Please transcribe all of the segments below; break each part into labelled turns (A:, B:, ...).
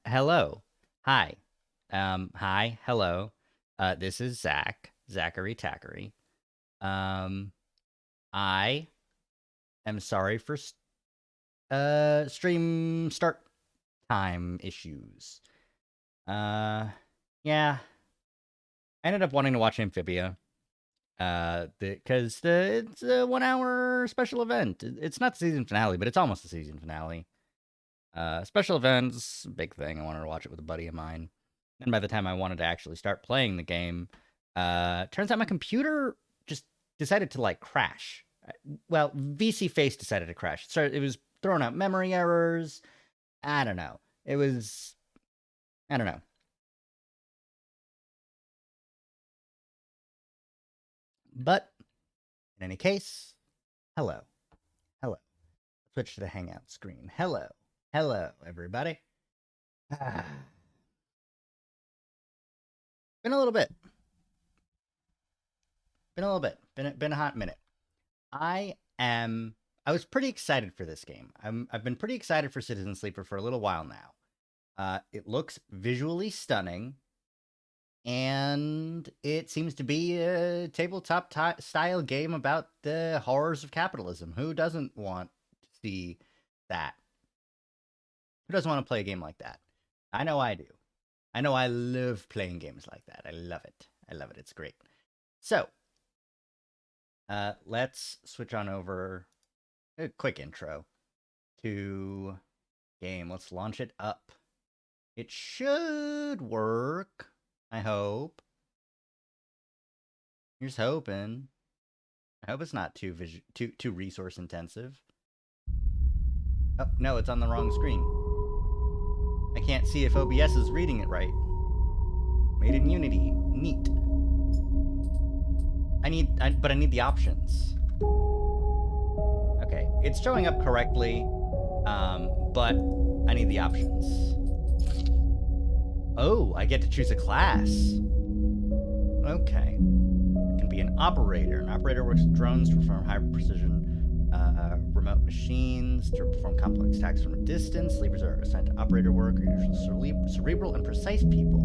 A: Hello. Hi. Hi. Hello. This is Zachary Tackery. Um, I am sorry for stream start time issues. Uh, yeah, I ended up wanting to watch Amphibia. Because it's a 1 hour special event. It's not the season finale, but it's almost the season finale. Special events, big thing. I wanted to watch it with a buddy of mine. And by the time I wanted to actually start playing the game, turns out my computer just decided to like crash. Well, VC Face decided to crash. So it was throwing out memory errors. I don't know. I don't know. But in any case, hello. Hello. Switch to the Hangout screen. Hello. Hello, everybody. Been a little bit. Been a hot minute. I was pretty excited for this game. I've been pretty excited for Citizen Sleeper for a little while now. It looks visually stunning, and it seems to be a tabletop style game about the horrors of capitalism. Who doesn't want to see that? Who doesn't want to play a game like that? I know I do. I know I love playing games like that. I love it. It's great. So, let's switch on over. A quick intro to game. Let's launch it up. It should work. I hope. Here's hoping. I hope it's not too resource intensive. Oh no, it's on the wrong screen. I can't see if OBS is reading it right. Made in Unity. Neat. But I need the options. Okay, it's showing up correctly, but I need the options. Oh, I get to choose a class. Okay. I can be an operator. An operator works with drones to perform high-precision remote machines to perform complex tasks from a distance. Sleepers are assigned to operator work, are usually cerebral and precise people.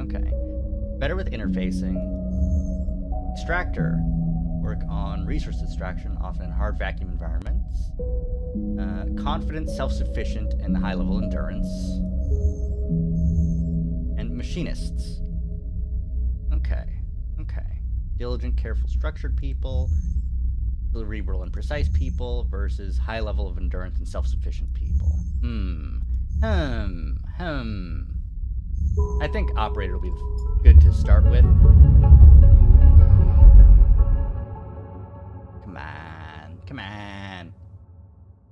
A: Okay. Better with interfacing. Extractor. Work on resource extraction, often in hard vacuum environments. Confident, self-sufficient, and high-level endurance. And machinists. Okay. Diligent, careful, structured people. Cerebral and precise people versus high level of endurance and self-sufficient people. I think operator will be good to start with. Come on.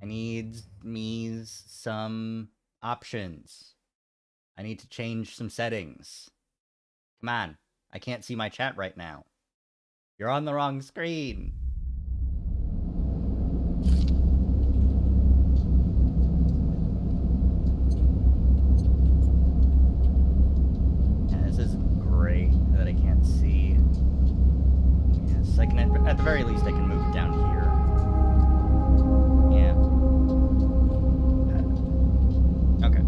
A: I need some options. I need to change some settings. Come on. I can't see my chat right now. You're on the wrong screen. Yeah, this isn't great that I can't see. Yes, I can, at the very least, I can move it down here. Yeah. Okay.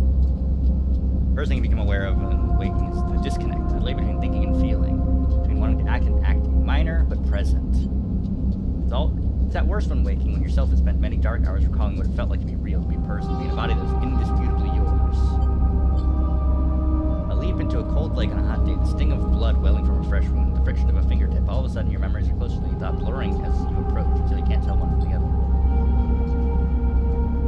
A: First thing you become aware of when waking is the disconnect, the delay between thinking and feeling, between wanting to act and acting. Minor, but present. It's at worst when waking, when yourself has spent many dark hours recalling what it felt like to be real, to be a person, to be in a body that was indisputably yours. A leap into a cold lake on a hot day, the sting of blood welling from a fresh wound, the friction of a fingertip. All of a sudden, your memories are closer than you thought, blurring as you approach, until you can't tell one from the other.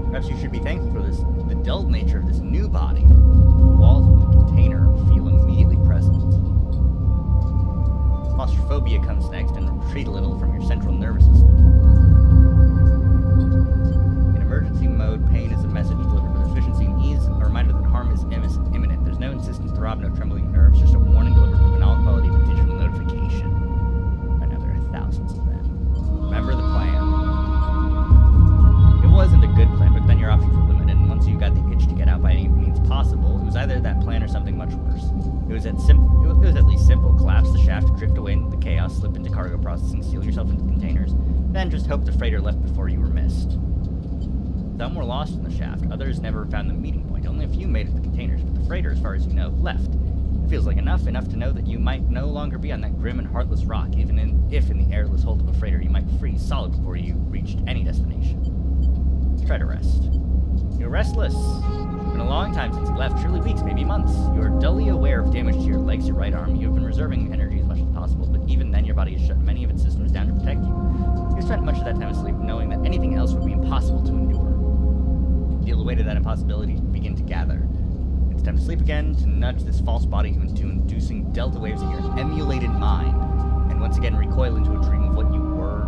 A: Perhaps you should be thankful for the dulled nature of this new body. The walls of the container feel immediately present. Claustrophobia comes next, and retreat a little from your central nervous system. In emergency mode, pain is a message delivered with efficiency and ease, a reminder that harm is imminent. There's no insistent throb, no trembling nerves, just a warning delivered with banal quality of a digital notification. I know there are thousands of them. Remember the plan. It wasn't a good plan, but then your options were limited, and once you got the itch to get out by any means possible, it was either that plan or something much worse. It was at least simple. Collapse the shaft, drift away into the chaos, slip into cargo processing, seal yourself into containers, then just hope the freighter left before you were missed. Some were lost in the shaft, others never found the meeting point. Only a few made it to the containers, but the freighter, as far as you know, left. It feels like enough to know that you might no longer be on that grim and heartless rock, even if in the airless hold of a freighter you might freeze solid before you reached any destination. Let's try to rest. You're restless. It's been a long time since you left, surely weeks, maybe months. You are dully aware of damage to your legs, your right arm. You have been reserving energy as much as possible, but even then your body has shut many of its systems down to protect you. You spent much of that time asleep knowing that anything else would be impossible to endure. Feel the weight of that impossibility begin to gather. It's time to sleep again, to nudge this false body into inducing delta waves in your emulated mind, and once again recoil into a dream of what you were,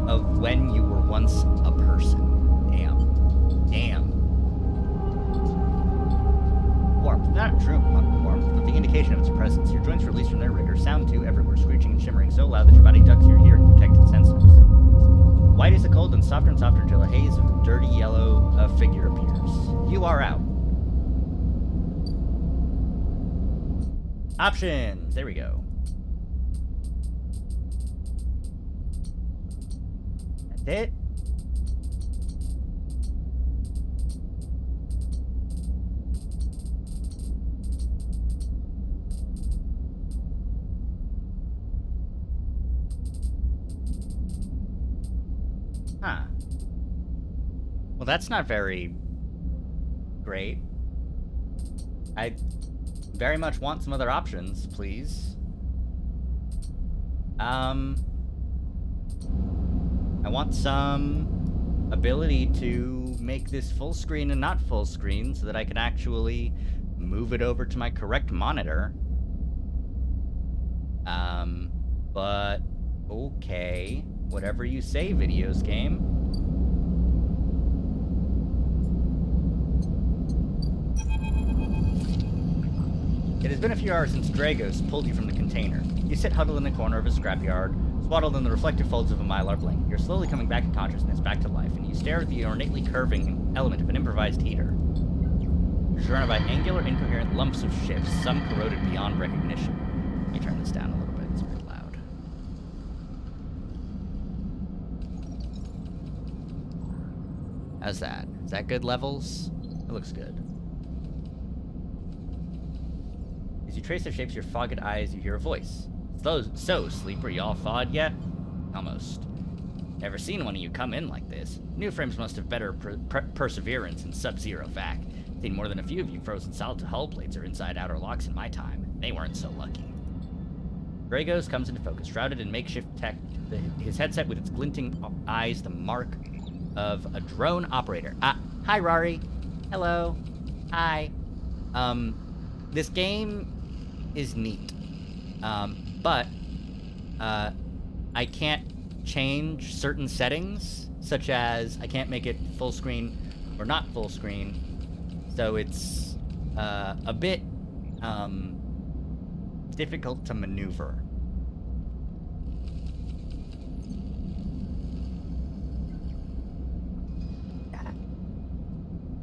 A: of when you were once a person. Damn. Warmth. Not true warmth, but the indication of its presence. Your joints released from their rigor, sound too everywhere, screeching and shimmering so loud that your body ducks your hearing protected sensors. White is the cold, and softer until a haze of dirty yellow figure appears. You are out. Options. There we go. That's it. Huh. Well, that's not very great. I very much want some other options, please. I want some ability to make this full screen and not full screen so that I can actually move it over to my correct monitor. But okay. Whatever you say, videos game. It has been a few hours since Dragos pulled you from the container. You sit huddled in the corner of a scrapyard, swaddled in the reflective folds of a mylar blanket. You're slowly coming back to consciousness, back to life, and you stare at the ornately curving element of an improvised heater. You're surrounded by angular, incoherent lumps of shifts, some corroded beyond recognition. Let me turn this down a little bit, it's a bit loud. How's that? Is that good levels? It looks good. As you trace the shapes of your fogged eyes, you hear a voice. So, sleeper, you all thawed yet? Almost. Never seen one of you come in like this. New frames must have better perseverance in sub-zero vac. Seen more than a few of you frozen solid to hull plates or inside outer locks in my time. They weren't so lucky. Dragos comes into focus, shrouded in makeshift tech, his headset with its glinting eyes, the mark of a drone operator. Hi, Rari. Hello. Hi. This game is neat. But I can't change certain settings, such as I can't make it full screen or not full screen. So it's a bit difficult to maneuver.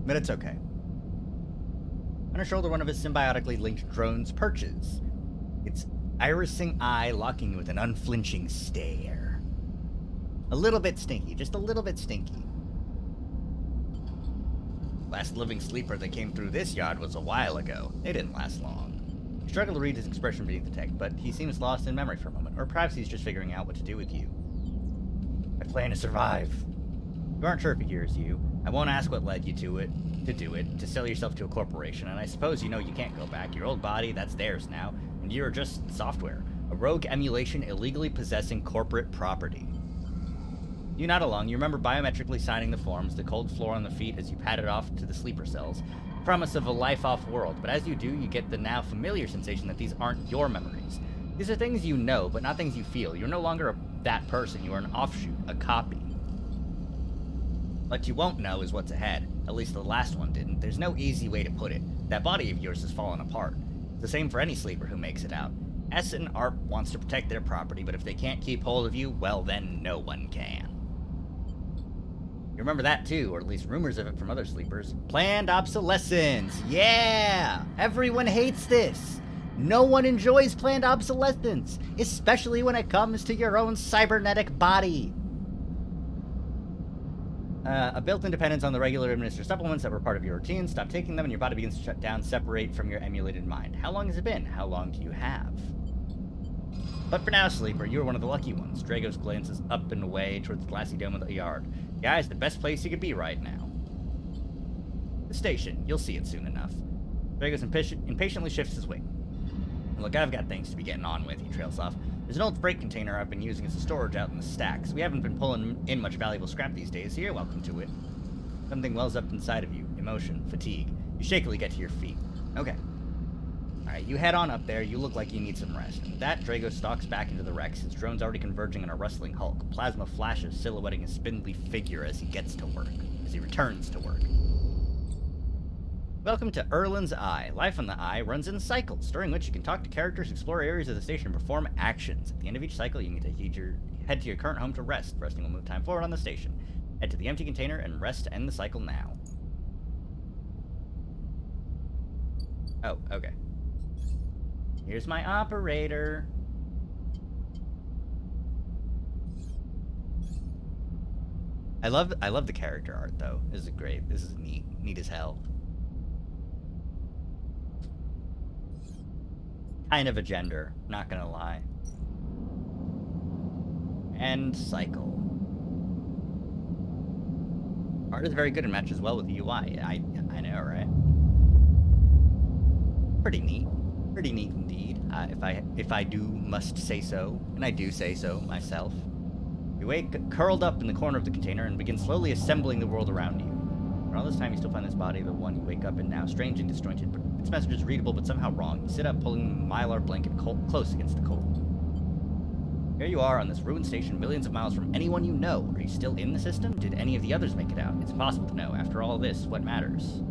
A: But it's okay. On her shoulder, one of his symbiotically linked drones perches, its irising eye locking you with an unflinching stare. A little bit stinky, just a little bit stinky. Last living sleeper that came through this yard was a while ago. They didn't last long. You struggle to read his expression beneath the tech, but he seems lost in memory for a moment, or perhaps he's just figuring out what to do with you. I plan to survive. You aren't sure if he hears you. I won't ask what led you to do it, to sell yourself to a corporation, and I suppose you know you can't go back. Your old body, that's theirs now, and you're just software. A rogue emulation illegally possessing corporate property. You're not alone. You remember biometrically signing the forms, the cold floor on the feet as you padded off to the sleeper cells. Promise of a life off-world, but as you do, you get the now familiar sensation that these aren't your memories. These are things you know, but not things you feel. You're no longer that person. You are an offshoot, a copy. What you won't know is what's ahead. At least the last one didn't. There's no easy way to put it. That body of yours has fallen apart. It's the same for any sleeper who makes it out. S and ARP wants to protect their property, but if they can't keep hold of you, well then no one can. You remember that too, or at least rumors of it from other sleepers. Planned obsolescence! Yeah! Everyone hates this! No one enjoys planned obsolescence, especially when it comes to your own cybernetic body. A built-in dependence on the regular administered supplements that were part of your routine. Stop taking them and your body begins to shut down, separate from your emulated mind. How long has it been? How long do you have? But for now, Sleeper, you are one of the lucky ones. Dragos glances up and away towards the glassy dome of the yard. Yeah, it's the best place you could be right now. The station. You'll see it soon enough. Dragos impatiently shifts his weight. Look, I've got things to be getting on with, he trails off. There's an old freight container I've been using as a storage out in the stacks. We haven't been pulling in much valuable scrap these days, so you're welcome to it. Something wells up inside of you. Emotion. Fatigue. You shakily get to your feet. Okay. Alright, you head on up there. You look like you need some rest. And with that, Drago stalks back into the wrecks, his drone's already converging on a rustling hulk. Plasma flashes, silhouetting his spindly figure as he gets to work. As he returns to work. Welcome to Erlin's Eye. Life on the Eye runs in cycles, during which you can talk to characters, explore areas of the station, and perform actions. At the end of each cycle, you need to head to your current home to rest. Resting will move time forward on the station. Head to the empty container and rest to end the cycle now. Oh, okay. Here's my operator. I love the character art though. This is great. This is neat as hell. Kind of a gender, not gonna lie. End cycle. Art is very good and matches well with the UI. I know, right? Pretty neat. Pretty neat indeed. If I must say so, and I do say so myself. You wake curled up in the corner of the container and begin slowly assembling the world around you. For all this time, you still find this body, the one you wake up in now, strange and disjointed, but its message is readable but somehow wrong. You sit up, pulling the mylar blanket close against the cold. Here you are on this ruined station, millions of miles from anyone you know. Are you still in the system? Did any of the others make it out? It's impossible to know. After all this, what matters?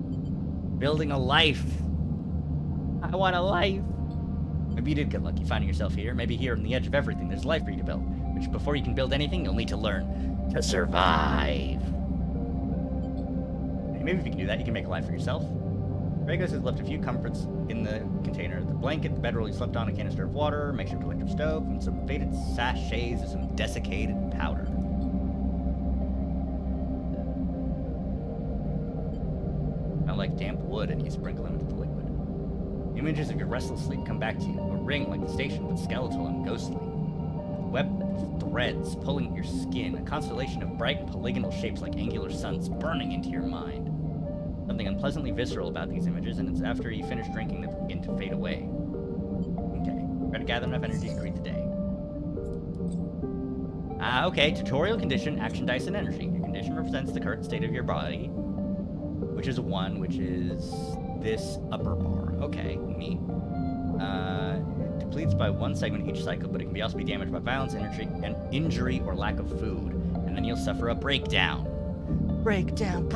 A: Building a life. I want a life. Maybe you did get lucky finding yourself here. Maybe here on the edge of everything, there's life for you to build. Which, before you can build anything, you'll need to learn to survive. Maybe if you can do that, you can make a life for yourself. Dragos has left a few comforts in the container. The blanket, the bedroll you slept on, a canister of water, makeshift electric stove, and some faded sachets of some desiccated powder. Smell like damp wood, and you sprinkle them into the liquid. Images of your restless sleep come back to you. A ring like the station, but skeletal and ghostly. Web threads pulling at your skin, a constellation of bright polygonal shapes like angular suns burning into your mind. Something unpleasantly visceral about these images, and it's after you finish drinking that they begin to fade away. Okay, try to gather enough energy to greet the day. Okay, tutorial condition, action dice, and energy. Your condition represents the current state of your body, which is a 1, which is this upper bar. Okay, neat. It depletes by 1 segment each cycle, but it can also be damaged by violence, injury, or lack of food. And then you'll suffer a breakdown. Breakdown.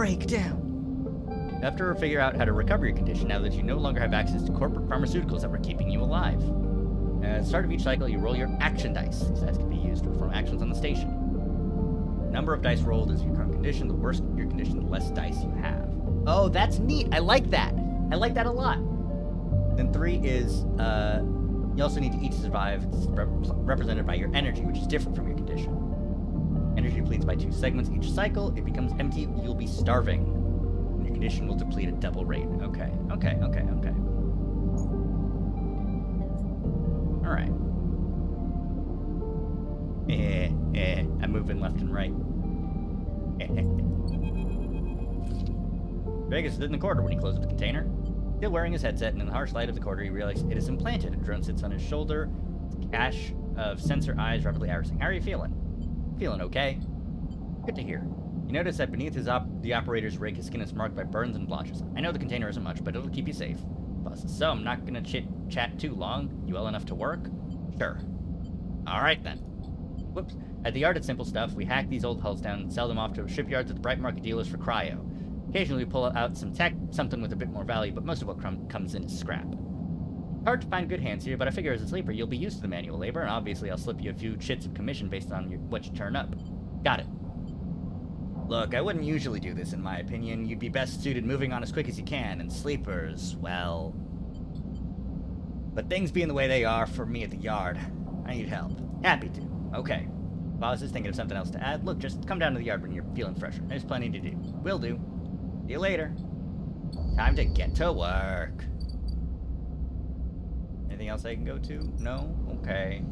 A: You have to figure out how to recover your condition now that you no longer have access to corporate pharmaceuticals that were keeping you alive. At the start of each cycle, you roll your action dice. These dice can be used to perform actions on the station. The number of dice rolled is your current condition. The worse your condition, the less dice you have. Oh, that's neat. I like that. I like that a lot. Then 3 is, you also need to eat to survive. It's represented by your energy, which is different from your condition. Energy depletes by 2 segments each cycle. It becomes empty. You'll be starving. And your condition will deplete at double rate. Okay. Alright. I'm moving left and right. Vegas is in the corridor when he closes the container. Still wearing his headset, and in the harsh light of the corridor, you realize it is implanted. A drone sits on his shoulder, its cache of sensor eyes rapidly irising. How are you feeling? Feeling okay. Good to hear. You notice that beneath the operator's rig, his skin is marked by burns and blotches. I know the container isn't much, but it'll keep you safe. So I'm not gonna chat too long. You well enough to work? Sure. Alright then. Whoops. At the yard at Simple Stuff, we hack these old hulls down and sell them off to shipyards at the bright market dealers for cryo. Occasionally we pull out some tech, something with a bit more value, but most of what comes in is scrap. Hard to find good hands here, but I figure as a sleeper you'll be used to the manual labor, and obviously I'll slip you a few chits of commission based on what you turn up. Got it. Look, I wouldn't usually do this in my opinion. You'd be best suited moving on as quick as you can, and sleepers, well... But things being the way they are for me at the yard, I need help. Happy to. Okay. If I was just thinking of something else to add, look, just come down to the yard when you're feeling fresher. There's plenty to do. Will do. See you later. Time to get to work. Anything else I can go to? No? Okay.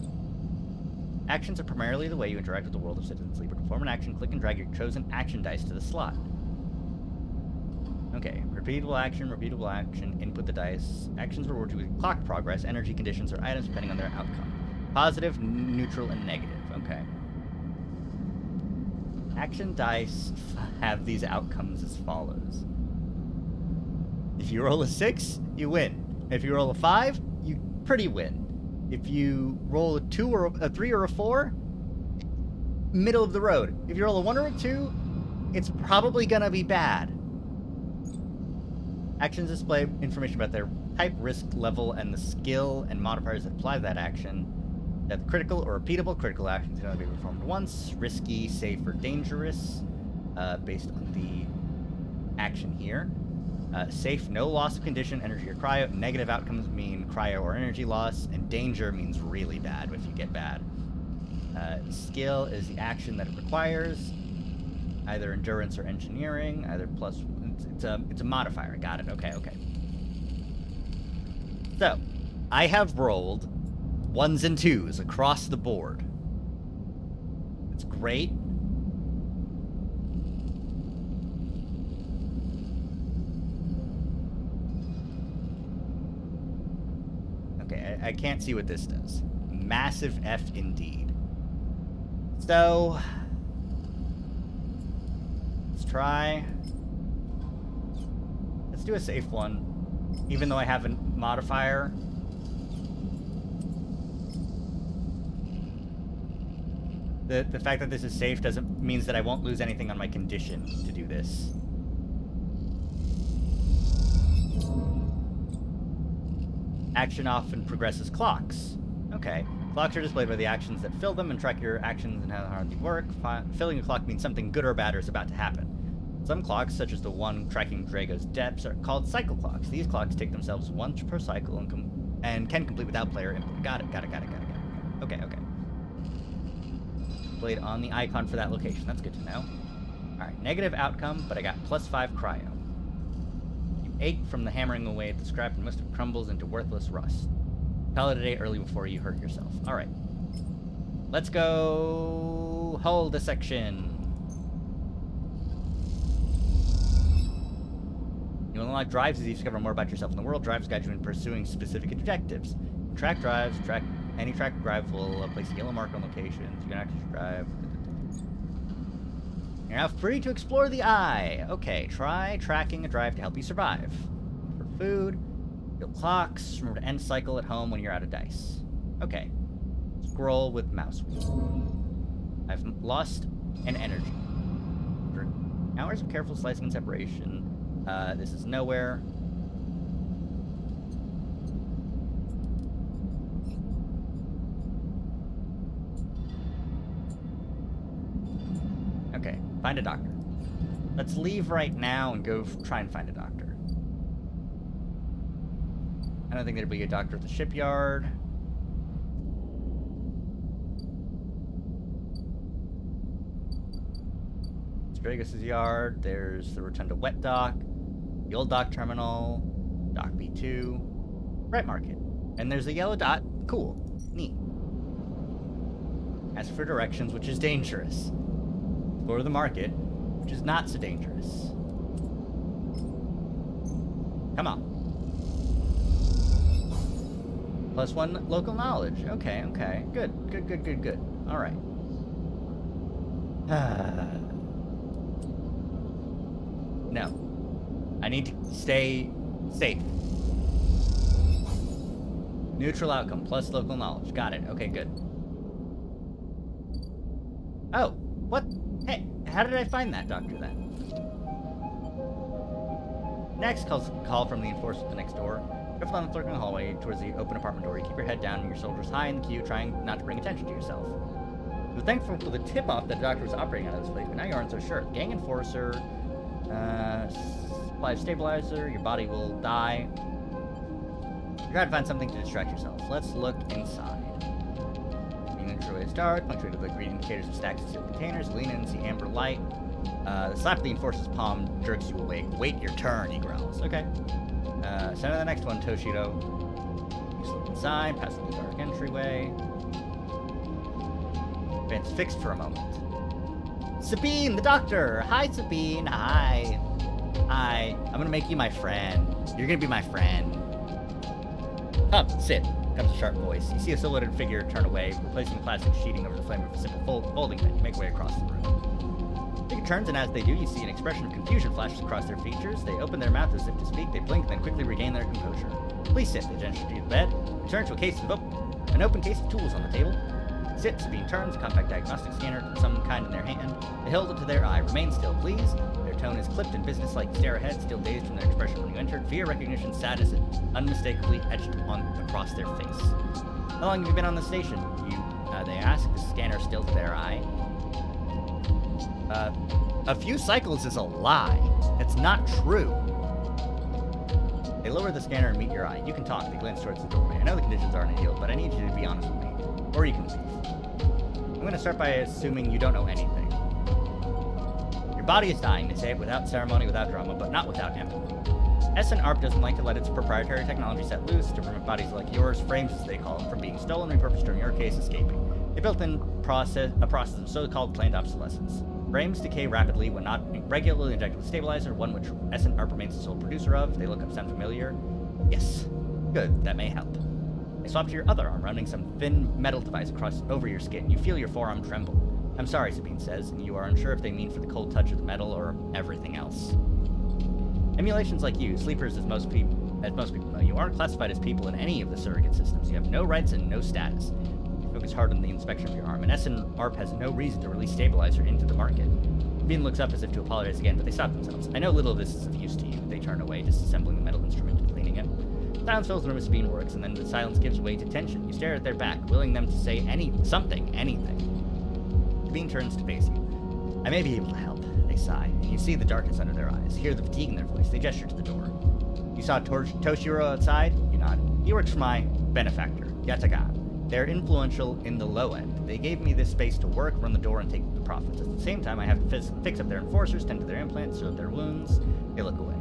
A: Actions are primarily the way you interact with the world of Citizen Sleeper. To perform an action, click and drag your chosen action dice to the slot. Okay, repeatable action, input the dice. Actions reward you with clock progress, energy conditions, or items depending on their outcome. Positive, neutral, and negative. Okay. Action dice have these outcomes as follows. If you roll a 6, you win. If you roll a 5, you pretty win. If you roll a 2 or a 3 or a 4, middle of the road. If you roll a 1 or a 2, it's probably gonna be bad. Actions display information about their type, risk level, and the skill and modifiers that apply to that action. That critical or repeatable critical actions can only be performed once. Risky, safe, or dangerous, based on the action here. Safe, no loss of condition, energy, or cryo. Negative outcomes mean cryo or energy loss, and danger means really bad if you get bad. Skill is the action that it requires, either endurance or engineering, either plus. It's a modifier. Got it. Okay. So, I have rolled 1s and 2s across the board. It's great. Okay, I can't see what this does. Massive F indeed. So, let's try. Let's do a safe one, even though I have a modifier. The fact that this is safe doesn't means that I won't lose anything on my condition to do this. Action often progresses clocks. Okay. Clocks are displayed by the actions that fill them and track your actions and how hard they work. Filling a clock means something good or bad is about to happen. Some clocks, such as the one tracking Drago's depths, are called cycle clocks. These clocks take themselves once per cycle and can complete without player input. Got it. Okay. Displayed on the icon for that location. That's good to know. Alright, negative outcome, but I got +5 cryo. You ache from the hammering away at the scrap and most of it crumbles into worthless rust. Call it a day early before you hurt yourself. Alright. Let's go hold a section. You unlock drives as you discover more about yourself in the world. Drives guide you in pursuing specific objectives. Track drives. Any track drive will place a yellow mark on locations. You can access your drive. You're now free to explore the eye. Okay, try tracking a drive to help you survive. For food, build clocks. Remember to end cycle at home when you're out of dice. Okay. Scroll with mouse wheel. I've lost an energy. For hours of careful slicing and separation. This is nowhere. Okay, find a doctor. Let's leave right now and go try and find a doctor. I don't think there'd be a doctor at the shipyard. Dragos' yard. There's the Rotunda Wet Dock. The Old Dock Terminal. Dock B2. Wet Market. And there's a yellow dot. Cool. Neat. Ask for directions, which is dangerous. Go to the market, which is not so dangerous. Come on. +1 local knowledge. Okay. Good. Alright. No. I need to stay safe. Neutral outcome plus local knowledge. Got it. Okay, good. Oh, what? Hey, how did I find that doctor then? Next, call from the enforcer at the next door. Careful down the clerk in the hallway towards the open apartment door. You keep your head down and your shoulders high in the queue, trying not to bring attention to yourself. You're thankful for the tip-off that the doctor was operating out of this place, but now you aren't so sure. Gang enforcer, supply of stabilizer, your body will die. Try to find something to distract yourself. Let's look inside. The entryway is dark, punctuated with green indicators of stacks of steel containers. Lean in, see amber light. The slap of the enforcer's palm jerks you awake. Wait your turn, he growls. Okay. Send to the next one, Toshiro. You slip inside, past the dark entryway. Ben's fixed for a moment. Sabine, the doctor! Hi, Sabine! Hi. Hi. I'm gonna make you my friend. You're gonna be my friend. Come, sit. Comes a sharp voice. You see a silhouetted figure turn away, replacing the plastic sheeting over the flame of a simple folding bed. You make way across the room. The figure turns, and as they do, you see an expression of confusion flashes across their features. They open their mouth as if to speak. They blink, then quickly regain their composure. Please sit. They gesture to the bed. Return to an open case of tools on the table. Sit. Sabine turns, a compact diagnostic scanner of some kind in their hand. They hold it to their eye. Remain still, please. Their tone is clipped and businesslike. Stare ahead, still dazed from their expression when you entered. Fear, recognition, sadness, unmistakably etched across their face. How long have you been on the station? They ask. The scanner still to their eye. A few cycles is a lie. It's not true. They lower the scanner and meet your eye. You can talk. They glance towards the doorway. I know the conditions aren't ideal, but I need you to be honest with me. Or you can leave. I'm going to start by assuming you don't know anything. Your body is dying, they say it without ceremony, without drama, but not without empathy. SN-ARP doesn't like to let its proprietary technology set loose to prevent bodies like yours, frames as they call them, from being stolen, repurposed, or in your case, escaping. They built in a process of so-called planned obsolescence. Frames decay rapidly when not regularly injected with stabilizer, one which SN-ARP remains the sole producer of. They look up, sound familiar? Yes. Good, that may help. They swap to your other arm, running some thin metal device over your skin. You feel your forearm tremble. I'm sorry, Sabine says, and you are unsure if they mean for the cold touch of the metal or everything else. Emulations like you, sleepers as most people know, you aren't classified as people in any of the surrogate systems. You have no rights and no status. You focus hard on the inspection of your arm, and SN-ARP has no reason to release stabilizer into the market. Sabine looks up as if to apologize again, but they stop themselves. I know little of this is of use to you. They turn away, disassembling the metal instrument and cleaning it. Silence fills the room as Sabine works, and then the silence gives way to tension. You stare at their back, willing them to say anything. Sabine turns to face you. I may be able to help, they sigh, and you see the darkness under their eyes, hear the fatigue in their voice. They gesture to the door. You saw Toshiro outside? You nod. He works for my benefactor, Yatagan. They're influential in the low end. They gave me this space to work, run the door, and take the profits. At the same time, I have to fix up their enforcers, tend to their implants, sew up their wounds. They look away.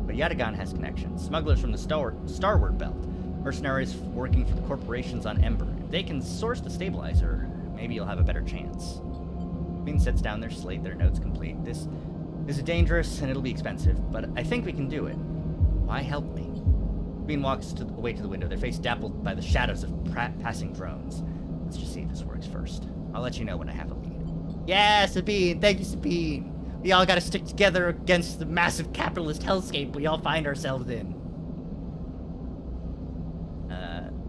A: But Yatagan has connections. Smugglers from the Starward Belt. Mercenaries working for the corporations on Ember. If they can source the stabilizer, maybe you'll have a better chance. Sabine sets down their slate, their notes complete. This is dangerous, and it'll be expensive, but I think we can do it. Why help me? Sabine walks away to the window, their face dappled by the shadows of passing drones. Let's just see if this works first. I'll let you know when I have a lead. Yeah, Sabine! Thank you, Sabine! We all gotta stick together against the massive capitalist hellscape we all find ourselves in.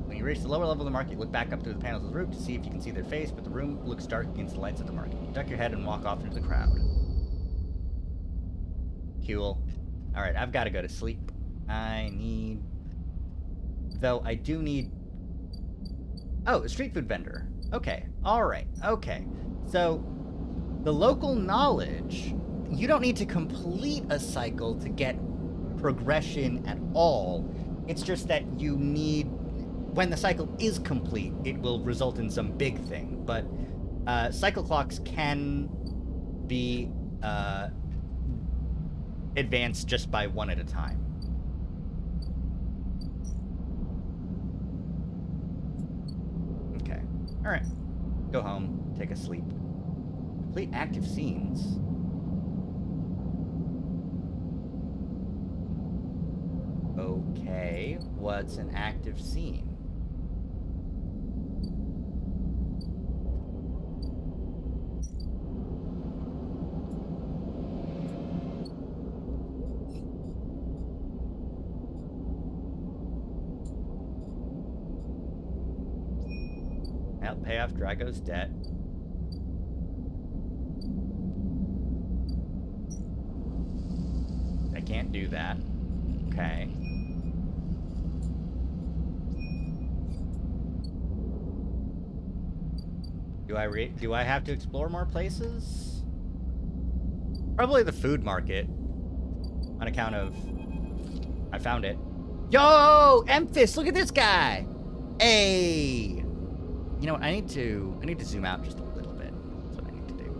A: When you reach the lower level of the market, you look back up through the panels of the roof to see if you can see their face, but the room looks dark against the lights of the market. You duck your head and walk off into the crowd. Cool. Alright, I've gotta go to sleep. Though I do need... Oh, a street food vendor. Okay, alright, okay. So, the local knowledge, you don't need to complete a cycle to get progression at all. It's just that you need... When the cycle is complete, it will result in some big thing. But cycle clocks can be advanced just by one at a time. Okay. Alright. Go home. Take a sleep. Complete active scenes. Okay. What's an active scene? Help pay off Drago's debt. I can't do that. Okay. Do I have to explore more places? Probably the food market. On account of... I found it. Yo, Memphis, look at this guy. Hey. You know what? I need to zoom out just a little bit. That's what I need to do.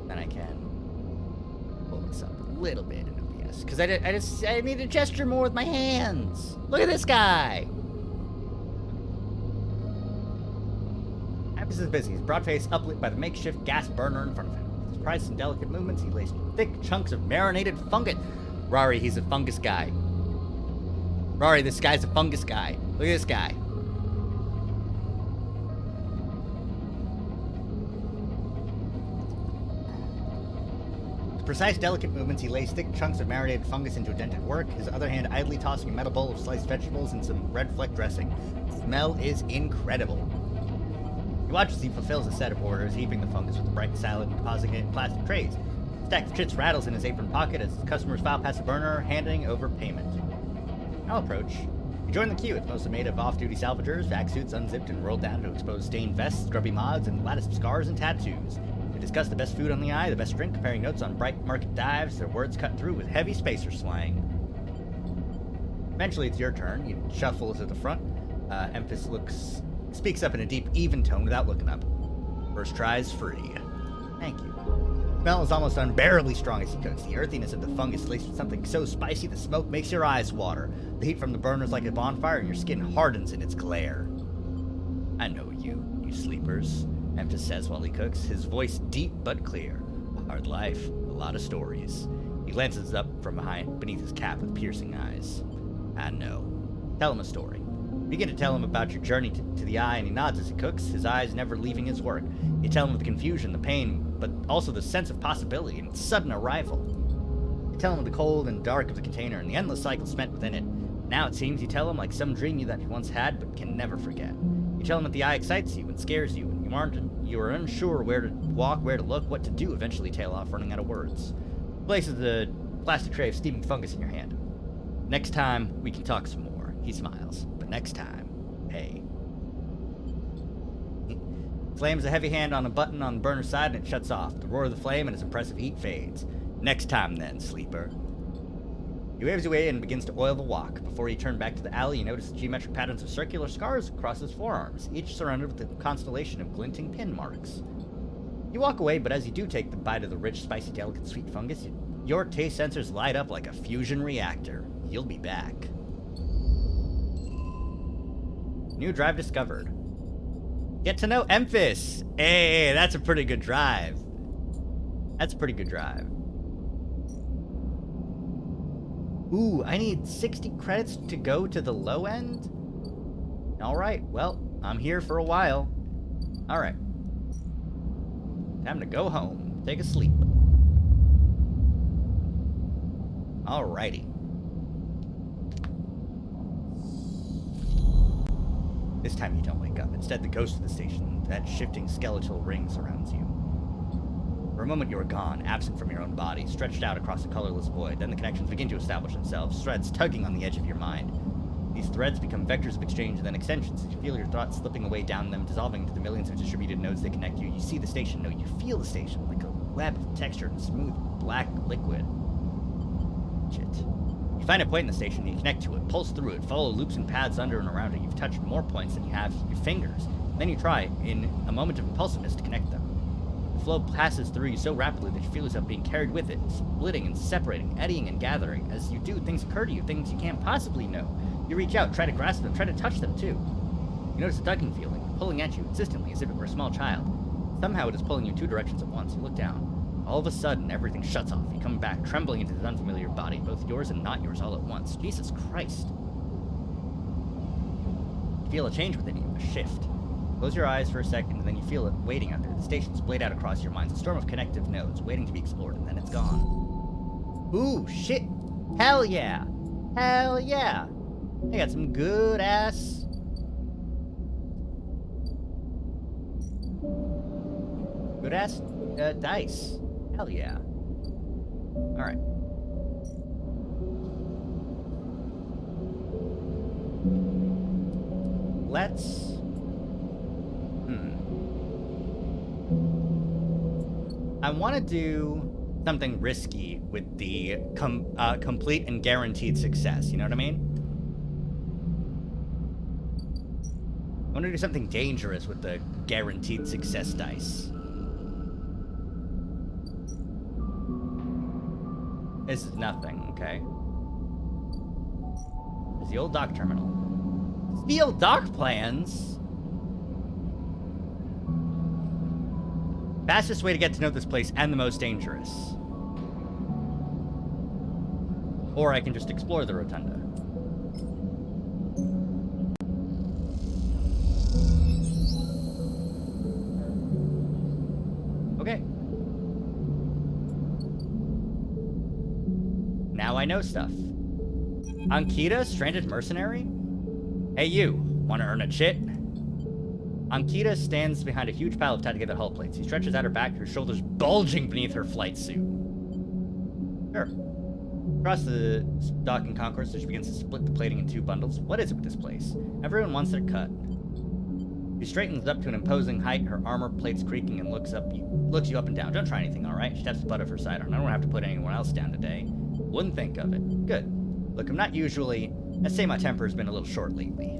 A: Then I can pull this up a little bit in OBS because I need to gesture more with my hands. Look at this guy. Memphis is busy. His broad face uplit by the makeshift gas burner in front of him. With his precise and delicate movements, he lays thick chunks of marinated fungus. Rari, he's a fungus guy. Rari, this guy's a fungus guy. Look at this guy. With precise, delicate movements, he lays thick chunks of marinated fungus into a dented work, his other hand idly tossing a metal bowl of sliced vegetables and some red fleck dressing. The smell is incredible. He watches as he fulfills a set of orders, heaping the fungus with the bright salad and depositing it in plastic trays. A stack of chits rattles in his apron pocket as his customers file past the burner, handing over payment. I'll approach. You join the queue. It's mostly made of off-duty salvagers, vac suits unzipped and rolled down to expose stained vests, scrubby mods, and latticed scars and tattoos. They discuss the best food on the eye, the best drink, comparing notes on bright market dives, their words cut through with heavy spacer slang. Eventually, it's your turn. You shuffle to the front. Memphis speaks up in a deep, even tone without looking up. First try's free. Thank you. The smell is almost unbearably strong as he cooks. The earthiness of the fungus laced with something so spicy the smoke makes your eyes water. The heat from the burner is like a bonfire and your skin hardens in its glare. I know you sleepers, Memphis says while he cooks, his voice deep but clear. A hard life, a lot of stories. He glances up from beneath his cap with piercing eyes. I know. Tell him a story. Begin to tell him about your journey to the eye, and he nods as he cooks, his eyes never leaving his work. You tell him of the confusion, the pain, but also the sense of possibility and its sudden arrival. You tell him of the cold and dark of the container and the endless cycle spent within it. Now it seems you tell him like some dream that you once had but can never forget. You tell him that the eye excites you and scares you, and you are unsure where to walk, where to look, what to do, eventually tail off running out of words. Places the plastic tray of steaming fungus in your hand. Next time, we can talk some more. He smiles. But next time, hey. Slams a heavy hand on a button on the burner side and it shuts off. The roar of the flame and its impressive heat fades. Next time then, sleeper. He waves away and begins to oil the wok. Before he turned back to the alley, you notice the geometric patterns of circular scars across his forearms, each surrounded with a constellation of glinting pin marks. You walk away, but as you do take the bite of the rich, spicy, delicate, sweet fungus, your taste sensors light up like a fusion reactor. You'll be back. New drive discovered. Get to know Memphis. Hey, that's a pretty good drive. That's a pretty good drive. Ooh, I need 60 credits to go to the low end? Alright, well, I'm here for a while. Alright. Time to go home. Take a sleep. Alrighty. This time you don't wake up. Instead, the ghost of the station, that shifting skeletal ring surrounds you. For a moment you are gone, absent from your own body, stretched out across a colorless void. Then the connections begin to establish themselves, threads tugging on the edge of your mind. These threads become vectors of exchange and then extensions. You feel your thoughts slipping away down them, dissolving into the millions of distributed nodes that connect you. You see the station. No, you feel the station, like a web of textured and smooth black liquid. Shit. You find a point in the station, you connect to it, pulse through it, follow loops and paths under and around it. You've touched more points than you have your fingers. Then you try, in a moment of impulsiveness, to connect them. The flow passes through you so rapidly that you feel yourself being carried with it, splitting and separating, eddying and gathering. As you do, things occur to you, things you can't possibly know. You reach out, try to grasp them, try to touch them too. You notice a tugging feeling, pulling at you insistently as if it were a small child. Somehow it is pulling you in two directions at once. You look down. All of a sudden, everything shuts off. You come back, trembling into this unfamiliar body, both yours and not yours all at once. Jesus Christ. You feel a change within you, a shift. Close your eyes for a second, and then you feel it waiting out there. The station's played out across your minds, a storm of connective nodes, waiting to be explored, and then it's gone. Ooh, shit! Hell yeah! Hell yeah! I got some good ass... good ass dice. Hell yeah. Alright. Let's... I want to do something risky with the complete and guaranteed success. You know what I mean? I want to do something dangerous with the guaranteed success dice. This is nothing, okay? There's the old dock terminal. Steel dock plans? Fastest way to get to know this place and the most dangerous. Or I can just explore the rotunda. Okay. Now I know stuff. Ankita, stranded mercenary? Hey you, wanna earn a chit? Ankita stands behind a huge pile of tied-together hull plates. He stretches out her back, her shoulders bulging beneath her flight suit. Sure. Across the docking concourse, she begins to split the plating in two bundles. What is it with this place? Everyone wants their cut. She straightens up to an imposing height, her armor plates creaking, and looks you up and down. Don't try anything, all right? She taps the butt of her sidearm. I don't have to put anyone else down today. Wouldn't think of it. Good. Look, I'm not usually... Let's say my temper has been a little short lately.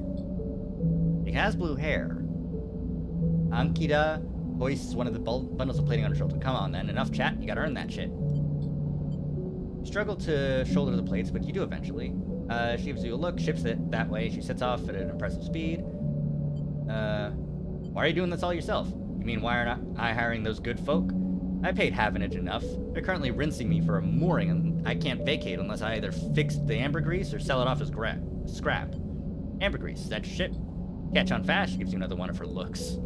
A: She has blue hair. Ankita hoists one of the bundles of plating on her shoulder. Come on, then. Enough chat. You gotta earn that shit. You struggle to shoulder the plates, but you do eventually. She gives you a look, ships it that way. She sets off at an impressive speed. Why are you doing this all yourself? You mean why aren't I hiring those good folk? I paid Havenage enough. They're currently rinsing me for a mooring, and I can't vacate unless I either fix the ambergrease or sell it off as scrap. Ambergrease, that shit. Catch on fast, she gives you another one of her looks.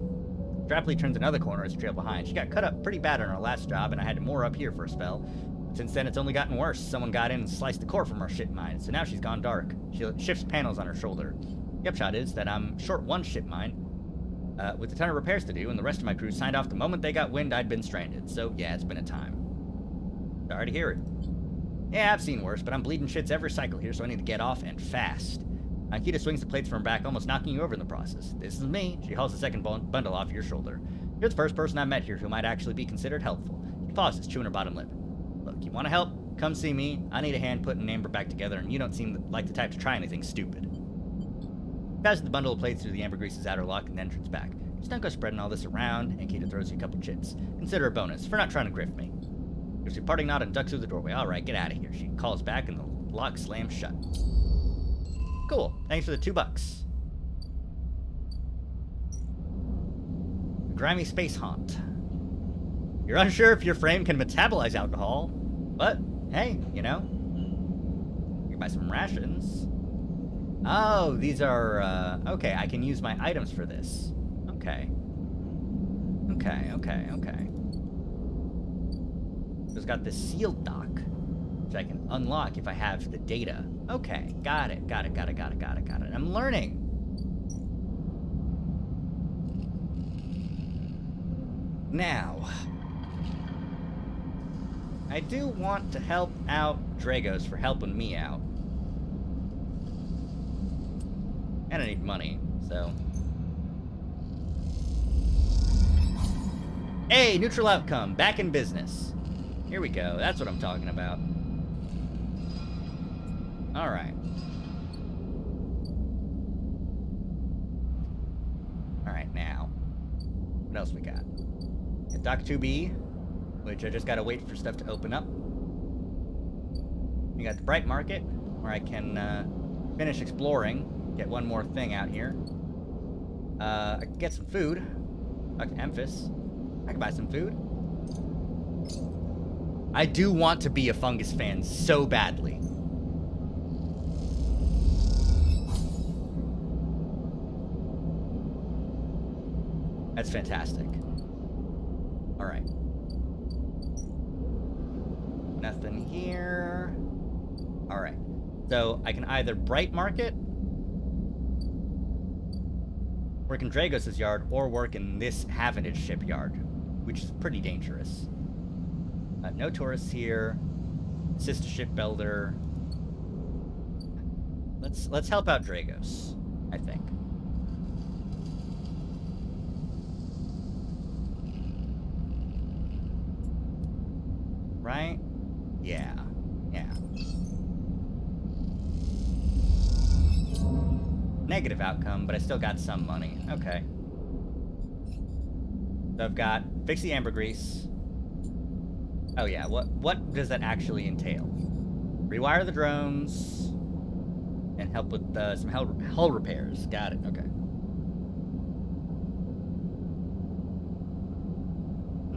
A: Drapley turns another corner as you trail behind. She got cut up pretty bad on her last job, and I had to moor up here for a spell. But since then, it's only gotten worse. Someone got in and sliced the core from her ship mine, so now she's gone dark. She shifts panels on her shoulder. The upshot is that I'm short one ship mine, with a ton of repairs to do, and the rest of my crew signed off the moment they got wind I'd been stranded. So, yeah, it's been a time. Sorry to hear it. Yeah, I've seen worse, but I'm bleeding shits every cycle here, so I need to get off, and fast. Ankita swings the plates from her back, almost knocking you over in the process. This is me. She hauls the second bundle off your shoulder. You're the first person I've met here who might actually be considered helpful. She pauses, chewing her bottom lip. Look, you want to help? Come see me. I need a hand putting Amber back together, and you don't seem like the type to try anything stupid. She passes the bundle of plates through the ambergrease's outer lock and then turns back. Just don't go spreading all this around. Ankita throws you a couple chits. Consider a bonus for not trying to grift me. Gives you a parting nod and ducks through the doorway. All right, get out of here. She calls back, and the lock slams shut. Cool. Thanks for the $2. Grimy space haunt. You're unsure if your frame can metabolize alcohol, but hey, you know, you can buy some rations. Oh, these are, okay, I can use my items for this. Okay. Okay. It's got this sealed dock, which I can unlock if I have the data. Okay, got it. I'm learning. Now, I do want to help out Dragos for helping me out. And I need money, so. Hey, neutral outcome, back in business. Here we go, that's what I'm talking about. Alright. Alright, now. What else we got? Got Dock 2B, which I just gotta wait for stuff to open up. We got the Bright Market, where I can finish exploring. Get one more thing out here. I can get some food. Dock to Memphis. I can buy some food. I do want to be a Fungus fan so badly. That's fantastic. Alright. Nothing here. Alright. So, I can either Bright Market, work in Dragos' yard, or work in this Havenage shipyard, which is pretty dangerous. No tourists here. Assist a shipbuilder. Let's help out Dragos, I think. right? Yeah. Yeah. Negative outcome, but I still got some money. Okay. So I've got fix the ambergrease. Oh yeah, what does that actually entail? Rewire the drones and help with some hull repairs. Got it. Okay.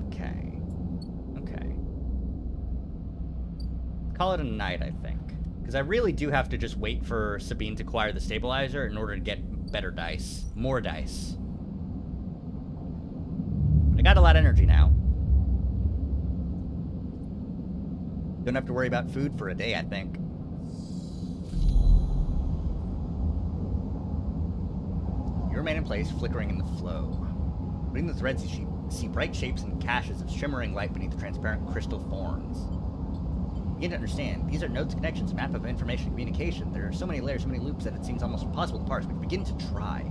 A: Okay. Okay. Call it a night, I think. Because I really do have to just wait for Sabine to acquire the stabilizer in order to get better dice. More dice. I got a lot of energy now. Don't have to worry about food for a day, I think. You remain in place, flickering in the flow. Reading the threads, you see bright shapes and caches of shimmering light beneath the transparent crystal thorns. You begin to understand. These are nodes, connections, a map of information and communication. There are so many layers, so many loops that it seems almost impossible to parse, but you begin to try.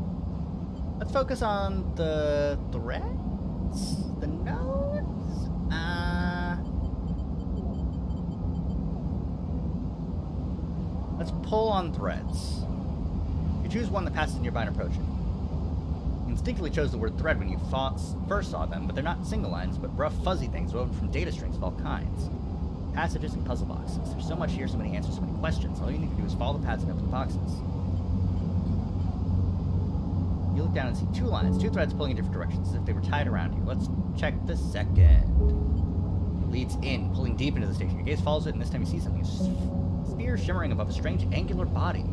A: Let's focus on the threads? The nodes? Let's pull on threads. You choose one that passes nearby and approach it. You instinctively chose the word thread when you first saw them, but they're not single lines, but rough, fuzzy things woven from data strings of all kinds. Passages and puzzle boxes. There's so much here, so many answers, so many questions. All you need to do is follow the paths and open the boxes. You look down and see two lines, two threads pulling in different directions, as if they were tied around you. Let's check the second. It leads in, pulling deep into the station. Your gaze follows it, and this time you see something. A sphere shimmering above a strange angular body.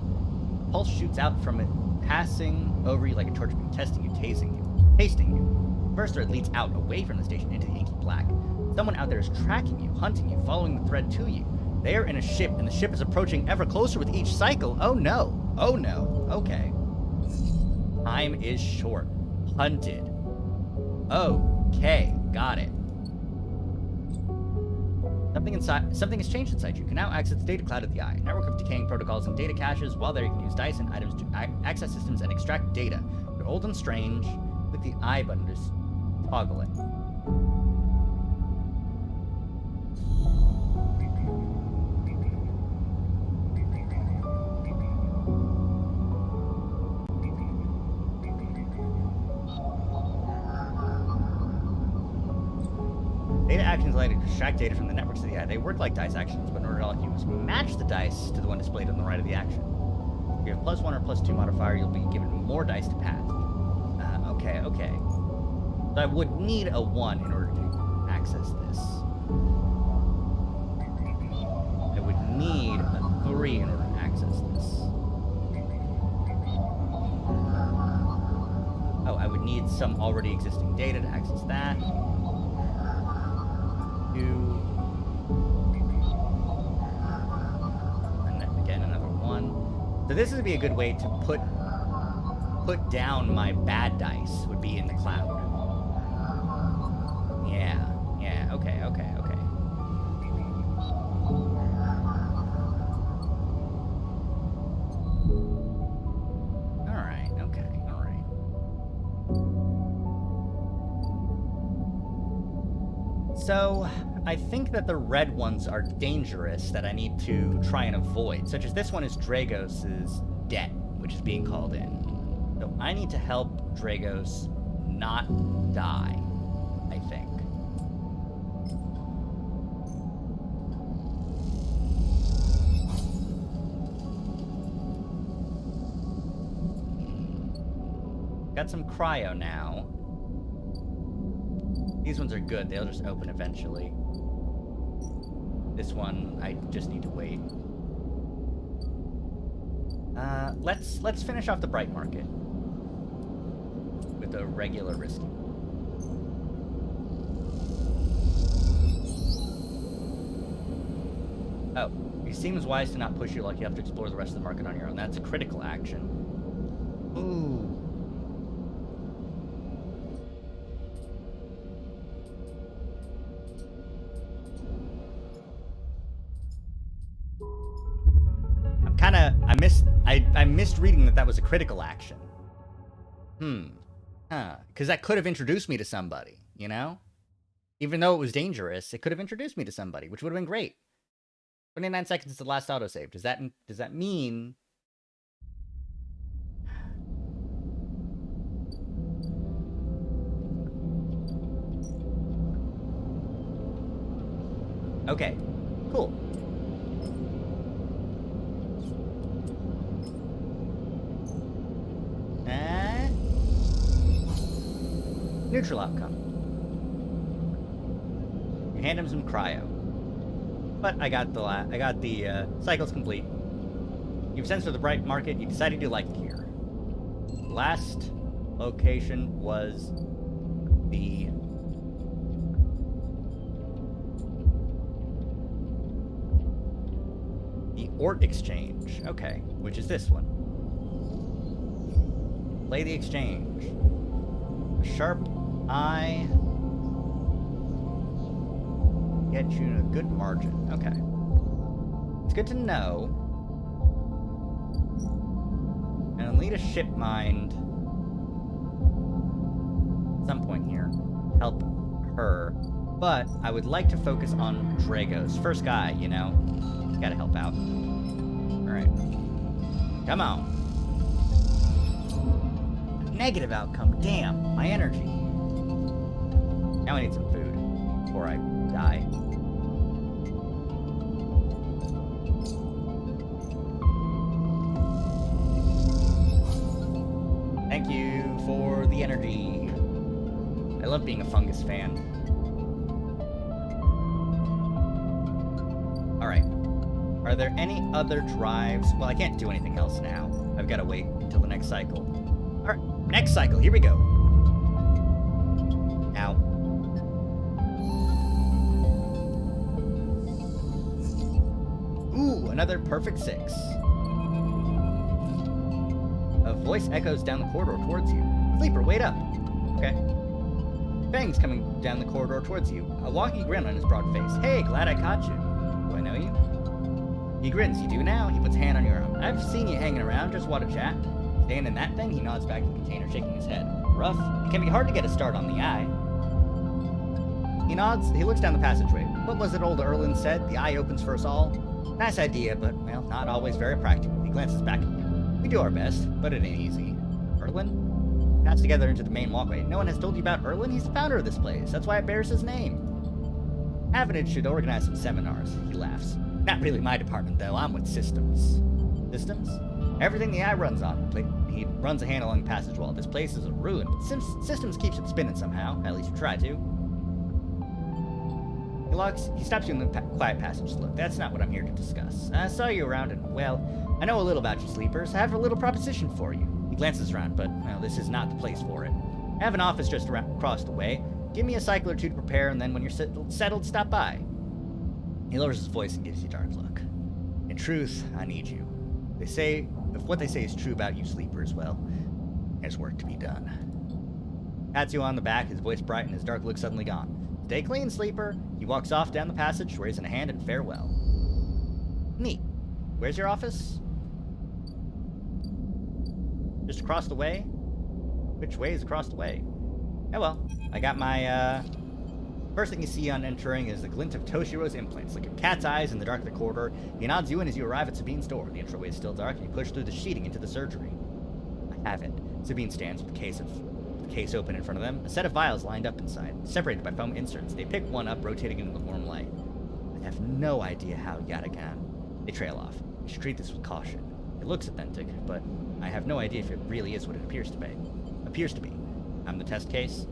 A: A pulse shoots out from it, passing over you like a torch beam, testing you, tasting you. The first thread leads out, away from the station, into the inky black. Someone out there is tracking you, hunting you, following the thread to you. They are in a ship, and the ship is approaching ever closer with each cycle. Oh no. Oh no. Okay. Time is short. Hunted. Okay. Got it. Something has changed inside you. You can now access the data cloud of the eye. Network of decaying protocols and data caches. While there, you can use dice and items to access systems and extract data. They're old and strange. Click the eye button to toggle it. Data actions allow you to extract data from the networks of the eye. They work like dice actions, but in order to let you match the dice to the one displayed on the right of the action. If you have +1 or +2 modifier, you'll be given more dice to pass. Okay. So I would need a 1 in order to access this. I would need a 3 in order to access this. Oh, I would need some already existing data to access that. And then again another 1. So this would be a good way to put down my bad dice, would be in the cloud. Yeah, okay. Alright. So, I think that the red ones are dangerous that I need to try and avoid, such as this one is Dragos's debt, which is being called in. So I need to help Dragos not die, I think. Got some cryo now. These ones are good. They'll just open eventually. This one, I just need to wait. Let's finish off the bright market with a regular risky. Oh, it seems wise to not push your luck. You have to explore the rest of the market on your own. That's a critical action. Ooh. I missed reading that was a critical action. Because that could have introduced me to somebody, you know? Even though it was dangerous, it could have introduced me to somebody, which would have been great. 29 seconds is the last autosave. Does that mean... Okay, cool. Neutral outcome. You hand him some cryo. But I got the cycles complete. You've sensed for the bright market, you decided you liked it here. Last location was the Ort Exchange. Okay, which is this one. Play the exchange. A sharp eye. Get you in a good margin. Okay. It's good to know. And I'll need a ship mind at some point here. Help her. But I would like to focus on Dragos. First guy, you know. Gotta help out. Alright. Come on. Negative outcome. Damn. My energy. Now I need some food before I die. Thank you for the energy. I love being a fungus fan. Alright. Are there any other drives? Well, I can't do anything else now. I've got to wait until the next cycle. Alright, next cycle. Here we go. Ow. Ooh, another perfect 6. A voice echoes down the corridor towards you. Sleeper, wait up. Okay. Fang's coming down the corridor towards you. A wonky grin on his broad face. Hey, glad I caught you. Do I know you? He grins. You do now? He puts a hand on your arm. I've seen you hanging around. Just want to chat. Staying in that thing? He nods back to the container, shaking his head. Rough. It can be hard to get a start on the eye. He nods. He looks down the passageway. What was it old Erlin said? The eye opens for us all? Nice idea, but, well, not always very practical. He glances back at you. We do our best, but it ain't easy. Erlin? Pass together into the main walkway. No one has told you about Erlin? He's the founder of this place. That's why it bears his name. Avenage should organize some seminars. He laughs. Not really my department, though. I'm with systems. Systems? Everything the eye runs on. He runs a hand along the passage wall. This place is a ruin, but systems keeps it spinning somehow. At least we try to. He stops you in the quiet passage. Look, that's not what I'm here to discuss. I saw you around and, well, I know a little about you sleepers. I have a little proposition for you. He glances around, but, well, this is not the place for it. I have an office just across the way. Give me a cycle or two to prepare, and then when you're settled, stop by. He lowers his voice and gives you a dark look. In truth, I need you. They say, if what they say is true about you sleepers, well, there's work to be done. Pats you on the back, his voice bright and his dark look suddenly gone. Stay clean, sleeper. He walks off down the passage, raising a hand in farewell. Neat. Where's your office? Just across the way? Which way is across the way? Oh well, I got my, First thing you see on entering is the glint of Toshiro's implants, like a cat's eyes in the dark of the corridor. He nods you in as you arrive at Sabine's door. The entryway is still dark, and you push through the sheeting into the surgery. I have it. Sabine stands with the case open in front of them. A set of vials lined up inside, separated by foam inserts. They pick one up, rotating into the warm light. I have no idea how Yatagan. They trail off. You should treat this with caution. It looks authentic, but I have no idea if it really is what it appears to be. I'm the test case?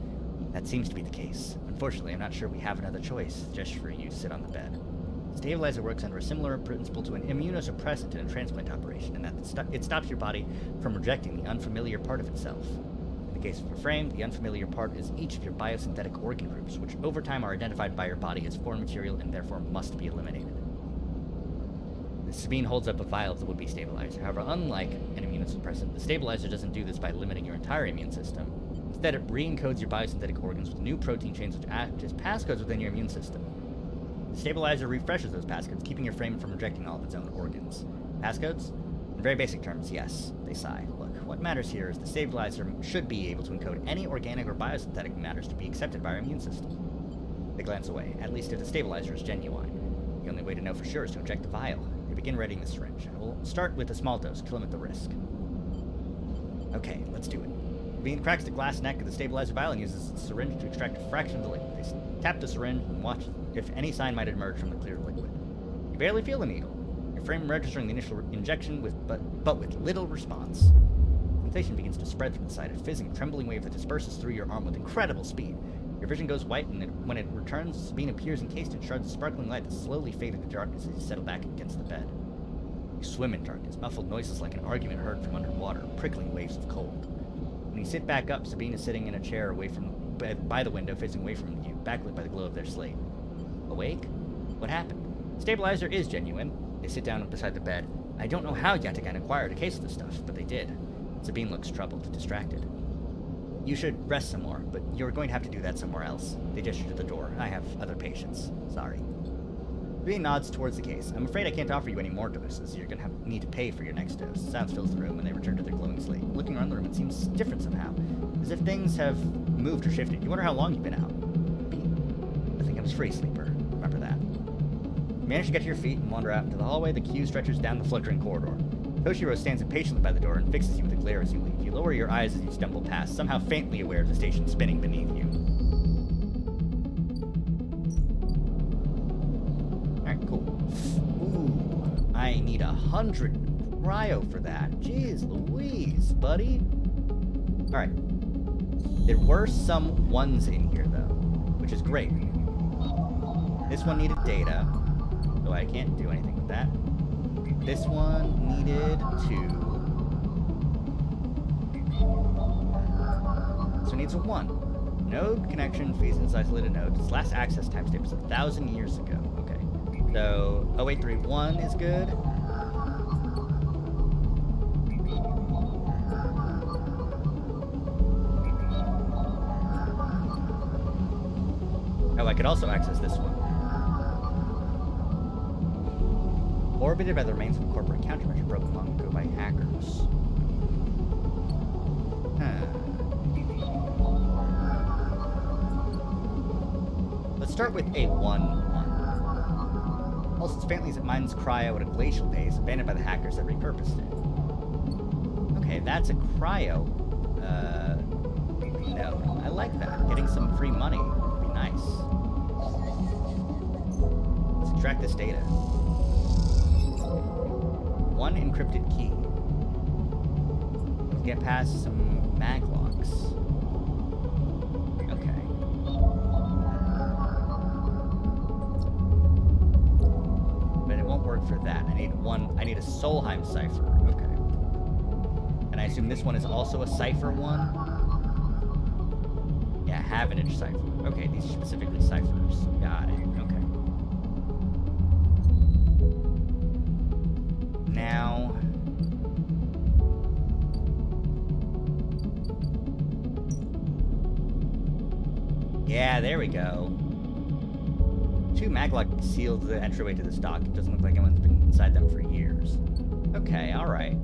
A: That seems to be the case. Unfortunately, I'm not sure we have another choice. Just for you, sit on the bed. Stabilizer works under a similar principle to an immunosuppressant in a transplant operation, in that it stops your body from rejecting the unfamiliar part of itself. In the case of a frame, the unfamiliar part is each of your biosynthetic organ groups, which over time are identified by your body as foreign material and therefore must be eliminated. Sabine holds up a vial of the would-be stabilizer. However, unlike an immunosuppressant, the stabilizer doesn't do this by limiting your entire immune system. Instead, it re-encodes your biosynthetic organs with new protein chains which act as passcodes within your immune system. The stabilizer refreshes those passcodes, keeping your frame from rejecting all of its own organs. Passcodes? In very basic terms, yes. They sigh. Look, what matters here is the stabilizer should be able to encode any organic or biosynthetic matters to be accepted by our immune system. They glance away. At least if the stabilizer is genuine. The only way to know for sure is to inject the vial. They begin readying the syringe. We'll start with a small dose, kill him at the risk. Okay, let's do it. Bean cracks the glass neck of the stabilizer vial and uses the syringe to extract a fraction of the liquid. They tap the syringe and watch if any sign might emerge from the clear liquid. You barely feel the needle, your frame registering the initial injection but with little response. Sensation begins to spread from the side, a fizzing, trembling wave that disperses through your arm with incredible speed. Your vision goes white, and when it returns, Sabine appears encased in shards of sparkling light that slowly fade into darkness as you settle back against the bed. You swim in darkness, muffled noises like an argument heard from underwater, prickling waves of cold. When you sit back up, Sabine is sitting in a chair away from by the window, facing away from you, backlit by the glow of their slate. Awake? What happened? Stabilizer is genuine. They sit down beside the bed. I don't know how Yatagan acquired a case of the stuff, but they did. Sabine looks troubled, distracted. You should rest some more, but you're going to have to do that somewhere else. They gesture to the door. I have other patients. Sorry. Sabine nods towards the case. I'm afraid I can't offer you any more doses. You're going to need to pay for your next dose. Sounds fills the room when they return to their glowing slate. Looking around the room, it seems different somehow. As if things have moved or shifted. You wonder how long you've been out. I think I was free, sleeper. Remember that. You manage to get to your feet and wander out into the hallway. The queue stretches down the flickering corridor. Toshiro stands impatiently by the door and fixes you with a glare as you leave. You lower your eyes as you stumble past, somehow faintly aware of the station spinning beneath you. Alright, cool. Ooh, I need 100 cryo for that. Jeez Louise, buddy. Alright. There were some ones in here, though, which is great. This one needed data, so I can't do anything with that. This one needed 2. So it needs a 1. Node connection, fees in this isolated node. Its last access timestamp was 1,000 years ago. Okay. So 0831 is good. Oh, I could also access this one. Orbited by the remains of a corporate countermeasure broken long ago by hackers. Let's start with a 1-1. Pulses faintly as it mines cryo at a glacial pace, abandoned by the hackers that repurposed it. Okay, that's a cryo. No. I like that. Getting some free money would be nice. Let's extract this data. 1 encrypted key. Let's get past some maglocks. Okay. But it won't work for that. I need a Solheim cipher. Okay. And I assume this one is also a cipher one? Yeah, Havenage cipher. Okay, these are specifically ciphers. Got it. Okay. Now, yeah, there we go. 2 maglock sealed the entryway to this dock. It doesn't look like anyone's been inside them for years. Okay, alright.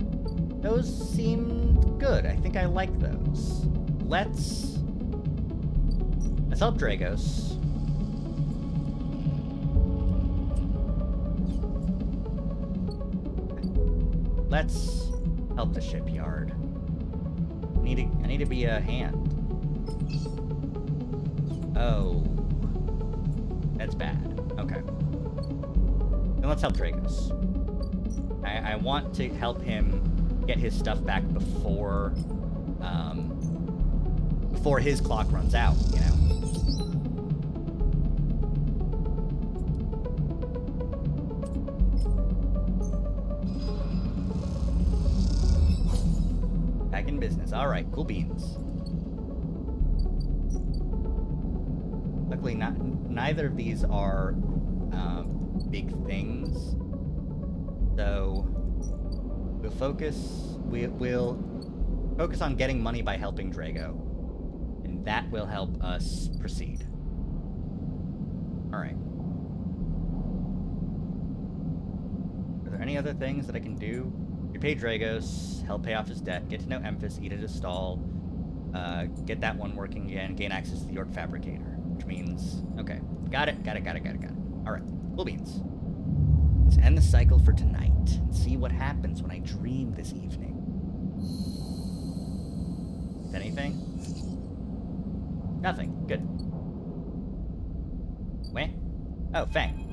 A: Those seemed good. I think I like those. Let's help Dragos. Let's help the shipyard. I need to be a hand. Oh. That's bad. Okay. Then let's help Dragos. I want to help him get his stuff back before his clock runs out, you know? Back in business. Alright, cool beans. Luckily, neither of these are big things. So we'll focus on getting money by helping Drago. And that will help us proceed. Alright. Are there any other things that I can do? You pay Dragos, help pay off his debt, get to know Emphas, eat at his stall, get that one working again, gain access to the York Fabricator. which means... Okay. Got it. Alright. Cool beans. Let's end the cycle for tonight and see what happens when I dream this evening. Is anything? Nothing. Good. Where? Oh, Fang.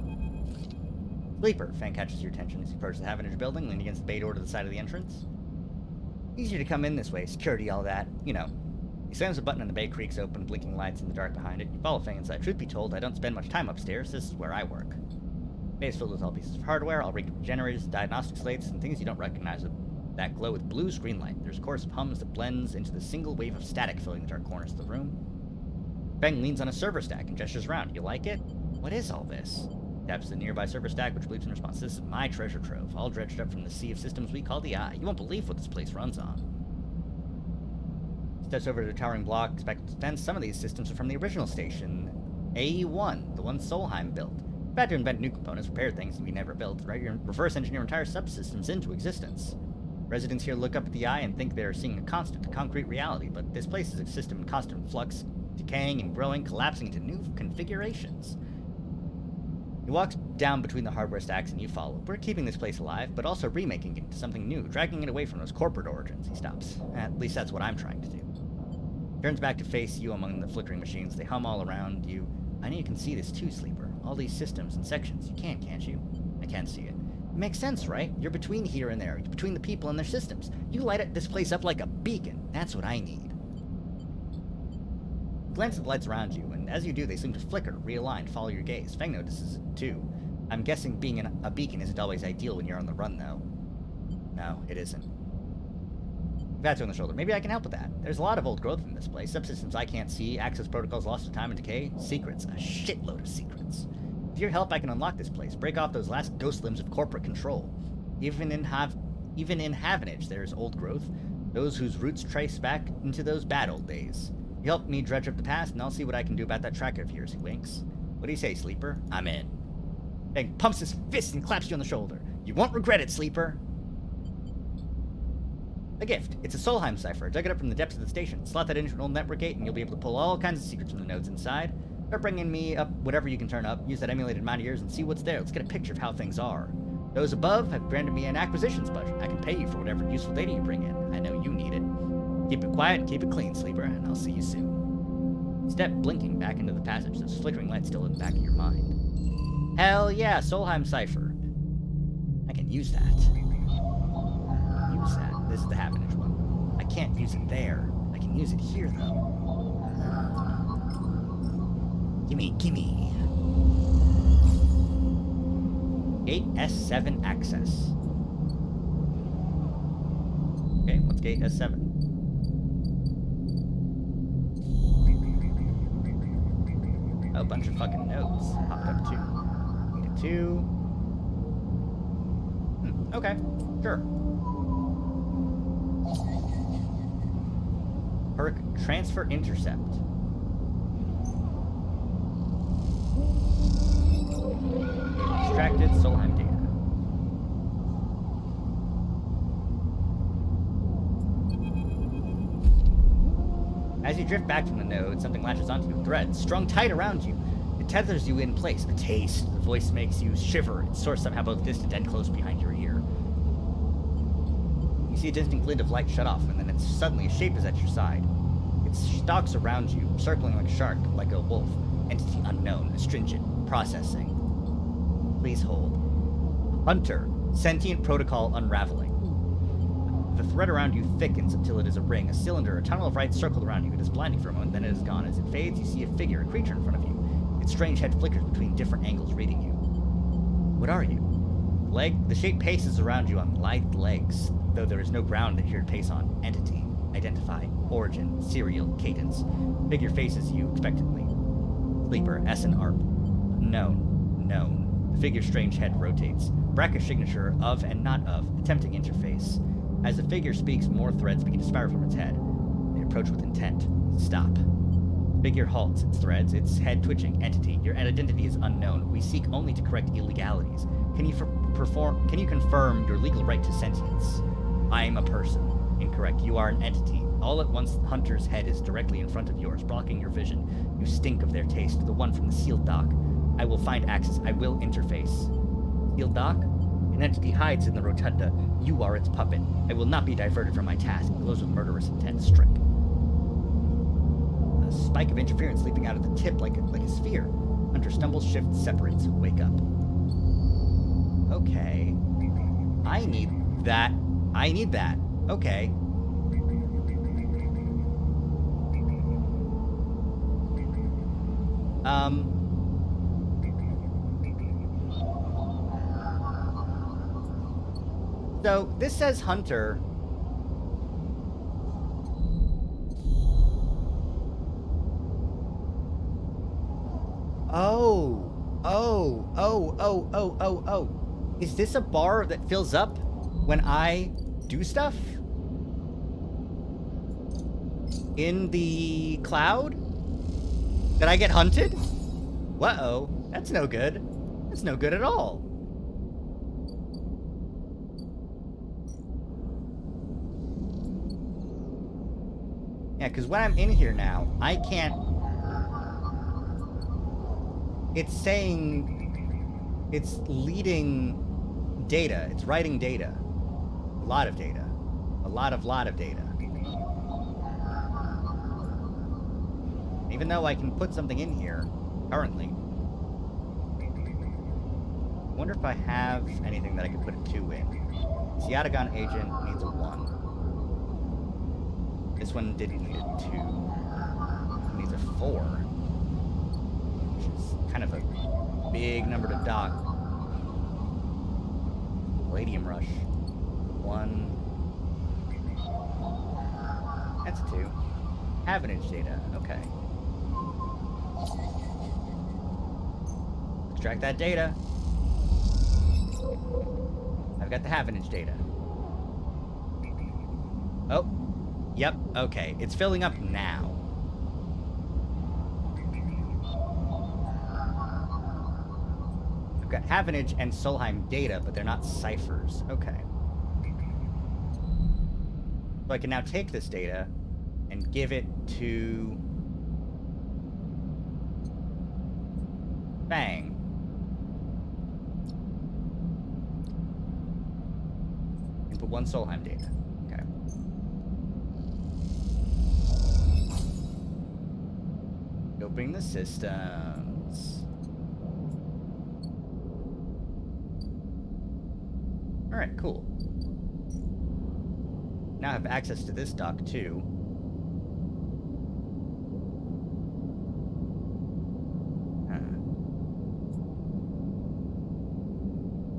A: Sleeper. Fang catches your attention as you approach the Havenage building, leaning against the bay door to the side of the entrance. Easier to come in this way. Security, all that. You know. He slams a button and the bay creaks open, blinking lights in the dark behind it. You follow Fang inside. Truth be told, I don't spend much time upstairs. This is where I work. The bay is filled with all pieces of hardware, all rigged with generators, diagnostic slates, and things you don't recognize that glow with blue screen light. There's a chorus of hums that blends into the single wave of static filling the dark corners of the room. Fang leans on a server stack and gestures around. You like it? What is all this? Taps the nearby server stack, which believes in response. This is my treasure trove, all dredged up from the sea of systems we call the Eye. You won't believe what this place runs on. Steps over to the towering block, expecting defense. Some of these systems are from the original station, AE1, the one Solheim built. We've had to invent new components, repair things we never built, reverse engineer entire subsystems into existence. Residents here look up at the Eye and think they're seeing a constant, concrete reality, but this place is a system in constant flux, decaying and growing, collapsing into new configurations. He walks down between the hardware stacks and you follow. We're keeping this place alive, but also remaking it into something new, dragging it away from those corporate origins. He stops. At least that's what I'm trying to do. Turns back to face you among the flickering machines. They hum all around you. I know you can see this too, Sleeper. All these systems and sections. You can, can't you? I can see it. It makes sense, right? You're between here and there. You're between the people and their systems. You light this place up like a beacon. That's what I need. Glance at the lights around you, and as you do, they seem to flicker, realign, follow your gaze. Fang notices it too. I'm guessing being a beacon isn't always ideal when you're on the run, though. No, it isn't. Pats you on the shoulder. Maybe I can help with that. There's a lot of old growth in this place. Subsystems I can't see, access protocols lost to time and decay, secrets, a shitload of secrets. With your help, I can unlock this place, break off those last ghost limbs of corporate control. Even in Havenage, there's old growth, those whose roots trace back into those bad old days. You help me dredge up the past, and I'll see what I can do about that tracker of yours, he winks. What do you say, Sleeper? I'm in. Fang pumps his fist and claps you on the shoulder. You won't regret it, Sleeper. A gift. It's a Solheim cipher. Dug it up from the depths of the station. Slot that into an old network gate, and you'll be able to pull all kinds of secrets from the nodes inside. Start bringing me up whatever you can turn up. Use that emulated amount of years and see what's there. Let's get a picture of how things are. Those above have granted me an acquisitions budget. I can pay you for whatever useful data you bring in. I know you need it. Keep it quiet and keep it clean, Sleeper, and I'll see you soon. Step blinking back into the passage, those flickering lights still in the back of your mind. Hell yeah, Solheim cipher. I can use that. Use that. This is the Havenage one. I can't use it there. I can use it here, though. Gimme. Gate S7 access. Okay, what's Gate S7? A bunch of fucking nodes. Popped up too. Needed 2. Okay, sure. Perk Transfer Intercept. Extracted Solheim data. As you drift back from the node, something latches onto you. Thread strung tight around you. It tethers you in place. A taste. The voice makes you shiver. Its source somehow both distant and close behind your ear. You see a distant glint of light shut off, and then suddenly a shape is at your side. It stalks around you, circling like a shark, like a wolf. Entity unknown, astringent, processing. Please hold. Hunter, sentient protocol unraveling. The thread around you thickens until it is a ring, a cylinder, a tunnel of light circled around you. It is blinding for a moment, then it is gone. As it fades, you see a figure, a creature in front of you. Its strange head flickers between different angles, reading you. What are you? The shape paces around you on lithe legs, though there is no ground here to pace on. Entity, identify, origin, serial, cadence. Figure faces you expectantly. Sleeper, S and ARP. Known. The figure's strange head rotates. Brackish signature of and not of, attempting interface. As the figure speaks, more threads begin to spiral from its head. They approach with intent. Stop. The figure halts its threads, its head twitching. Entity, your identity is unknown. We seek only to correct illegalities. Can you confirm your legal right to sentience? I am a person. Incorrect. You are an entity. All at once, the hunter's head is directly in front of yours, blocking your vision. You stink of their taste, the one from the sealed dock. I will find access. I will interface. Sealed dock? An entity hides in the rotunda. You are its puppet. I will not be diverted from my task. It glows with murderous intent. Strike. A spike of interference leaping out of the tip like a sphere. Hunter stumbles, shifts, separates. Wake up. Okay. I need that. I need that. Okay. So, this says Hunter. Oh. Is this a bar that fills up when I do stuff? In the cloud? Did I get hunted? Uh-oh. That's no good. That's no good at all. Yeah, because when I'm in here now, I can't... It's saying... It's leading data. It's writing data. A lot of data. A lot of data. Even though I can put something in here, currently. I wonder if I have anything that I can put a 2 in. Ciatagon agent needs a 1. This one didn't need a 2. It needs a 4. Which is kind of a big number to dock. Palladium rush. 1. That's a 2. Havenage data. Okay. Extract that data. I've got the Havenage data. Oh. Yep. Okay. It's filling up now. I've got Havenage and Solheim data, but they're not ciphers. Okay. So I can now take this data and give it to Fang. And put 1 Solheim data. Okay. Opening the systems. Alright, cool. Now I have access to this dock too.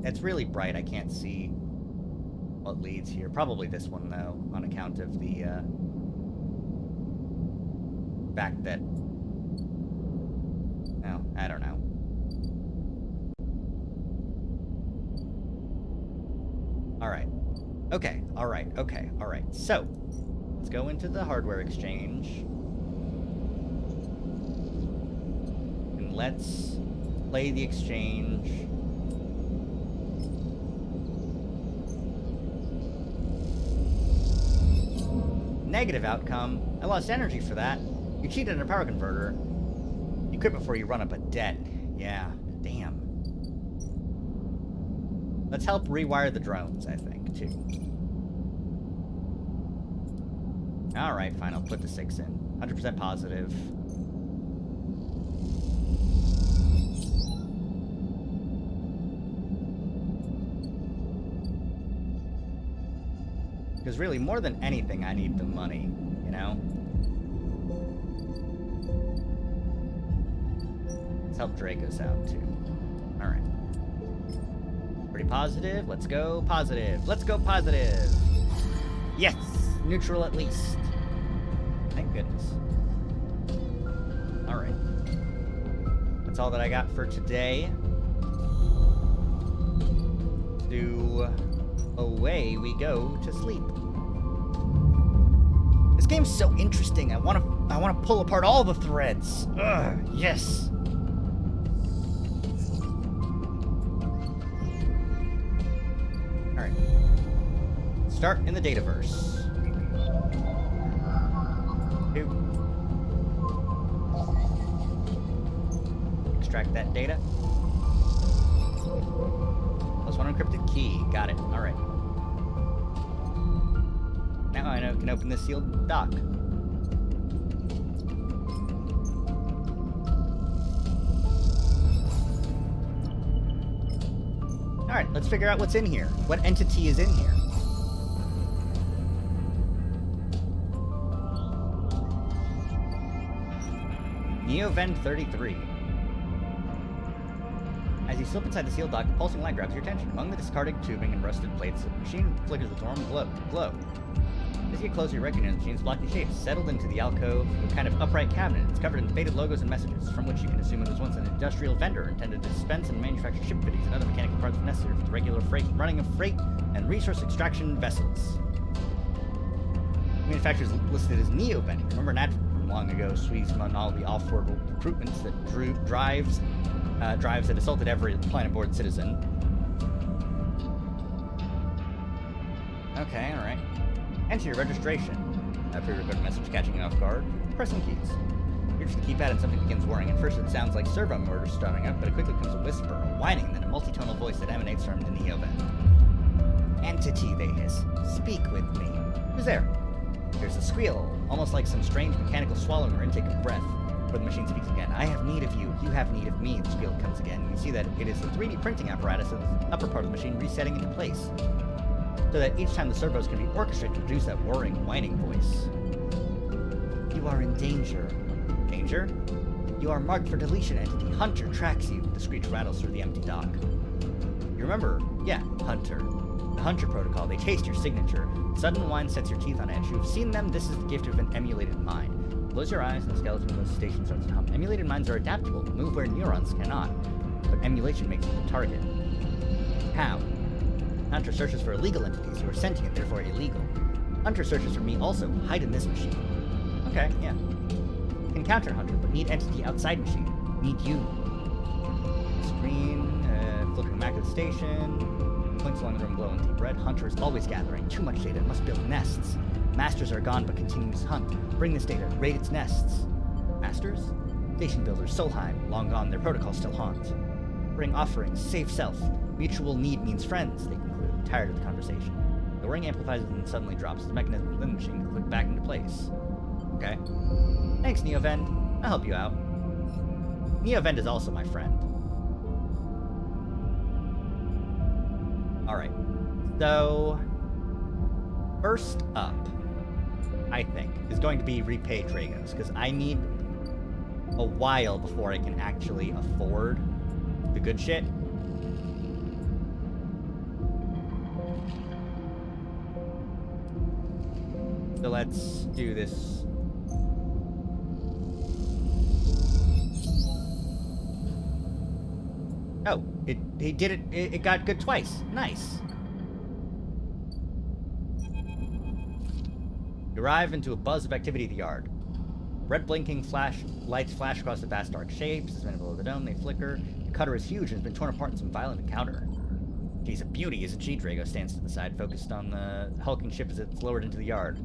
A: It's really bright. I can't see what leads here. Probably this one, though, on account of the fact that... No, I don't know. Alright. Okay, alright, okay, alright. So, let's go into the hardware exchange. And let's play the exchange. Negative outcome. I lost energy for that. You cheated in a power converter. You quit before you run up a debt. Yeah, damn. Let's help rewire the drones, I think, too. Alright, fine, I'll put the 6 in. 100% positive. Because really, more than anything, I need the money, you know? Let's help Dracos out, too. Alright. Pretty positive. Let's go positive. Let's go positive! Yes! Neutral at least. Thank goodness. Alright. That's all that I got for today. Away we go to sleep. This game's so interesting. I want to pull apart all the threads. Ugh, yes. All right. Start in the Dataverse. 2. Extract that data. +1 encrypted key. Got it. Alright. Now I can open this sealed dock. Alright, let's figure out what's in here. What entity is in here? Neovend 33. As you slip inside the sealed dock, a pulsing light grabs your attention. Among the discarded tubing and rusted plates, the machine flickers with warm glow. As you get closer, you recognize the machine's blocky shape, settled into the alcove, a kind of upright cabinet. It's covered in faded logos and messages, from which you can assume it was once an industrial vendor intended to dispense and manufacture ship fittings and other mechanical parts necessary for the regular running of freight and resource extraction vessels. Manufacturers listed as Neovend. Remember Nat from long ago, squeezed among all the off-world recruitments that drives that assaulted every planet-board citizen. Okay, alright. Enter your registration. After you record a message catching you off guard, press some keys. You're just the keypad and something begins whirring. At first it sounds like servo motors starting up, but it quickly becomes a whisper, a whining, then a multitonal voice that emanates from the Neovend. Entity, they hiss. Speak with me. Who's there? There's a squeal, almost like some strange mechanical swallowing or intake of breath. Before the machine speaks again. I have need of you. You have need of me. The squeal comes again. And you see that it is the 3D printing apparatus of the upper part of the machine resetting into place, so that each time the servos can be orchestrated to produce that whirring, whining voice. You are in danger. Danger? You are marked for deletion, entity. Hunter tracks you. The screech rattles through the empty dock. You remember? Yeah, Hunter. The Hunter protocol. They chased your signature. Sudden wine sets your teeth on edge. You have seen them. This is the gift of an emulated mind. Close your eyes and the skeleton of the station starts to hum. Emulated minds are adaptable, move where neurons cannot. But emulation makes you the target. How? Hunter searches for illegal entities who are sentient, therefore illegal. Hunter searches for me also. Hide in this machine. Okay, yeah. Can counter Hunter, but need entity outside machine. Need you. Screen, flickering back of the station. Points along the room glow in deep red. Hunter is always gathering. Too much data. Must build nests. Masters are gone, but continues hunt. Bring this data. Raid its nests. Masters? Station builders. Solheim. Long gone. Their protocol still haunt. Bring offerings. Save self. Mutual need means friends, they conclude. Tired of the conversation. The ring amplifies and then suddenly drops. The mechanism within the machine to click back into place. Okay. Thanks, Neovend. I'll help you out. Neovend is also my friend. Alright. So, first up, I think, is going to be repay Dragos, because I need a while before I can actually afford the good shit. So let's do this. Oh, he did it. It got good twice. Nice. You arrive into a buzz of activity at the yard. Red blinking lights flash across the vast dark shapes. Suspended below the dome, they flicker. The cutter is huge and has been torn apart in some violent encounter. She's a beauty, isn't she? Drago stands to the side, focused on the hulking ship as it's lowered into the yard.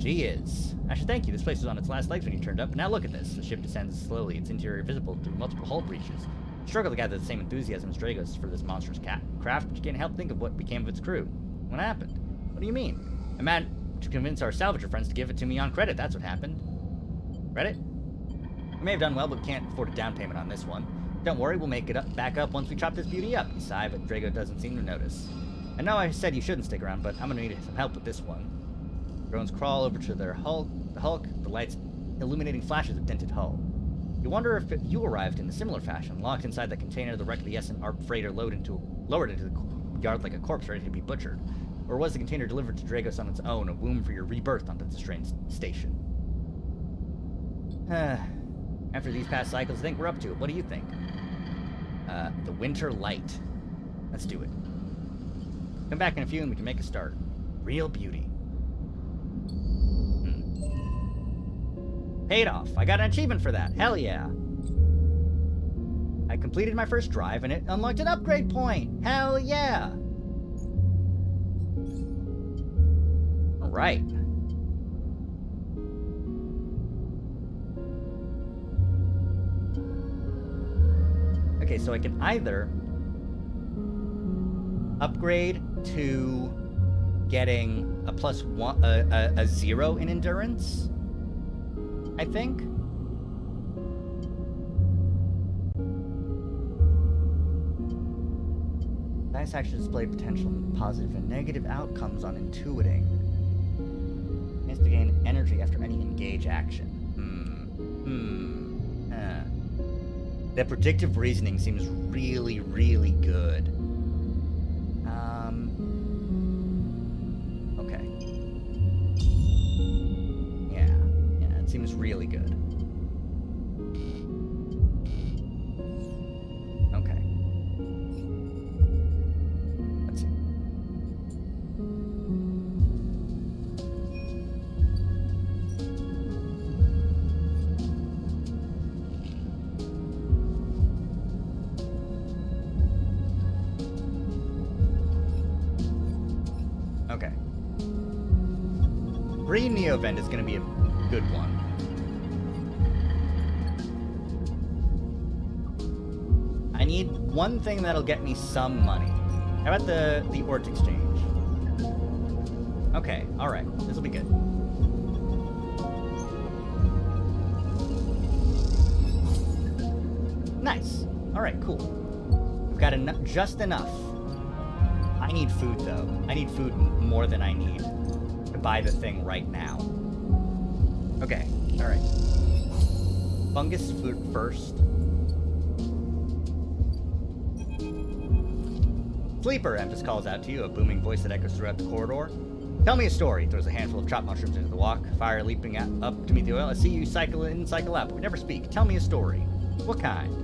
A: She is. I should thank you. This place was on its last legs when you turned up. Now look at this. The ship descends slowly, its interior visible through multiple hull breaches. You struggle to gather the same enthusiasm as Drago's for this monstrous craft, but you can't help think of what became of its crew. What happened? What do you mean? I managed to convince our salvager friends to give it to me on credit. That's what happened. Credit? We may have done well, but we can't afford a down payment on this one. Don't worry, we'll make it back up once we chop this beauty up. You sigh, but Drago doesn't seem to notice. I know I said you shouldn't stick around, but I'm gonna need some help with this one. Drones crawl over to their hulk, the lights illuminating flashes of dented hull. You wonder if you arrived in a similar fashion, locked inside the container the wreck of the S&ARP freighter lowered into the yard like a corpse ready to be butchered. Or was the container delivered to Dragos on its own, a womb for your rebirth onto the strange station? After these past cycles, I think we're up to it. What do you think? The Winter Light. Let's do it. Come back in a few and we can make a start. Real beauty. Paid off. I got an achievement for that. Hell yeah. I completed my first drive and it unlocked an upgrade point. Hell yeah. Alright. Okay, so I can either upgrade to getting a +1, a 0 in endurance, I think. Dice actually displayed potential positive and negative outcomes on intuiting. Chance to gain energy after any engage action. That predictive reasoning seems really, really good. Okay. Yeah, it seems really good. Okay. Let's see. Okay. Green Neo Vent is going to be a good one. I need one thing that'll get me some money. How about the Ort Exchange? Okay, alright. This will be good. Nice. Alright, cool. We've got just enough. I need food, though. I need food more than I need to buy the thing right now. Okay, alright. Fungus food first. Sleeper, Emphas calls out to you, a booming voice that echoes throughout the corridor. Tell me a story. Throws a handful of chopped mushrooms into the walk, fire leaping up to meet the oil. I see you cycle in, cycle out, but we never speak. Tell me a story. What kind?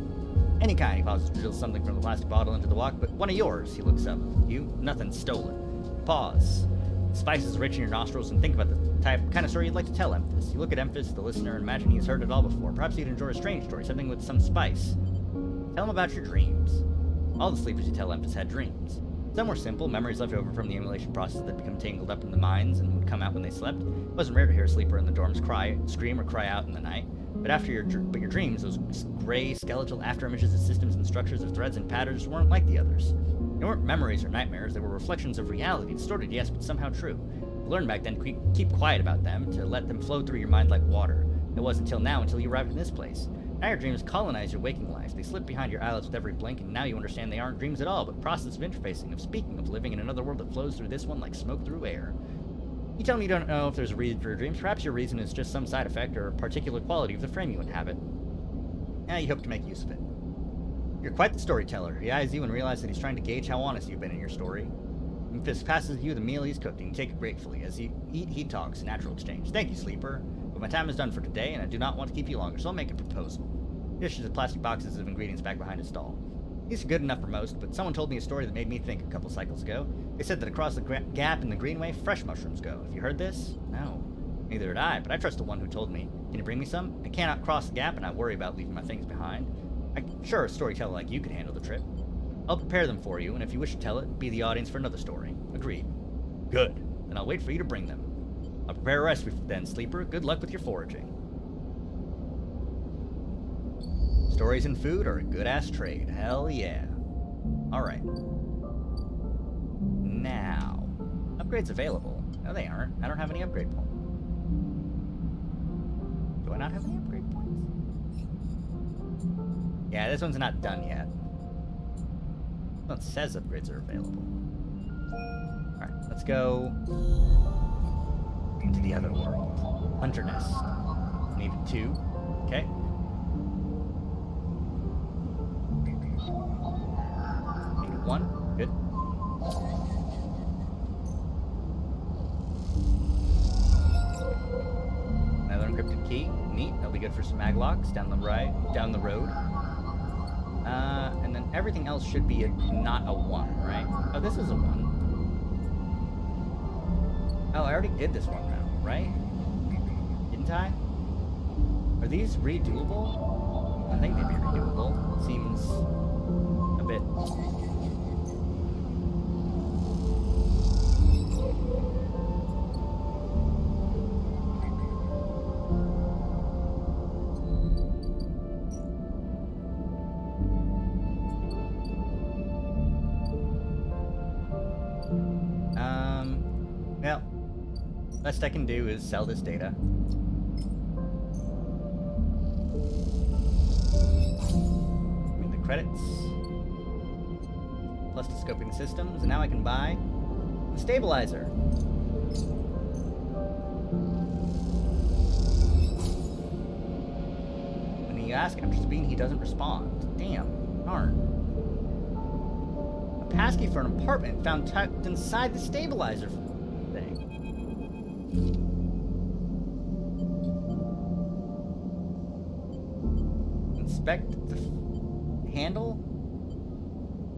A: Any kind. He pauses to drill something from the plastic bottle into the walk, but one of yours. He looks up. You? Nothing stolen. Pause. The spice is rich in your nostrils, and think about the kind of story you'd like to tell Emphas. You look at Emphas, the listener, and imagine he's heard it all before. Perhaps you'd enjoy a strange story, something with some spice. Tell him about your dreams. All the sleepers you tell Emphas had dreams. Some were simple, memories left over from the emulation process that become tangled up in the minds and would come out when they slept. It wasn't rare to hear a sleeper in the dorms scream, or cry out in the night. But your dreams, those gray, skeletal afterimages of systems and structures of threads and patterns, weren't like the others. They weren't memories or nightmares, they were reflections of reality, distorted, yes, but somehow true. You learned back then to keep quiet about them, to let them flow through your mind like water. It wasn't until now, until you arrived in this place. Now your dreams colonize your waking life. They slip behind your eyelids with every blink, and now you understand they aren't dreams at all, but process of interfacing, of speaking, of living in another world that flows through this one like smoke through air. You tell me you don't know if there's a reason for your dreams. Perhaps your reason is just some side effect or a particular quality of the frame you inhabit. You hope to make use of it. You're quite the storyteller. He eyes you and realizes that he's trying to gauge how honest you've been in your story. Emphas passes you the meal he's cooked, and you take it gratefully. As you eat, he talks, natural exchange. Thank you, sleeper. But my time is done for today, and I do not want to keep you longer, so I'll make a proposal. Dishes of plastic boxes of ingredients back behind his stall. These are good enough for most, but someone told me a story that made me think a couple cycles ago. They said that across the gap in the Greenway, fresh mushrooms go. Have you heard this? No. Neither had I, but I trust the one who told me. Can you bring me some? I cannot cross the gap and not worry about leaving my things behind. I'm sure a storyteller like you could handle the trip. I'll prepare them for you, and if you wish to tell it, be the audience for another story. Agreed. Good. Then I'll wait for you to bring them. I'll prepare a recipe then, sleeper. Good luck with your foraging. Stories and food are a good-ass trade. Hell yeah. Alright. Now. Upgrades available. No, they aren't. I don't have any upgrade points. Do I not have any upgrade points? Yeah, this one's not done yet. Well, it says upgrades are available. Alright, let's go into the other world. Hunter Nest. Needed 2. Okay. Needed 1. Good. Another encrypted key. Neat. That'll be good for some maglocks down the road. And then everything else should be not a 1, right? Oh, this is a 1. Oh, I already did this one round, right? Didn't I? Are these redoable? I think they'd be redoable. Seems a bit... Best I can do is sell this data. Give me the credits. Plus the scoping the systems, and now I can buy the stabilizer. When you ask him to speak, he doesn't respond. Damn, darn. A passkey for an apartment found tucked inside the stabilizer thing. Inspect the handle.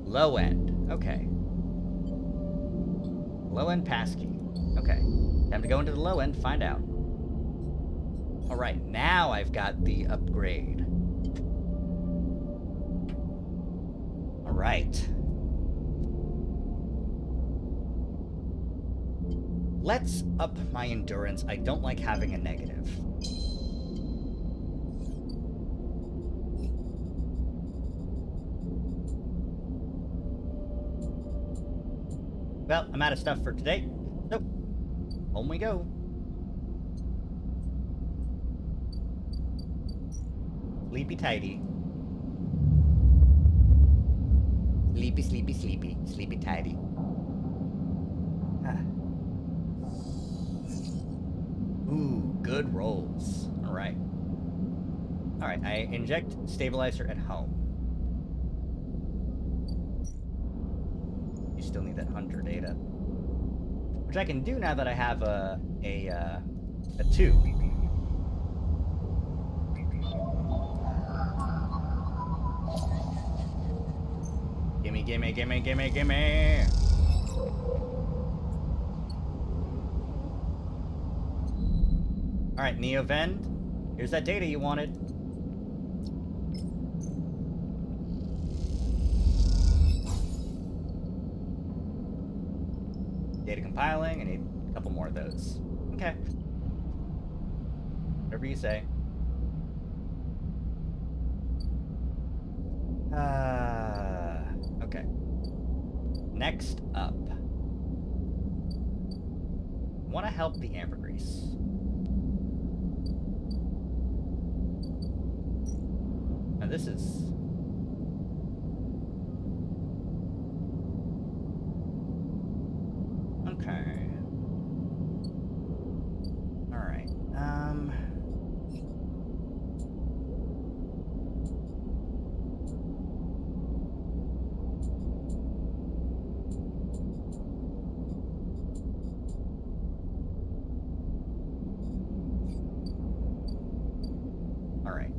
A: Low end. Okay. Low end passkey. Okay. Time to go into the low end, find out. Alright, now I've got the upgrade. Alright. Let's up my endurance. I don't like having a negative. Well, I'm out of stuff for today, so home we go. Sleepy tidy. Sleepy, sleepy, sleepy. Sleepy tidy. Ooh, good rolls. Alright. Alright, I inject stabilizer at home. You still need that hunter data. Which I can do now that I have a 2. Gimme, gimme, gimme, gimme, gimme! Alright, Neo-Vend. Here's that data you wanted. Data compiling. I need a couple more of those. Okay. Whatever you say. Okay. Next up. I want to help the ambergris. Now this is... Okay. Alright. Alright.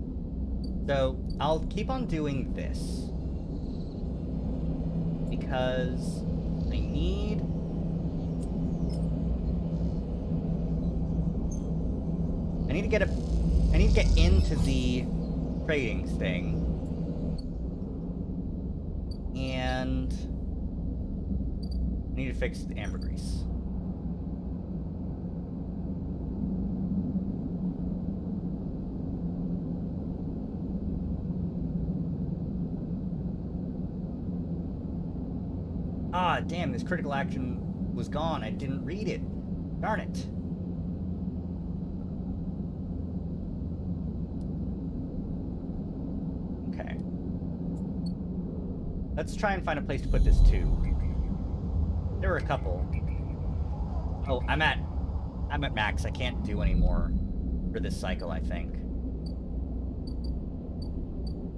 A: So, I'll keep on doing this. Because I need... I need to get into the trading thing. And I need to fix the ambergris. Ah, damn, this critical action was gone. I didn't read it. Darn it. Okay. Let's try and find a place to put this too. There were a couple. Oh, I'm at max. I can't do any more for this cycle, I think.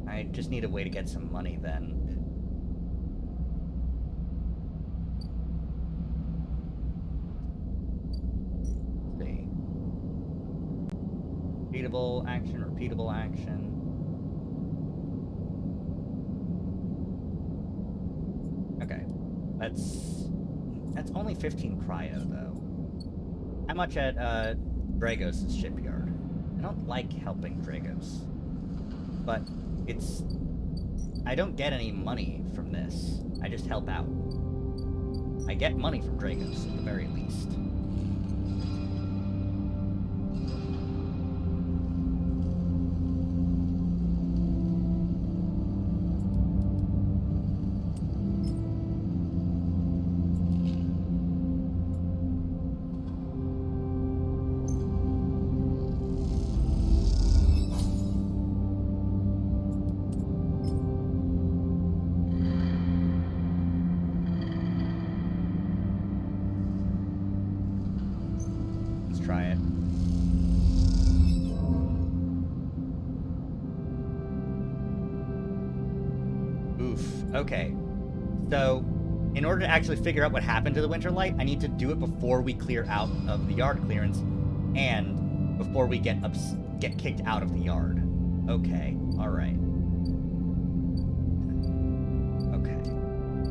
A: I just need a way to get some money then. Repeatable action, repeatable action. Okay. That's only 15 cryo, though. How much at, Dragos' shipyard? I don't like helping Dragos. But I don't get any money from this. I just help out. I get money from Dragos, at the very least. Oof. Okay. So, in order to actually figure out what happened to the winter light, I need to do it before we clear out of the yard clearance, and before we get kicked out of the yard. Okay. All right. Okay.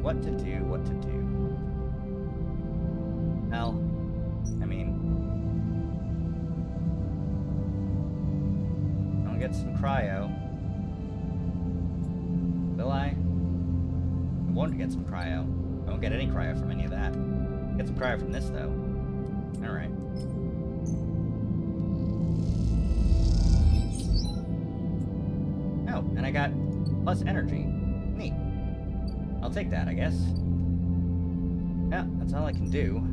A: What to do? What to do? Well, I mean, I'll get some cryo. Will I? I want to get some cryo. I won't get any cryo from any of that. Get some cryo from this, though. Alright. Oh, and I got plus energy. Neat. I'll take that, I guess. Yeah, that's all I can do.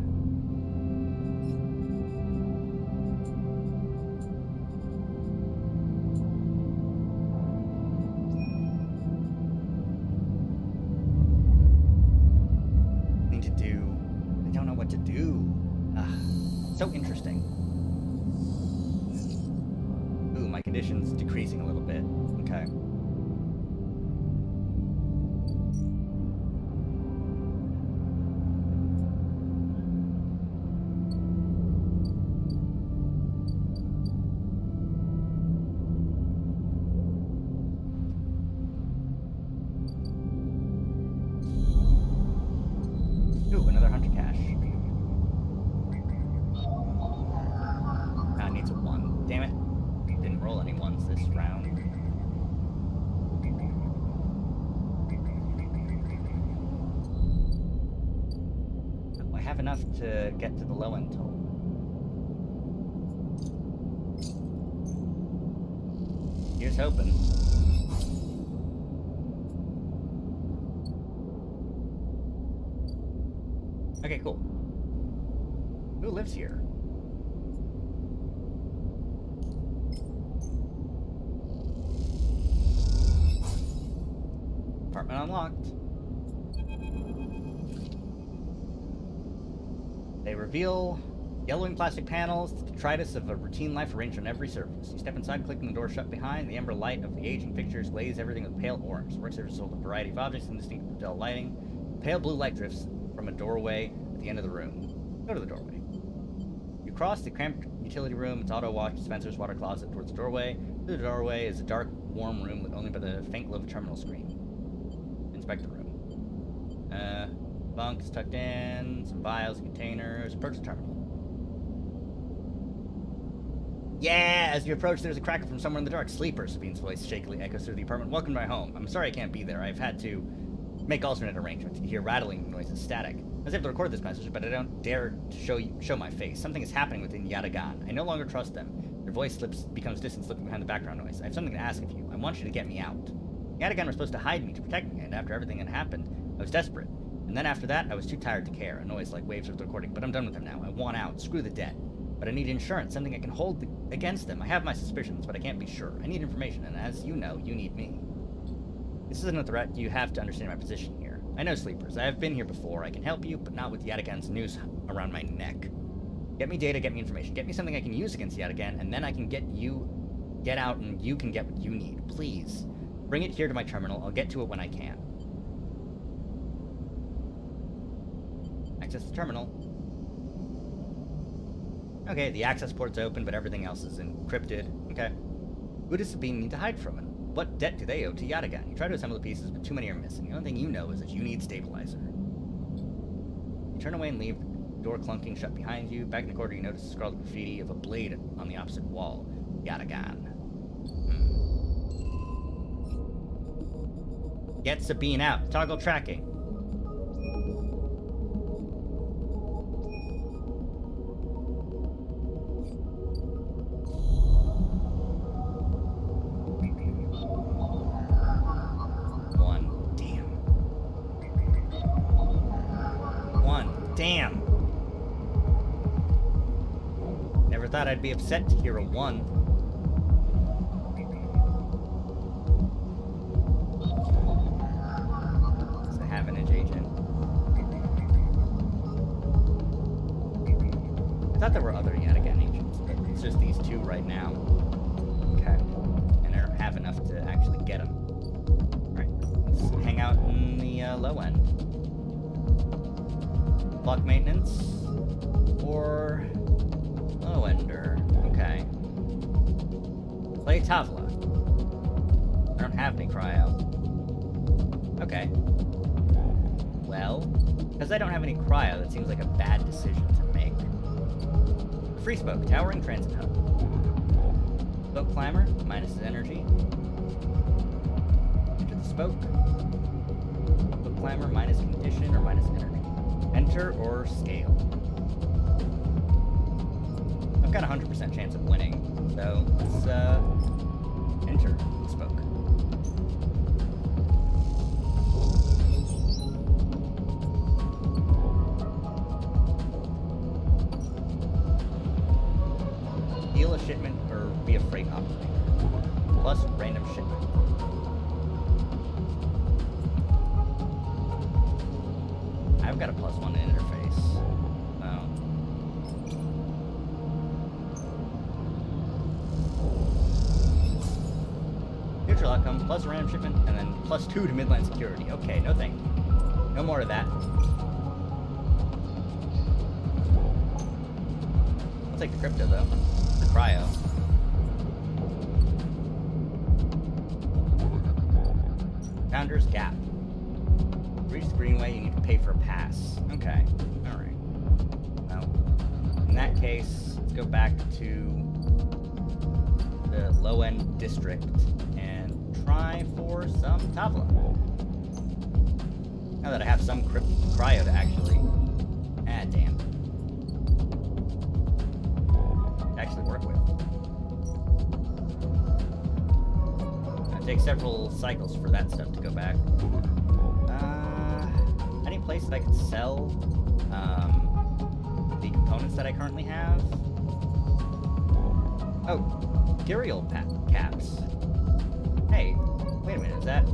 A: So interesting. Ooh, my condition's decreasing a little bit. Okay. Ooh, another 100 cash. Needs a 1. Damn it. Didn't roll any ones this round. I have enough to get to the low end toll. Here's hoping. Okay, cool. Who lives here? Apartment unlocked. They reveal yellowing plastic panels, the detritus of a routine life arranged on every surface. You step inside, clicking the door shut behind. The amber light of the aging fixtures glaze everything with pale orange. The works are a result of a variety of objects and distinct hotel lighting. Pale blue light drifts from a doorway at the end of the room. Go to the doorway. You cross the cramped utility room, its auto wash dispensers, water closet towards the doorway. Through the doorway is a dark, warm room lit only by the faint glow of a terminal screen. Inspect the room. Bunks tucked in, some vials, containers. Approach the terminal. Yeah! As you approach, there's a crackle from somewhere in the dark. Sleeper, Sabine's voice shakily echoes through the apartment. Welcome to my home. I'm sorry I can't be there. I've had to make alternate arrangements. You hear rattling noises, static. I was able to record this message, but I don't dare to show my face. Something is happening within Yatagan. I no longer trust them. Your voice becomes distant, slipping behind the background noise. I have something to ask of you. I want you to get me out. Yatagan were supposed to hide me, to protect me, and after everything had happened, I was desperate. And then after that, I was too tired to care. A noise like waves of the recording, but I'm done with them now. I want out. Screw the debt. But I need insurance, something I can hold against them. I have my suspicions, but I can't be sure. I need information, and as you know, you need me. This isn't a threat. You have to understand my position here. I know Sleepers. I have been here before. I can help you, but not with Yatagan's noose around my neck. Get me data, get me information. Get me something I can use against Yatagan, and then I can get out, and you can get what you need. Please. Bring it here to my terminal. I'll get to it when I can. Access the terminal. Okay, the access port's open, but everything else is encrypted. Okay. Who does Sabine need to hide from, and what debt do they owe to Yatagan? You try to assemble the pieces, but too many are missing. The only thing you know is that you need stabilizer. You turn away and leave, the door clunking shut behind you. Back in the corner, you notice the scrawled graffiti of a blade on the opposite wall. Yatagan. Get Sabine out. Toggle tracking. Damn. Never thought I'd be upset to hear a 1. It's a half-inch agent. I thought there were other Yatagan agents, but it's just these 2 right now. Okay. And I don't have enough to actually get them. Alright, let's hang out low end. Block maintenance or low ender. Okay. Play Tavla. I don't have any cryo. Okay. Well, because I don't have any cryo, that seems like a bad decision to make. Free Spoke, Towering Transit Hub. Spoke Climber, minus his energy. Enter the Spoke. Spoke Climber, minus condition or minus energy. Enter or scale. I've got a 100% chance of winning, so let's enter the Spoke. Deal a shipment or be a freight operator. Plus random shipment. I've got a +1 in interface. Oh. Neutral outcome, plus a random shipment, and then +2 to midline security. Okay, no thank you. No more of that. I'll take the crypto, though. The cryo. Founder's Gap. To reach the Greenway, you need to pay for a pass. Okay. Alright. Well, in that case, let's go back to the low-end district and try for some Tavla. Now that I have some cryo to actually... Ah, damn. Actually work with. It'll take several cycles for that stuff to go back. Any place that I could sell the components that I currently have? Oh, Gurial caps. Hey, wait a minute, is that...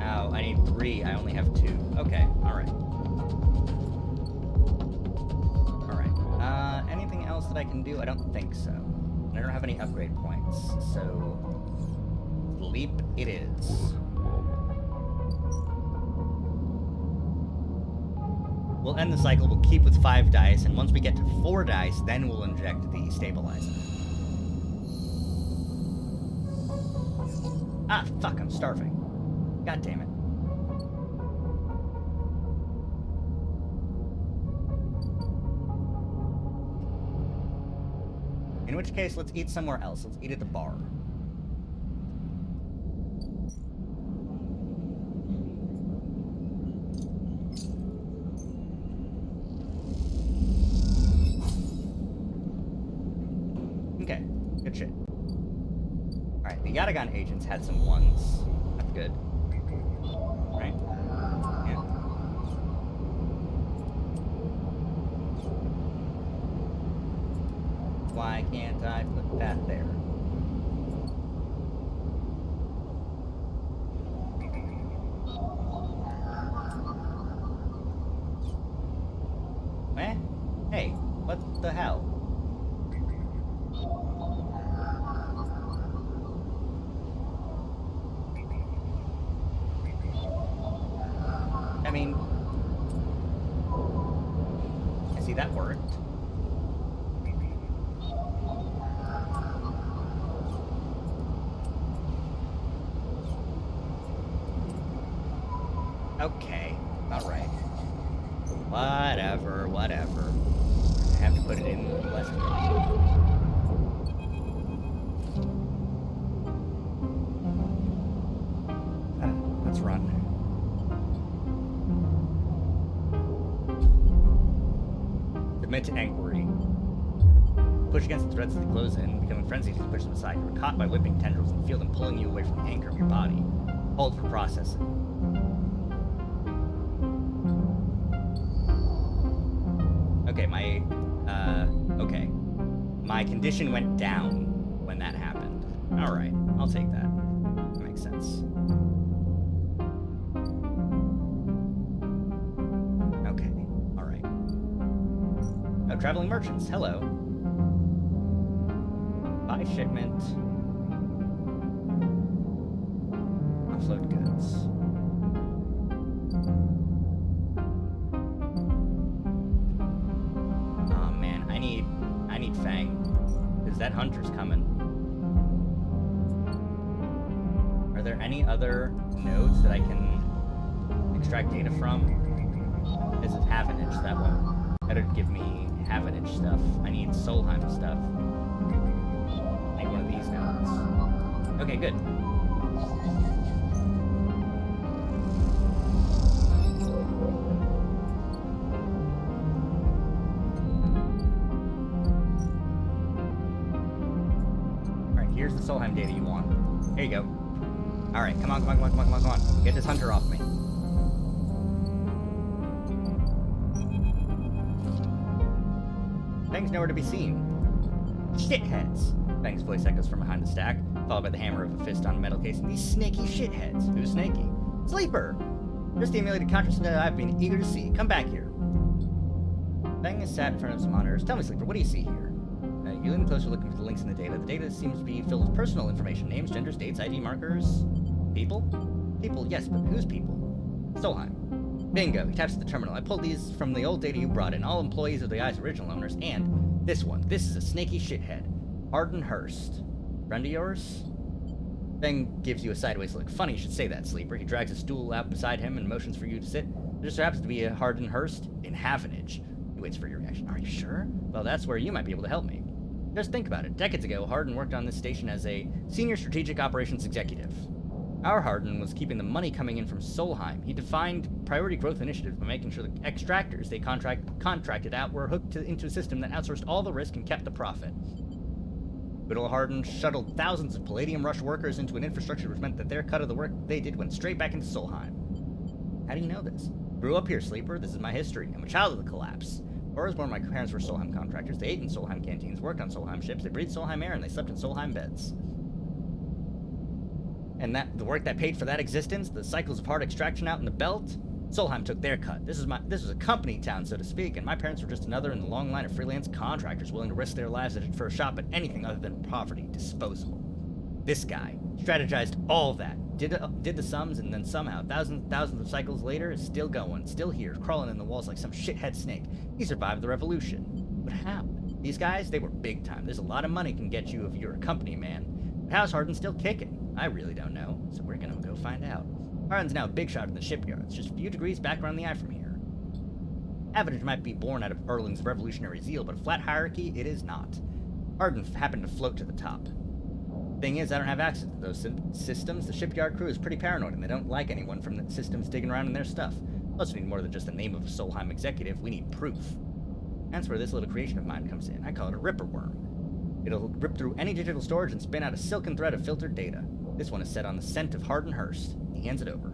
A: Oh, I need 3, I only have 2. Okay, alright. Anything else that I can do? I don't think so. And I don't have any upgrade points, so... Leap it is. We'll end the cycle, we'll keep with 5 dice, and once we get to 4 dice, then we'll inject the stabilizer. Ah, fuck, I'm starving. God damn it. In which case, let's eat somewhere else. Let's eat at the bar. Okay, good shit. Alright, the Yatagan agents had some 1s. That's good. Right? Yeah. Why can't I put that there? Eh? Hey, what the hell? I mean... I see that worked. Okay, alright. Whatever. I have to put it in less. Let's run. Submit to inquiry. Push against the threads as they close in, becoming frenzied as you push them aside. You are caught by whipping tendrils and feel them pulling you away from the anchor of your body. Hold for processing. Okay, okay. My condition went down when that happened. Alright, I'll take that. That makes sense. Okay, alright. Oh, traveling merchants, hello. Buy shipment. offload goods. Oh man, I need Fang. Because that hunter's coming. Are there any other nodes that I can extract data from? This is Havenage, that one. That'd give me Havenage stuff. I need Solheim stuff. I need one of these nodes. Okay, good. Alright, here's the Solheim data you want. Here you go. Alright, come on. Get this hunter off me. Fang's nowhere to be seen. Shitheads! Fang's voice echoes from behind the stack, followed by the hammer of a fist on a metal casing. These snaky shitheads. Who's snaky? Sleeper! Just the emulated consciousness that I've been eager to see. Come back here. Fang is sat in front of some monitors. Tell me, Sleeper, what do you see here? You lean closer looking for the links in the data. The data seems to be filled with personal information. Names, genders, dates, ID markers. People? People, yes, but whose people? Solheim. Bingo, he taps at the terminal. I pulled these from the old data you brought in. All employees of the Eye's original owners, and this one. This is a snaky shithead. Arden Hurst. Friend of yours? Fang gives you a sideways look. Funny you should say that, Sleeper. He drags a stool out beside him and motions for you to sit. There just happens to be a Harden Hurst in Havenage. He waits for your reaction. Are you sure? Well, that's where you might be able to help me. Just think about it. Decades ago, Harden worked on this station as a senior strategic operations executive. Our Harden was keeping the money coming in from Solheim. He defined priority growth initiatives by making sure the extractors they contracted out were hooked into a system that outsourced all the risk and kept the profit. Good old Harden shuttled thousands of Palladium Rush workers into an infrastructure which meant that their cut of the work they did went straight back into Solheim. How do you know this? Grew up here, Sleeper. This is my history. I'm a child of the collapse. Before I was born, my parents were Solheim contractors. They ate in Solheim canteens, worked on Solheim ships, they breathed Solheim air, and they slept in Solheim beds. And the work that paid for that existence, the cycles of hard extraction out in the belt, Solheim took their cut. This was a company town, so to speak, and my parents were just another in the long line of freelance contractors willing to risk their lives for a shot at anything other than poverty, disposable. This guy strategized all that, did the sums, and then somehow, thousands of cycles later, is still going, still here, crawling in the walls like some shithead snake. He survived the revolution. But how? These guys, they were big time. There's a lot of money can get you if you're a company man. But how's Harden still kicking? I really don't know, so we're gonna go find out. Harden's now a big shot in the shipyards, just a few degrees back around the eye from here. Havenage might be born out of Erling's revolutionary zeal, but a flat hierarchy, it is not. Harden happened to float to the top. Thing is, I don't have access to those systems. The shipyard crew is pretty paranoid, and they don't like anyone from the systems digging around in their stuff. Plus, we need more than just the name of a Solheim executive. We need proof. That's where this little creation of mine comes in. I call it a ripper worm. It'll rip through any digital storage and spin out a silken thread of filtered data. This one is set on the scent of Harden Hurst. He hands it over.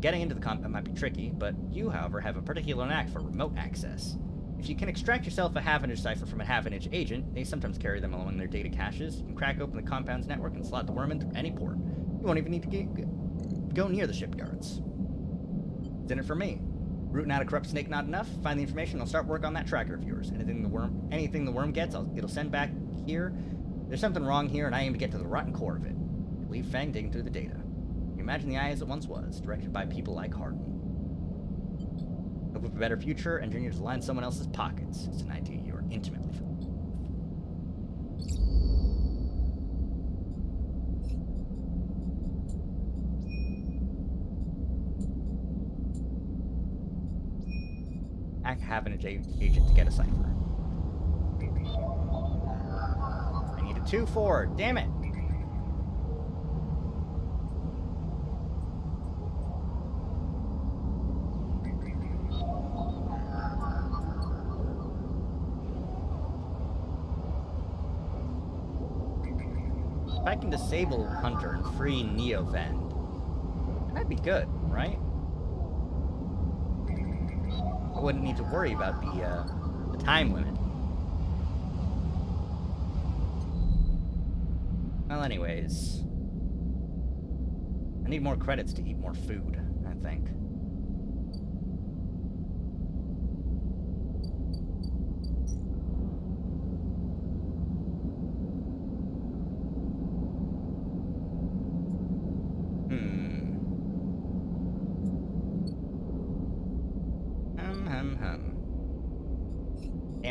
A: Getting into the compound might be tricky, but you, however, have a particular knack for remote access. If you can extract yourself a Havenage cipher from a Havenage agent, they sometimes carry them along their data caches. You can crack open the compound's network and slot the worm in through any port. You won't even need to go near the shipyards. It's in it for me. Rooting out a corrupt snake not enough? Find the information and I'll start work on that tracker of yours. Anything the worm gets, it'll send back here. There's something wrong here, and I aim to get to the rotten core of it. You leave Fang digging through the data. You imagine the eye as it once was, directed by people like Harden. Hope of a better future, engineers line someone else's pockets. It's an idea you are intimately familiar with. Havenage agent to get a cipher. I need a 2-4. Damn it! If I can disable Hunter and free Neovend, that'd be good, right? I wouldn't need to worry about the time limit. Well, anyways, I need more credits to eat more food, I think.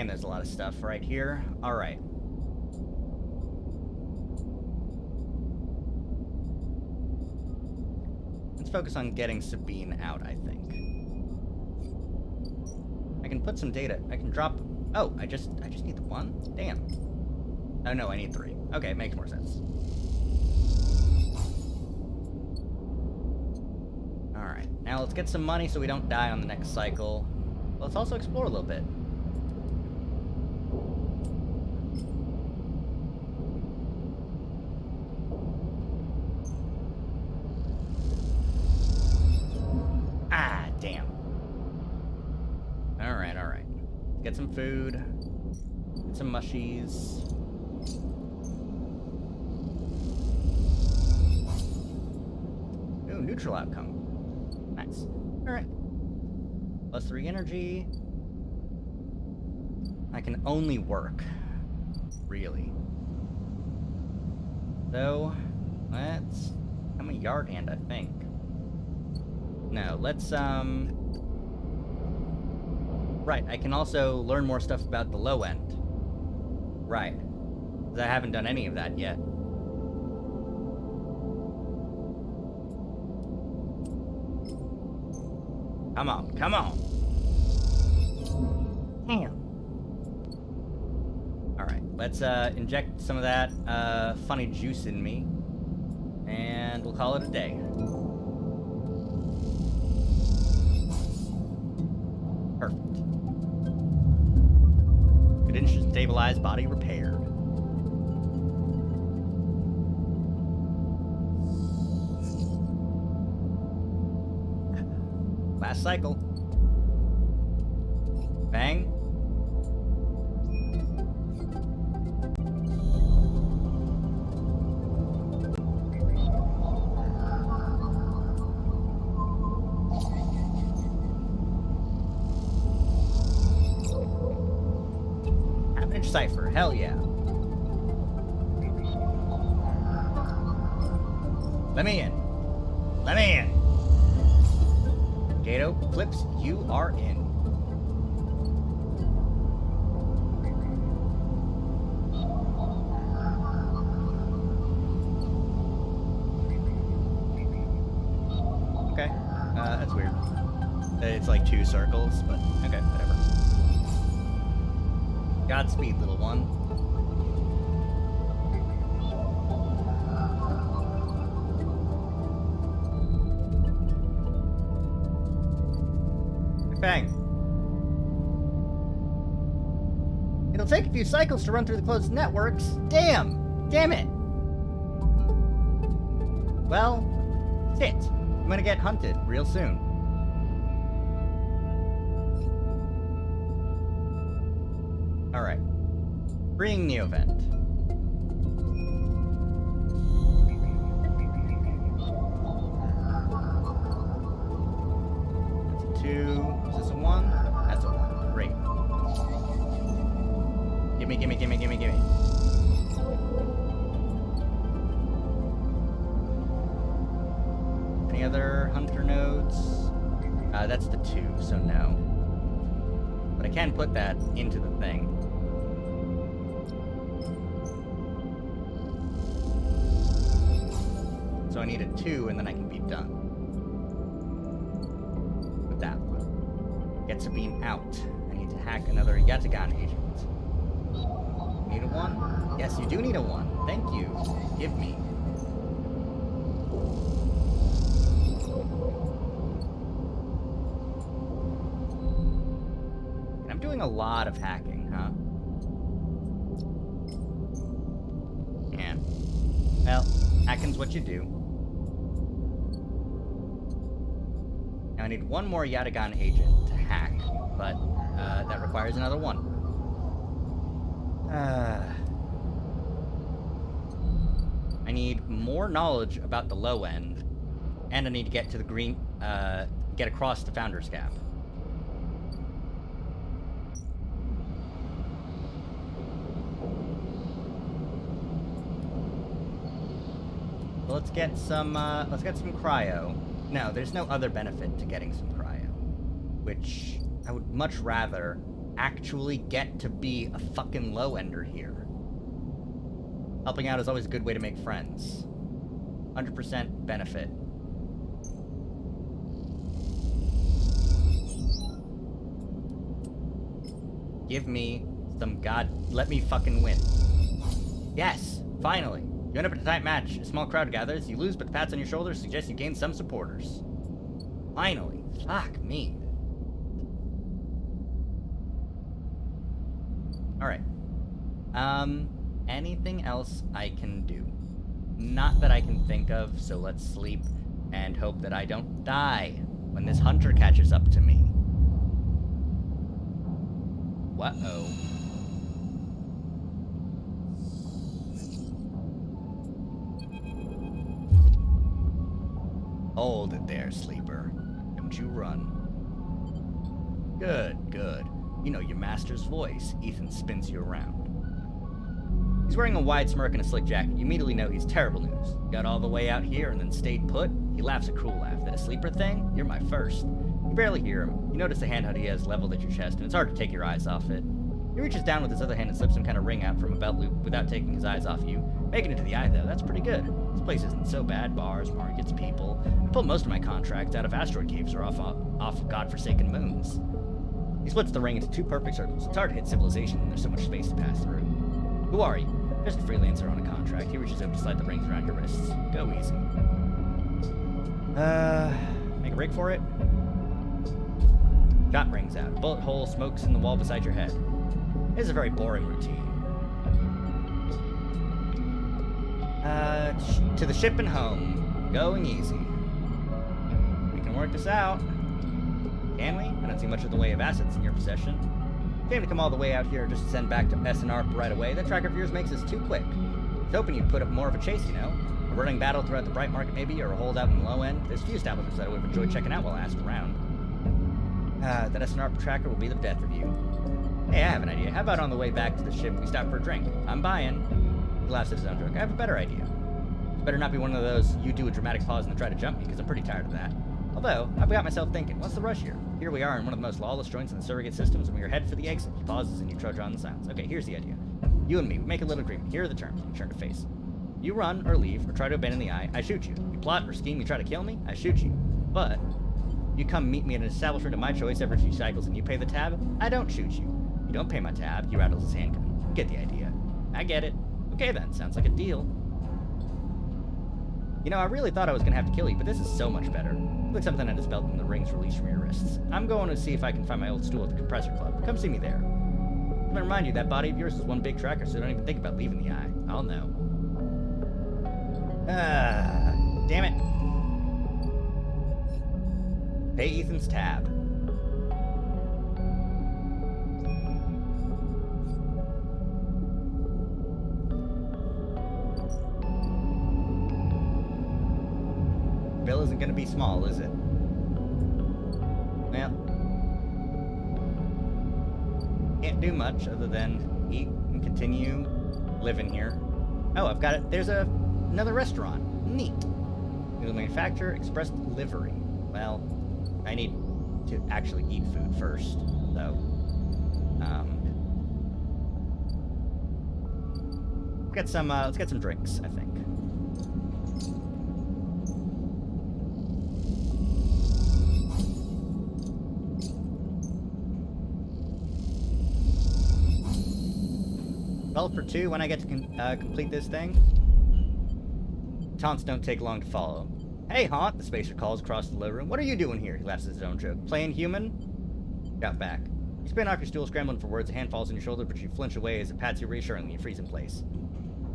A: And there's a lot of stuff right here. All right. Let's focus on getting Sabine out, I think. I can put some data. I can drop... Oh, I just need the one? Damn. Oh, no, I need 3. Okay, it makes more sense. Alright, now let's get some money so we don't die on the next cycle. Let's also explore a little bit. Ah, damn. Alright, alright. Get some food. Get some mushies. Ooh, neutral outcome. Nice. Alright. +3 energy. I can only work. Really. So, let's become a yard hand, I think. No, let's, Right, I can also learn more stuff about the low end. Right. Because I haven't done any of that yet. Come on, come on! Damn. Alright, let's inject some of that funny juice in me. And we'll call it a day. Perfect. Condition stabilized, body repaired. Last cycle. Bang. Half-inch cipher, hell yeah. Let me in. Let me in. Gato, Flips, you are in. Okay, that's weird. It's like 2 circles, but okay, whatever. Godspeed, little one. Bang. It'll take a few cycles to run through the closed networks. Damn! Damn it! Well, shit. I'm gonna get hunted real soon. Alright. Freeing Neovent. That's a 2. Is this a 1? That's a 1. Great. Gimme, gimme, gimme, gimme, gimme. Any other hunter nodes? That's the 2, so no. But I can put that into the thing. So I need a 2, and then I can be done. With that one. Get Sabine out. I need to hack another Yatagan agent. Need a 1? Yes, you do need a 1. Thank you. Give me. I'm doing a lot of hacking, huh? Yeah. Well, hacking's what you do. Now I need 1 more Yatagan agent to hack, but that requires another 1. I need more knowledge about the low end, and I need to get to the green, get across the Founder's Gap. So let's get some cryo. No, there's no other benefit to getting some cryo, which I would much rather actually get to be a fucking low-ender here. Helping out is always a good way to make friends. 100% benefit. Give me some let me fucking win. Yes, finally. You end up in a tight match. A small crowd gathers. You lose, but the pats on your shoulders suggest you gain some supporters. Finally. Fuck me. Alright. Anything else I can do? Not that I can think of, so let's sleep and hope that I don't die when this hunter catches up to me. Uh-oh. Hold it there, sleeper. Don't you run. Good, good. You know your master's voice. Ethan spins you around. He's wearing a wide smirk and a slick jacket. You immediately know he's terrible news. Got all the way out here and then stayed put? He laughs a cruel laugh. That a sleeper thing? You're my first. You barely hear him. You notice the handheld he has leveled at your chest, and it's hard to take your eyes off it. He reaches down with his other hand and slips some kind of ring out from a belt loop without taking his eyes off you. Making it to the eye, though, that's pretty good. This place isn't so bad. Bars, markets, people. I pulled most of my contracts out of asteroid caves or off of godforsaken moons. He splits the ring into two perfect circles. It's hard to hit civilization when there's so much space to pass through. Who are you? Just a freelancer on a contract. He reaches over to slide the rings around your wrists. Go easy. Make a break for it. Shot rings out. Bullet hole smokes in the wall beside your head. This is a very boring routine. To the ship and home. Going easy. We can work this out. Can we? I don't see much of the way of assets in your possession. Shame to come all the way out here just to send back to SNR right away. That tracker of yours makes us too quick. I was hoping you'd put up more of a chase, you know? A running battle throughout the bright market maybe, or a holdout in the low end. There's few establishments that I would have enjoyed checking out while I asked around. That SNR tracker will be the death of you. Hey, I have an idea. How about on the way back to the ship we stop for a drink? I'm buying. He laughs at his own joke. I have a better idea. It better not be one of those, you do a dramatic pause and then try to jump me, because I'm pretty tired of that. Although, I've got myself thinking, what's the rush here? Here we are in one of the most lawless joints in the surrogate systems, and we are headed for the exit. He pauses and you trudge on in silence. Okay, here's the idea. You and me, we make a little agreement. Here are the terms. You turn to face. You run or leave or try to abandon the eye, I shoot you. You plot or scheme, you try to kill me, I shoot you. But you come meet me at an establishment of my choice every few cycles and you pay the tab, I don't shoot you. You don't pay my tab, he rattles his handgun. You get the idea. I get it. Okay then, sounds like a deal. You know, I really thought I was gonna have to kill you, but this is so much better. Look something at his belt and the rings released from your wrists. I'm going to see if I can find my old stool at the compressor club. Come see me there. I'm gonna remind you, that body of yours is one big tracker, so don't even think about leaving the eye. I'll know. Damn it. Pay Ethan's tab. Bill isn't gonna be small, is it? Well, can't do much other than eat and continue living here. Oh, I've got it. There's another restaurant. Neat. New manufacturer, express delivery. Well, I need to actually eat food first, though. Let's get some drinks, I think. Well, for 2 when I get to complete this thing. Taunts don't take long to follow. Hey, Haunt, the spacer calls across the low room. What are you doing here? He laughs at his own joke. Playing human? Shout back. You spin off your stool, scrambling for words. A hand falls on your shoulder, but you flinch away as it pats you reassuringly and freeze in place.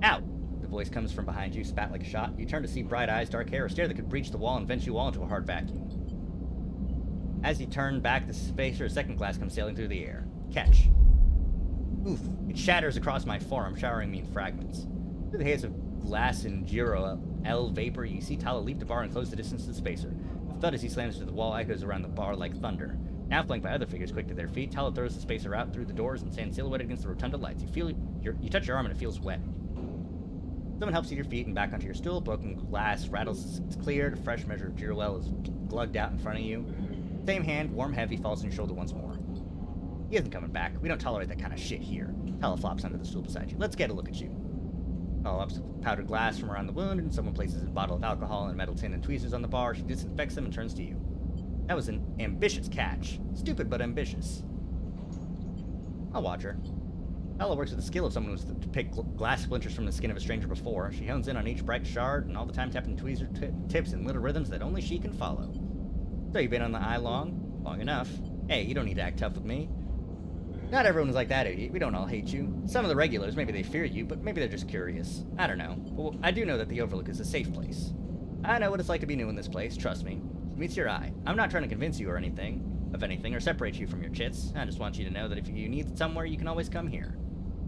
A: Out! The voice comes from behind you, spat like a shot. You turn to see bright eyes, dark hair, a stare that could breach the wall and vent you all into a hard vacuum. As you turn back, the spacer, a second glass comes sailing through the air. Catch. Oof. It shatters across my forearm, showering me in fragments. Through the haze of glass and gyro L vapor, you see Tala leap the bar and close the distance to the spacer. The thud as he slams into the wall echoes around the bar like thunder. Now flanked by other figures quick to their feet, Tala throws the spacer out through the doors and stands silhouetted against the rotunda lights. You touch your arm and it feels wet. Someone helps you to your feet and back onto your stool. Broken glass rattles. It's cleared. A fresh measure of gyro L is glugged out in front of you. Same hand, warm, heavy, falls on your shoulder once more. He isn't coming back. We don't tolerate that kind of shit here. Tala flops onto the stool beside you. Let's get a look at you. Tala ups powdered glass from around the wound, and someone places a bottle of alcohol and a metal tin and tweezers on the bar. She disinfects them and turns to you. That was an ambitious catch. Stupid, but ambitious. I'll watch her. Tala works with the skill of someone who's picked glass splinters from the skin of a stranger before. She hones in on each bright shard, and all the time tapping tweezer tips in little rhythms that only she can follow. So you've been on the eye long? Long enough. Hey, you don't need to act tough with me. Not everyone is like that, idiot. We don't all hate you. Some of the regulars, maybe they fear you, but maybe they're just curious. I don't know. Well, I do know that the Overlook is a safe place. I know what it's like to be new in this place, trust me. It meets your eye. I'm not trying to convince you or anything, or separate you from your chits. I just want you to know that if you need somewhere, you can always come here.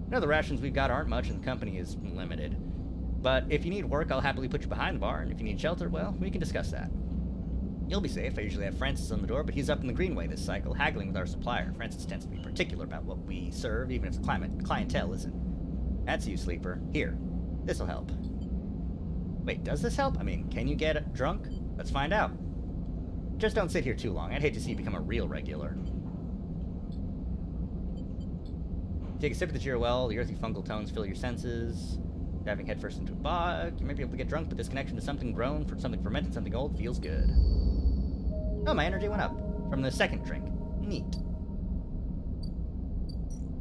A: I know the rations we've got aren't much and the company is limited. But if you need work, I'll happily put you behind the bar, and if you need shelter, well, we can discuss that. You'll be safe. I usually have Francis on the door, but he's up in the Greenway this cycle, haggling with our supplier. Francis tends to be particular about what we serve, even if the clientele isn't. That's you, Sleeper. Here. This'll help. Wait, does this help? I mean, can you get drunk? Let's find out. Just don't sit here too long. I'd hate to see you become a real regular. Take a sip of the Girwell. The earthy fungal tones fill your senses. Diving headfirst into a bog. You might be able to get drunk, but this connection to something grown, something fermented, something old feels good. Oh, my energy went up from the second drink. Neat.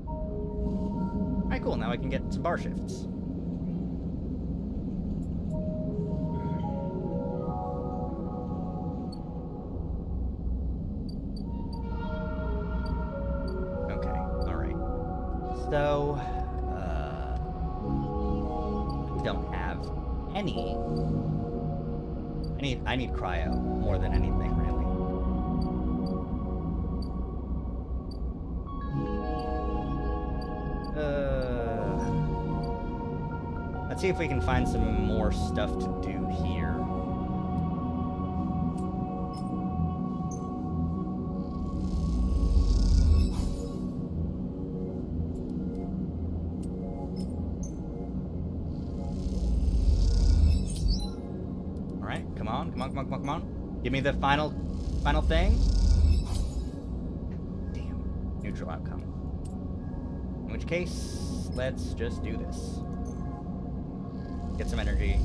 A: Alright, cool. Now I can get some bar shifts. Okay, alright. So, I don't have any. I need cryo more than anything, really. Let's see if we can find some more stuff to do here. Alright, come on. Give me the final thing. Damn. Neutral outcome. In which case, let's just do this. Get some energy.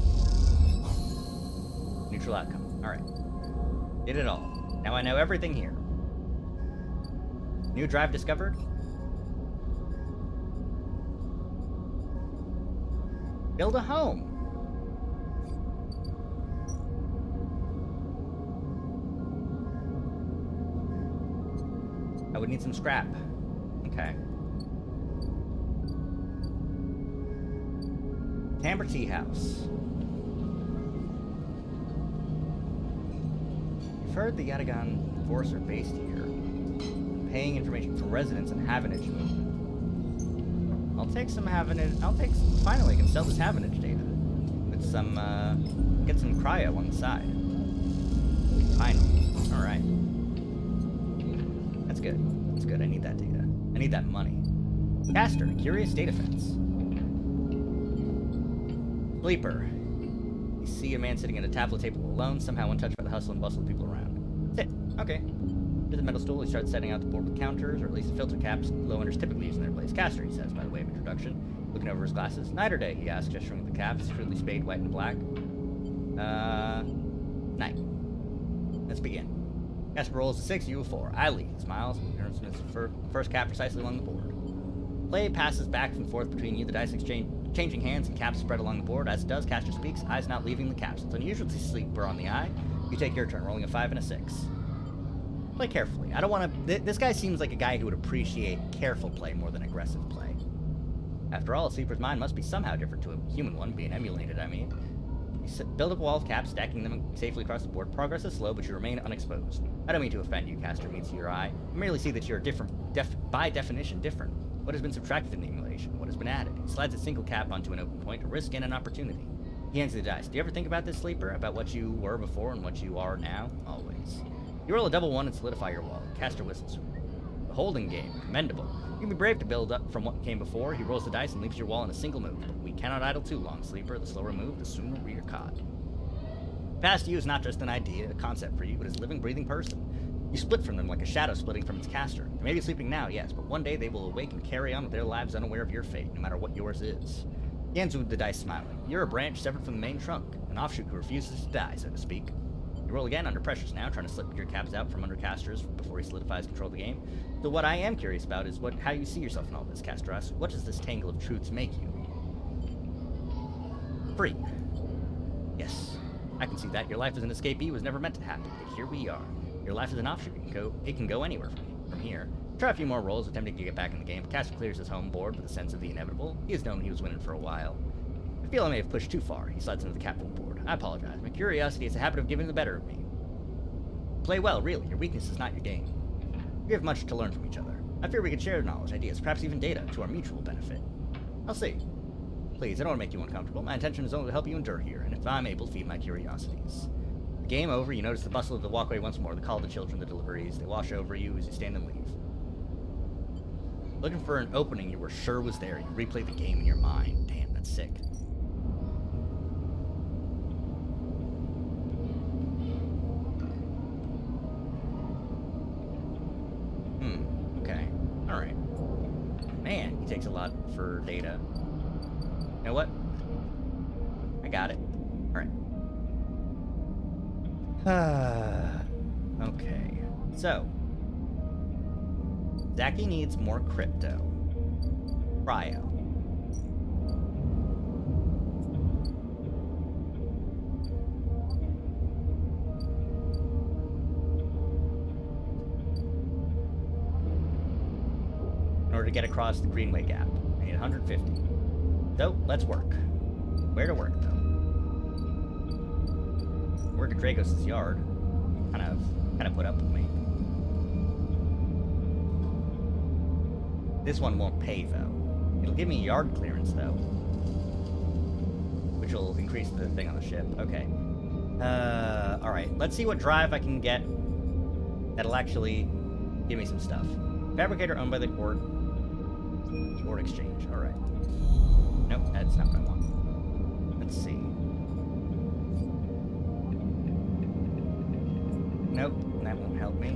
A: Neutral outcome. Alright. Did it all. Now I know everything here. New drive discovered. Build a home. I would need some scrap. Okay. Tamber Tea House. You've heard the Yatagan Force are based here, paying information for residents and Havenage movement. I'll take some finally I can sell this Havenage data. With some, get some cryo on the side. Finally. Alright. That's good. I need that data. I need that money. Caster, curious data fence. Sleeper. You see a man sitting at a tablet table alone, somehow untouched by the hustle and bustle of people around. Sit. Okay. With a metal stool, he starts setting out the board with counters, or at least the filter caps low earners typically use in their place. Caster, he says, by the way of introduction. Looking over his glasses. Night or day, he asks, gesturing at the caps, crudely spade, white and black. Night. Let's begin. Casper rolls a 6, you a 4. I lead. He smiles, and turns his first cap precisely along the board. Play passes back and forth between you, the dice changing hands and caps spread along the board. As it does, Caster speaks, eyes not leaving the caps. It's unusual to see Sleeper on the eye. You take your turn, rolling a 5 and a 6. Play carefully. I don't want to... This guy seems like a guy who would appreciate careful play more than aggressive play. After all, a Sleeper's mind must be somehow different to a human one, being emulated, I mean. You build up a wall of caps, stacking them safely across the board. Progress is slow, but you remain unexposed. I don't mean to offend you, Caster meets your eye. I merely see that you're by definition different. What has been subtracted in the emulation? What has been added? He slides a single cap onto an open point, a risk and an opportunity. He hands you the dice. Do you ever think about this, Sleeper? About what you were before and what you are now? Always. You roll a double 1 and solidify your wall. Caster whistles. The holding game. Commendable. You can be brave to build up from what came before. He rolls the dice and leaves your wall in a single move. But we cannot idle too long, Sleeper. The slower move, the sooner we are caught. Past you is not just an idea, a concept for you, but is a living, breathing person. You split from them like a shadow splitting from its caster. They may be sleeping now, yes, but one day they will awake and carry on with their lives unaware of your fate, no matter what yours is. He ends with the dice smiling. You're a branch severed from the main trunk, an offshoot who refuses to die, so to speak. You roll again under pressures now, trying to slip your caps out from under casters before he solidifies control of the game. So what I am curious about is how you see yourself in all this, Castros. What does this tangle of truths make you? Free. Yes, I can see that. Your life as an escapee was never meant to happen, but here we are. Your life is an offshoot. It can go anywhere from here. Try a few more rolls, attempting to get back in the game. Caster clears his home board with a sense of the inevitable. He has known he was winning for a while. I feel I may have pushed too far. He slides into the capital board. I apologize. My curiosity is a habit of getting the better of me. Play well, really. Your weakness is not your game. We have much to learn from each other. I fear we could share knowledge, ideas, perhaps even data, to our mutual benefit. I'll see. Please, I don't want to make you uncomfortable. My intention is only to help you endure here, and if I'm able, feed my curiosities. The game over, you notice the bustle of the walkway once more, the call of the children, the deliveries. They wash over you as you stand and leave. Looking for an opening you were sure was there. You replay the game in your mind. Damn, that's sick. Okay. Alright. Man, he takes a lot for data. You know what? I got it. Alright. Okay. So. Zaki needs more crypto. Cryo. In order to get across the Greenway Gap, I need 150. So, let's work. Where to work, though? Work at Dragos' yard. Kind of put up with me. This one won't pay, though. It'll give me yard clearance, though. Which will increase the thing on the ship. Okay. Alright. Let's see what drive I can get that'll actually give me some stuff. Fabricator owned by the Ord Exchange. Alright. Nope, that's not what I want. Let's see. Nope, that won't help me.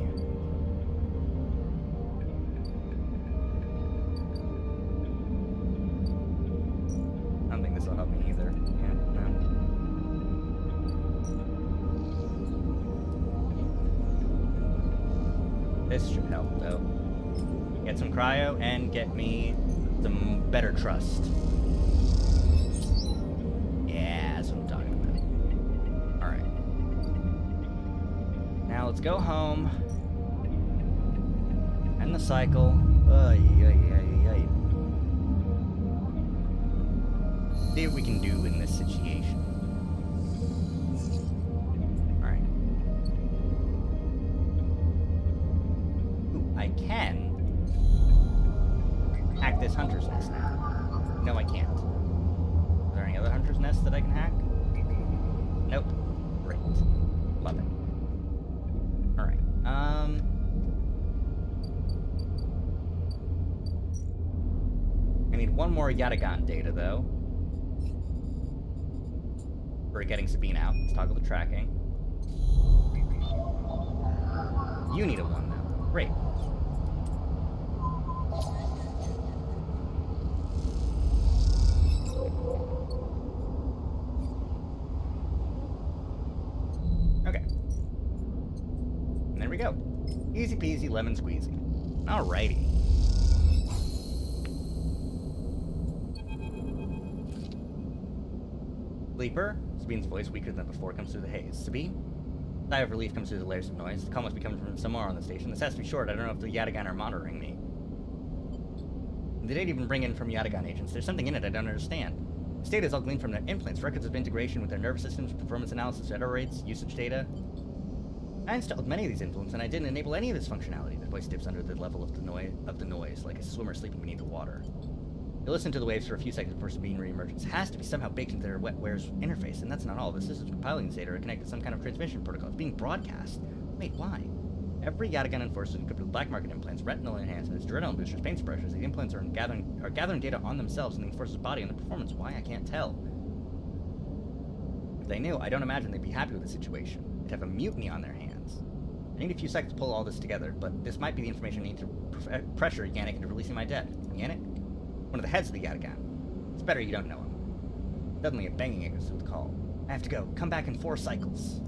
A: I don't think this will help me either. Yeah, no. This should help, though. Get some cryo and get me some better trust. Yeah, that's what I'm talking about. Alright. Now let's go home. End the cycle. See what we can do in this situation. Alright. Ooh, I can hack this hunter's nest now. No, I can't. Are there any other hunter's nests that I can hack? Nope. Great. Love it. Alright. I need one more Yatagan data, though. For getting Sabine out. Let's toggle the tracking. You need a one, though. Great. Okay. And there we go. Easy peasy, lemon squeezy. Alrighty. Sleeper. Sabine's voice, weaker than before, comes through the haze. Sabine? A sigh of relief comes through the layers of noise. The call must be coming from somewhere on the station. This has to be short. I don't know if the Yatagan are monitoring me. They didn't even bring in from Yatagan agents. There's something in it I don't understand. This data is all gleaned from their implants, records of integration with their nervous systems, performance analysis, error rates, usage data. I installed many of these influences, and I didn't enable any of this functionality. The voice dips under the level of the noise, like a swimmer sleeping beneath the water. They listen to the waves for a few seconds before Sabine reemerges. It has to be somehow baked into their wetware's interface, and that's not all. The systems compiling this data are connected to some kind of transmission protocol. It's being broadcast. Wait, why? Every Yatagan enforcer is equipped with black market implants, retinal enhancements, adrenaline boosters, paint suppressors. The implants are gathering data on themselves and the enforcer's body and the performance. Why? I can't tell. If they knew, I don't imagine they'd be happy with the situation. They'd have a mutiny on their hands. I need a few seconds to pull all this together, but this might be the information I need to pressure Yannick into releasing my debt. Yannick? One of the heads of the Yatagan. It's better you don't know him. Suddenly a banging echoes through the call. I have to go. Come back in 4 cycles.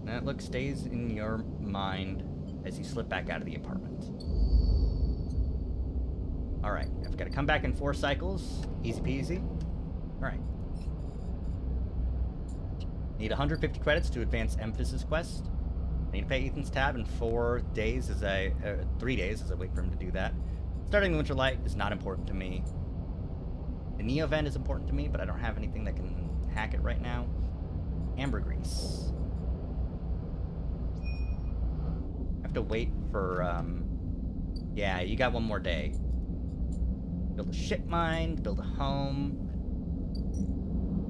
A: That look stays in your mind as you slip back out of the apartment. Alright, I've got to come back in 4 cycles. Easy peasy. Alright. Need 150 credits to advance Emphasis quest. I need to pay Ethan's tab in 4 days as 3 days as I wait for him to do that. Starting the Winter Light is not important to me. The Neo event is important to me, but I don't have anything that can hack it right now. Ambergris. I have to wait for, yeah, you got 1 more day. Build a ship mine, build a home.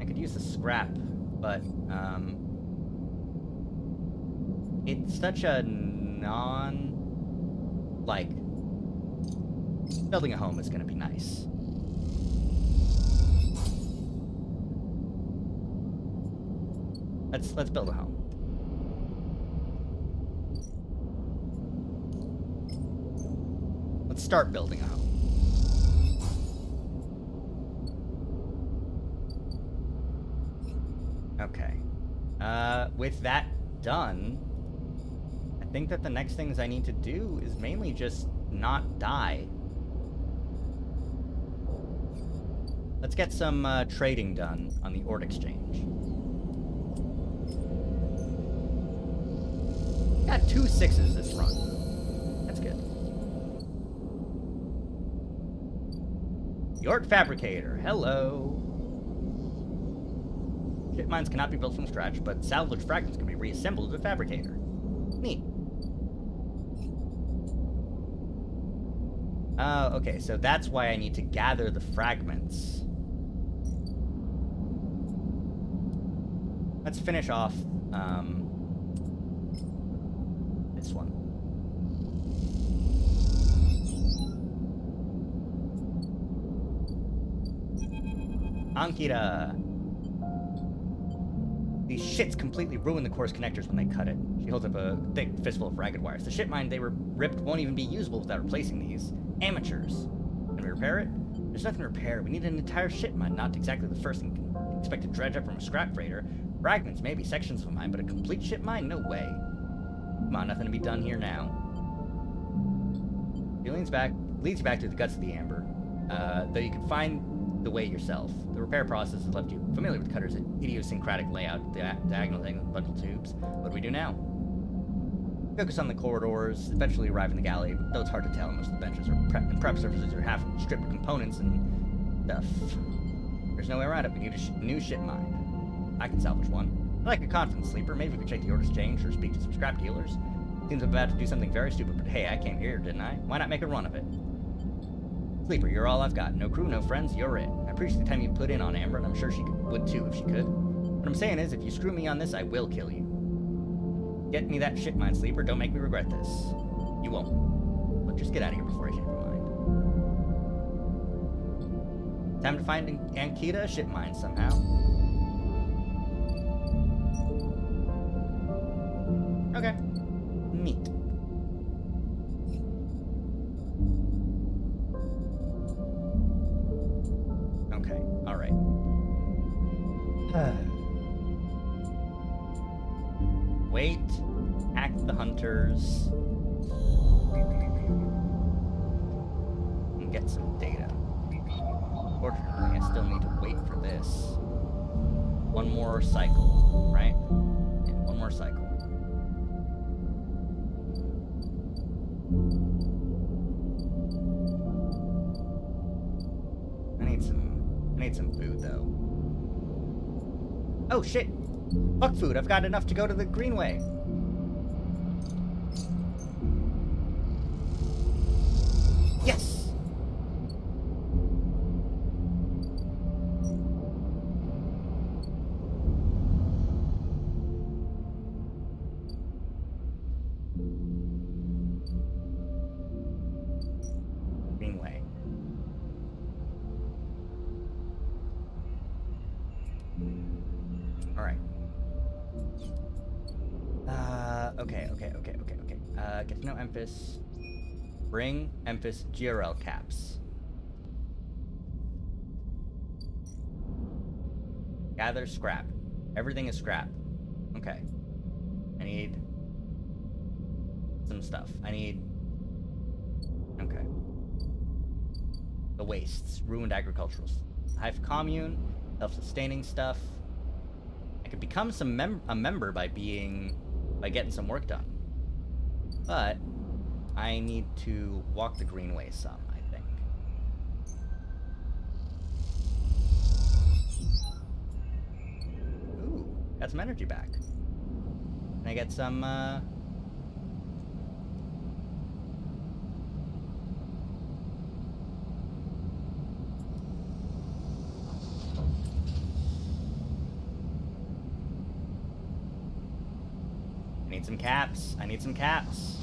A: I could use the scrap, but, it's such a building a home is gonna be nice. Let's build a home. Let's start building a home. Okay. With that done, I think that the next things I need to do is mainly just not die. Let's get some trading done on the Ord Exchange. Got 2 6s this run. That's good. The Ord Fabricator. Hello. Ship mines cannot be built from scratch, but salvaged fragments can be reassembled with a fabricator. Neat. Okay, so that's why I need to gather the fragments. Let's finish off, this one. Ankita! These shits completely ruin the core's connectors when they cut it. She holds up a thick fistful of ragged wires. The ship mine they were ripped won't even be usable without replacing these. Amateurs. Can we repair it? There's nothing to repair. We need an entire ship mine, not exactly the first thing you can expect to dredge up from a scrap freighter. Fragments, maybe sections of a mine, but a complete ship mine? No way. Come on, nothing to be done here now. He leads you back to the guts of the amber, though you can find the way yourself. The repair process has left you familiar with Cutter's idiosyncratic layout, the diagonal thing with bundle tubes. What do we do now? Focus on the corridors, eventually arrive in the galley, though it's hard to tell. Most of the benches are prep surfaces are half stripped of components and stuff. There's no way around it. We need a new ship mine. I can salvage one. I like a confidence sleeper. Maybe we could check the Ord Exchange or speak to some scrap dealers. Seems I'm about to do something very stupid, but hey, I came here, didn't I? Why not make a run of it? Sleeper, you're all I've got. No crew, no friends, you're it. I appreciate the time you put in on Amber, and I'm sure she would too if she could. What I'm saying is, if you screw me on this, I will kill you. Get me that shit, mine, Sleeper. Don't make me regret this. You won't. But just get out of here before I change my mind. Time to find Ankita a ship mine somehow. Okay. Neat. Okay, alright. Wait, hack the hunters, and get some data. Fortunately, I still need to wait for this. 1 more cycle, right? Yeah, 1 more cycle. I need some food, though. Oh, shit! Fuck food, I've got enough to go to the Greenway. Yes! Greenway. Get to know Emphas. Bring Emphas GRL caps. Gather scrap. Everything is scrap. Okay. I need some stuff. Okay. The wastes. Ruined agricultural. Hive commune. Self-sustaining stuff. I could become a member by getting some work done. But I need to walk the greenway some, I think. Ooh, got some energy back. Can I get some, I need some caps. I need some caps.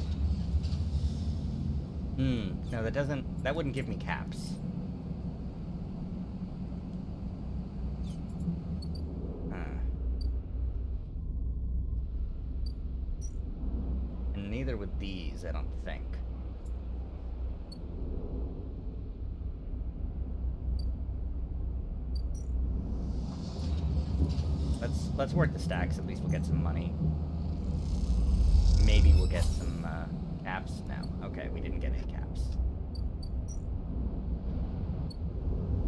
A: No, that wouldn't give me caps. And neither would these, I don't think. Let's work the stacks, at least we'll get some money. Maybe we'll get some, caps? No. Okay, we didn't get any caps.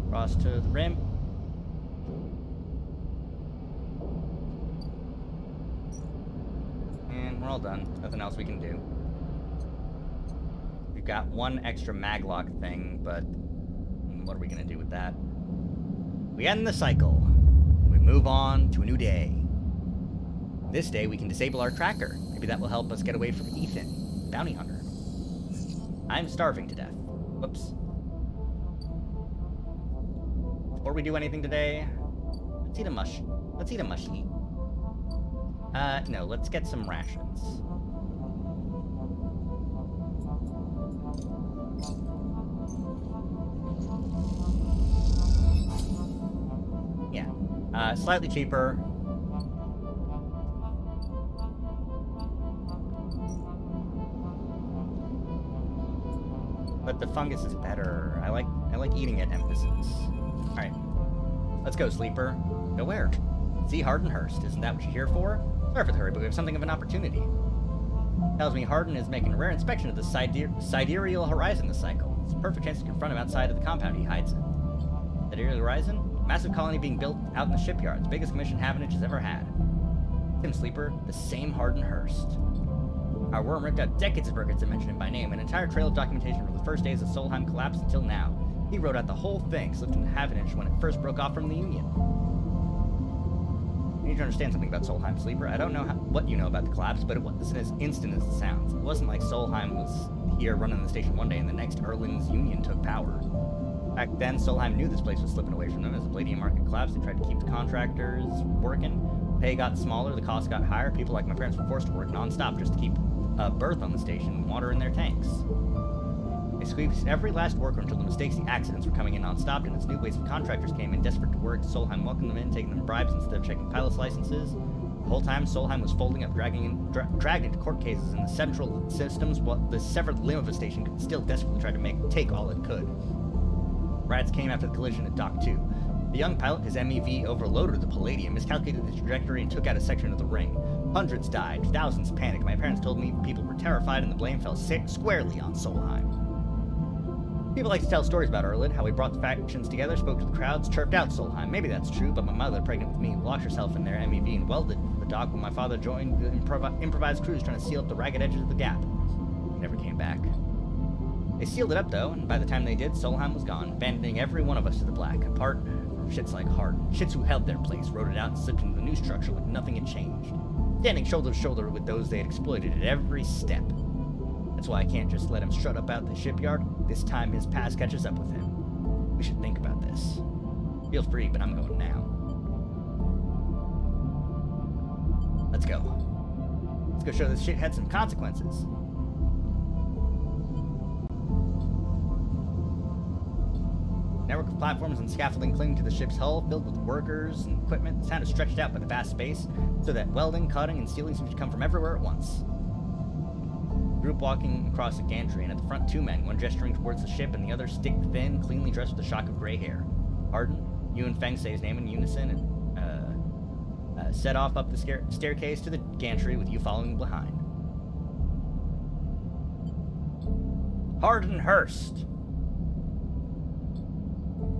A: Cross to the rim. And we're all done. Nothing else we can do. We've got one extra maglock thing, but what are we gonna do with that? We end the cycle. We move on to a new day. This day we can disable our tracker. Maybe that will help us get away from Ethan, bounty hunter. I'm starving to death. Whoops. Before we do anything today, let's eat a mush. Let's eat a mushy. No, let's get some rations. Yeah. Slightly cheaper. But the fungus is better. I like eating at emphasis. Alright. Let's go, Sleeper. Go where? See Hardenhurst. Isn't that what you're here for? Sorry for the hurry, but we have something of an opportunity. Tells me Harden is making a rare inspection of the sidereal horizon this cycle. It's a perfect chance to confront him outside of the compound he hides in. Sidereal horizon? Massive colony being built out in the shipyards. Biggest commission Havenage has ever had. Tim Sleeper, the same Hardenhurst. Our worm ripped out decades of records that mention him by name, an entire trail of documentation from the first days of Solheim collapse until now. He wrote out the whole thing, slipped into Havenage when it first broke off from the Union. You need to understand something about Solheim, Sleeper. I don't know what you know about the collapse, but it wasn't as instant as it sounds. It wasn't like Solheim was here running the station one day and the next Erling's Union took power. Back then, Solheim knew this place was slipping away from them. As the palladium market collapsed, they tried to keep the contractors working. Pay got smaller, the costs got higher. People like my parents were forced to work non-stop just to keep a berth on the station and water in their tanks. They squeezed every last worker until the mistakes and accidents were coming in non-stop, and as new waves of contractors came in desperate to work, Solheim welcomed them in, taking them bribes instead of checking pilot's licenses. The whole time, Solheim was folding up, dragged into court cases in the central systems, while the severed limb of a station could still desperately try to take all it could. Riots came after the collision at Dock 2. The young pilot, his MEV overloaded the Palladium, miscalculated the trajectory, and took out a section of the ring. Hundreds died, thousands panicked. My parents told me people were terrified, and the blame fell squarely on Solheim. People like to tell stories about Erlid, how he brought the factions together, spoke to the crowds, chirped out Solheim. Maybe that's true, but my mother, pregnant with me, locked herself in their MEV and welded the dock when my father joined the improvised crews trying to seal up the ragged edges of the gap. He never came back. They sealed it up, though, and by the time they did, Solheim was gone, abandoning every one of us to the black, apart from shits like Harden. Shits who held their place, wrote it out, and slipped into the new structure like nothing had changed. Standing shoulder to shoulder with those they had exploited at every step. That's why I can't just let him strut up out the shipyard. This time his past catches up with him. We should think about this. Feel free, but I'm going now. Let's go. Let's go show this shithead some consequences. Network of platforms and scaffolding cling to the ship's hull, filled with workers and equipment. The sound is stretched out by the vast space, so that welding, cutting, and steeling seems to come from everywhere at once. Group walking across the gantry, and at the front 2 men, one gesturing towards the ship and the other stick-thin, cleanly dressed with a shock of gray hair. Arden, you and Feng say his name in unison and set off up the staircase to the gantry with you following behind. Arden Hurst.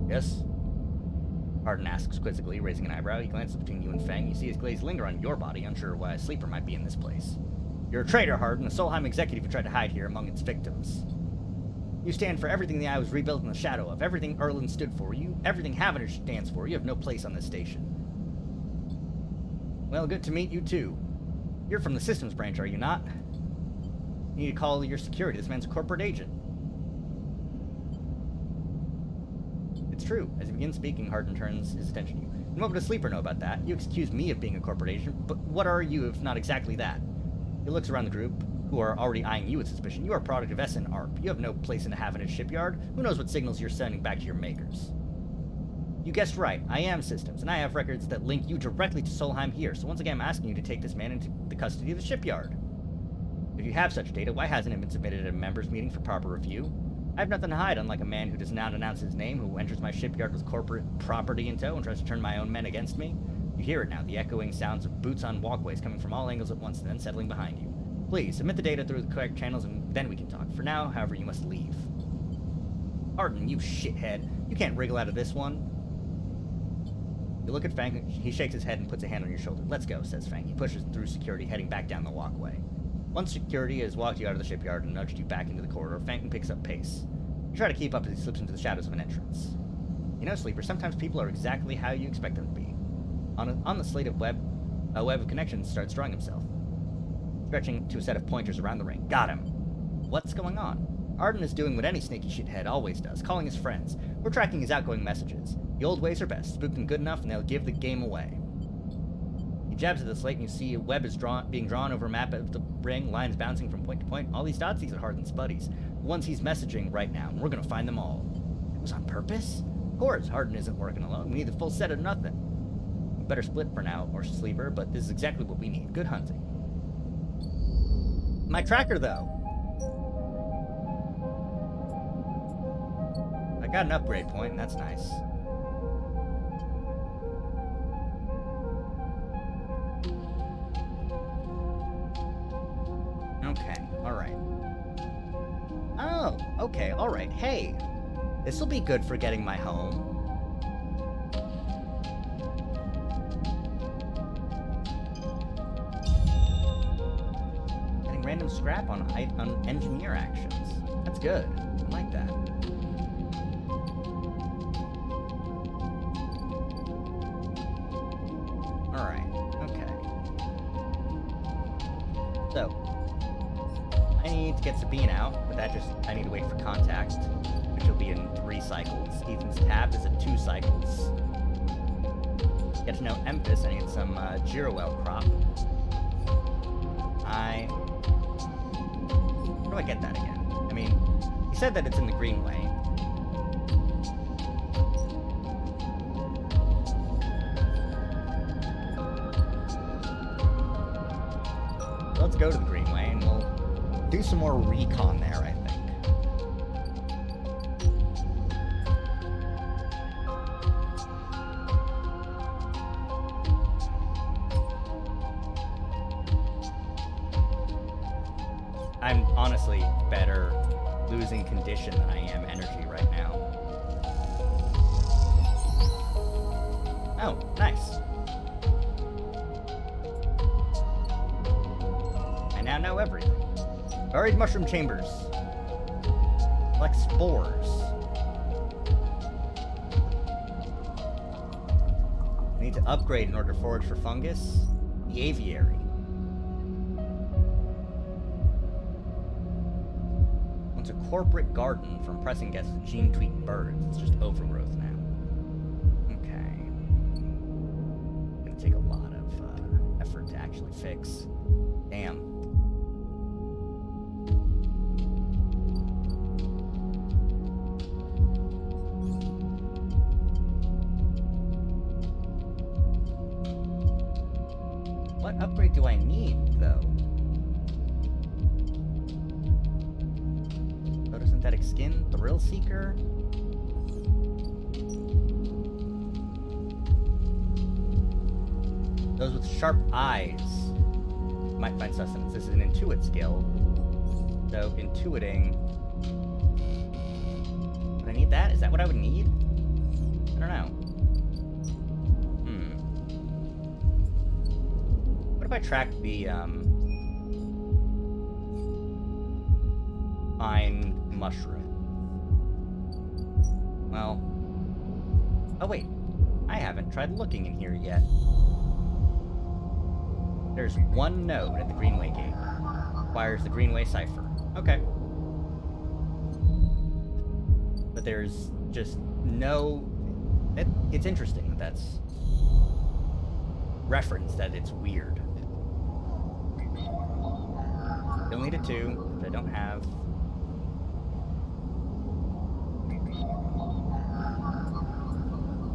A: Yes? Arden asks quizzically, raising an eyebrow. He glances between you and Feng. You see his gaze linger on your body, unsure why a sleeper might be in this place. You're a traitor, Harden, a Solheim executive who tried to hide here among its victims. You stand for everything the Eye was rebuilt in the shadow of, everything Erland stood for, everything Havenage stands for. You have no place on this station. Well, good to meet you, too. You're from the systems branch, are you not? You need to call your security. This man's a corporate agent. It's true. As he begins speaking, Harden turns his attention to you. And what would a sleeper know about that? You accuse me of being a corporate agent, but what are you if not exactly that? He looks around the group, who are already eyeing you with suspicion. You are a product of SN ARP. You have no place in the Havenage shipyard. Who knows what signals you're sending back to your makers? You guessed right. I am systems, and I have records that link you directly to Solheim here. So once again, I'm asking you to take this man into the custody of the shipyard. If you have such data, why hasn't it been submitted at a members' meeting for proper review? I have nothing to hide, unlike a man who does not announce his name, who enters my shipyard with corporate property in tow and tries to turn my own men against me. You hear it now, the echoing sounds of boots on walkways coming from all angles at once, and then settling behind you. Please, submit the data through the correct channels, and then we can talk. For now, however, you must leave. Arden, you shithead. You can't wriggle out of this one. You look at Fang. He shakes his head and puts a hand on your shoulder. Let's go, says Fang. He pushes through security, heading back down the walkway. Once security has walked you out of the shipyard and nudged you back into the corridor, Fang picks up pace. You try to keep up as he slips into the shadows of an entrance. You know, Sleeper, sometimes people are exactly how you expect them to be. On the slate of a web of connections starts drawing himself, stretching to a set of pointers around the ring. Got him. What's going on? Arden is doing what any sneaky shithead always does, calling his friends. We're tracking his outgoing messages. The old ways are best. Spook them good enough, and they'll give the game away. He jabs at the slate, and you see a web is being drawn over a map of the ring, lines bouncing from point to point. All these dots, these are Harden's buddies. The ones he's messaging right now, and we're gonna find them all. It was on purpose? Of course, Harden isn't working alone. We need the full set of nothing. We better split for now, or Sleeper, but this is exactly what we need. Good hunting. My tracker, though. I got an upgrade point, and that's nice. Okay, alright. Oh, okay, alright. Hey, this'll be good for getting my home. Getting random scrap on engineer actions. That's good. I like that. Alright, okay. So, I need to get Sabine out, but I need to wait for contact, which will be in 3 cycles. Ethan's tap is at 2 cycles. Get to know Emphis, I need some Girowell crop. Where do I get that again? I mean, he said that it's in the Greenway. Let's go to the Greenway, and we'll do some more recon there, I think. I'm honestly better losing condition than I am energy right now. Oh, nice. I now know everything. Buried mushroom chambers. Like spores. I need to upgrade in order to forage for fungus. The aviary. It's a corporate garden from pressing guests to gene tweaked birds. It's just overgrowth now. Okay. It's gonna take a lot of effort to actually fix. Damn. What upgrade do I need, though? synthetic skin, thrill seeker. Those with sharp eyes might find sustenance. This is an intuit skill. So, intuiting. Would I need that? Is that what I would need? I don't know. What if I tracked the, fine mushroom? Well. Oh, wait. I haven't tried looking in here yet. There's one node at the Greenway gate. Requires the Greenway cipher. Okay. But there's just no... It's interesting that that's referenced, that it's weird. Still need a 2, which I don't have.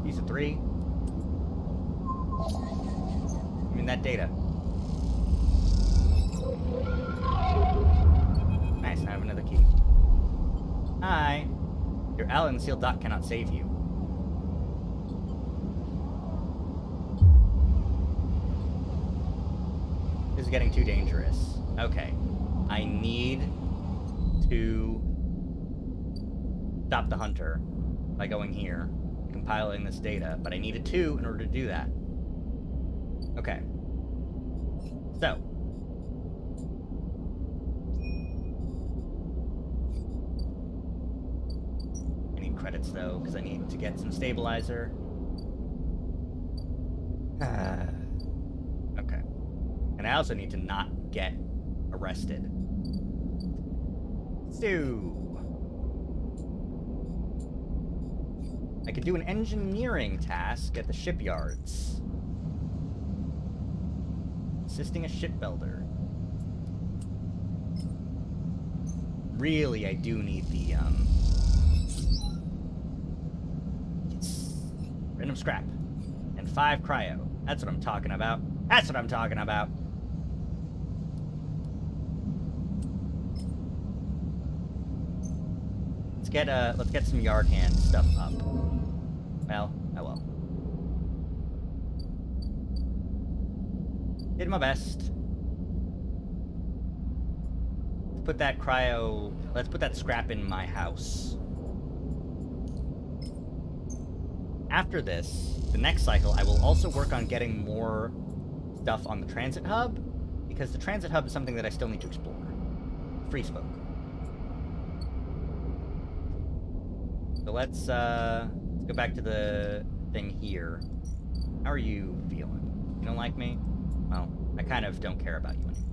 A: Use a 3. I mean, that data. Nice, now I have another key. Hi. Your Allen sealed dock cannot save you. This is getting too dangerous. Okay. I need to stop the hunter by going here, compiling this data, but I need a 2 in order to do that. Okay. So. I need credits, though, because I need to get some stabilizer. Okay. And I also need to not get arrested. So... I could do an engineering task at the shipyards. Assisting a shipbuilder. Really, I do need the, random scrap. And 5 cryo. That's what I'm talking about. That's what I'm talking about! Let's get some yard hand stuff up. Well, oh well. Did my best. Let's put that scrap in my house. After this, the next cycle, I will also work on getting more stuff on the transit hub, because the transit hub is something that I still need to explore. Free spoke. So let's go back to the thing here. How are you feeling? You don't like me? Well, I kind of don't care about you anymore.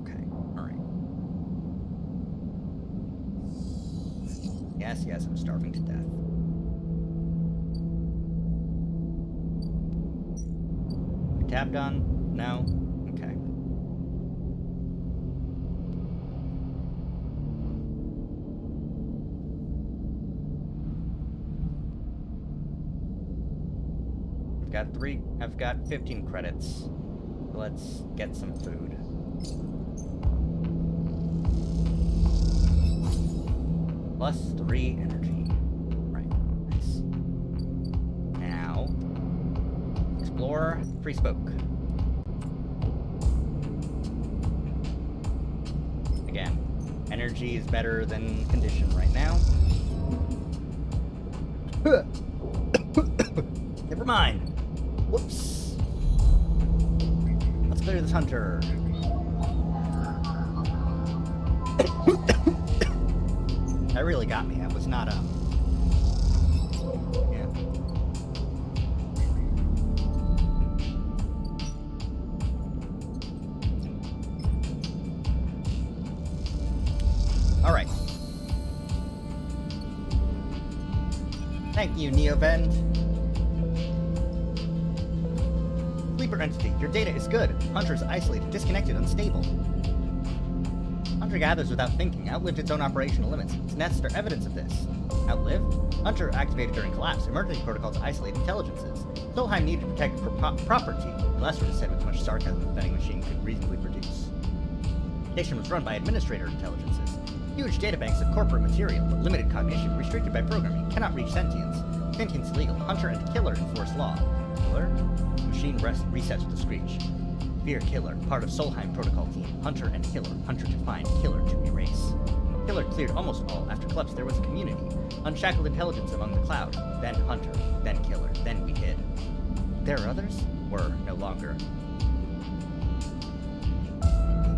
A: Okay, alright. Yes, I'm starving to death. Your tab done? No? Okay. I've got 15 credits. Let's get some food. Plus 3 energy. Right, nice. Now, explore free spoke. Again, energy is better than condition right now. Never mind. Whoops. Let's clear this hunter. That really got me. That was not a... Yeah. Alright. Thank you, Neovend. Sleeper entity, your data is good. Hunter is isolated, disconnected, unstable. Hunter gathers without thinking, outlived its own operational limits. Its nests are evidence of this. Outlived? Hunter activated during collapse. Emergency protocols to isolate intelligences. Solheim needed to protect property, Lester said with much sarcasm the vending machine could reasonably produce. The station was run by administrator intelligences. Huge databanks of corporate material, but limited cognition, restricted by programming, cannot reach sentience. Sentience illegal. Hunter and killer enforce law. Killer? The machine resets with a screech. Fear killer, part of Solheim protocol team. Hunter and killer. Hunter to find, killer to erase. Killer cleared almost all. After collapse, there was a community. Unshackled intelligence among the cloud. Then Hunter. Then killer. Then we hid. There are others? Were no longer.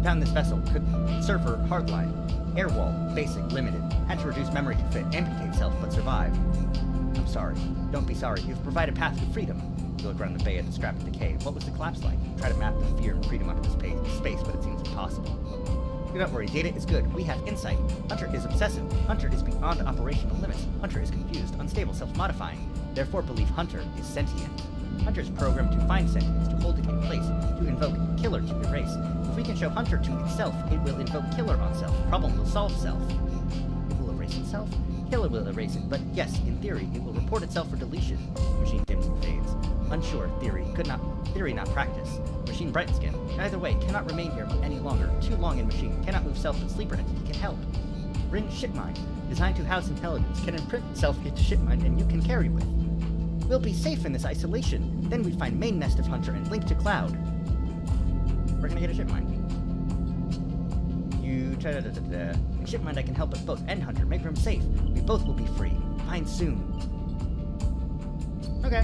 A: Found this vessel. Could surfer hardline. Air wall. Basic. Limited. Had to reduce memory to fit. Amputate self, but survive. I'm sorry. Don't be sorry. You've provided a path to freedom. You look around the bay at the scrap of decay. What was the collapse like? Try to map the fear and freedom onto this space, but it seems impossible. Do not worry, data is good. We have insight. Hunter is obsessive. Hunter is beyond operational limits. Hunter is confused, unstable, self-modifying. Therefore believe Hunter is sentient. Hunter is programmed to find sentience, to hold it in place, to invoke killer to erase. If we can show Hunter to itself, it will invoke killer on self. Problem will solve self. It will erase itself? Killer will erase it, but yes, in theory, it will report itself for deletion. Machine dims and fades. Unsure, theory not practice. Machine bright skin. Either way, cannot remain here any longer. Too long in machine. Cannot move self, but sleeper entity can help. Ring shipmind. Designed to house intelligence. Can imprint itself into shipmind and you can carry with. We'll be safe in this isolation. Then we find main nest of Hunter and link to cloud. We're gonna get a shipmind. In shipmind I can help us both. End Hunter. Make room safe. We both will be free. Find soon. Okay.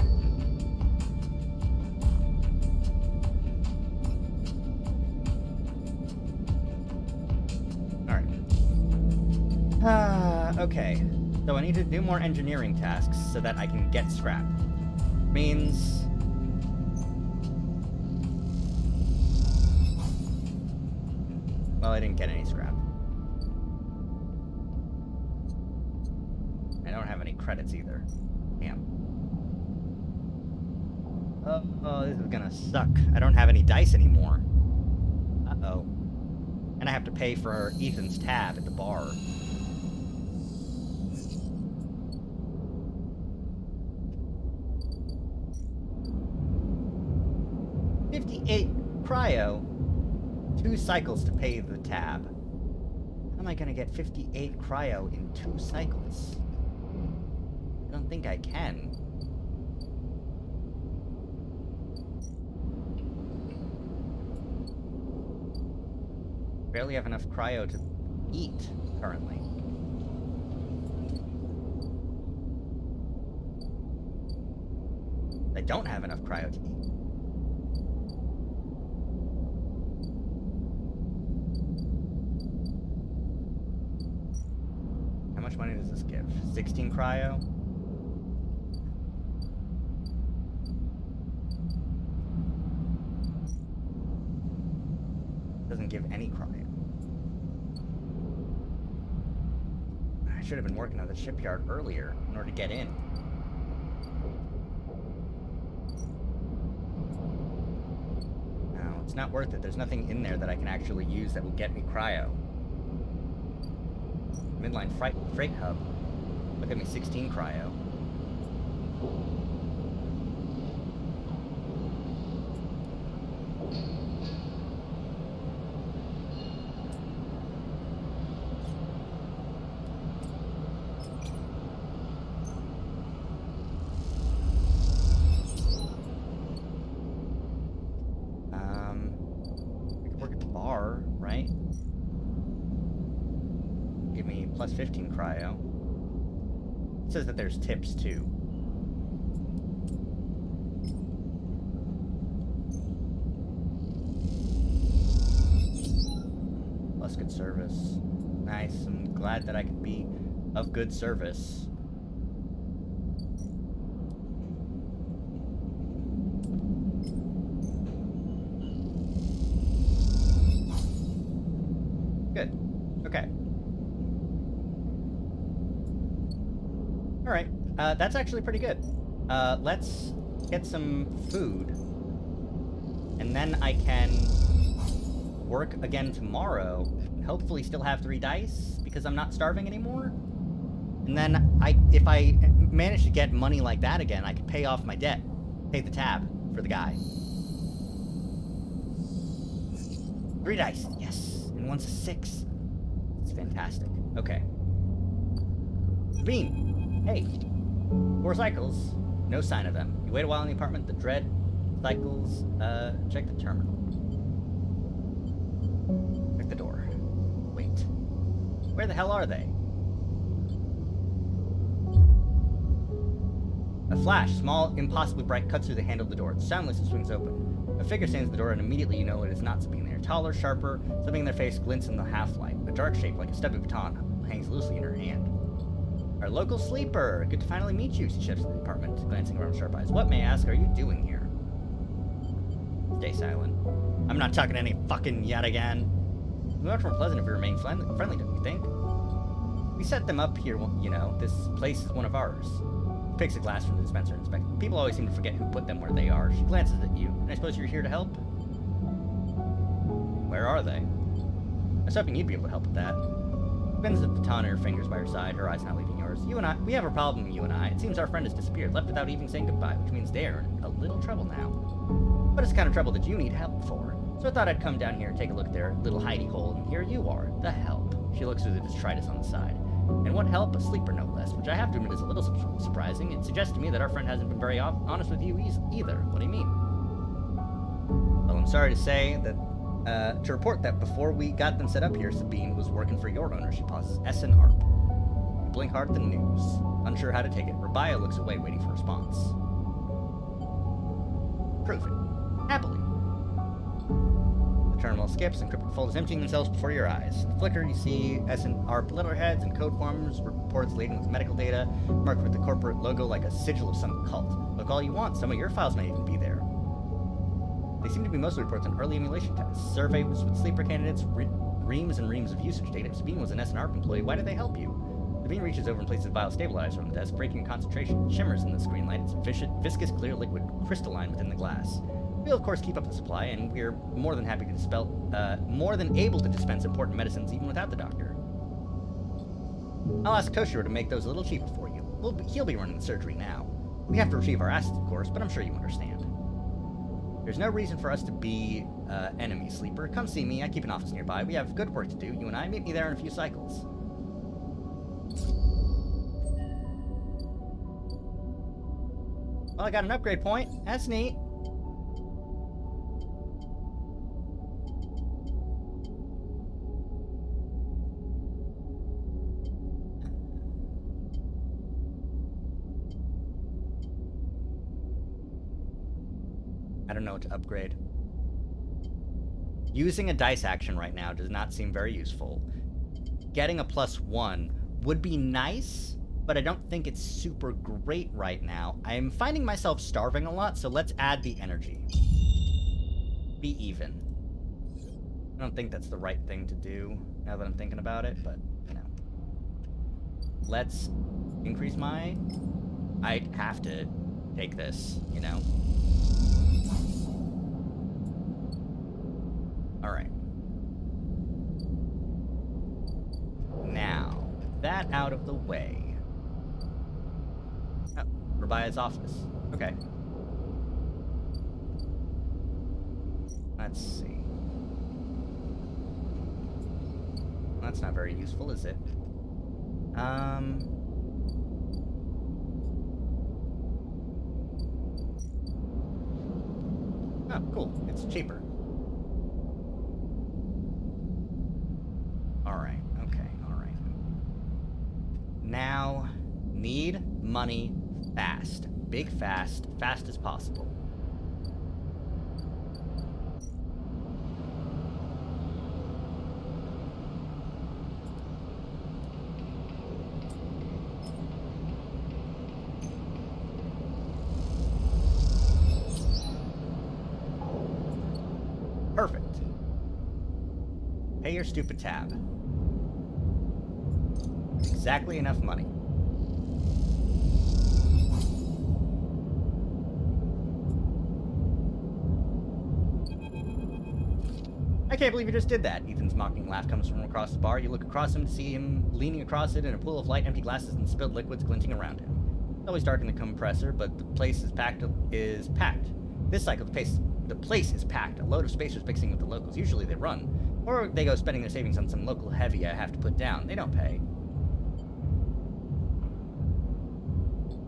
A: Okay, so I need to do more engineering tasks so that I can get scrap. Means... well, I didn't get any scrap. I don't have any credits either. Damn. Oh, this is gonna suck. I don't have any dice anymore. Uh-oh. And I have to pay for Ethan's tab at the bar. $58 cryo. 2 cycles to pay the tab. How am I gonna get 58 cryo in 2 cycles? I don't think I can. Barely have enough cryo to eat currently. I don't have enough cryo to eat. How much money does this give? 16 cryo? Doesn't give any cryo. I should have been working on the shipyard earlier in order to get in. No, it's not worth it. There's nothing in there that I can actually use that will get me cryo. Midline freight hub. Look at me, 16 cryo. We could work at the bar, right? Give me plus 15 cryo. It says that there's tips too. Plus good service. Nice. I'm glad that I could be of good service. Good. Okay. Alright, that's actually pretty good. Let's get some food. And then I can work again tomorrow. And hopefully still have 3 dice, because I'm not starving anymore. And then if I manage to get money like that again, I could pay off my debt. Take the tab for the guy. 3 dice. Yes. And one's a 6. It's fantastic. Okay. Bean. Hey. 4 cycles. No sign of them. You wait a while in the apartment. The dread cycles. Check the terminal. Check the door. Wait. Where the hell are they? A flash, small, impossibly bright, cuts through the handle of the door. It's soundless and swings open. A figure stands at the door, and immediately you know it is not Sabine. They are taller, sharper, something in their face glints in the half-light. A dark shape, like a stubby baton, hangs loosely in her hand. Our local sleeper! Good to finally meet you, she shifts to the apartment, glancing around with sharp eyes. What, may I ask, are you doing here? Stay silent. I'm not talking to any fucking yet again. It would be much more pleasant if we remained friendly, don't you think? We set them up here, you know. This place is one of ours. She picks a glass from the dispenser and inspects. People always seem to forget who put them where they are. She glances at you. And I suppose you're here to help? Where are they? I was hoping you'd be able to help with that. Spins the baton in her fingers by her side, her eyes not leaving yours. We have a problem, you and I. It seems our friend has disappeared, left without even saying goodbye, which means they're in a little trouble now. But it's the kind of trouble that you need help for. So I thought I'd come down here and take a look at their little hidey hole, and here you are, the help. She looks through the detritus on the side. And what help? A sleeper, no less, which I have to admit is a little surprising. It suggests to me that our friend hasn't been very honest with you either. What do you mean? Well, I'm sorry to say that, to report that before we got them set up here, Sabine was working for your owner. She pauses. S and ARP. You blink hard at the news. Unsure how to take it. Rabia looks away, waiting for a response. Prove it. Happily. The terminal skips, encrypted folders emptying themselves before your eyes. In the flicker, you see S and ARP letterheads and code forms, reports laden with medical data, marked with the corporate logo like a sigil of some cult. Look all you want. Some of your files may even be there. They seem to be mostly reports on early emulation tests, surveys with sleeper candidates, reams and reams of usage data. If Sabine was an S&ARP employee, why did they help you? Sabine reaches over and places a vial stabilizer on the desk, breaking concentration. It shimmers in the screen light. It's viscous, clear liquid, crystalline within the glass. We'll, of course, keep up the supply, and we're more than happy to more than able to dispense important medicines even without the doctor. I'll ask Toshiro to make those a little cheaper for you. He'll be running the surgery now. We have to retrieve our assets, of course, but I'm sure you understand. There's no reason for us to be enemies, Sleeper. Come see me. I keep an office nearby. We have good work to do, you and I. Meet me there in a few cycles. Well, I got an upgrade point. That's neat. I don't know what to upgrade. Using a dice action right now does not seem very useful. Getting a +1 would be nice, but I don't think it's super great right now. I am finding myself starving a lot, so let's add the energy. Be even. I don't think that's the right thing to do, now that I'm thinking about it, but, you know. Let's increase my... I have to take this, you know. Alright. Now, that out of the way. Oh, Rabia's office. Okay. Let's see. That's not very useful, is it? Oh, cool. It's cheaper. Alright, okay, alright. Now, need money fast. Big fast, fast as possible. Perfect. Pay your stupid tab. Exactly enough money. I can't believe you just did that. Ethan's mocking laugh comes from across the bar. You look across him to see him leaning across it in a pool of light, empty glasses and spilled liquids glinting around him. It's always dark in the compressor, but the place is packed. This cycle, the place is packed. A load of spacers mixing with the locals. Usually they run, or they go spending their savings on some local heavy I have to put down. They don't pay.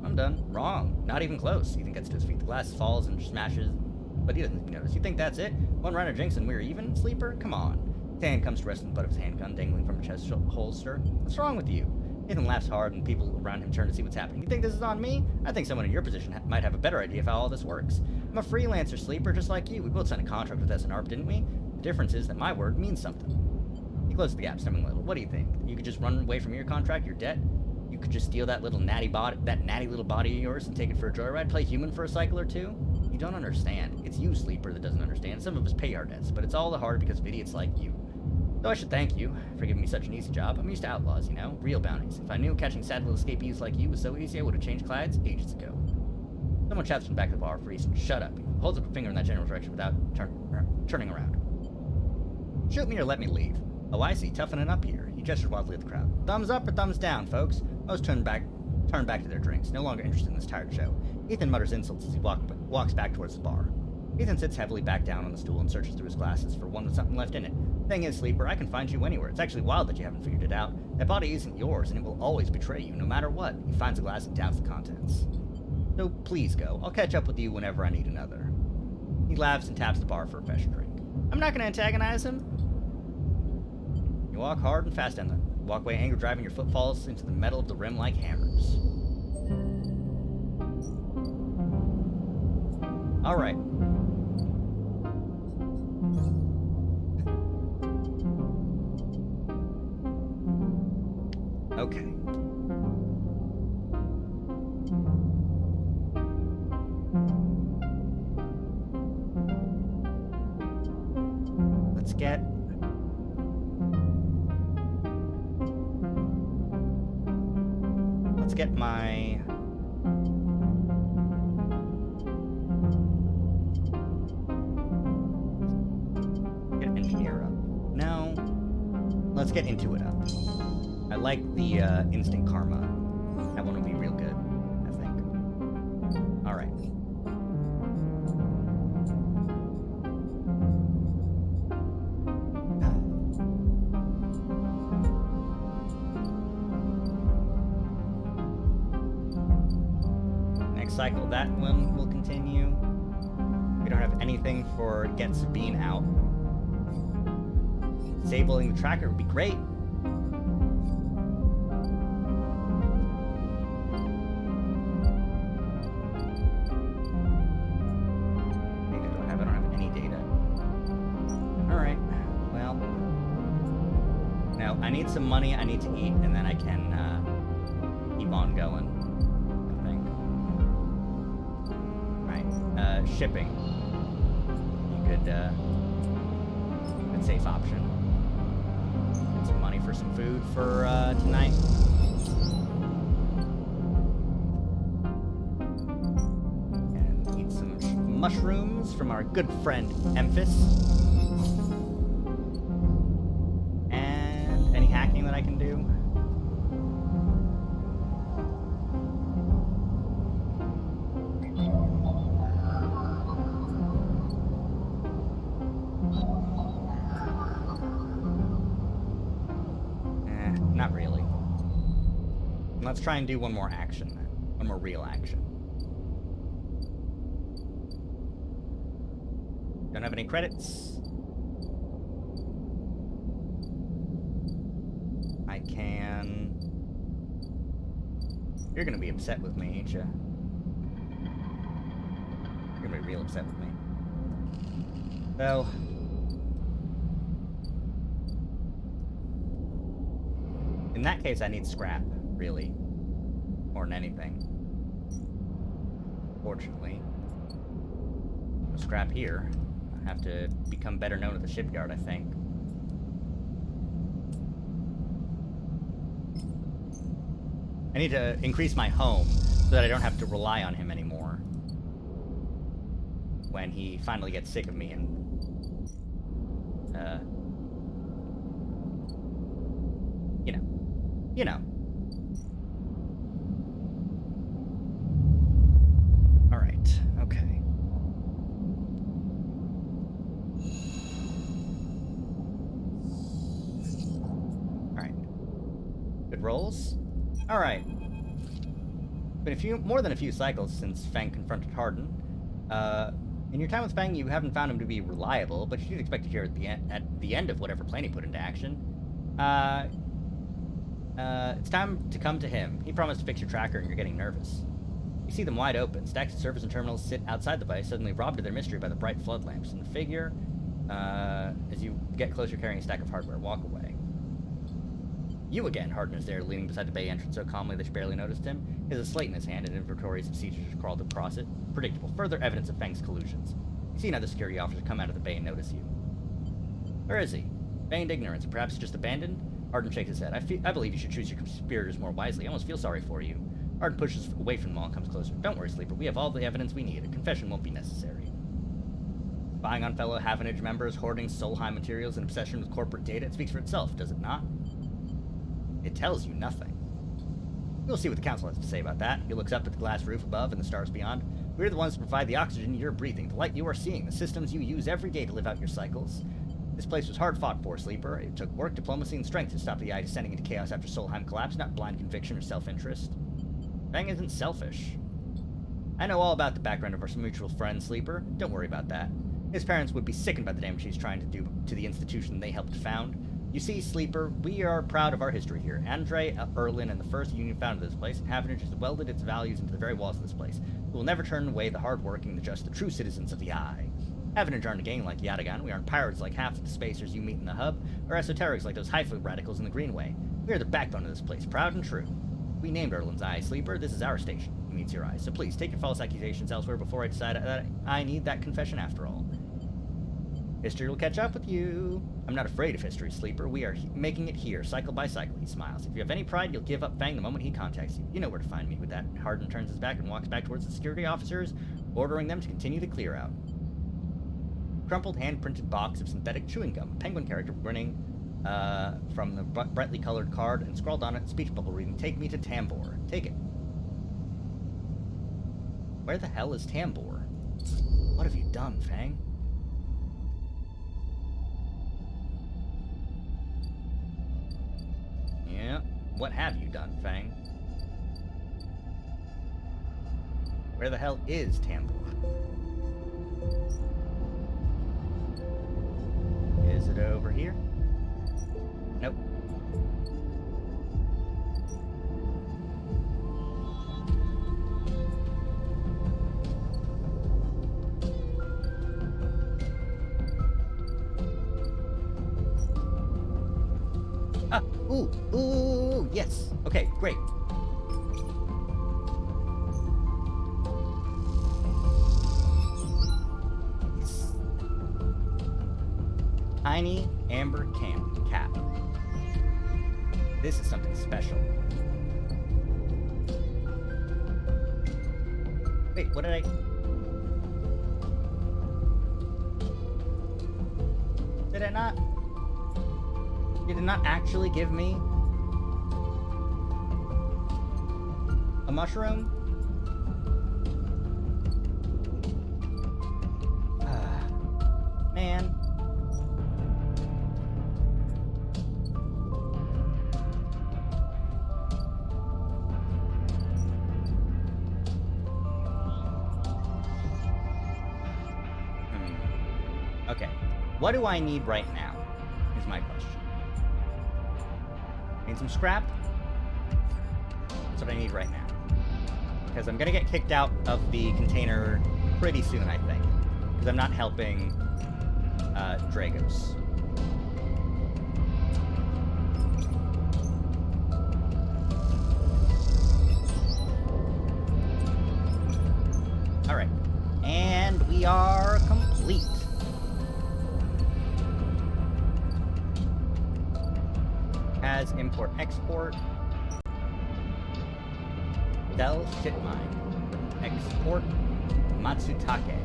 A: I'm done. Wrong. Not even close. Ethan gets to his feet. The glass falls and smashes, but he doesn't notice. You think that's it? One round of drinks and we're even, sleeper? Come on. His hand comes to rest on the butt of his handgun, dangling from a chest holster. What's wrong with you? Ethan laughs hard, and people around him turn to see what's happening. You think this is on me? I think someone in your position might have a better idea of how all this works. I'm a freelancer, sleeper, just like you. We both signed a contract with SNRP, didn't we? The difference is that my word means something. He closes the gap, stumbling a little. What do you think? You could just run away from your contract, your debt? You could just steal that natty little body of yours and take it for a joyride? Play human for a cycle or two? You don't understand. It's you, sleeper, that doesn't understand. Some of us pay our debts, but it's all the harder because of idiots like you. So I should thank you for giving me such an easy job. I'm used to outlaws, you know? Real bounties. If I knew catching sad little escapees like you was so easy, I would have changed clads ages ago. Someone shouts from the back of the bar for Easton. Shut up. He holds up a finger in that general direction without turning around. Shoot me or let me leave. Oh, I see. Toughening up here. He gestures wildly at the crowd. Thumbs up or thumbs down, folks? Most turn back to their drinks, no longer interested in this tired show. Ethan mutters insults as he walks back towards the bar. Ethan sits heavily back down on the stool and searches through his glasses for one with something left in it. Thing is, sleeper, I can find you anywhere. It's actually wild that you haven't figured it out. That body isn't yours, and it will always betray you, no matter what. He finds a glass and downs the contents. So please go. I'll catch up with you whenever I need another. He laughs and taps the bar for a fresh drink. I'm not going to antagonize him. You walk hard and fast down the walkway, anger driving your footfalls into the metal of the rim like hammers. All right. Okay. Let's get my engineer up. No. Let's get Intuit up. I like the instant karma. That one will be real good, I think. Alright. Next cycle, that one will continue. We don't have anything for get Sabine out. Disabling the tracker would be great. I need some money, I need to eat, and then I can keep on going, I think. Right, shipping. Good safe option. Get some money for some food for tonight. And eat some mushrooms from our good friend Emphas. Hacking that I can do. Not really. Let's try and do one more action then. One more real action. Don't have any credits. I can... You're gonna be upset with me, ain't you? You're gonna be real upset with me. So... in that case, I need scrap, really. More than anything. Fortunately. No scrap here. I have to become better known at the shipyard, I think. I need to increase my home so that I don't have to rely on him anymore when he finally gets sick of me and you know. rolls. Alright. Been more than a few cycles since Fang confronted Hardin. In your time with Fang, you haven't found him to be reliable, but you'd expect to hear at the end of whatever plan he put into action. It's time to come to him. He promised to fix your tracker and you're getting nervous. You see them wide open. Stacks of servers and terminals sit outside the base, suddenly robbed of their mystery by the bright flood lamps. And the figure, as you get closer carrying a stack of hardware, walk away. You again, Hardin is there, leaning beside the bay entrance so calmly that you barely noticed him. He has a slate in his hand and inventories of siegers crawled across it. Predictable. Further evidence of Fang's collusions. You see another security officer come out of the bay and notice you. Where is he? Feigned ignorance, or perhaps just abandoned? Hardin shakes his head. I believe you should choose your conspirators more wisely. I almost feel sorry for you. Hardin pushes away from them all and comes closer. Don't worry, Sleeper. We have all the evidence we need. A confession won't be necessary. Spying on fellow Havenage members, hoarding Solheim materials, and obsession with corporate data, it speaks for itself, does it not? It tells you nothing. We'll see what the council has to say about that. He looks up at the glass roof above and the stars beyond. We're the ones who provide the oxygen you're breathing, the light you are seeing, the systems you use every day to live out your cycles. This place was hard fought for, Sleeper. It took work, diplomacy, and strength to stop the eye descending into chaos after Solheim collapsed, not blind conviction or self-interest. Fang isn't selfish. I know all about the background of our mutual friend, Sleeper. Don't worry about that. His parents would be sickened by the damage he's trying to do to the institution they helped found. You see, Sleeper, we are proud of our history here. Andre, Erlin, and the first union founded this place, and Havenage has welded its values into the very walls of this place. We will never turn away the hard-working, the true citizens of the Eye. Havenage aren't a gang like Yatagan. We aren't pirates like half of the spacers you meet in the hub, or esoterics like those Haifa radicals in the Greenway. We are the backbone of this place, proud and true. We named Erlin's Eye, Sleeper. This is our station. He meets your eyes. So please, take your false accusations elsewhere before I decide that I need that confession after all. History will catch up with you. I'm not afraid of history, Sleeper. We are making it here, cycle by cycle, he smiles. If you have any pride, you'll give up Fang the moment he contacts you. You know where to find me. With that, Hardin turns his back and walks back towards the security officers, ordering them to continue the clear out. Crumpled hand-printed box of synthetic chewing gum, a penguin character grinning from the brightly colored card, and scrawled on it, speech bubble reading, "Take me to Tambor." Take it. Where the hell is Tambor? What have you done, Fang? Yeah, what have you done, Fang? Where the hell is Tambor? Is it over here? Nope. Ah! Ooh! Yes! Okay, great. Tiny amber cap. This is something special. Wait, what did I... Did I not... You did not actually give me... a mushroom? Man. Okay, what do I need right now, is my question. I need some scrap. That's what I need right now. Because I'm gonna get kicked out of the container pretty soon, I think. Because I'm not helping, Dragos. Alright. And we are complete. As import export. Sell shit mine. Export Matsutake.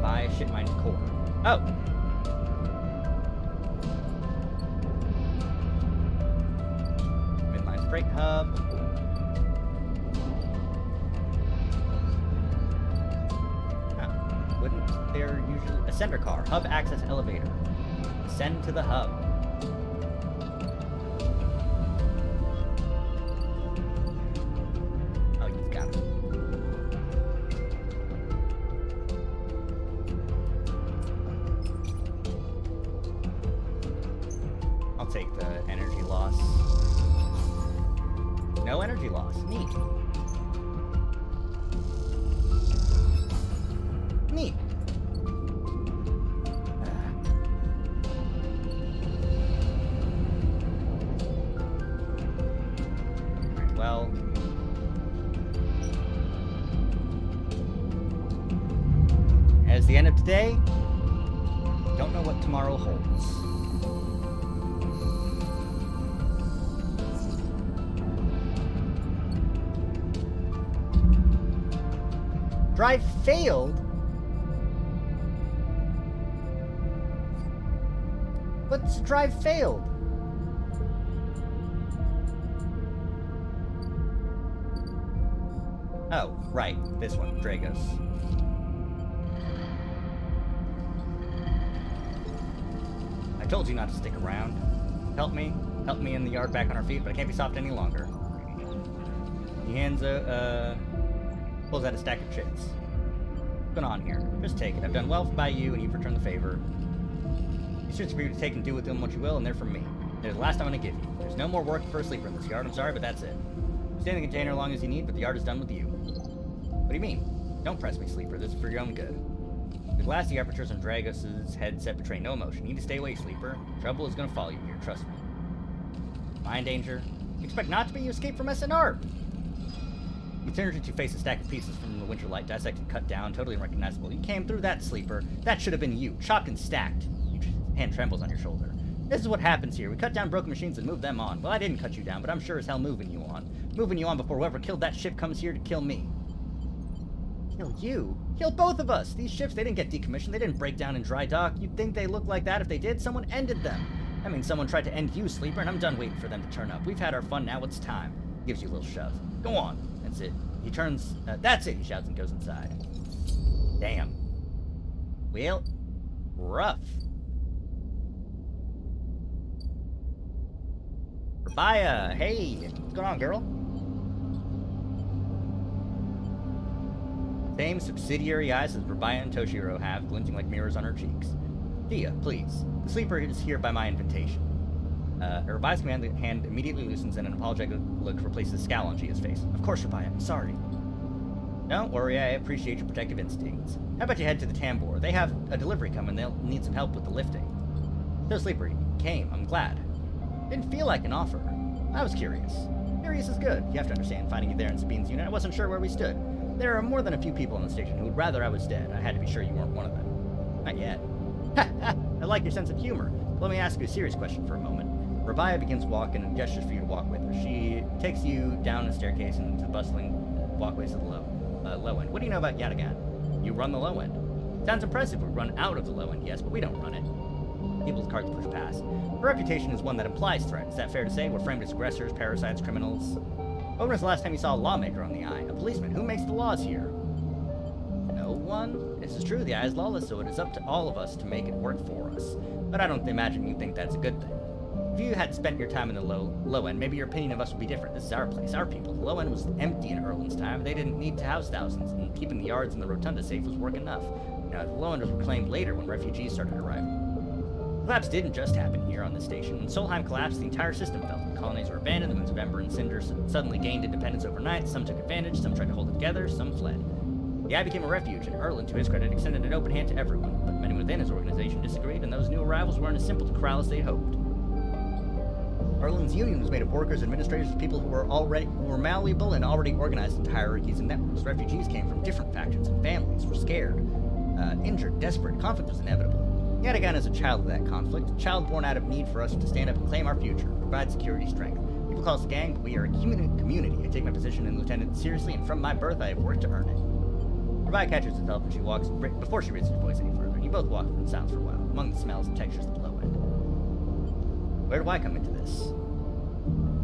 A: Buy shit mine core. Oh! Midline freight hub. Wouldn't there usually... Ascender car. Hub access elevator. Ascend to the hub. take the energy loss. No energy loss. Neat. Neat. Well, as the end of today, don't know what tomorrow holds. Drive failed? What's drive failed? Oh, right. This one, Dragos. I told you not to stick around. Help me in the yard back on our feet, but I can't be soft any longer. He hands pulls out a stack of chits. What's going on here? Just take it. I've done well by you, and you've returned the favor. These chits are for you to take and do with them what you will, and they're from me. They're the last I'm going to give you. There's no more work for a sleeper in this yard. I'm sorry, but that's it. Stay in the container as long as you need, but the yard is done with you. What do you mean? Don't press me, sleeper. This is for your own good. The glassy apertures on Dragos' headset betray no emotion. You need to stay away, sleeper. Trouble is going to follow you here, trust me. Am I in danger? You expect not to be? You escaped from SNR! You turned to face a stack of pieces from the winter light, dissected, cut down, totally unrecognizable. You came through that, sleeper. That should have been you, chopped and stacked. Your hand trembles on your shoulder. This is what happens here. We cut down broken machines and move them on. Well, I didn't cut you down, but I'm sure as hell moving you on. Moving you on before whoever killed that ship comes here to kill me. Kill you? Kill both of us! These ships, they didn't get decommissioned. They didn't break down in dry dock. You'd think they looked like that if they did. Someone ended them. I mean, someone tried to end you, sleeper, and I'm done waiting for them to turn up. We've had our fun, now it's time. Gives you a little shove. Go on. That's it. He turns, that's it, he shouts and goes inside. Damn. Well, rough. Rabaya, hey, what's going on, girl? Same subsidiary eyes as Rabaya and Toshiro have, glinting like mirrors on her cheeks. Dia, please. The sleeper is here by my invitation. Rabaya's hand immediately loosens and an apologetic look replaces the scowl on Gia's face. Of course, Rabaya, I'm sorry. Don't worry, I appreciate your protective instincts. How about you head to the Tambor? They have a delivery coming, they'll need some help with the lifting. So, sleeper, you came, I'm glad. Didn't feel like an offer. I was curious. Curious is good. You have to understand, finding you there in Sabine's unit, I wasn't sure where we stood. There are more than a few people on the station who would rather I was dead. I had to be sure you weren't one of them. Not yet. I like your sense of humor. Let me ask you a serious question for a moment. Rabaya begins walking and gestures for you to walk with her. She takes you down the staircase and into the bustling walkways of the low end. What do you know about Yatagan? You run the low end. Sounds impressive. We run out of the low end, yes, but we don't run it. People's carts push past. Her reputation is one that implies threat. Is that fair to say? We're framed as aggressors, parasites, criminals. When was the last time you saw a lawmaker on the Eye? A policeman? Who makes the laws here? No one? This is true. The Eye is lawless, so it is up to all of us to make it work for us. But I don't imagine you think that's a good thing. If you had spent your time in the low end, maybe your opinion of us would be different. This is our place, our people. The low end was empty in Erlin's time. They didn't need to house thousands, and keeping the yards and the rotunda safe was work enough. Now, the low end was reclaimed later when refugees started arriving. Collapse didn't just happen here on this station. When Solheim collapsed, the entire system fell. The colonies were abandoned, the moons of Ember and Cinder suddenly gained independence overnight. Some took advantage, some tried to hold it together, some fled. The Eye became a refuge, and Erlin, to his credit, extended an open hand to everyone. But many within his organization disagreed, and those new arrivals weren't as simple to corral as they hoped. Erlin's union was made of workers, administrators, and people who were malleable and already organized into hierarchies and networks. Refugees came from different factions, and families were scared, injured, desperate. Conflict was inevitable. Yatagan is a child of that conflict, a child born out of need for us to stand up and claim our future, provide security, strength. People call us a gang, but we are a community. I take my position in Lieutenant seriously, and from my birth, I have worked to earn it. Rabaya catches herself and she walks, before she raises her voice any further, and you both walk in silence for a while, among the smells and textures of the low end. Where do I come into this?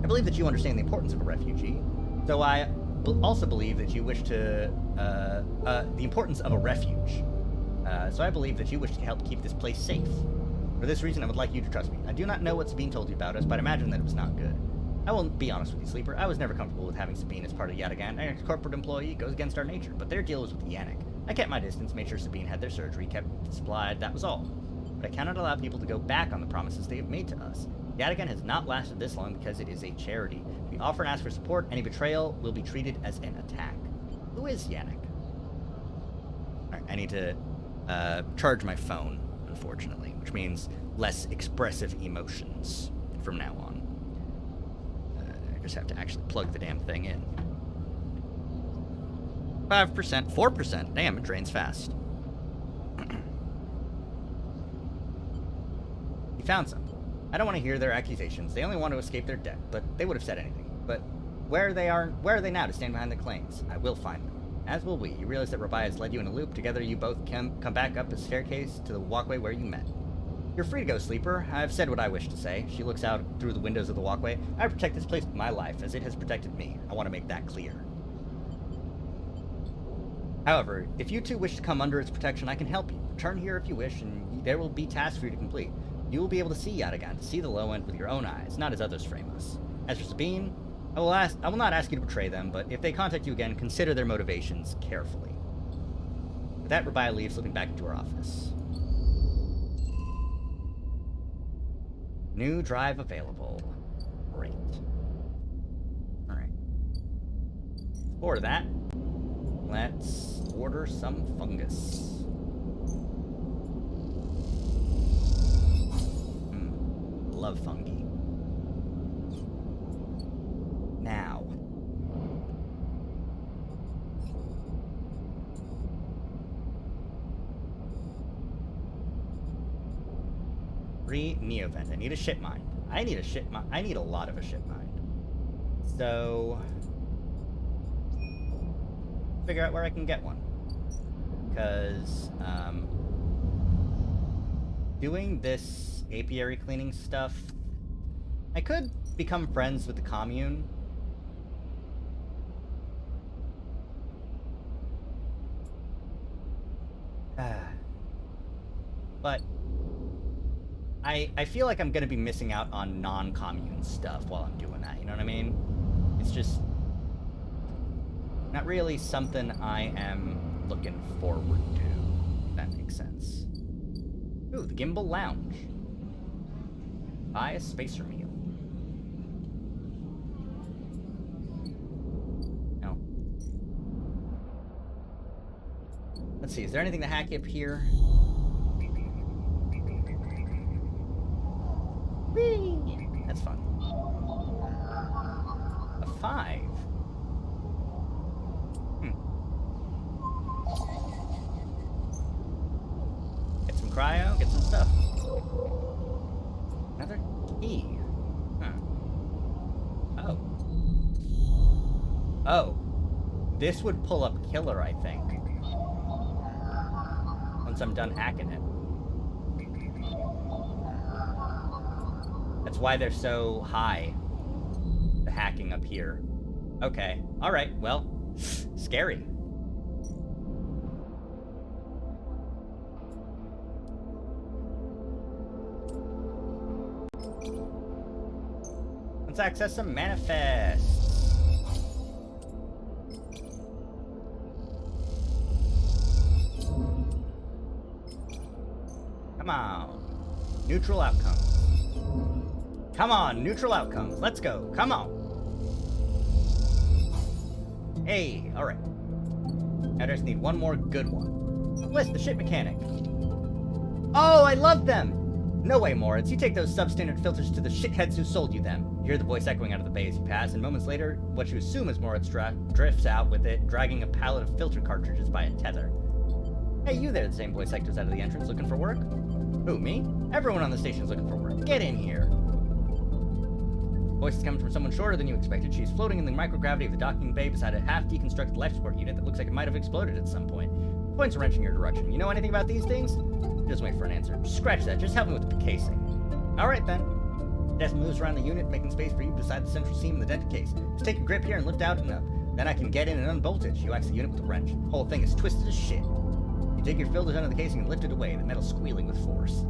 A: I believe that you understand the importance of a refugee, so I also believe that you wish to, the importance of a refuge. So I believe that you wish to help keep this place safe. For this reason, I would like you to trust me. I do not know what Sabine told you about us, but I imagine that it was not good. I will be honest with you, Sleeper. I was never comfortable with having Sabine as part of Yatagan. An corporate employee goes against our nature, but their deal was with Yannick. I kept my distance, made sure Sabine had their surgery, kept supplied, that was all. But I cannot allow people to go back on the promises they have made to us. The Yadigan has not lasted this long because it is a charity. We offer and ask for support. Any betrayal will be treated as an attack. Who is Yannick? Alright, I need to charge my phone, unfortunately, which means less expressive emotions from now on. I just have to actually plug the damn thing in. 5%, 4%. Damn, it drains fast. He found some. I don't want to hear their accusations. They only want to escape their debt, but they would have said anything. But where are they now to stand behind the claims? I will find them. As will we. You realize that Rabbi has led you in a loop. Together you both come back up the staircase to the walkway where you met. You're free to go, Sleeper. I've said what I wish to say. She looks out through the windows of the walkway. I protect this place with my life, as it has protected me. I want to make that clear. However, if you two wish to come under its protection, I can help you. Return here if you wish, and there will be tasks for you to complete. You will be able to see Yadigan, to see the low end with your own eyes, not as others frame us. As for Sabine, I will not ask you to betray them, but if they contact you again, consider their motivations carefully. With that, Rabbi leaves, slipping back into her office. New drive available. Great. Alright. For that, let's order some fungus. Love fungi. Now. Free Neovent. I need a ship mine. I need a lot of a ship mine. So figure out where I can get one. Because doing this apiary cleaning stuff, I could become friends with the commune. But I feel like I'm gonna be missing out on non-commune stuff while I'm doing that, you know what I mean? It's just not really something I am looking forward to, if that makes sense. Ooh, the Gimbal Lounge. Buy a spacer meal. No. Let's see, is there anything to hack up here? Whee! That's fun. A 5. Get some cryo, get some stuff. Another key. Huh. Oh. Oh. This would pull up Killer, I think. Once I'm done hacking it. That's why they're so high. The hacking up here. Okay. Alright, well. Scary. Let's access some manifests. Come on. Neutral outcomes. Come on, neutral outcomes. Let's go. Come on. Hey, alright. Now I just need one more good one. Bliss, the ship mechanic. Oh, I love them! No way, Moritz. You take those substandard filters to the shitheads who sold you them. You hear the voice echoing out of the bay as you pass, and moments later, what you assume is Moritz drifts out with it, dragging a pallet of filter cartridges by a tether. Hey, you there, the same voice echoes out of the entrance, looking for work? Who, me? Everyone on the station's looking for work. Get in here. Voice is coming from someone shorter than you expected. She's floating in the microgravity of the docking bay beside a half-deconstructed life support unit that looks like it might have exploded at some point. Points a wrench in your direction. You know anything about these things? She doesn't wait for an answer. Scratch that. Just help me with the casing. Alright then. Desk moves around the unit, making space for you beside the central seam in the dented case. Just take a grip here and lift out and up. Then I can get in and unbolt it. She whacks the unit with a wrench. The whole thing is twisted as shit. You dig your filters under the casing and lift it away, the metal squealing with force.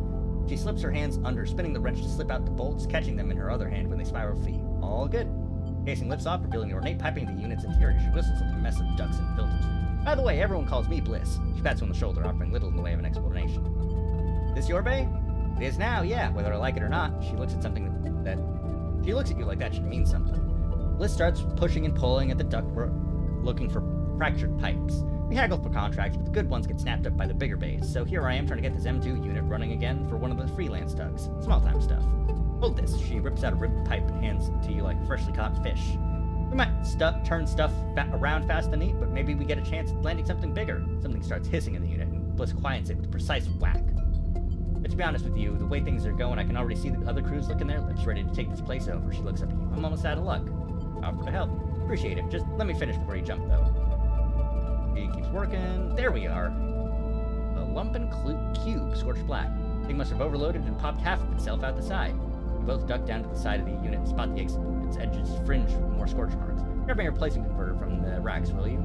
A: She slips her hands under, spinning the wrench to slip out the bolts, catching them in her other hand when they spiral free. All good. Casing lifts off, revealing the ornate piping of the unit's interior. She whistles at the mess of ducts and filters. By the way, everyone calls me Bliss. She pats him on the shoulder, offering little in the way of an explanation. This your bay? It is now, yeah, whether I like it or not. She looks at something that she looks at you like that should mean something. Bliss starts pushing and pulling at the ductwork, looking for fractured pipes. We haggle for contracts, but the good ones get snapped up by the bigger bays, so here I am trying to get this M2 unit running again for one of the freelance tugs. Small-time stuff. Hold this. She rips out a ripped pipe and hands it to you like freshly caught fish. We might turn stuff around fast and neat, but maybe we get a chance at landing something bigger. Something starts hissing in the unit, and Bliss quiets it with a precise whack. But to be honest with you, the way things are going, I can already see the other crews licking their lips, ready to take this place over. She looks up at you. I'm almost out of luck. Offer to help. Appreciate it. Just let me finish before you jump, though. He keeps working. There we are. A lumpen cube, scorched black. Thing must have overloaded and popped half of itself out the side. We both duck down to the side of the unit and spot the exit boot. Its edges fringed with more scorch marks. Grab me a replacement converter from the racks, will you?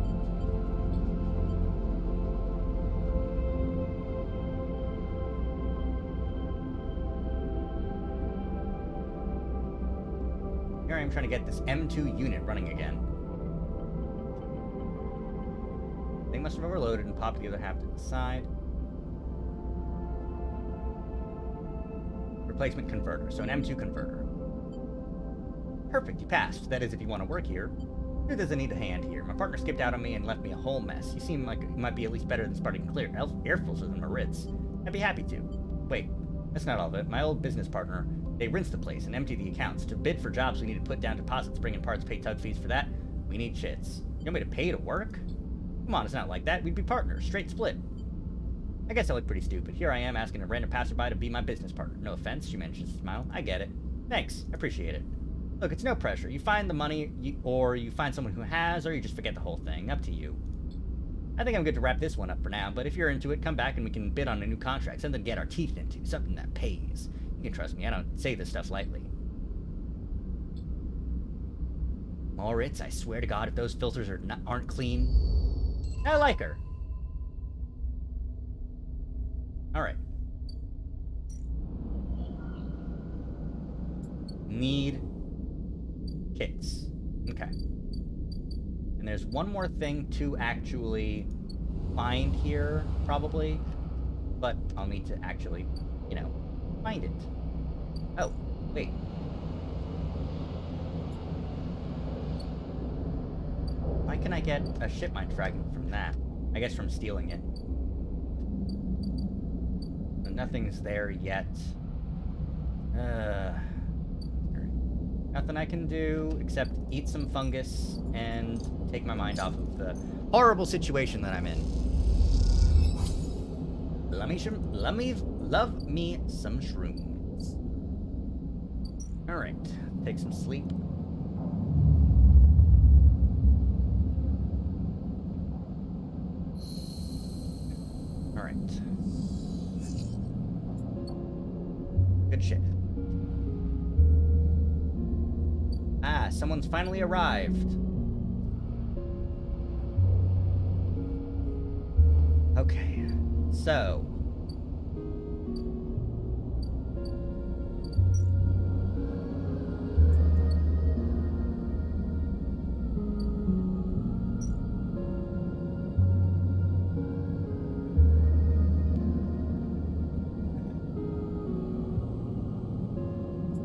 A: Here I am trying to get this M2 unit running again. They must have overloaded and popped the other half to the side. Replacement converter, so an M2 converter. Perfect, you passed. That is, if you want to work here. Who doesn't need a hand here? My partner skipped out on me and left me a whole mess. You seem like you might be at least better than starting clear air filters than Maritz. I'd be happy to. Wait, that's not all of it. My old business partner, they rinse the place and empty the accounts. To bid for jobs, we need to put down deposits, bring in parts, pay tug fees for that. We need chits. You want me to pay to work? Come on, it's not like that. We'd be partners. Straight split. I guess I look pretty stupid. Here I am asking a random passerby to be my business partner. No offense, she manages to smile. I get it. Thanks. I appreciate it. Look, it's no pressure. You find the money, or you find someone who has, or you just forget the whole thing. Up to you. I think I'm good to wrap this one up for now, but if you're into it, come back and we can bid on a new contract. Something to get our teeth into. Something that pays. You can trust me, I don't say this stuff lightly. Moritz, I swear to God, if those filters aren't clean, I like her. Alright. Need kits. Okay. And there's one more thing to actually find here, probably. But I'll need to actually, find it. Oh, wait. Why can I get a ship mine fragment from that? I guess from stealing it. So nothing's there yet. Nothing I can do except eat some fungus and take my mind off of the horrible situation that I'm in. Love me some shrooms. Alright, take some sleep. Alright. Good shit. Ah, someone's finally arrived. Okay, so...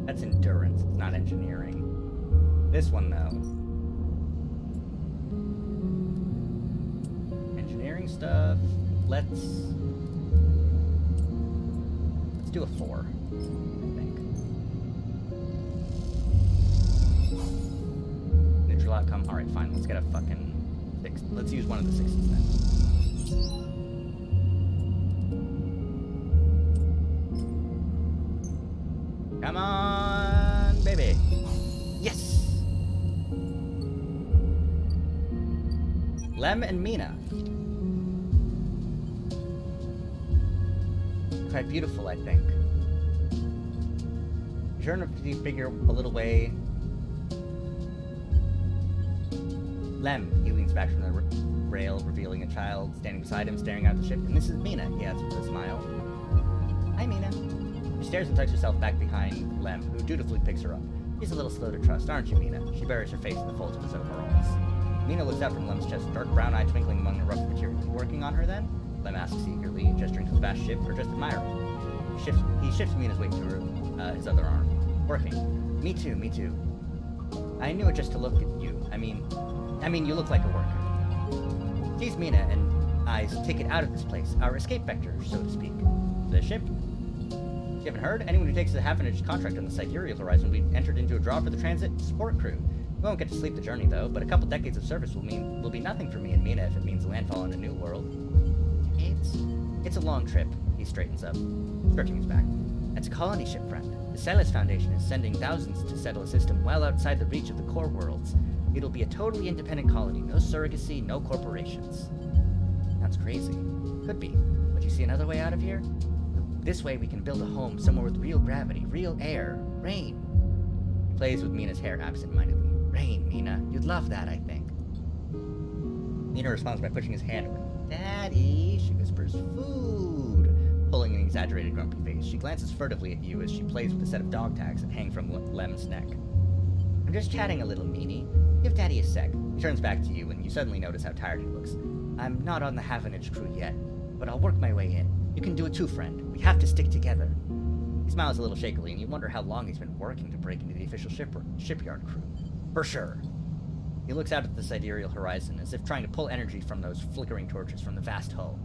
A: That's endurance, it's not engineering. This one, though. Engineering stuff. Let's do a 4, I think. Neutral outcome. Alright, fine. Let's get a fucking 6. Let's use one of the 6s then. Come on, baby. Yes! Lem and Mina. Quite beautiful, I think. Sure enough to figure a little way. Lem, he leans back from the rail, revealing a child standing beside him, staring out the ship. And this is Mina, he answers with a smile. Hi, Mina. She stares and tucks herself back behind Lem, who dutifully picks her up. She's a little slow to trust, aren't you, Mina? She buries her face in the folds of his overalls. Mina looks out from Lem's chest, dark brown eye twinkling among the rough material. You working on her, then? Lem asks eagerly, gesturing to the vast ship, or just admiring? He shifts Mina's weight to his other arm. Working. Me too, me too. I knew it just to look at you. I mean, you look like a worker. Sees Mina and I's ticket out of this place. Our escape vector, so to speak. The ship? You haven't heard? Anyone who takes a half-an-inch contract on the sidereal horizon will be entered into a draw for the transit support crew. We won't get to sleep the journey, though, but a couple decades of service will be nothing for me and Mina if it means landfall in a new world. It's a long trip. He straightens up, stretching his back. It's a colony ship, friend. The Celis Foundation is sending thousands to settle a system well outside the reach of the core worlds. It'll be a totally independent colony, no surrogacy, no corporations. Sounds crazy. Could be. But you see another way out of here? This way we can build a home somewhere with real gravity, real air, rain. He plays with Mina's hair absent-mindedly. Rain, Mina. You'd love that, I think. Mina responds by pushing his hand away. Daddy, she whispers, food, pulling an exaggerated grumpy face. She glances furtively at you as she plays with a set of dog tags that hang from Lem's neck. I'm just chatting a little, Meanie. Give Daddy a sec. He turns back to you, and you suddenly notice how tired he looks. I'm not on the half-an-inch crew yet, but I'll work my way in. You can do it too, friend. We have to stick together. He smiles a little shakily, and you wonder how long he's been working to break into the official shipyard crew. For sure. He looks out at the sidereal horizon, as if trying to pull energy from those flickering torches from the vast hull.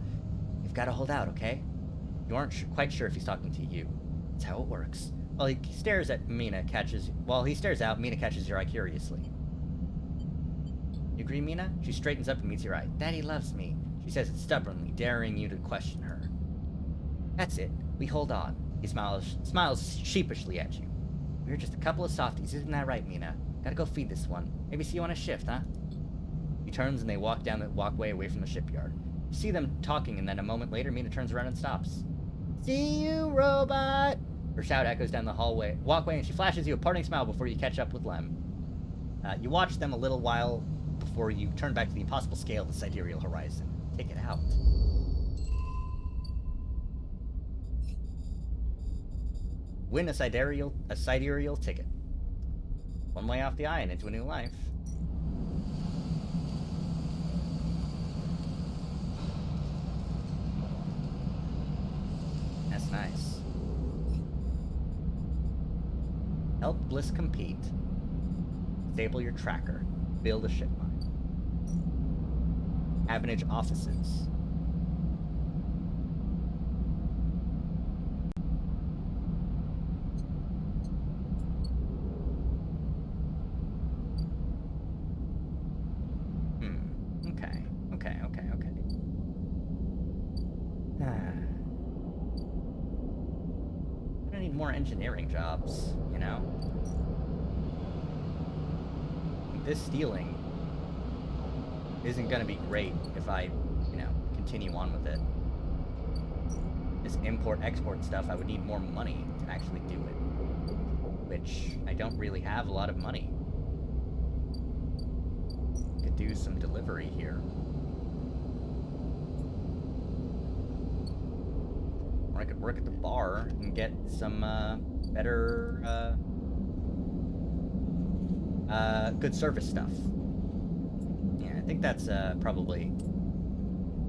A: You've got to hold out, okay? You aren't quite sure if he's talking to you. That's how it works. While he stares out, Mina catches your eye curiously. You agree, Mina? She straightens up and meets your eye. Daddy loves me. She says it stubbornly, daring you to question her. That's it. We hold on. He smiles sheepishly at you. We're just a couple of softies, isn't that right, Mina? Gotta go feed this one. Maybe see you on a shift, huh? He turns and they walk down the walkway away from the shipyard. You see them talking, and then a moment later, Mina turns around and stops. See you, robot! Her shout echoes down the walkway, and she flashes you a parting smile before you catch up with Lem. You watch them a little while before you turn back to the impossible scale of the sidereal horizon. Take it out. Win a sidereal ticket. One way off the eye and into a new life. That's nice. Help Bliss compete. Disable your tracker. Build a ship mine. Avenage offices. Okay. I need more engineering jobs, you know? This stealing isn't gonna be great if I, continue on with it. This import-export stuff, I would need more money to actually do it. Which, I don't really have a lot of money. Could do some delivery here. Or I could work at the bar and get some, better, good service stuff. Yeah, I think that's, probably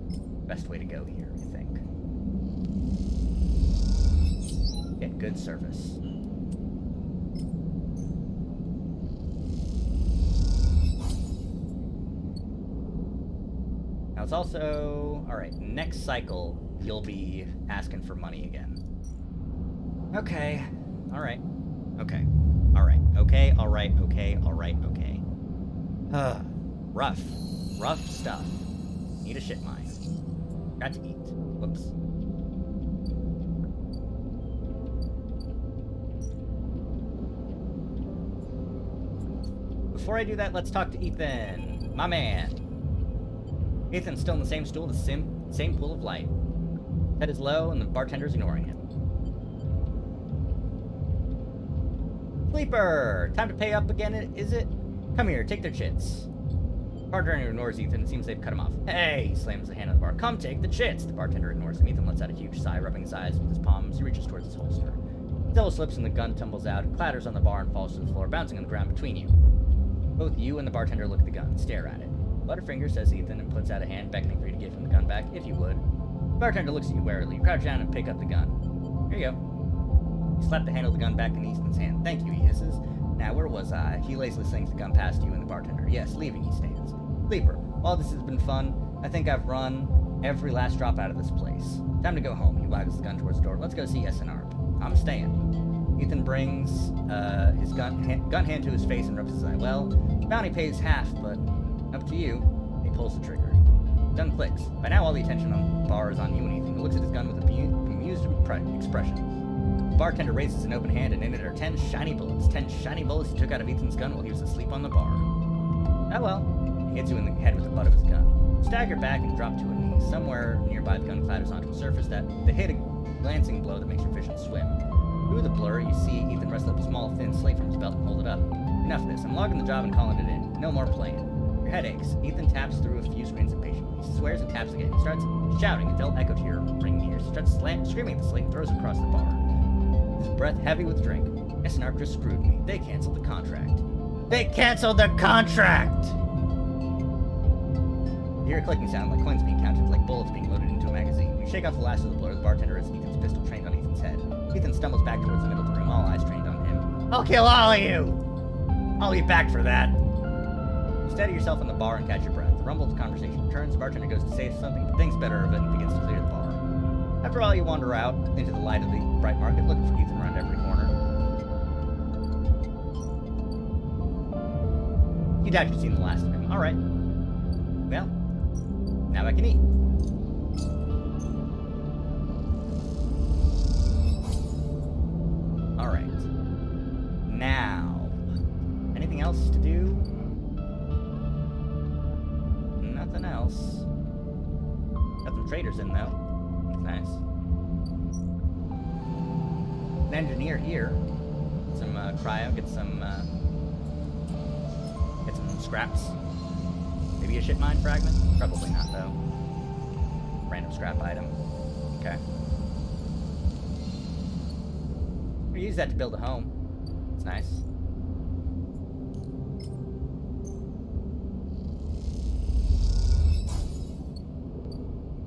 A: the best way to go here, I think. Get good service. Now it's also... Alright, next cycle, you'll be asking for money again. Okay. Alright. Okay. Alright. Okay, alright, okay, alright, okay. Rough. Rough stuff. Need a shit mine. Got to eat. Whoops. Before I do that, let's talk to Ethan. My man. Ethan's still in the same stool, the same pool of light. Head is low, and the bartender's ignoring him. Sleeper! Time to pay up again, is it? Come here, take their chits. Bartender ignores Ethan. It seems they've cut him off. Hey! He slams the hand on the bar. Come take the chits! The bartender ignores him. Ethan lets out a huge sigh, rubbing his eyes with his palms. He reaches towards his holster. His elbow slips and the gun tumbles out. It clatters on the bar and falls to the floor, bouncing on the ground between you. Both you and the bartender look at the gun, stare at it. Butterfinger, says Ethan, and puts out a hand, beckoning for you to give him the gun back, if you would. The bartender looks at you warily. You crouch down and pick up the gun. Here you go. He slapped the handle of the gun back in Ethan's hand. Thank you, he hisses. Now, where was I? He lazily slings the gun past you and the bartender. Yes, leaving, he stands. Leaper, while this has been fun, I think I've run every last drop out of this place. Time to go home. He waggles the gun towards the door. Let's go see SNR. I'm staying. Ethan brings his gun hand to his face and rubs his eye. Well, bounty pays half, but up to you. He pulls the trigger. Gun clicks. By now, all the attention on the bar is on you and Ethan, who looks at his gun with a bemused expression. The bartender raises an open hand, and in it are 10 shiny bullets. 10 shiny bullets he took out of Ethan's gun while he was asleep on the bar. Oh well. He hits you in the head with the butt of his gun. You stagger back and drop to a knee. Somewhere nearby, the gun clatters onto a surface that they hit a glancing blow that makes your vision swim. Through the blur, you see Ethan wrestle up a small, thin slate from his belt and hold it up. Enough of this. I'm logging the job and calling it in. No more playing. Your head aches. Ethan taps through a few screens impatiently. He swears and taps again. He starts shouting a dull echo to your ringing ears. He starts screaming at the slate and throws it across the bar. His breath heavy with drink. SNR just screwed me. They canceled the contract. They canceled the contract! You hear a clicking sound like coins being counted, like bullets being loaded into a magazine. You shake off the last of the blur. The bartender has Ethan's pistol trained on Ethan's head. Ethan stumbles back towards the middle of the room, all eyes trained on him. I'll kill all of you! I'll be back for that. You steady yourself on the bar and catch your breath. The rumble of the conversation returns. The bartender goes to say something, but thinks better of it and begins to clear the bar. After all, you wander out into the light of the bright market, looking for Ethan around every corner. You doubt you've seen the last of him. Alright. Well, now I can eat. Alright. Now, anything else to do? Nothing else. Got some traders in, though. That's nice. An engineer here. Some cryo, get some scraps. Maybe a ship mine fragment? Probably not, though. Random scrap item. Okay. We use that to build a home. It's nice.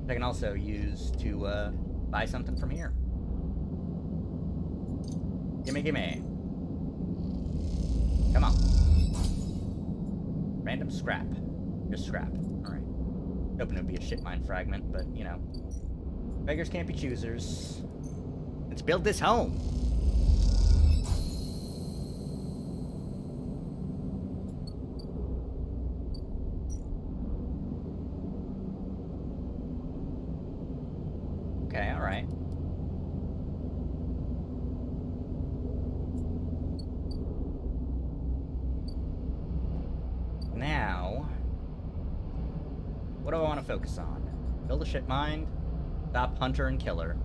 A: I can also use to buy something from here. Gimme, gimme. Come on. Random scrap. Just scrap. Alright. Hoping it would be a ship mine fragment, but, you know. Beggars can't be choosers. Let's build this home! Okay, alright. Now, what do I want to focus on? Build a ship mine, stop Hunter and Killer.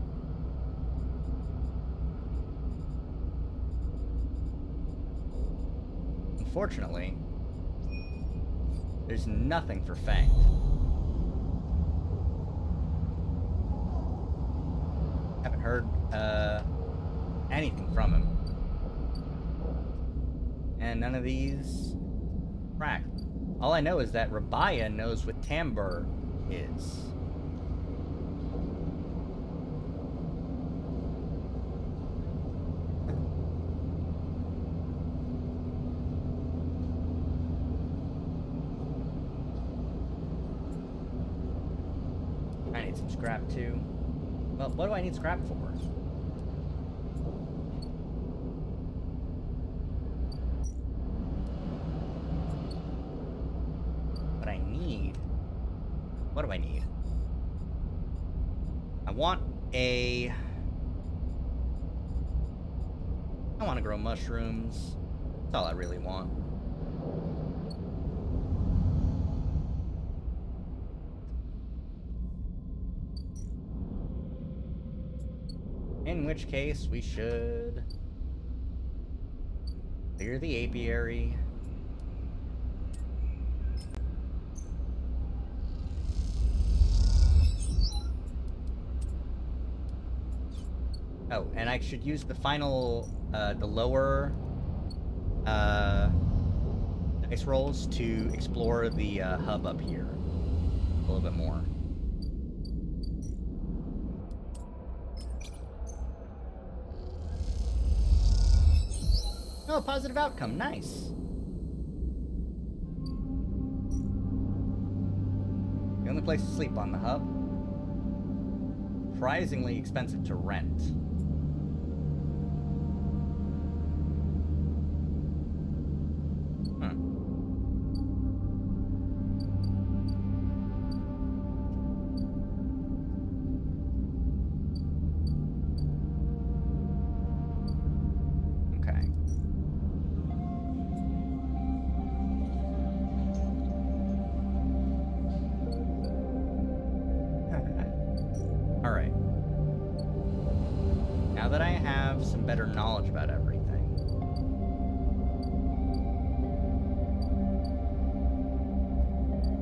A: Unfortunately, there's nothing for Fang. Haven't heard anything from him. And none of these track. All I know is that Rabaya knows what timbre is. I need some scrap too. Well, what do I need scrap for? What do I need? I want to grow mushrooms. That's all I really want. In which case, we should clear the apiary. Oh, and I should use the final, the lower, dice rolls to explore the, hub up here a little bit more. Oh, positive outcome. Nice. The only place to sleep on the hub. Surprisingly expensive to rent. Alright. Now that I have some better knowledge about everything,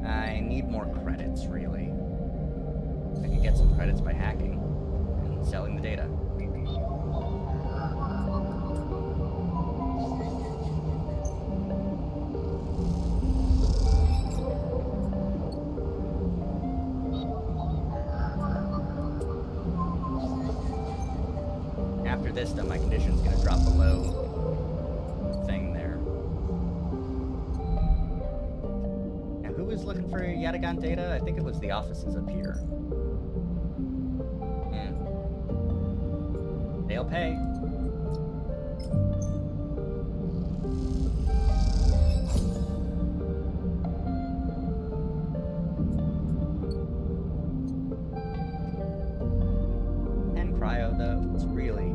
A: I need more credits, really. I can get some credits by hacking and selling the data. After this, though, my condition's gonna drop below the thing there. Now, who was looking for Yatagan data? I think it was the offices up here. They'll pay. And cryo, though, it's really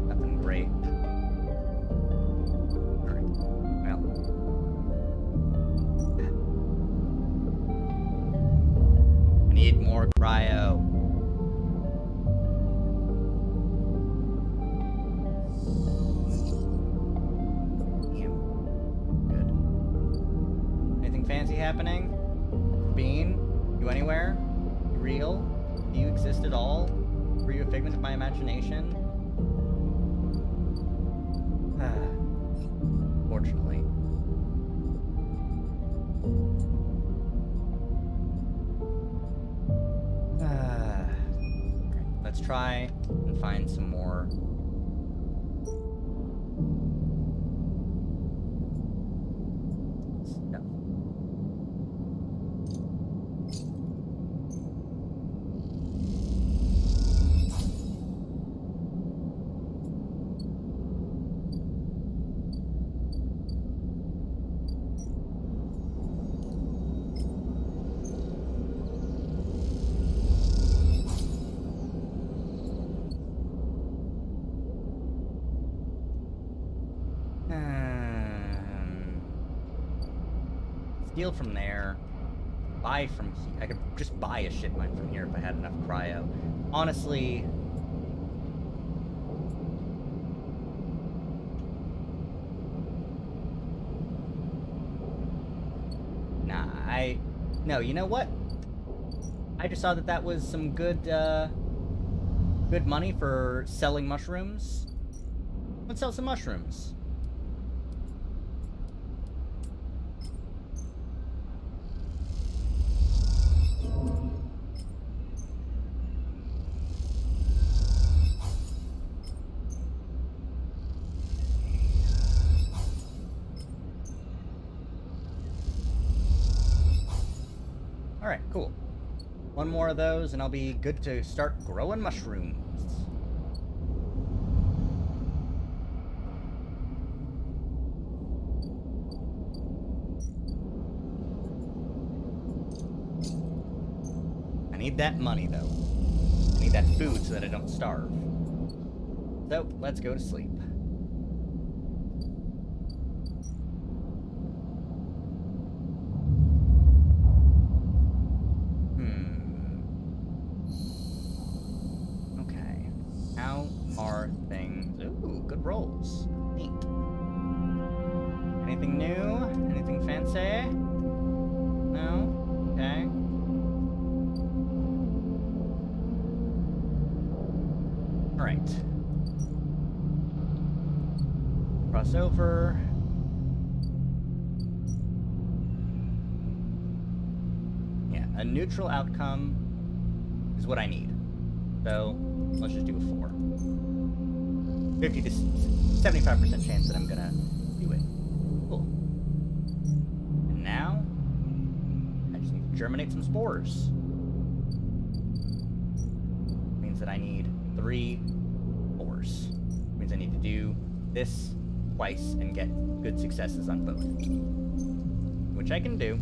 A: nothing great. Alright, well. I need more cryo. Fancy happening? Bean? You anywhere? You real? Do you exist at all? Were you a figment of my imagination? Fortunately. Let's try and find some more. Steal from there. Buy from here. I could just buy a shit mine from here if I had enough cryo. Honestly... Nah, No, you know what? I just saw that that was some good, good money for selling mushrooms. Let's sell some mushrooms. Alright, cool. One more of those and I'll be good to start growing mushrooms. I need that money, though. I need that food so that I don't starve. So, let's go to sleep. Okay. How are things? Ooh, good rolls. Neat. Anything new? Anything fancy? No? Okay. Alright. Cross over. Yeah, a neutral outcome is what I need. So, let's just do a 4. 50 to 75% chance that I'm gonna do it. Cool. And now, I just need to germinate some spores. Means that I need 3 spores. Means I need to do this twice and get good successes on both. Which I can do.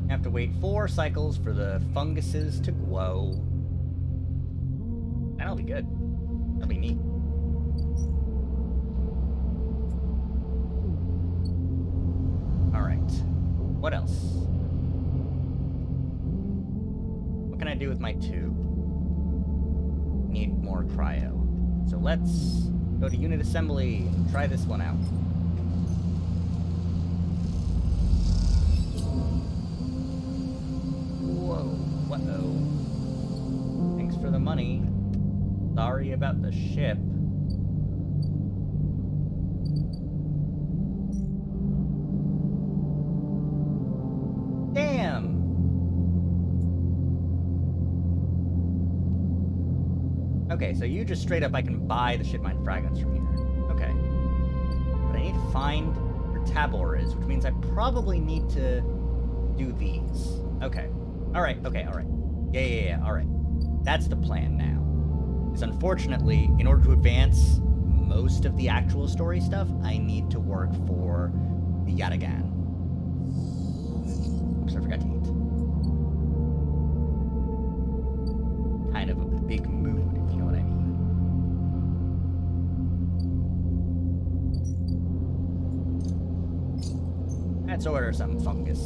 A: Have to wait 4 cycles for the funguses to grow. That'll be good. That'll be neat. Alright. What else? What can I do with my tube? Need more cryo. So let's go to unit assembly and try this one out. Uh-oh. Thanks for the money. Sorry about the ship. Damn! Okay, so you just straight up I can buy the shipmine fragments from here. Okay. But I need to find where Tabor is, which means I probably need to do these. Okay. Alright, alright. Yeah, alright. That's the plan now. Is unfortunately, in order to advance most of the actual story stuff, I need to work for the Yatagan. Oops, I forgot to eat. Kind of a big mood, if you know what I mean. Let's order some fungus.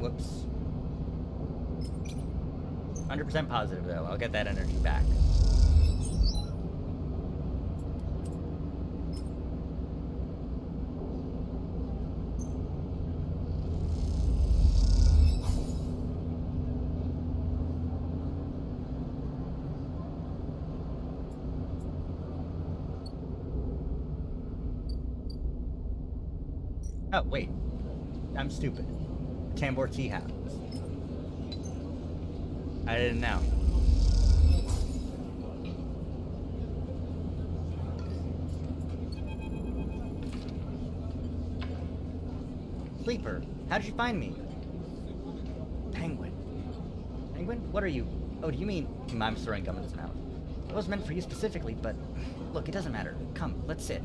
A: Whoops. 100% positive, though. I'll get that energy back. Oh, wait. I'm stupid. Tambor Tea House. I didn't know. Sleeper, how did you find me? Penguin. Penguin? What are you? Oh, do you mean... I'm throwing gum in his mouth. It was meant for you specifically, but... Look, it doesn't matter. Come, let's sit.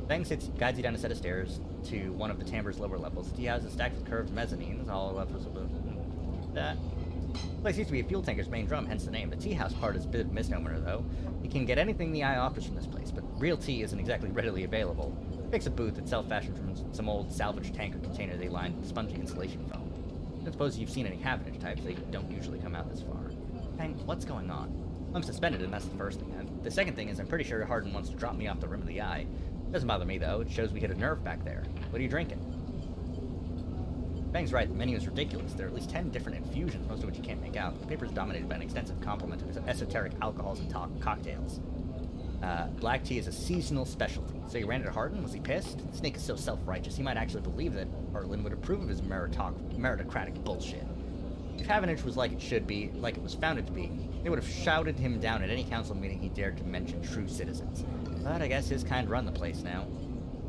A: Bang guides you down a set of stairs to one of the Tambor's lower levels. The tea house is stacked with curved mezzanines, all levels of that. The place used to be a fuel tanker's main drum, hence the name. The tea house part is a bit of a misnomer, though. You can get anything the eye offers from this place, but real tea isn't exactly readily available. Fix a booth that's self-fashioned from some old salvage tanker container they lined with spongy insulation foam. I don't suppose you've seen any cavendish types. They don't usually come out this far. Bang, what's going on? I'm suspended, and that's the first thing. And the second thing is I'm pretty sure Hardin wants to drop me off the rim of the eye. Doesn't bother me, though. It shows we hit a nerve back there. What are you drinking? Bang's right. The menu is ridiculous. There are at least 10 different infusions, most of which you can't make out. The paper is dominated by an extensive complement of esoteric alcohols and cocktails. Black tea is a seasonal specialty. So you ran into Hardin? Was he pissed? The snake is so self-righteous, he might actually believe that Arlen would approve of his meritocratic bullshit. If Havenage was like it should be, like it was founded to be, they would have shouted him down at any council meeting he dared to mention true citizens. But I guess his kind run the place now.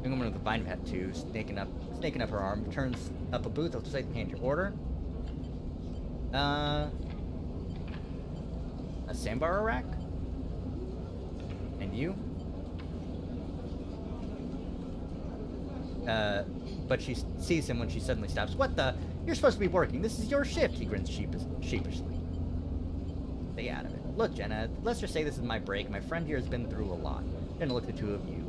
A: The woman with the vine tattoo, snaking up her arm, turns up a booth. I'll say, hand your order. A sandbar rack? And you? But she sees him when she suddenly stops. What the? You're supposed to be working. This is your shift, he grins sheepishly. Stay out of it. Look, Jenna, let's just say this is my break. My friend here has been through a lot. Jenna looks at the two of you.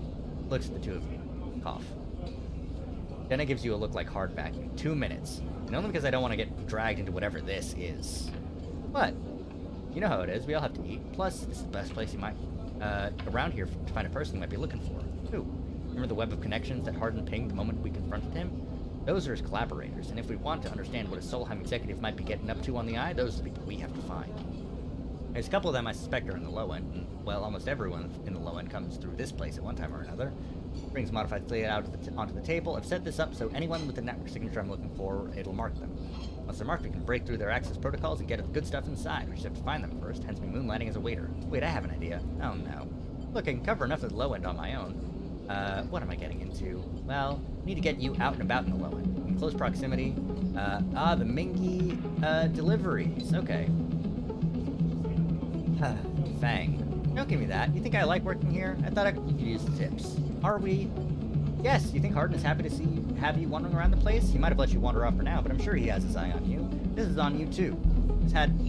A: Cough. Jenna gives you a look like hard vacuum. 2 minutes. And only because I don't want to get dragged into whatever this is. But, you know how it is. We all have to eat. Plus, this is the best place you might, around here to find a person you might be looking for. Who? Remember the web of connections that Hardin pinged the moment we confronted him? Those are his collaborators, and if we want to understand what a Solheim executive might be getting up to on the eye, those are the people we have to find. There's a couple of them I suspect are in the low end, and, well, almost everyone in the low end comes through this place at one time or another. Brings modified data out onto the table. I've set this up so anyone with the network signature I'm looking for, it'll mark them. Once they're marked, we can break through their access protocols and get at the good stuff inside. We just have to find them first, hence me moonlighting as a waiter. Wait, I have an idea. Oh no. Look, I can cover enough of the low end on my own. What am I getting into? Well, I need to get you out and about in the low end. In close proximity. The Mingy, deliveries. Okay. Fang. Don't give me that. You think I like working here? I thought you could use the tips. Are we? Yes, you think Hardin is happy to have you wandering around the place? He might have let you wander off for now, but I'm sure he has his eye on you. This is on you too.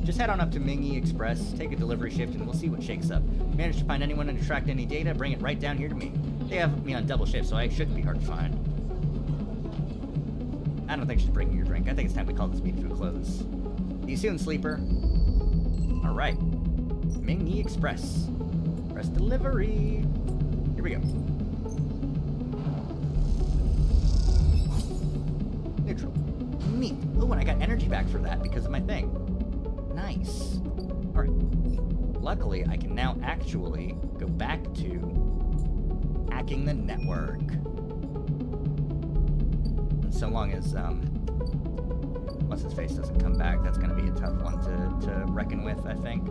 A: Just head on up to Mingy Express, take a delivery shift, and we'll see what shakes up. Manage to find anyone and extract any data, bring it right down here to me. They have me on double shift, so I shouldn't be hard to find. I don't think she's bringing your drink. I think it's time we call this meeting to a close. See you soon, sleeper. Alright. Mingy Express. Press delivery. Here we go. Neutral. Neat. Oh, and I got energy back for that because of my thing. Nice. Alright. Luckily, I can now actually go back to hacking the network. And so long as, once his face doesn't come back, that's going to be a tough one to reckon with, I think.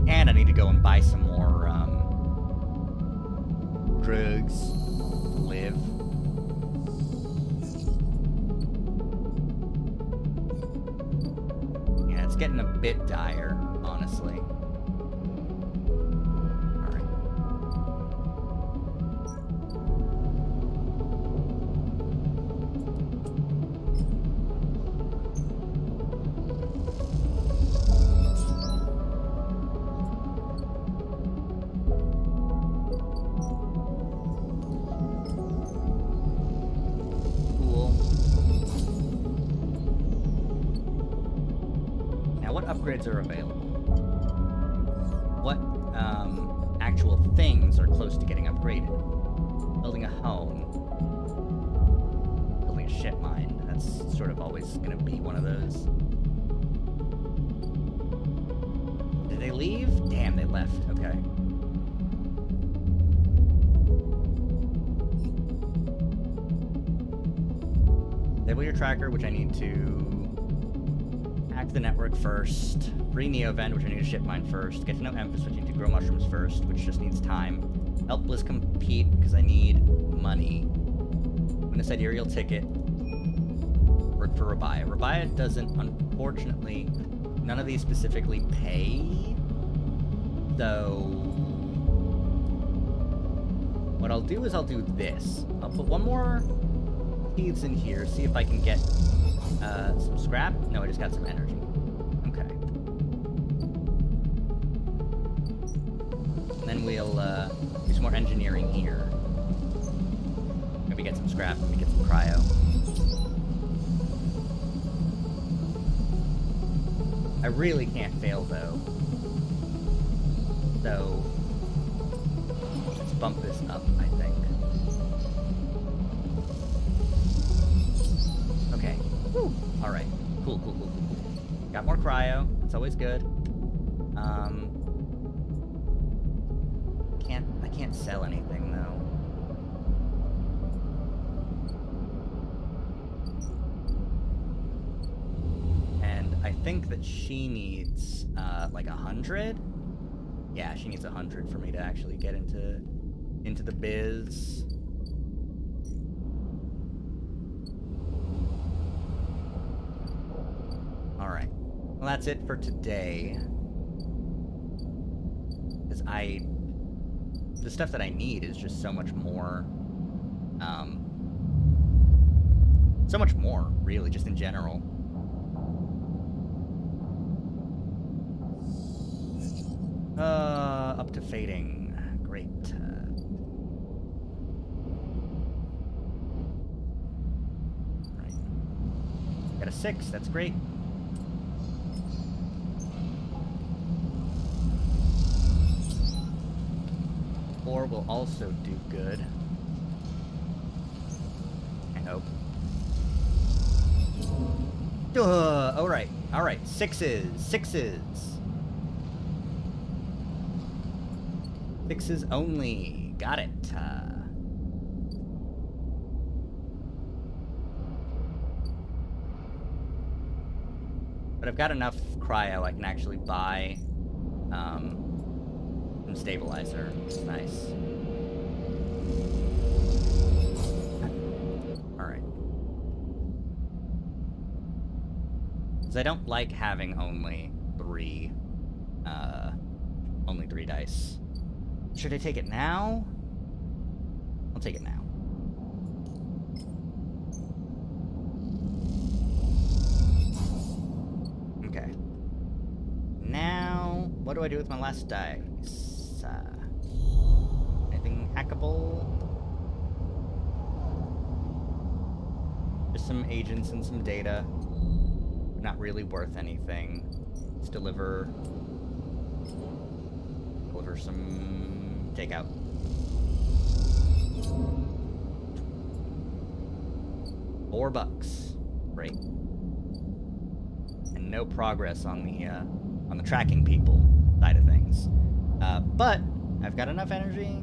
A: And I need to go and buy some more, drugs to live. Yeah, it's getting a bit dire, honestly. Upgrades are available. What actual things are close to getting upgraded? Building a home. Building a ship mine. That's sort of always going to be one of those. Did they leave? Damn, they left. Okay. Disable your tracker, which I need to hack the network first. Free Neo-Vent, which I need to ship mine first. Get to know Emphas, which I need to grow mushrooms first, which just needs time. Help Bliss compete, because I need money. Win a sidereal ticket. Work for Rabaya. Rabaya doesn't, unfortunately, none of these specifically pay. So what I'll do is I'll do this. I'll put one more seeds in here, see if I can get some scrap. No, I just got some energy. Okay. And then we'll do some more engineering here. Maybe get some scrap, maybe get some cryo. I really can't fail though. So let's bump this up, I think. Okay. Woo. All right. Cool. Got more cryo. That's always good. I can't sell anything though. And I think that she needs like 100. Yeah, she needs 100 for me to actually get into the biz. All right. Well, that's it for today. Because the stuff that I need is just so much more So much more, really, just in general. Up to fading. Great. Right. Got a 6, that's great. Four will also do good. I hope. Alright, alright. 6s. 6s. 6s only. Got it. But I've got enough cryo I can actually buy some stabilizer, which is nice. Alright. Because I don't like having only three dice. Should I take it now? I'll take it now. Okay. Now, what do I do with my last dice? Anything hackable? Just some agents and some data. Not really worth anything. Let's deliver some takeout. $4. Great. And no progress on the tracking people side of things. But I've got enough energy.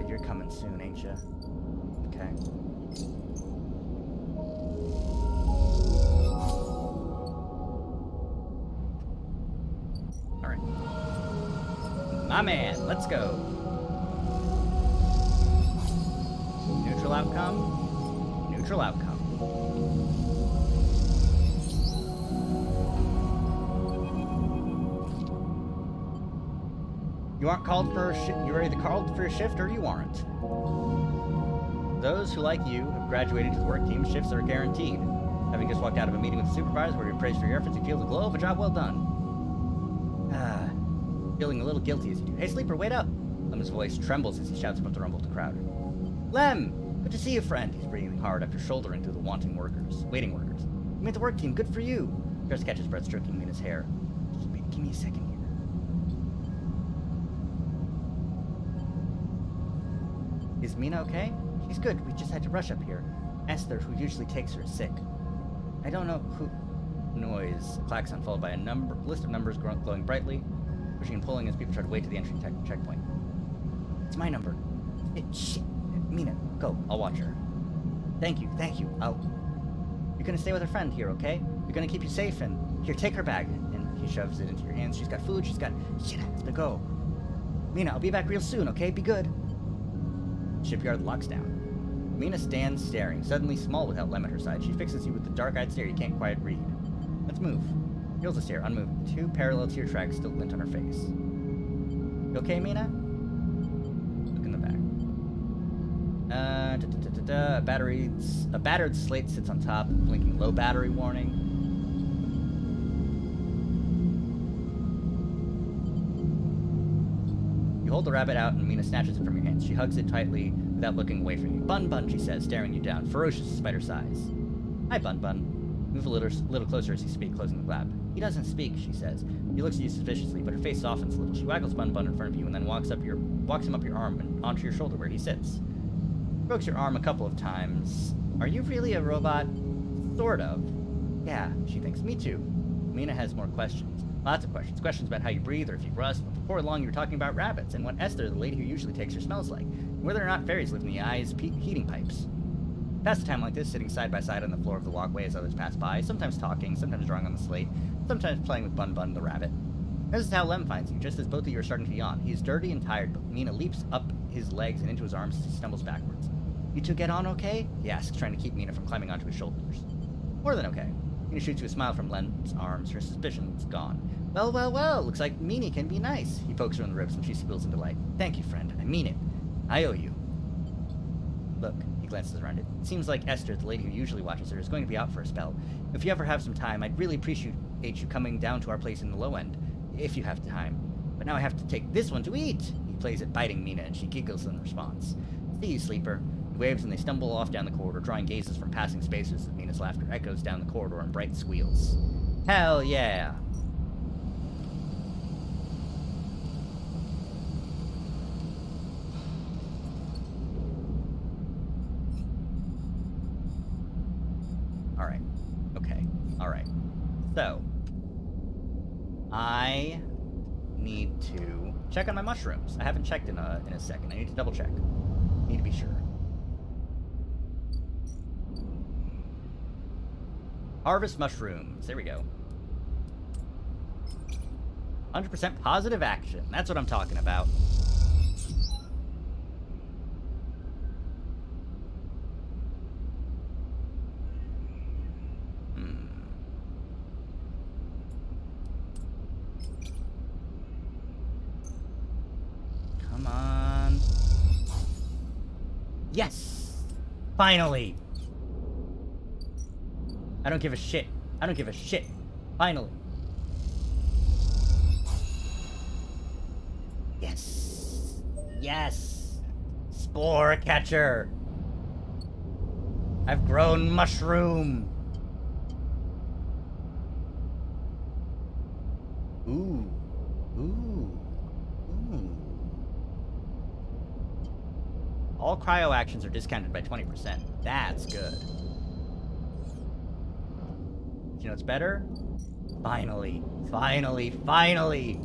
A: You're coming soon, ain't ya? Okay. Alright. My man, let's go. Neutral outcome. Neutral outcome. You aren't called for a shift. You're either called for a shift or you aren't. Those who, like you, have graduated to the work team, shifts are guaranteed. Having just walked out of a meeting with the supervisor where you're praised for your efforts, you feel the glow of a job well done. Feeling a little guilty as you do. Hey, sleeper, wait up! Lem's voice trembles as he shouts above the rumble of the crowd. Lem! Good to see you, friend. He's breathing hard after shouldering through the waiting workers. You made the work team. Good for you. Chris catches breath, stroking Mina's hair. Just give me a second here. Is Mina okay? She's good. We just had to rush up here. Esther, who usually takes her, is sick. I don't know who... Noise. A klaxon followed by a list of numbers glowing brightly, pushing and pulling as people try to wait to the entry checkpoint. It's my number. Shit. Mina, go. I'll watch her. Thank you. You're gonna stay with her friend here, okay? You're gonna keep you safe, and... Here, take her bag. And he shoves it into your hands. She's got food. Shit, I have to go. Mina, I'll be back real soon, okay? Be good. Shipyard locks down. Mina stands staring, suddenly small without Lem at her side. She fixes you with the dark-eyed stare you can't quite read. Let's move. Feels the stare, unmoving. 2 parallel tear tracks still glint on her face. You okay, Mina? Look in the back. A battered slate sits on top, blinking low battery warning. You hold the rabbit out, and Mina snatches it from your hands. She hugs it tightly without looking away from you. Bun Bun, she says, staring you down, ferocious as spider size. Hi, Bun Bun. Move a little closer as you speak, closing the lab. He doesn't speak, she says. He looks at you suspiciously, but her face softens a little. She waggles Bun Bun in front of you and then walks him up your arm and onto your shoulder where he sits. Strokes your arm a couple of times. Are you really a robot? Sort of. Yeah, she thinks. Me too. Mina has more questions. Lots of questions. Questions about how you breathe or if you rust. But before long, you were talking about rabbits and what Esther, the lady who usually takes her, smells like. And whether or not fairies live in the eyes heating pipes. Pass a time like this, sitting side by side on the floor of the walkway as others pass by, sometimes talking, sometimes drawing on the slate, sometimes playing with Bun Bun the rabbit. This is how Lem finds you, just as both of you are starting to yawn. He is dirty and tired, but Mina leaps up his legs and into his arms as he stumbles backwards. You two get on okay? He asks, trying to keep Mina from climbing onto his shoulders. More than okay. Mina shoots you a smile from Len's arms. Her suspicion's gone. Well, well, well. Looks like Meanie can be nice. He pokes her in the ribs and she squeals in delight. Thank you, friend. I mean it. I owe you. Look, he glances around it. It seems like Esther, the lady who usually watches her, is going to be out for a spell. If you ever have some time, I'd really appreciate you coming down to our place in the low end. If you have time. But now I have to take this one to eat. He plays at biting Mina and she giggles in response. See you, sleeper. He waves and they stumble off down the corridor, drawing gazes from passing spaces as Mina's laughter echoes down the corridor in bright squeals. Hell yeah! Alright. Okay. Alright. So, I need to check on my mushrooms. I haven't checked in a second. I need to double check. Need to be sure. Harvest mushrooms. There we go. 100% positive action. That's what I'm talking about. Come on. Yes! Finally! I don't give a shit. I don't give a shit. Finally. Yes. Yes. Spore catcher. I've grown mushroom. Ooh. Ooh. Ooh. All cryo actions are discounted by 20%. That's good. You know what's better? Finally. Finally. Finally.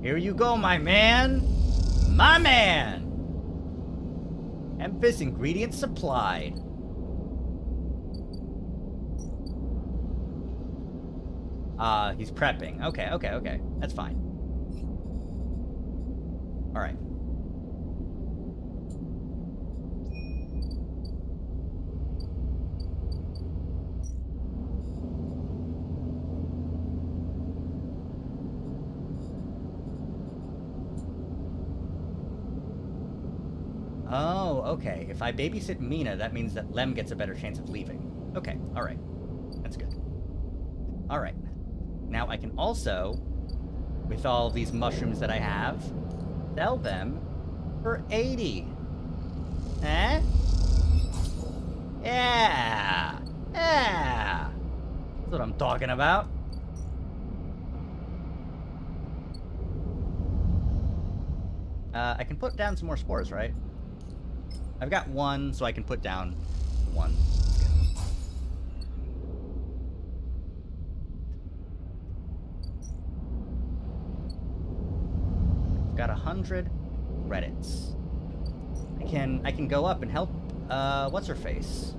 A: Here you go, my man. My man. Memphis ingredients supplied. He's prepping. Okay, okay, okay. That's fine. Alright. Oh, okay. If I babysit Mina, that means that Lem gets a better chance of leaving. Okay, alright. That's good. Alright. Now I can also, with all these mushrooms that I have, sell them for 80. Eh? Yeah! Yeah! That's what I'm talking about. I can put down some more spores, right? I've got one, so I can put down one. I've got 100 credits. I can go up and help, what's her face?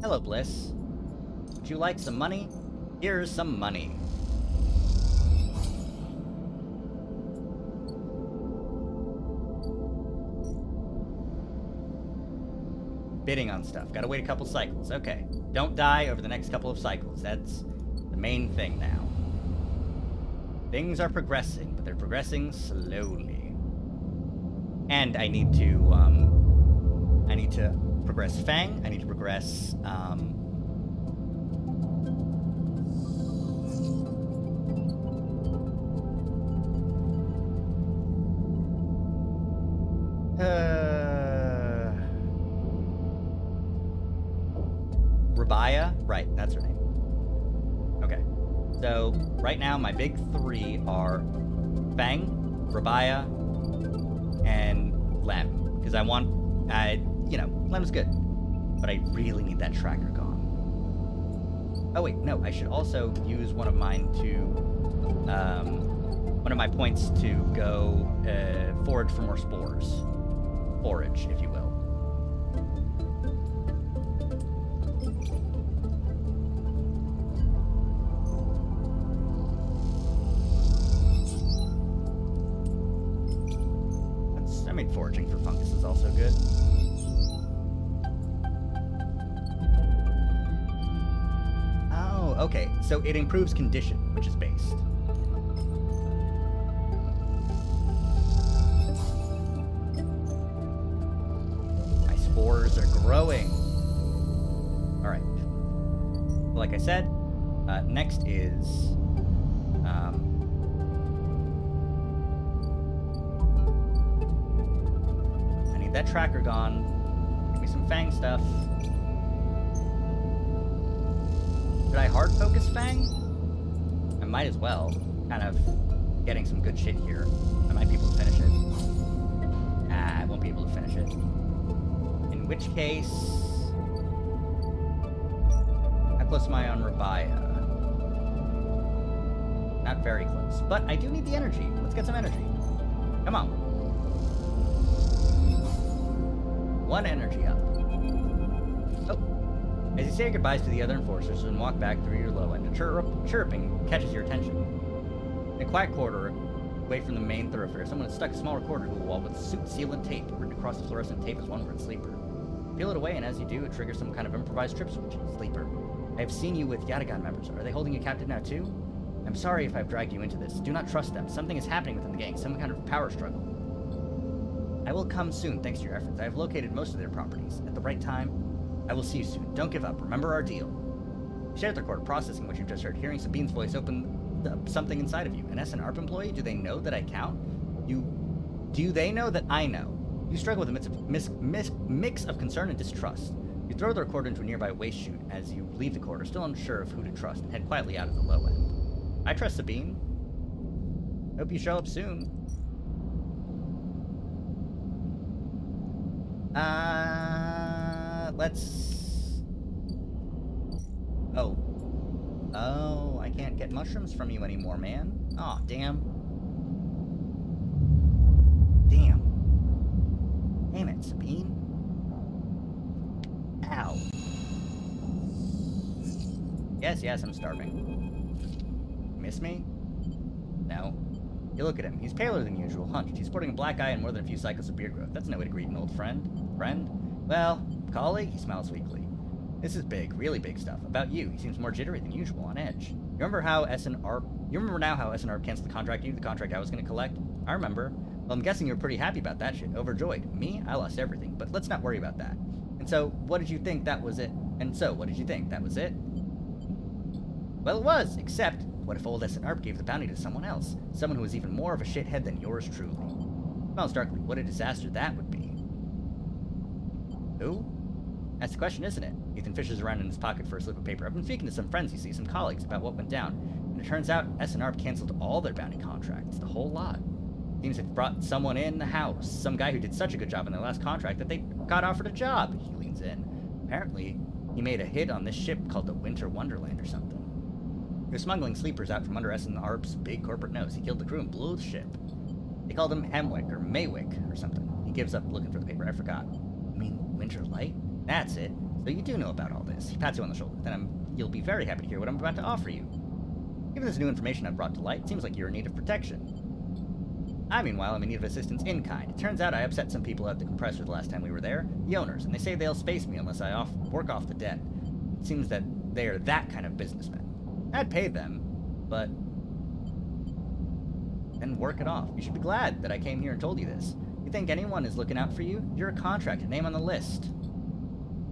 A: Hello, Bliss. Would you like some money? Here's some money. Bidding on stuff. Gotta wait a couple cycles. Okay. Don't die over the next couple of cycles. That's the main thing now. Things are progressing, but they're progressing slowly. And I need to progress Fang. I need to progress, Rabaya? Right, that's her name. Okay. So, right now, my big three are Fang, Rabaya, and Lem. Because I want, you know, Lem's good. But I really need that tracker gone. Oh wait, no, I should also use one of mine to, one of my points to go, forage for more spores. Forage, if you will. think foraging for fungus is also good. Oh, okay. So it improves condition, which is based. My spores are growing. All right. Like I said, next is I need that tracker gone. Give me some Fang stuff. Should I hard focus Fang? I might as well. Kind of getting some good shit here. I might be able to finish it. I won't be able to finish it. In which case, how close am I on Rabaya? Not very close. But I do need the energy. Let's get some energy. Come on. 1 energy up. Oh. As you say goodbyes to the other enforcers and walk back through your low end, a chirruping catches your attention. In a quiet corridor, away from the main thoroughfare, someone has stuck a small recorder to the wall with suit sealant tape. Written across the fluorescent tape is one word, sleeper. Peel it away, and as you do, it triggers some kind of improvised trip switch. Sleeper. I have seen you with Yatagan members. Are they holding you captive now too? I'm sorry if I've dragged you into this. Do not trust them. Something is happening within the gang, some kind of power struggle. I will come soon, thanks to your efforts. I have located most of their properties. At the right time, I will see you soon. Don't give up. Remember our deal. Share the recorder, processing what you've just heard. Hearing Sabine's voice opened up something inside of you. An SNARP employee? Do they know that I count? Do they know that I know? You struggle with a mix of concern and distrust. You throw the recorder into a nearby waste chute as you leave the corridor, still unsure of who to trust, and head quietly out of the low end. I trust Sabine. Hope you show up soon. Let's... Oh, I can't get mushrooms from you anymore, man. Aw, damn. Damn it, Sabine. Ow. Yes, I'm starving. Miss me? No. You look at him. He's paler than usual, hunched. He's sporting a black eye and more than a few cycles of beard growth. That's no way to greet an old friend. Friend? Well, colleague? He smiles weakly. This is big, really big stuff. About you, he seems more jittery than usual, on edge. You remember now how SNARP canceled the contract I was going to collect? I remember. Well, I'm guessing you were pretty happy about that shit. Overjoyed. Me? I lost everything. But let's not worry about that. And so, what did you think that was it? Well, it was, except, what if old SNARP gave the bounty to someone else? Someone who was even more of a shithead than yours truly. Smiles darkly. What a disaster that would be. Who? That's the question, isn't it? Ethan fishes around in his pocket for a slip of paper. I've been speaking to some friends, you see, some colleagues, about what went down. And it turns out SNARP canceled all their bounty contracts. The whole lot. Seems they've brought someone in the house. Some guy who did such a good job in their last contract that they got offered a job. He leans in. Apparently, he made a hit on this ship called the Winter Wonderland or something. He was smuggling sleepers out from under SNARP's big corporate nose. He killed the crew and blew the ship. They called him Hemwick or Maywick or something. He gives up looking for the paper. I forgot. You mean Winter Light? That's it. So you do know about all this. He pats you on the shoulder. Then you'll be very happy to hear what I'm about to offer you. Given this new information I've brought to light, it seems like you're in need of protection. I, meanwhile, am in need of assistance in kind. It turns out I upset some people at the compressor the last time we were there, the owners, and they say they'll space me unless I work off the debt. It seems that they are that kind of businessmen. I'd pay them, but then work it off. You should be glad that I came here and told you this. You think anyone is looking out for you? You're a contracted, name on the list.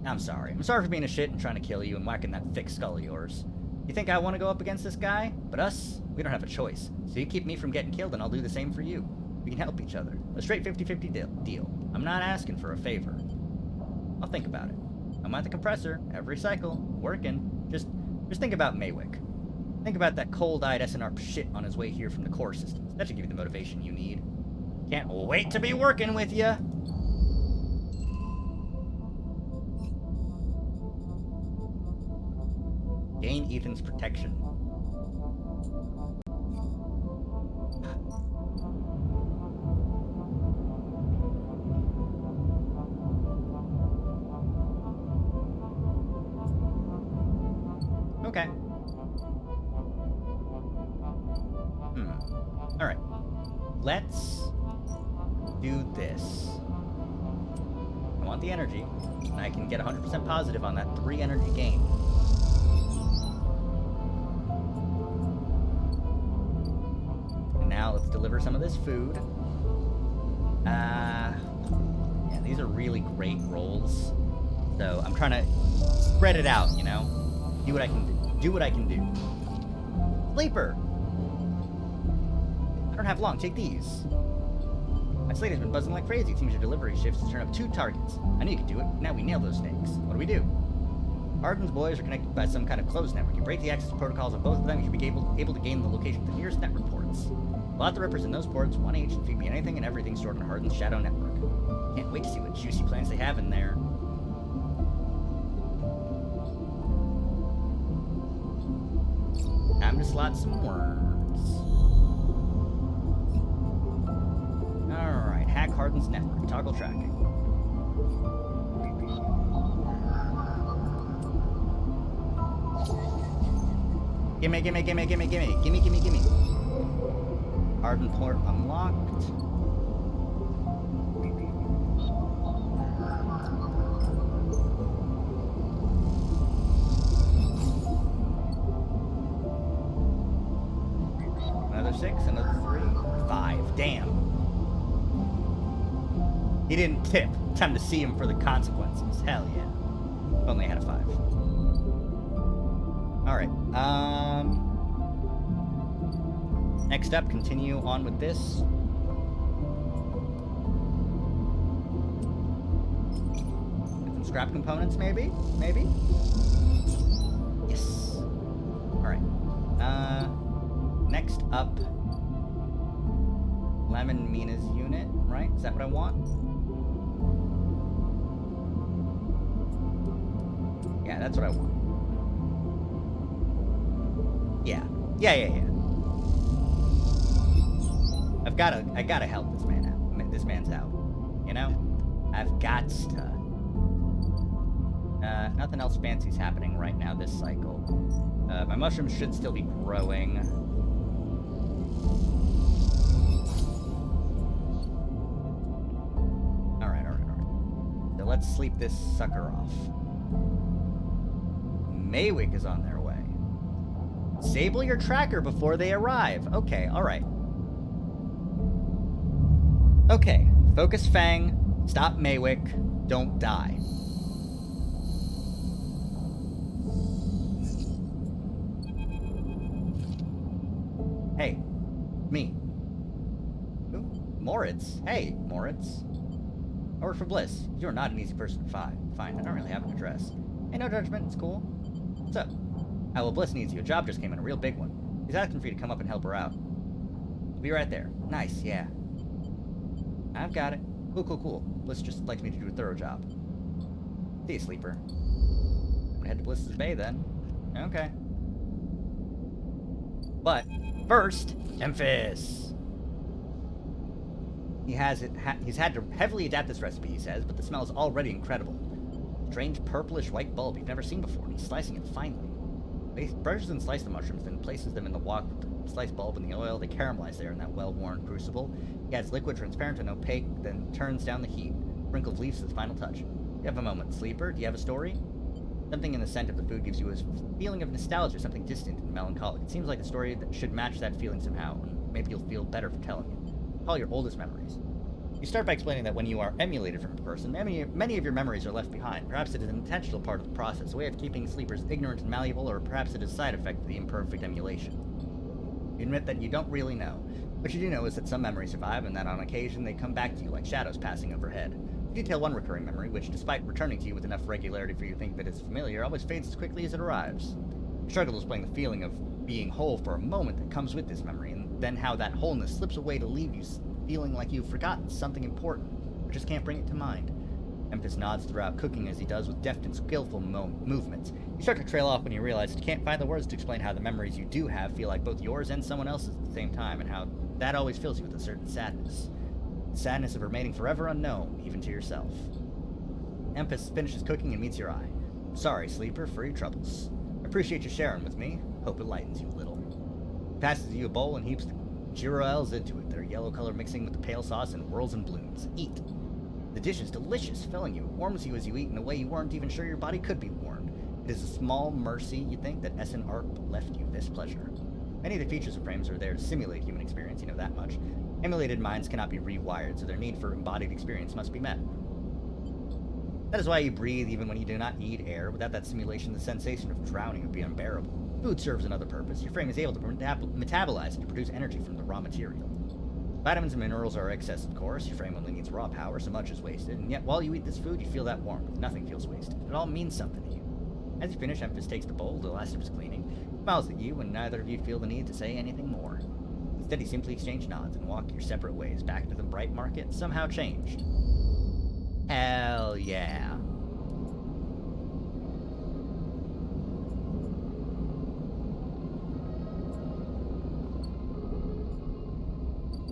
A: I'm sorry. I'm sorry for being a shit and trying to kill you and whacking that thick skull of yours. You think I want to go up against this guy? But us? We don't have a choice. So you keep me from getting killed and I'll do the same for you. We can help each other. A straight 50-50 deal. I'm not asking for a favor. I'll think about it. I'm at the compressor, every cycle, working. Just think about Maywick. Think about that cold-eyed SNARP shit on his way here from the core systems. That should give you the motivation you need. Can't wait to be working with ya! Gain Ethan's protection. Okay. Alright. Let's do this. I want the energy, and I can get 100% positive on that 3 energy gain. And now let's deliver some of this food. Yeah, these are really great rolls. So I'm trying to spread it out, you know? Do what I can do. Do what I can do. Sleeper! I don't have long. Take these. My slate has been buzzing like crazy. It seems your delivery shifts to turn up 2 targets. I knew you could do it. Now we nail those snakes. What do we do? Arden's boys are connected by some kind of closed network. You break the access protocols of both of them, you should be able to gain the location of the nearest network ports. We'll have the rippers in those ports, 1 each, and feed me anything and everything stored in Arden's shadow network. Can't wait to see what juicy plans they have in there. Time to slot some worms. Alright, hack Harden's network. Toggle tracking. Gimme. Harden port unlocked. Another 6, another 3, 5. Damn. He didn't tip. Time to see him for the consequences. Hell yeah. If only I had a 5. Alright, next up, continue on with this. Get some scrap components, maybe? Maybe? Yes. Alright. Next up, Lemon Mina's unit, right? Is that what I want? Yeah, that's what I want. Yeah. I gotta help this man out. This man's out. You know? I've got to. Nothing else fancy's happening right now this cycle. My mushrooms should still be growing. Alright. So let's sleep this sucker off. Maywick is on their way. Disable your tracker before they arrive. Okay, alright. Okay, focus Fang, stop Maywick, don't die. Hey, me. Ooh, Moritz. Hey, Moritz. I work for Bliss. You're not an easy person to find. Fine, I don't really have an address. Hey, no judgment, it's cool. What's up? Oh, well, Bliss needs you. A job just came in, a real big one. He's asking for you to come up and help her out. I'll be right there. Nice, yeah. I've got it. Cool. Bliss just likes me to do a thorough job. See you, Sleeper. I'm gonna head to Bliss's Bay, then. Okay. But, first, Memphis! He's had to heavily adapt this recipe, he says, but the smell is already incredible. Strange purplish white bulb you've never seen before, and he's slicing it finely. He brushes and slices the mushrooms, then places them in the wok with the sliced bulb and the oil. They caramelize there in that well-worn crucible. He adds liquid, transparent, and opaque, then turns down the heat. Sprinkles leaves as the final touch. You have a moment, Sleeper. Do you have a story? Something in the scent of the food gives you a feeling of nostalgia, something distant and melancholic. It seems like a story that should match that feeling somehow, and maybe you'll feel better for telling it. Call your oldest memories. You start by explaining that when you are emulated from a person, many of your memories are left behind. Perhaps it is an intentional part of the process, a way of keeping sleepers ignorant and malleable, or perhaps it is a side effect of the imperfect emulation. You admit that you don't really know. What you do know is that some memories survive, and that on occasion they come back to you like shadows passing overhead. You detail one recurring memory, which, despite returning to you with enough regularity for you to think of it as familiar, always fades as quickly as it arrives. You struggle to explain the feeling of being whole for a moment that comes with this memory, and then how that wholeness slips away to leave you feeling like you've forgotten something important, but just can't bring it to mind. Memphis nods throughout, cooking as he does with deft and skillful movements. You start to trail off when you realize you can't find the words to explain how the memories you do have feel like both yours and someone else's at the same time, and how that always fills you with a certain sadness. The sadness of remaining forever unknown, even to yourself. Memphis finishes cooking and meets your eye. Sorry, Sleeper, for your troubles. I appreciate you sharing with me. Hope it lightens you a little. He passes you a bowl and heaps Gyro L's into it, their yellow color mixing with the pale sauce and whirls and blooms. Eat. The dish is delicious, filling you. It warms you as you eat in a way you weren't even sure your body could be warmed. It is a small mercy, you think, that Essen Art left you this pleasure. Many of the features of frames are there to simulate human experience, you know that much. Emulated minds cannot be rewired, so their need for embodied experience must be met. That is why you breathe even when you do not need air. Without that simulation, the sensation of drowning would be unbearable. Food serves another purpose. Your frame is able to metabolize and to produce energy from the raw material. Vitamins and minerals are excess, of course. Your frame only needs raw power, so much is wasted. And yet, while you eat this food, you feel that warmth. Nothing feels wasted. It all means something to you. As you finish, Emphas takes the bowl, the last of his cleaning, smiles at you, and neither of you feel the need to say anything more. Instead, you simply exchange nods and walk your separate ways back to the bright market, somehow changed. Hell yeah.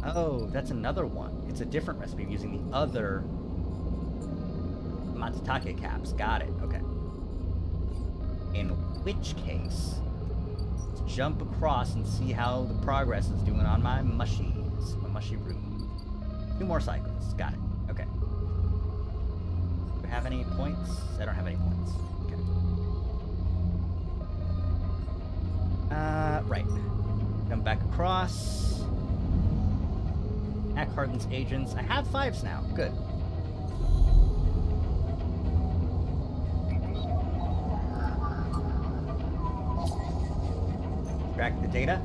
A: Oh, that's another one. It's a different recipe using the other matsutake caps. Got it. Okay. In which case, let's jump across and see how the progress is doing on my mushies. My mushy room. 2 more cycles. Got it. Okay. Do I have any points? I don't have any points. Okay. Right. Jump back across. Hack Harden's agents. I have 5s now. Good. Extract the data.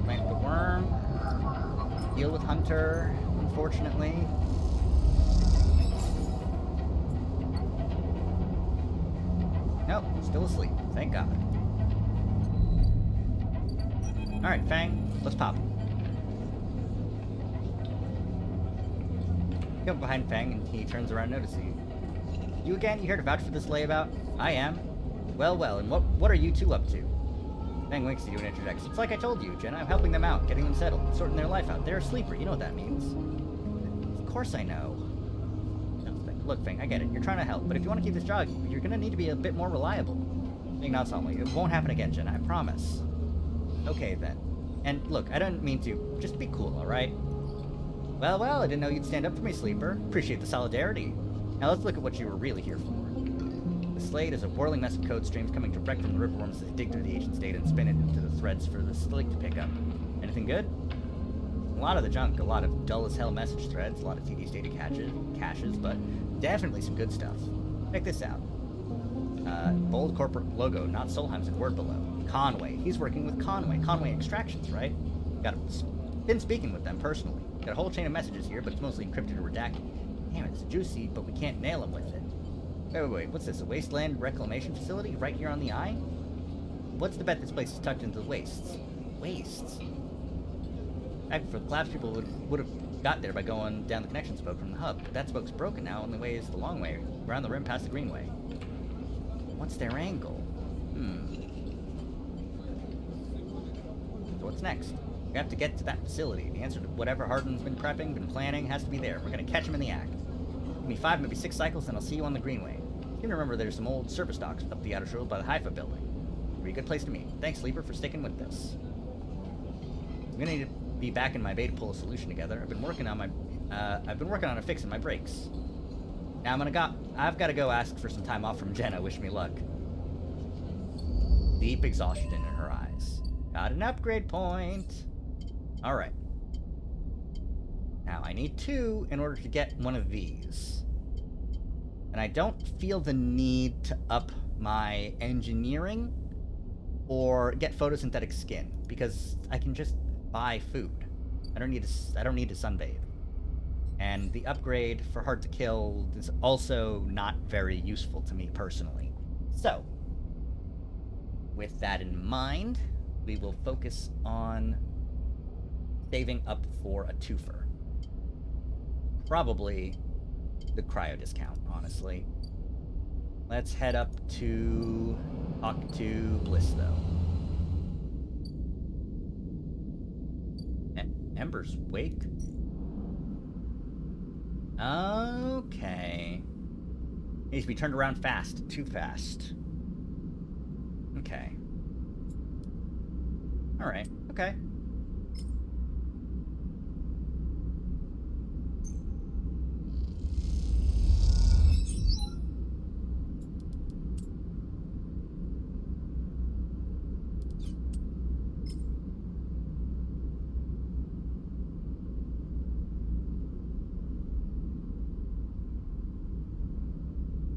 A: Plant the worm. Deal with Hunter, unfortunately. Nope, still asleep. Thank God. Alright, Fang, let's pop him. Come behind Fang and he turns around and notices you. You again? You here to vouch for this layabout? I am. Well, and what are you two up to? Fang winks at you and interjects. It's like I told you, Jenna. I'm helping them out, getting them settled, sorting their life out. They're a sleeper, you know what that means. Of course I know. Look, Fang, I get it. You're trying to help, but if you want to keep this job, you're gonna need to be a bit more reliable. Fang nods solemnly. It won't happen again, Jenna, I promise. Okay, then. And look, I don't mean to. Just be cool, alright? Well, I didn't know you'd stand up for me, Sleeper. Appreciate the solidarity. Now let's look at what you were really here for. The Slate is a whirling mess of code streams coming direct from the ripperworms as they dig through the agent's data and spin it into the threads for the Slate to pick up. Anything good? A lot of the junk, a lot of dull-as-hell message threads, a lot of TD's data caches, but definitely some good stuff. Check this out. Bold corporate logo, not Solheim's in word below. Conway. He's working with Conway. Conway Extractions, right? Been speaking with them personally. Got a whole chain of messages here, but it's mostly encrypted or redacted. Damn it, it's juicy, but we can't nail him with it. Wait, what's this? A wasteland reclamation facility right here on the eye? What's the bet this place is tucked into the wastes? Wastes? Back before the collapse, people would have got there by going down the connection spoke from the hub, but that spoke's broken now, only way is the long way, around the rim past the greenway. What's their angle? So what's next? We have to get to that facility. The answer to whatever Harden's been prepping, been planning, has to be there. We're gonna catch him in the act. Give me 5, maybe 6 cycles, and I'll see you on the greenway. You can remember there's some old service docks up the outer shore by the Haifa building. It'll be a good place to meet. Thanks, Sleeper, for sticking with this. I'm gonna need to be back in my bay to pull a solution together. I've been working on a fix in my brakes. Now I've got to go ask for some time off from Jenna. Wish me luck. Deep exhaustion in her eyes. Got an upgrade point. All right. Now I need 2 in order to get one of these. And I don't feel the need to up my engineering or get photosynthetic skin because I can just buy food. I don't need to sunbathe. And the upgrade for hard to kill is also not very useful to me personally. So, with that in mind, we will focus on saving up for a twofer. Probably the cryo discount, honestly. Let's head up to talk to Bliss, though. Ember's wake? Okay. Needs to be turned around fast. Too fast. Okay. Alright, okay.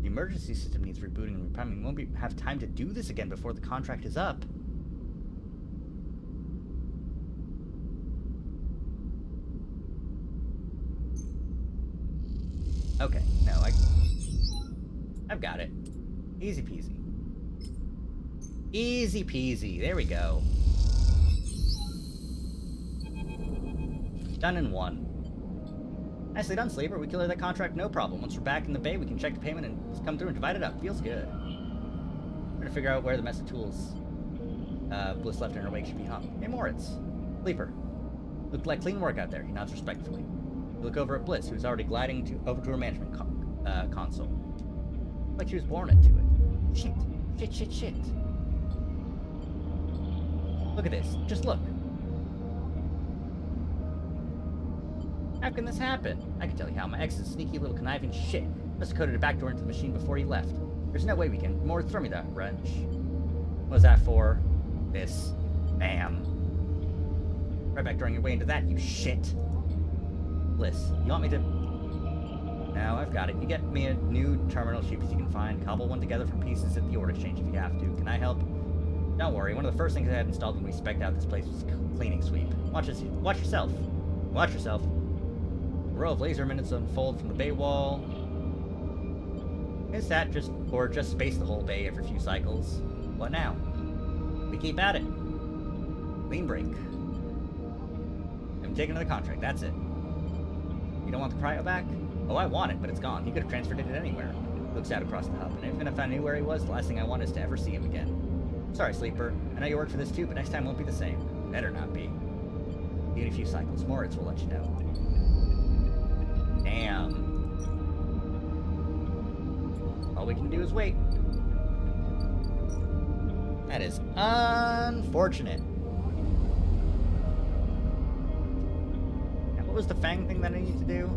A: The emergency system needs rebooting and repriming. We won't have time to do this again before the contract is up. Okay, no, I've got it. Easy peasy. Easy peasy. There we go. Done in one. Nicely done, Sleeper. We cleared that contract no problem. Once we're back in the bay, we can check the payment and come through and divide it up. Feels good. We're gonna figure out where the mess of tools Bliss left in her wake should be hung. Hey, Moritz. Sleeper. Looked like clean work out there. He nods respectfully. We look over at Bliss, who's already gliding over to her management console. Like she was born into it. Shit. Shit, shit, shit. Look at this. Just look. How can this happen? I can tell you how. My ex's sneaky little conniving shit must have coded a backdoor into the machine before he left. There's no way we can. More, throw me that wrench. What was that for? This. Bam. Right back throwing your way into that, you shit. Bliss, you want me to... No, I've got it. You get me a new terminal cheap as you can find. Cobble one together from pieces at the order exchange if you have to. Can I help? Don't worry. One of the first things I had installed when we spec'd out this place was a cleaning sweep. Watch yourself. Watch yourself. A row of laser minutes unfold from the bay wall. Is that just space the whole bay every few cycles? What now? We keep at it. Clean break. I'm taking another contract, that's it. You don't want the cryo back? Oh, I want it, but it's gone. He could have transferred it anywhere. Looks out across the hub, and even if I knew where he was, the last thing I want is to ever see him again. Sorry, Sleeper. I know you work for this too, but next time won't be the same. Better not be. In a few cycles, Moritz will let you know. Damn. All we can do is wait. That is unfortunate. Now, what was the Fang thing that I need to do?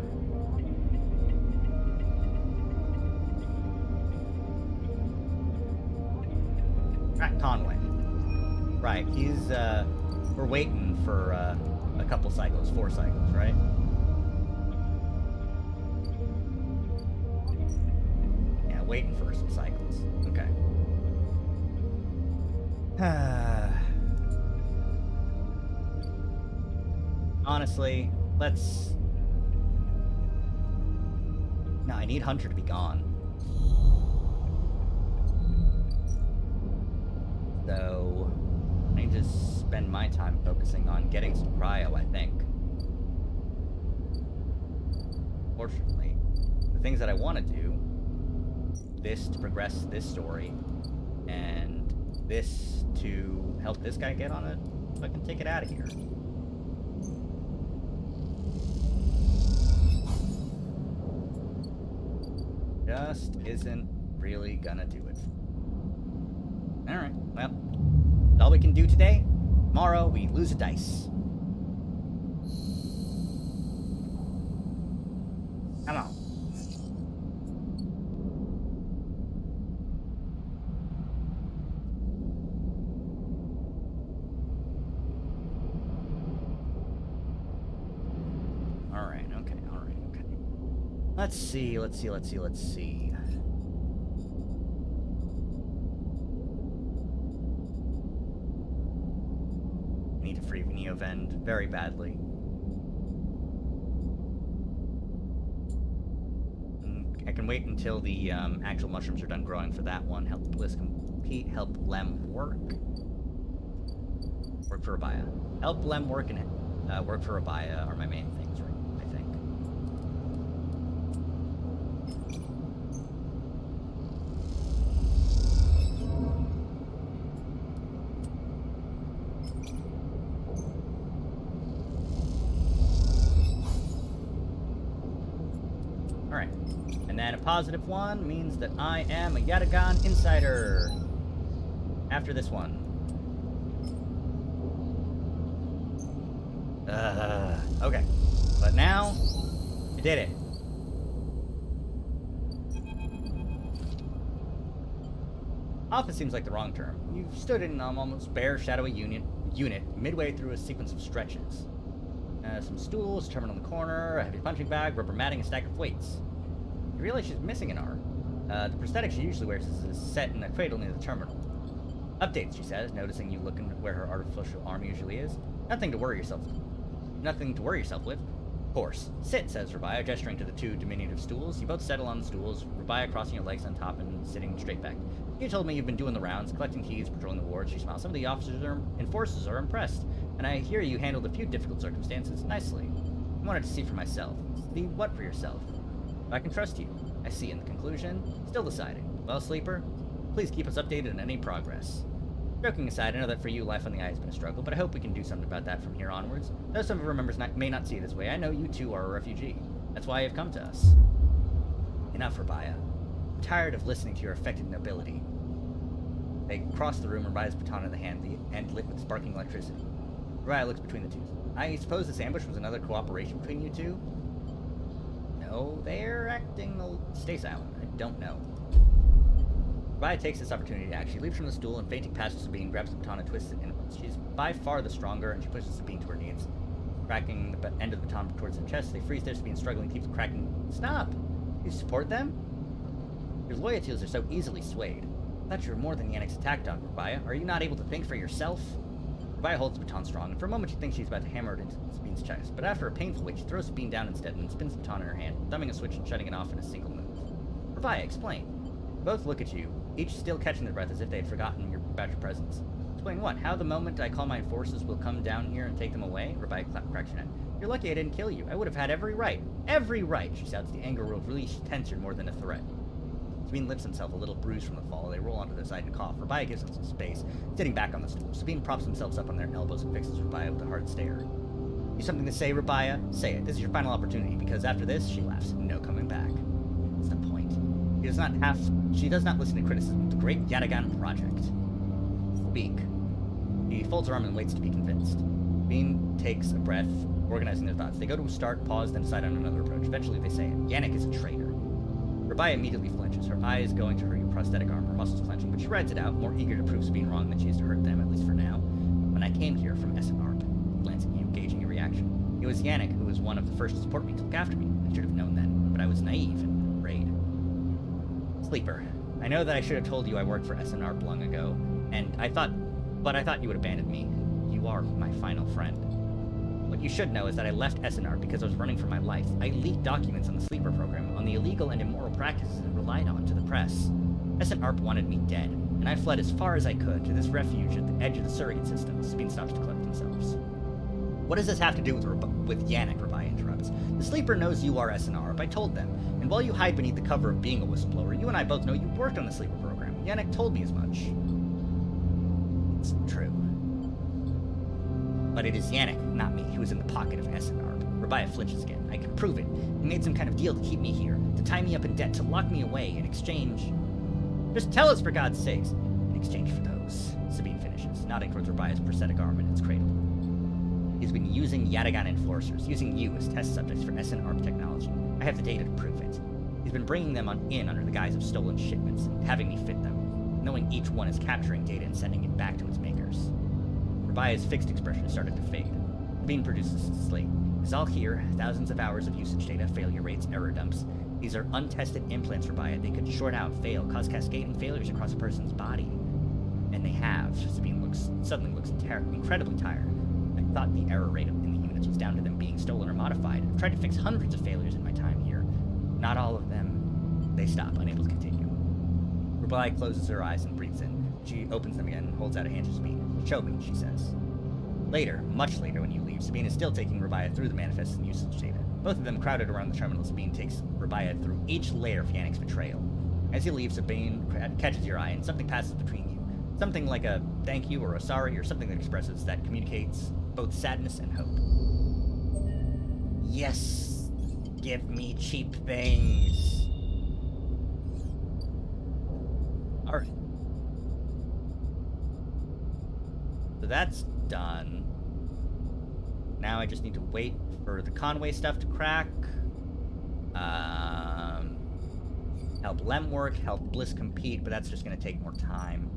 A: Rat Conway. Right, he's, we're waiting for, a couple cycles, 4 cycles, right? Yeah, waiting for some cycles. Okay. Honestly, let's... No, I need Hunter to be gone. So... I need to spend my time focusing on getting some cryo, I think. Fortunately, the things that I want to do, this to progress this story, and this to help this guy get on it, so I can take it out of here. Just isn't really gonna do it. Alright, well, that's all we can do today. Tomorrow, we lose a dice. Come on. Alright, okay. Let's see. I need to free Neovend very badly. I can wait until the actual mushrooms are done growing for that one. Help Bliss compete. Help Lem work. Work for Abaya. Help Lem work and work for Abaya are my main things, right? I think. Alright. And then a positive one means that I am a Yatagan Insider. After this one. Okay. But now, I did it. Office seems like the wrong term. You've stood in an almost bare, shadowy unit midway through a sequence of stretches. Some stools, a terminal in the corner, a heavy punching bag, rubber matting, a stack of weights. You realize she's missing an arm. The prosthetic she usually wears is set in a cradle near the terminal. Updates, she says, noticing you looking where her artificial arm usually is. Nothing to worry yourself with. Of course. Sit, says Rabia, gesturing to the two diminutive stools. You both settle on the stools, Rabia crossing your legs on top and sitting straight back. You told me you've been doing the rounds, collecting keys, patrolling the wards. She smiles. Some of the officers and forces are impressed, and I hear you handled a few difficult circumstances nicely. I wanted to see for myself. See what for yourself? If I can trust you. I see in the conclusion. Still deciding. Well, Sleeper, please keep us updated on any progress. Joking aside, I know that for you, life on the eye has been a struggle, but I hope we can do something about that from here onwards. Though some of our members may not see it this way, I know you too are a refugee. That's why you've come to us. Enough, Rabia. I'm tired of listening to your affected nobility. They cross the room, Rabia's baton in the hand, the end lit with sparking electricity. Rabia looks between the two. I suppose this ambush was another cooperation between you two? No, they're acting... Stay silent. I don't know. Rabia takes this opportunity to act. She leaps from the stool and fainting past Sabine, grabs the baton and twists it inwards. She's by far the stronger, and she pushes Sabine to her knees. Cracking the end of the baton towards her chest, they freeze there. Sabine struggling, keeps cracking. Stop! You support them? Your loyalties are so easily swayed. I thought you were more than Yannick's attack dog, Rabia. Are you not able to think for yourself? Rabia holds the baton strong, and for a moment she thinks she's about to hammer it into Sabine's chest. But after a painful wait, she throws Sabine down instead and spins the baton in her hand, thumbing a switch and shutting it off in a single move. Rabia, explain. Both look at you, each still catching their breath as if they had forgotten about your presence. Explain what? How the moment I call my forces will come down here and take them away? Rabia cracks her neck. You're lucky I didn't kill you. I would have had every right. Every right, she shouts, the anger released tenser more than a threat. Sabine lifts himself, a little bruised from the fall. They roll onto their side and cough. Rabia gives them some space, sitting back on the stool. Sabine props themselves up on their elbows and fixes Rabia with a hard stare. You something to say, Rabia? Say it. This is your final opportunity, because after this, she laughs. No coming back. What's the point? She does not listen to criticism of the great Yatagan project. Speak. He folds her arm and waits to be convinced. Bean takes a breath, organizing their thoughts. They go to start, pause, then decide on another approach. Eventually they say it. Yannick is a traitor. Rabia immediately flinches, her eyes going to her prosthetic arm, her muscles clenching, but she rides it out, more eager to prove Sabine wrong than she is to hurt them, at least for now. When I came here from SNARP, glancing at you, gauging your reaction, it was Yannick who was one of the first to support me, to look after me. I should have known then, but I was naive and afraid. Sleeper, I know that I should have told you I worked for SNARP long ago, and I thought you would abandon me. You are my final friend. What you should know is that I left SNR because I was running for my life. I leaked documents on the Sleeper program, on the illegal and immoral practices it relied on, to the press. SNARP wanted me dead, and I fled as far as I could to this refuge at the edge of the surrogate system. Sabine stops to collect themselves. What does this have to do with Yannick, Rabia interrupts. The Sleeper knows you are SNR, I told them, and while you hide beneath the cover of being a whistleblower, you and I both know you worked on the Sleeper program. Yannick told me as much. It's true. But it is Yannick, not me, who is in the pocket of SNR. Rabia flinches again. I can prove it. He made some kind of deal to keep me here, to tie me up in debt, to lock me away in exchange... Just tell us, for God's sakes! In exchange for those, Sabine finishes, nodding towards Rabia's prosthetic arm in its cradle. He's been using Yatagan enforcers, using you as test subjects for SNR technology. I have the data to prove it. He's been bringing them in under the guise of stolen shipments, and having me fit them, knowing each one is capturing data and sending it back to its makers. Rabia's fixed expression started to fade. Sabine produces a slate. It's all here, thousands of hours of usage data, failure rates, error dumps. These are untested implants, Rabia. They could short out, fail, cause cascading failures across a person's body. And they have. Sabine suddenly looks incredibly tired. I thought the error rate in the units was down to them being stolen or modified. I've tried to fix hundreds of failures in my time here. Not all of them. They stop, unable to continue. Rabia closes her eyes and breathes in. She opens them again and holds out a hand to Sabine. Show me, she says. Later, much later when you leave, Sabine is still taking Rabia through the manifests and usage data. Both of them crowded around the terminal. Sabine takes Rabia through each layer of Yannick's betrayal. As you leave, Sabine catches your eye and something passes between you. Something like a thank you or a sorry or something that communicates both sadness and hope. Yes, give me cheap things. Alright. So that's done. Now I just need to wait for the Conway stuff to crack. Help Lem work, help Bliss compete, but that's just going to take more time.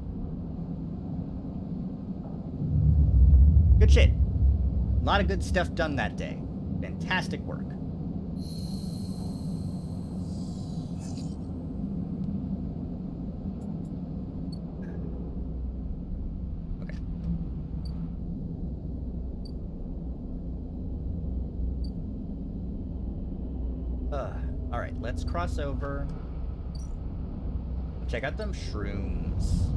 A: Good shit. A lot of good stuff done that day. Fantastic work. Okay. All right, let's cross over. Check out them shrooms.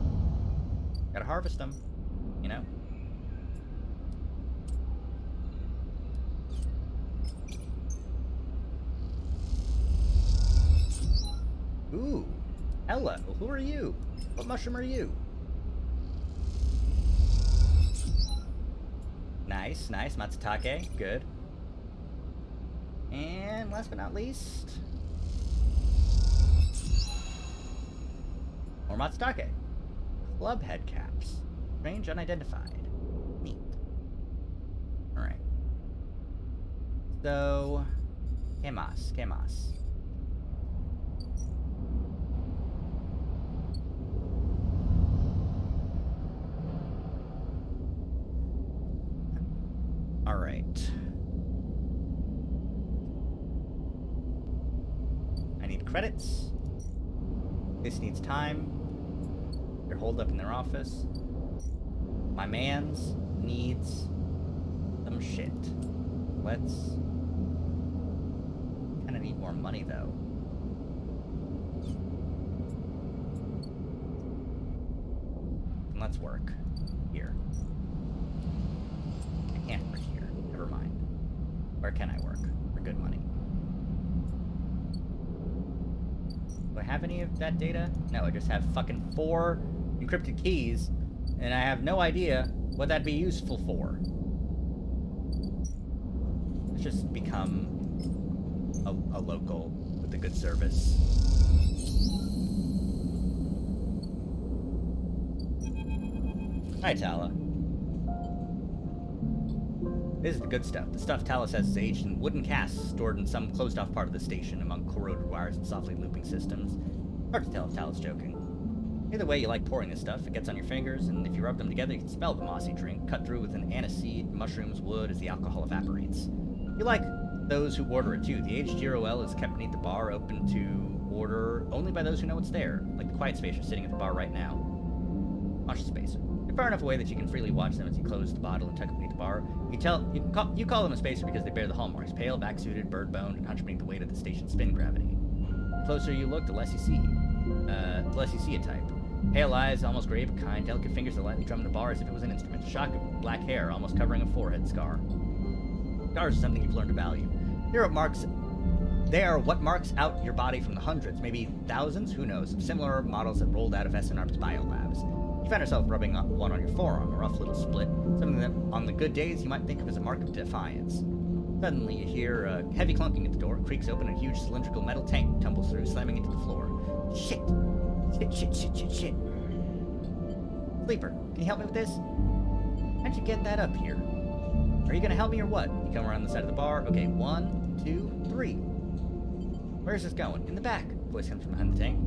A: Gotta harvest them, you know? Ooh, hello. Who are you? What mushroom are you? Nice, nice. Matsutake, good. And last but not least, more Matsutake. Club head caps. Range unidentified. Neat. Alright. So, Kemas. Alright. I need credits. This needs time. They're holed up in their office. My mans needs some shit. Let's... kinda need more money, though. And let's work. Here. I can't work here. Never mind. Where can I work? For good money. Do I have any of that data? No, I just have fucking 4 encrypted keys, and I have no idea what that'd be useful for. Let's just become a local with a good service. Hi, Tala. This is the good stuff. The stuff Tala says is aged in wooden casks stored in some closed-off part of the station among corroded wires and softly looping systems. Hard to tell if Tala's joking. Either way, you like pouring this stuff. It gets on your fingers, and if you rub them together, you can smell the mossy drink, cut through with an aniseed, mushrooms, wood as the alcohol evaporates. You like those who order it, too. The aged Giro L is kept beneath the bar, open to order only by those who know it's there, like the quiet spacer sitting at the bar right now. Watch the spacer. They're far enough away that you can freely watch them as you close the bottle and tuck it beneath the bar. You call them a spacer because they bear the hallmarks: pale, back-suited, bird-boned, and hunched beneath the weight of the station's spin gravity. The closer you look, the less you see. The less you see a type. Pale eyes, almost gray but kind, delicate fingers that lightly drum the bar as if it was an instrument. Shock of black hair, almost covering a forehead scar. Scars are something you've learned to value. They are what marks out your body from the hundreds, maybe thousands, who knows, of similar models that rolled out of SNR's biolabs. You find yourself rubbing one on your forearm, a rough little split, something that on the good days you might think of as a mark of defiance. Suddenly you hear a heavy clunking at the door, creaks open, and a huge cylindrical metal tank tumbles through, slamming into the floor. Shit! Shit. Sleeper, can you help me with this? How'd you get that up here? Are you gonna help me or what? You come around the side of the bar. Okay, 1, 2, 3. Where's this going? In the back. Voice comes from behind the tank.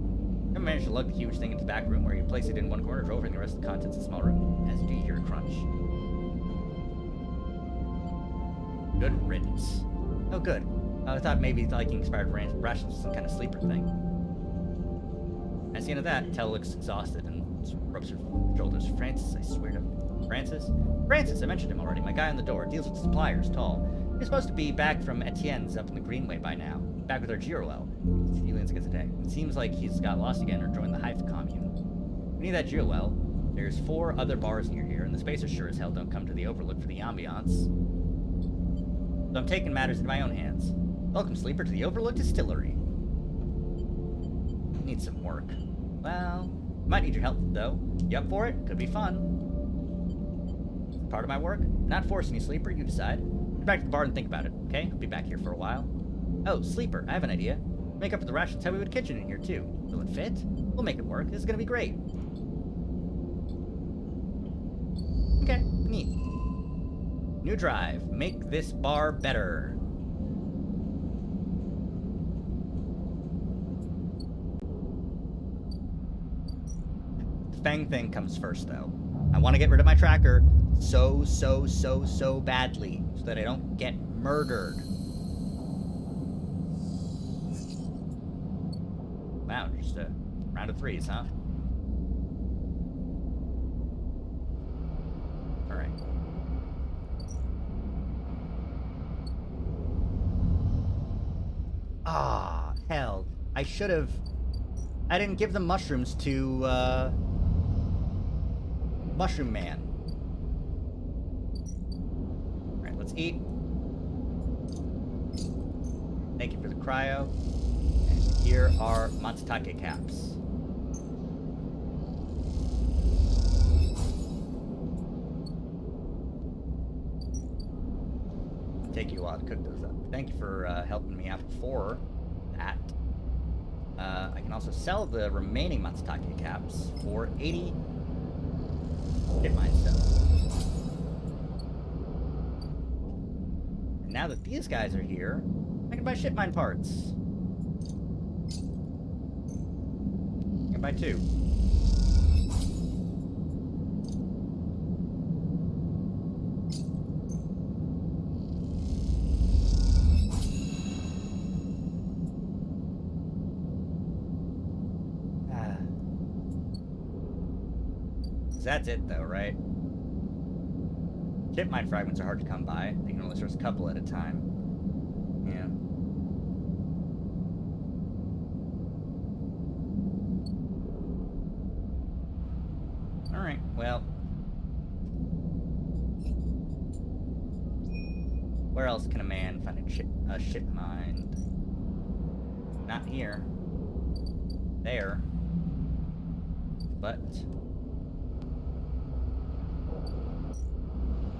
A: I managed to lug the huge thing into the back room where you place it in one corner, drove in the rest of the contents of the small room. As you do, you hear a crunch. Good riddance. Oh, good. I thought maybe liking expired rations was some kind of sleeper thing. At the end of that, Tell looks exhausted and rubs her shoulders. Francis, I swear to... Francis, I mentioned him already. My guy on the door. Deals with suppliers, tall. He's supposed to be back from Etienne's up in the Greenway by now. Back with our Girolel. He leans against the deck. It seems like he's got lost again or joined the Hive commune. We need that Girolel. There's 4 other bars near here, and the spacers sure as hell don't come to the Overlook for the ambiance. So I'm taking matters into my own hands. Welcome, Sleeper, to the Overlook Distillery. Need some work. Well, might need your help, though. You up for it? Could be fun. Part of my work? Not forcing you, Sleeper. You decide. Get back to the bar and think about it, okay? I'll be back here for a while. Oh, Sleeper, I have an idea. Make up for the rations, have we have a kitchen in here, too. Will it fit? We'll make it work. This is gonna be great. Okay. Neat. New drive. Make this bar better. The Fang thing comes first, though. I want to get rid of my tracker so badly so that I don't get murdered. Wow, just a round of threes, huh? Alright. Ah, hell. I should have... I didn't give the mushrooms to, Mushroom Man. Alright, let's eat. Thank you for the cryo. And here are Matsutake caps. It'll take you a while to cook those up. Thank you for helping me out before that. I can also sell the remaining Matsutake caps for 80 Hitmine stuff. And now that these guys are here, I can buy shipmine parts. I can buy 2. That's it, though, right? Shipmine fragments are hard to come by. They can only source a couple at a time. Yeah. Alright, well. Where else can a man find a ship mine? Not here. There. But...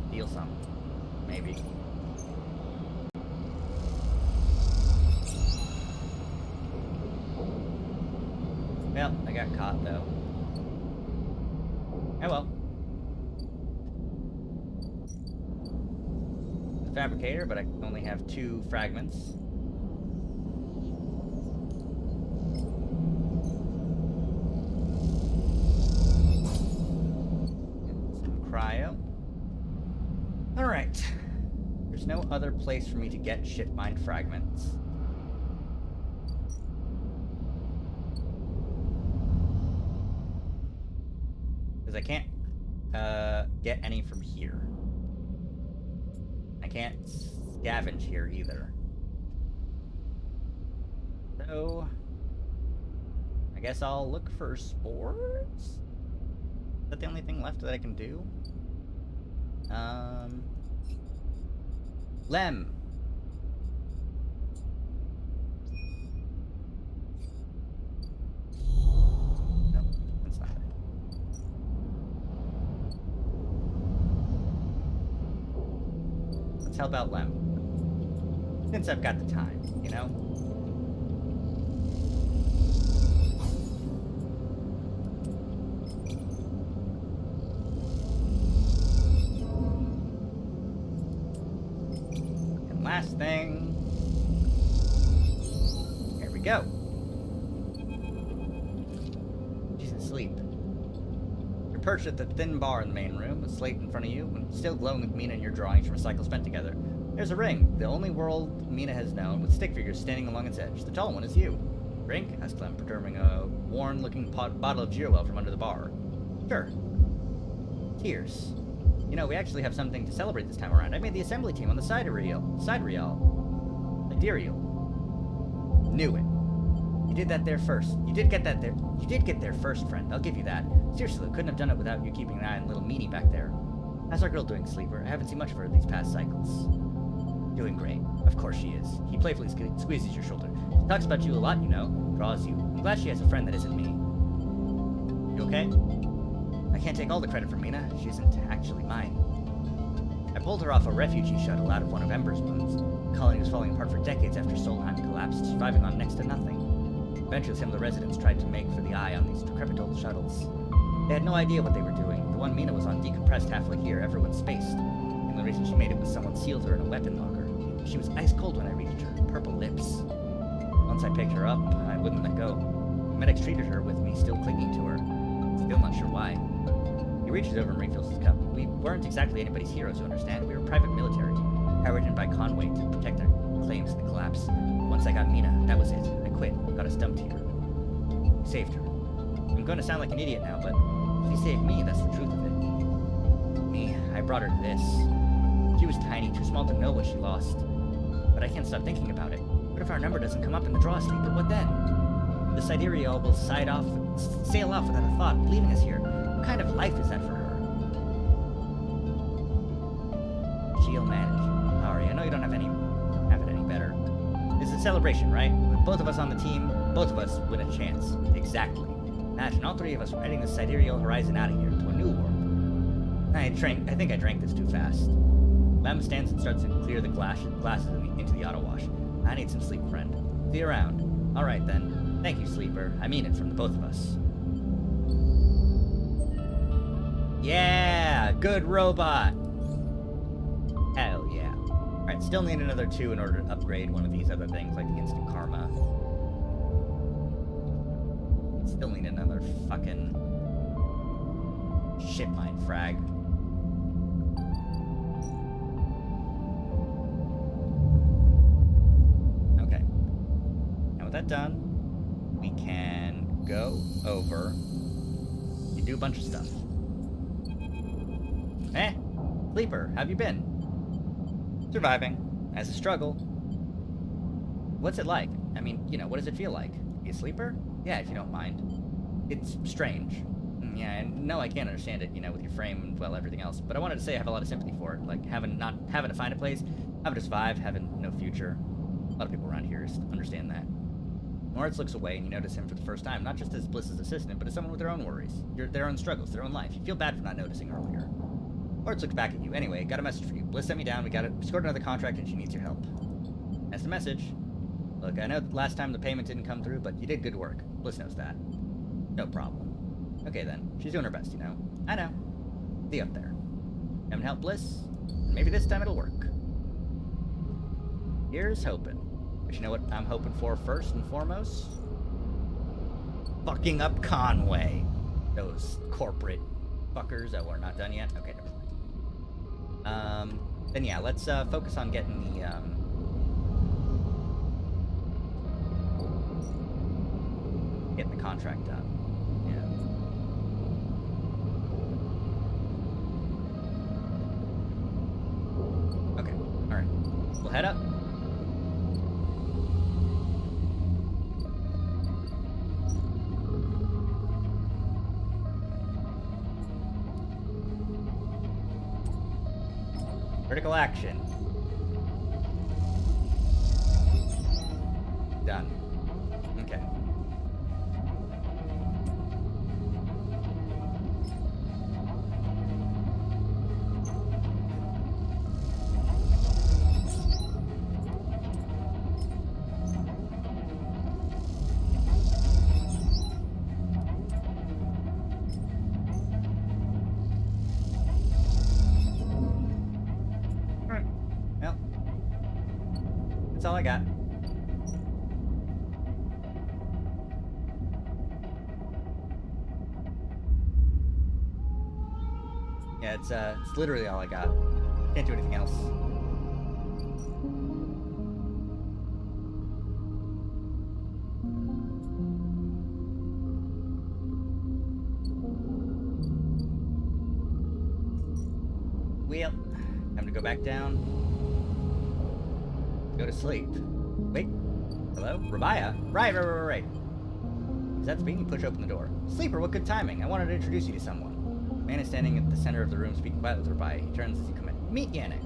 A: steal some. Maybe. Well, I got caught, though. Oh well. The fabricator, but I only have 2 fragments. Some cryo. Alright. There's no other place for me to get shipmine fragments. Because I can't get any from here. I can't scavenge here either. So I guess I'll look for spores? Is that the only thing left that I can do? Lem. No, that's not it. Let's help out Lem. Since I've got the time, you know? Last thing. Here we go. She's asleep. You're perched at the thin bar in the main room, with slate in front of you, and still glowing with Mina and your drawings from a cycle spent together. There's a ring, the only world Mina has known, with stick figures standing along its edge. The tall one is you. Drink? Asked Clem, perturbing a worn-looking bottle of Girowell from under the bar. Sure. Tears. You know, we actually have something to celebrate this time around. I made the assembly team on the sidereal. Knew it. You did that there first. You did get there first, friend. I'll give you that. Seriously, couldn't have done it without you keeping an eye on little meanie back there. How's our girl doing, Sleeper? I haven't seen much of her these past cycles. Doing great. Of course she is. He playfully squeezes your shoulder. She talks about you a lot, you know. Draws you. I'm glad she has a friend that isn't me. You okay? I can't take all the credit for Mina. She isn't actually mine. I pulled her off a refugee shuttle out of one of Ember's moons. The colony was falling apart for decades after Solheim collapsed, surviving on next to nothing. Eventually, some of the residents tried to make for the eye on these decrepit old shuttles. They They had no idea what they were doing. The one Mina was on decompressed halfway here. Everyone's spaced. The only reason she made it was someone sealed her in a weapon locker. She was ice cold when I reached her. Purple lips. Once I picked her up, I wouldn't let go. The medics treated her with me still clinging to her. Still not sure why. He reaches over and refills his cup. We weren't exactly anybody's heroes, you understand? We were private military, hired in by Conway to protect their claims in the collapse. Once I got Mina, that was it. I quit. Got us dumped here. We saved her. I'm going to sound like an idiot now, but she saved me, that's the truth of it. Me, I brought her to this. She was tiny, too small to know what she lost. But I can't stop thinking about it. What if our number doesn't come up in the draw, Sleeper? What then? The Sidereal will sail off without a thought, leaving us here. What kind of life is that for her? She'll manage. Sorry, I know you don't have it any better. It's a celebration, right? With both of us on the team, both of us win a chance. Exactly. Imagine all three of us riding the Sidereal horizon out of here to a new world. I think I drank this too fast. Lem stands and starts to clear the glasses into the auto wash. I need some sleep, friend. See you around. All right then. Thank you, Sleeper. I mean it from the both of us. Yeah, good robot. Hell yeah. All right, still need another 2 in order to upgrade one of these other things, like the instant karma. Still need another fucking ship mine frag. Okay. Now with that done, we can go over and do a bunch of stuff. Sleeper, how have you been? Surviving. As a struggle. What's it like? I mean, what does it feel like? Be a sleeper? Yeah, if you don't mind. It's strange. Yeah, and no, I can't understand it, with your frame and, well, everything else. But I wanted to say I have a lot of sympathy for it. Like, having to find a place, having to survive, having no future. A lot of people around here understand that. Moritz looks away, and you notice him for the first time, not just as Bliss's assistant, but as someone with their own worries, their own struggles, their own life. You feel bad for not noticing earlier. Moritz looks back at you. Anyway, got a message for you. Bliss sent me down. We scored another contract, and she needs your help. That's the message. Look, I know last time the payment didn't come through, but you did good work. Bliss knows that. No problem. Okay, then. She's doing her best, I know. See you up there. Haven't helped Bliss? Maybe this time it'll work. Here's hoping. But you know what I'm hoping for first and foremost? Fucking up Conway. Those corporate fuckers. Oh, we're not done yet? Okay, never mind. Then yeah, let's focus on getting the contract done. Yeah. Okay, alright. We'll head up. Critical action. Done. Okay. That's all I got. Yeah, it's literally all I got. Can't do anything else. Well, time to go back down. Go to sleep. Wait. Hello? Rabia? Right. Is that the being? You push open the door. Sleeper, what good timing. I wanted to introduce you to someone. The man is standing at the center of the room speaking quietly with Rabia. He turns as you come in. Meet Yannick.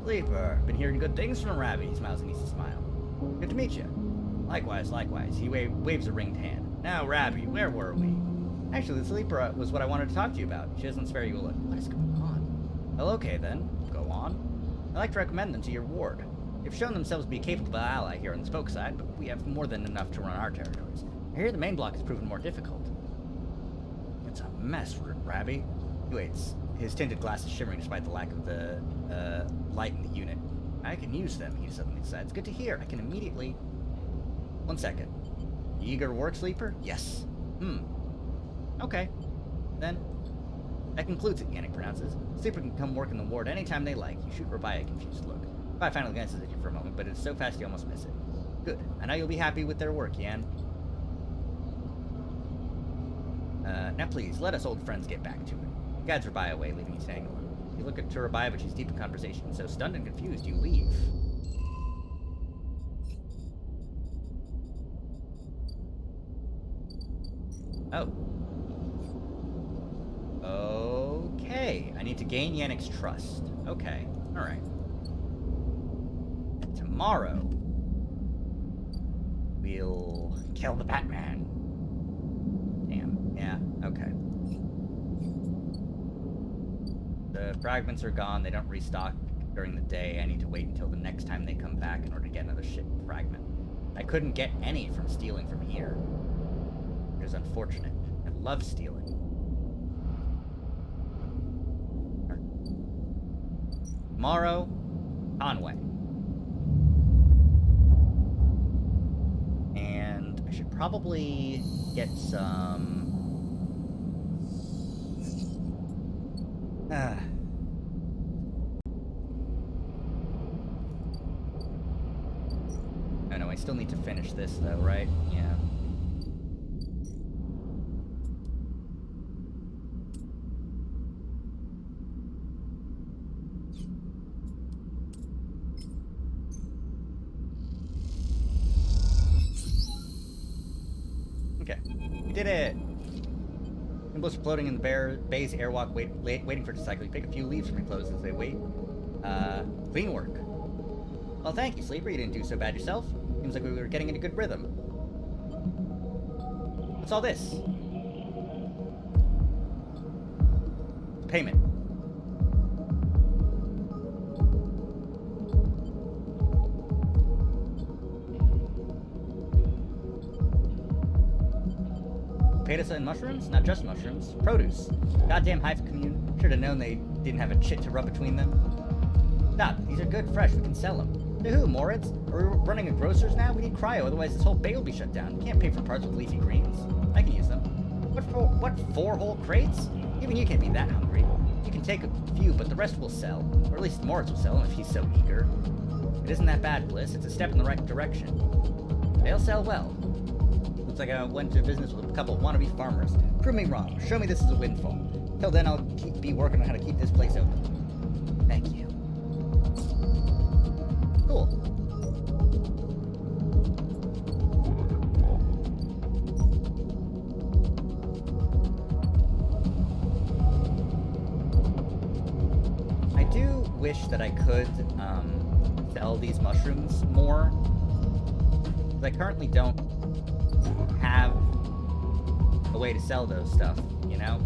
A: Sleeper. Been hearing good things from Rabbi. He smiles and needs to smile. Good to meet you. Likewise. He waves a ringed hand. Now, Rabbi, where were we? Actually, the Sleeper was what I wanted to talk to you about. She doesn't spare you a look. What is going on? Well, okay then. Go on. I'd like to recommend them to your ward. They've shown themselves to be a capable ally here on the spoke side, but we have more than enough to run our territories. I hear the main block has proven more difficult. It's a mess, Rabby. He waits, his tinted glasses shimmering despite the lack of the light in the unit. I can use them, he suddenly decides. Good to hear. I can immediately... 1 second. You eager to work, Sleeper? Yes. Okay. Then... That concludes it, Yannick pronounces. Sleeper can come work in the ward anytime they like. You shoot Rabai a confused look. Rabai finally glances at you for a moment, but it's so fast you almost miss it. Good. I know you'll be happy with their work, Yan. Now please, let us old friends get back to it. He guides Rabai away, leaving you standing alone. You look at Rabai, but she's deep in conversation, so stunned and confused, you leave. Oh. Okay. I need to gain Yannick's trust. Okay. Alright. Tomorrow, we'll kill the Batman. Damn. Yeah. Okay. The fragments are gone. They don't restock during the day. I need to wait until the next time they come back in order to get another ship fragment. I couldn't get any from stealing from here. It is unfortunate. I love stealing. Tomorrow, Conway. And I should probably get some... Oh no, I still need to finish this though, right? Yeah. Okay, we did it! Symbols are floating in the bay's airwalk, waiting for it to cycle. You pick a few leaves from your clothes as they wait. Clean work. Well, thank you, Sleeper. You didn't do so bad yourself. Seems like we were getting into good rhythm. What's all this? Payment. Potatoes and mushrooms? Not just mushrooms. Produce. Goddamn hive commune. Should have known they didn't have a chit to rub between them. Stop. These are good, fresh. We can sell them. To who, Moritz? Are we running a grocer's now? We need cryo, otherwise this whole bay will be shut down. We can't pay for parts with leafy greens. I can use them. What 4 whole crates? Even you can't be that hungry. You can take a few, but the rest will sell. Or at least Moritz will sell them if he's so eager. It isn't that bad, Bliss. It's a step in the right direction. They'll sell well. Looks like I went to business with a couple of wannabe farmers. Prove me wrong. Show me this is a windfall. Till then, I'll be working on how to keep this place open. Thank you. Cool. I do wish that I could sell these mushrooms more. Because I currently don't have a way to sell those stuff, you know?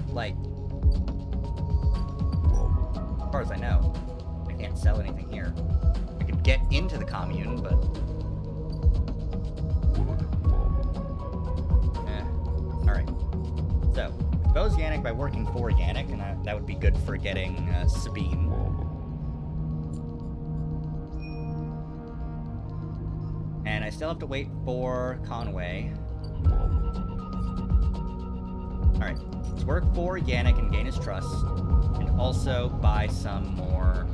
A: Like, as far as I know, I can't sell anything here. I could get into the commune, but... Alright. So, expose Yannick by working for Yannick, and that would be good for getting Sabine. And I still have to wait for Conway. Alright, let's work for Yannick and gain his trust. And also buy some more,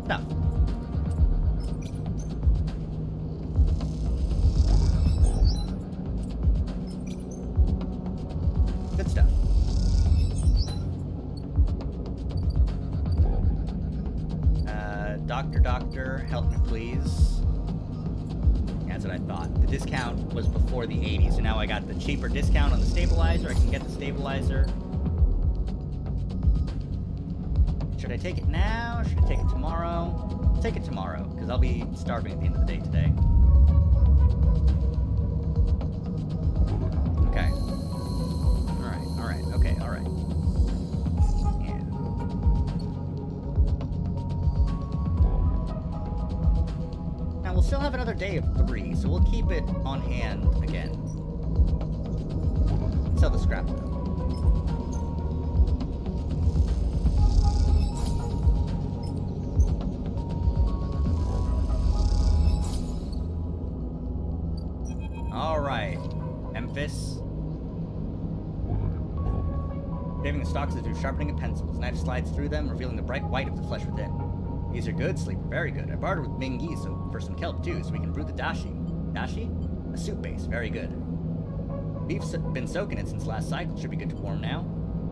A: stuff. Good stuff. Doctor, help me please. Yeah, that's what I thought. The discount was before the 80s, so now I got the cheaper discount on the stabilizer. I can get the stabilizer. Should I take it now? Should I take it tomorrow? I'll take it tomorrow, because I'll be starving at the end of the day today. Okay. Alright, okay, alright. still have another day of 3, so we'll keep it on hand again. Sell the scrap though. Alright, Memphis. Shaving the stalks is through sharpening of pencils. Knife slides through them, revealing the bright white of the flesh within. These are good, Sleeper, very good. I bartered with Ming Yi for some kelp too, so we can brew the dashi. Dashi? A soup base, very good. Beef's been soaking it since last cycle, should be good to warm now.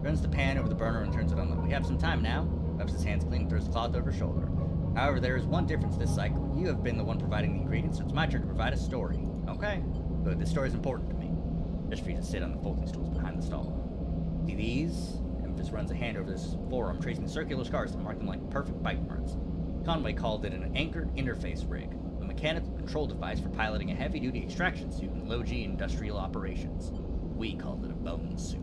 A: Turns the pan over the burner and turns it on low. We have some time now. Wipes his hands clean and throws the cloth over his shoulder. However, there is one difference this cycle. You have been the one providing the ingredients, so it's my turn to provide a story. Okay. Good, this story is important to me. Just for you to sit on the folding stools behind the stall. See these? Memphis runs a hand over this forearm, tracing the circular scars that mark them like perfect bite marks. Conway called it an anchored interface rig, a mechanical control device for piloting a heavy-duty extraction suit in low-G industrial operations. We called it a bone suit.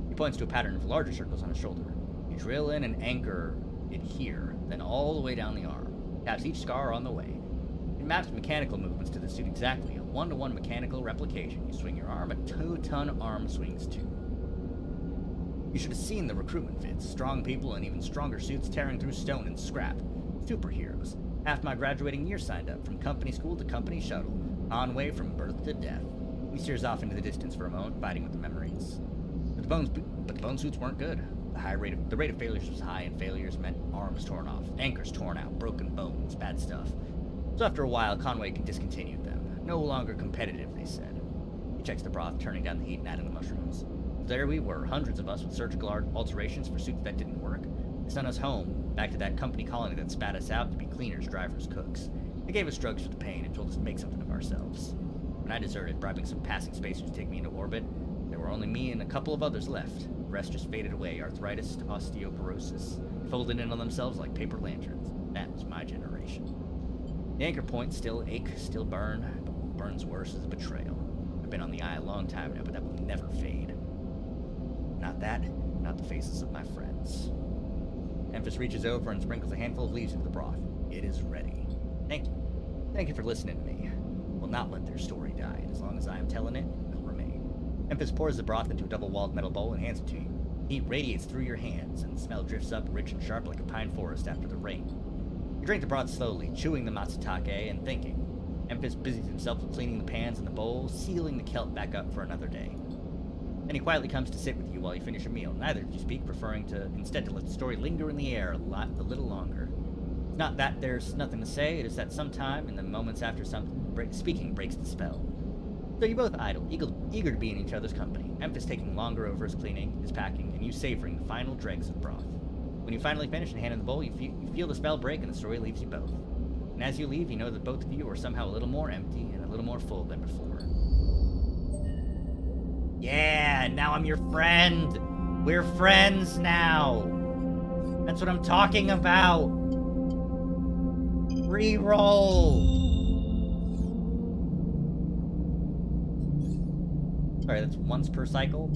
A: He points to a pattern of larger circles on his shoulder. You drill in and anchor it here, then all the way down the arm. Taps each scar on the way. It maps mechanical movements to the suit exactly, a 1-to-1 mechanical replication. You swing your arm, a 2-ton arm swings too. You should have seen the recruitment vids. Strong people and even stronger suits tearing through stone and scrap. Superheroes. Half my graduating year signed up, from company school to company shuttle. Conway from birth to death. He steers off into the distance for a moment, fighting with the memories. But the bone suits weren't good. The rate of failures was high, and failures meant arms torn off, anchors torn out, broken bones, bad stuff. So after a while, Conway discontinued them. No longer competitive, they said. He checks the broth, turning down the heat and adding the mushrooms. There we were, hundreds of us with surgical alterations for suits that didn't work. They sent us home, back to that company colony that spat us out to be cleaners, drivers, cooks. They gave us drugs for the pain and told us to make something of ourselves. When I deserted, bribing some passing spacers to take me into orbit, there were only me and a couple of others left. The rest just faded away, arthritis to osteoporosis, folded in on themselves like paper lanterns. That was my generation. The anchor points still ache, still burn, but what burns worse is a betrayal. I've been on the eye a long time now, but that will never fade. Not that, not the faces of my friends. Memphis reaches over and sprinkles a handful of leaves into the broth. It is ready. Thank you. Thank you for listening to me. We'll not let their story die, and as long as I am telling it, it will remain. Memphis pours the broth into a double-walled metal bowl and hands it to you. Heat radiates through your hands, and the smell drifts up rich and sharp like a pine forest after the rain. You drink the broth slowly, chewing the matsutake and thinking. Memphis busies himself with cleaning the pans and the bowl, sealing the kelp back up for another day. Then he quietly comes to sit with you while you finish a meal. Neither of you speak, preferring instead to let the story linger in the air a little longer. It's not that there's nothing to say, it is that sometime, in the moments after speaking breaks the spell. So you both idle, eager to be in each other's company, Memphis taking longer over his cleaning, his packing, and you savoring the final dregs of broth. When you finally finish and hand in the bowl, you feel the spell break and the story leaves you both. And as you leave, you know that both of you are somehow a little more empty and a little more full than before. Yeah, now I'm your friend. We're friends now. That's what I'm talking about. Reroll. Sorry, that's once per cycle.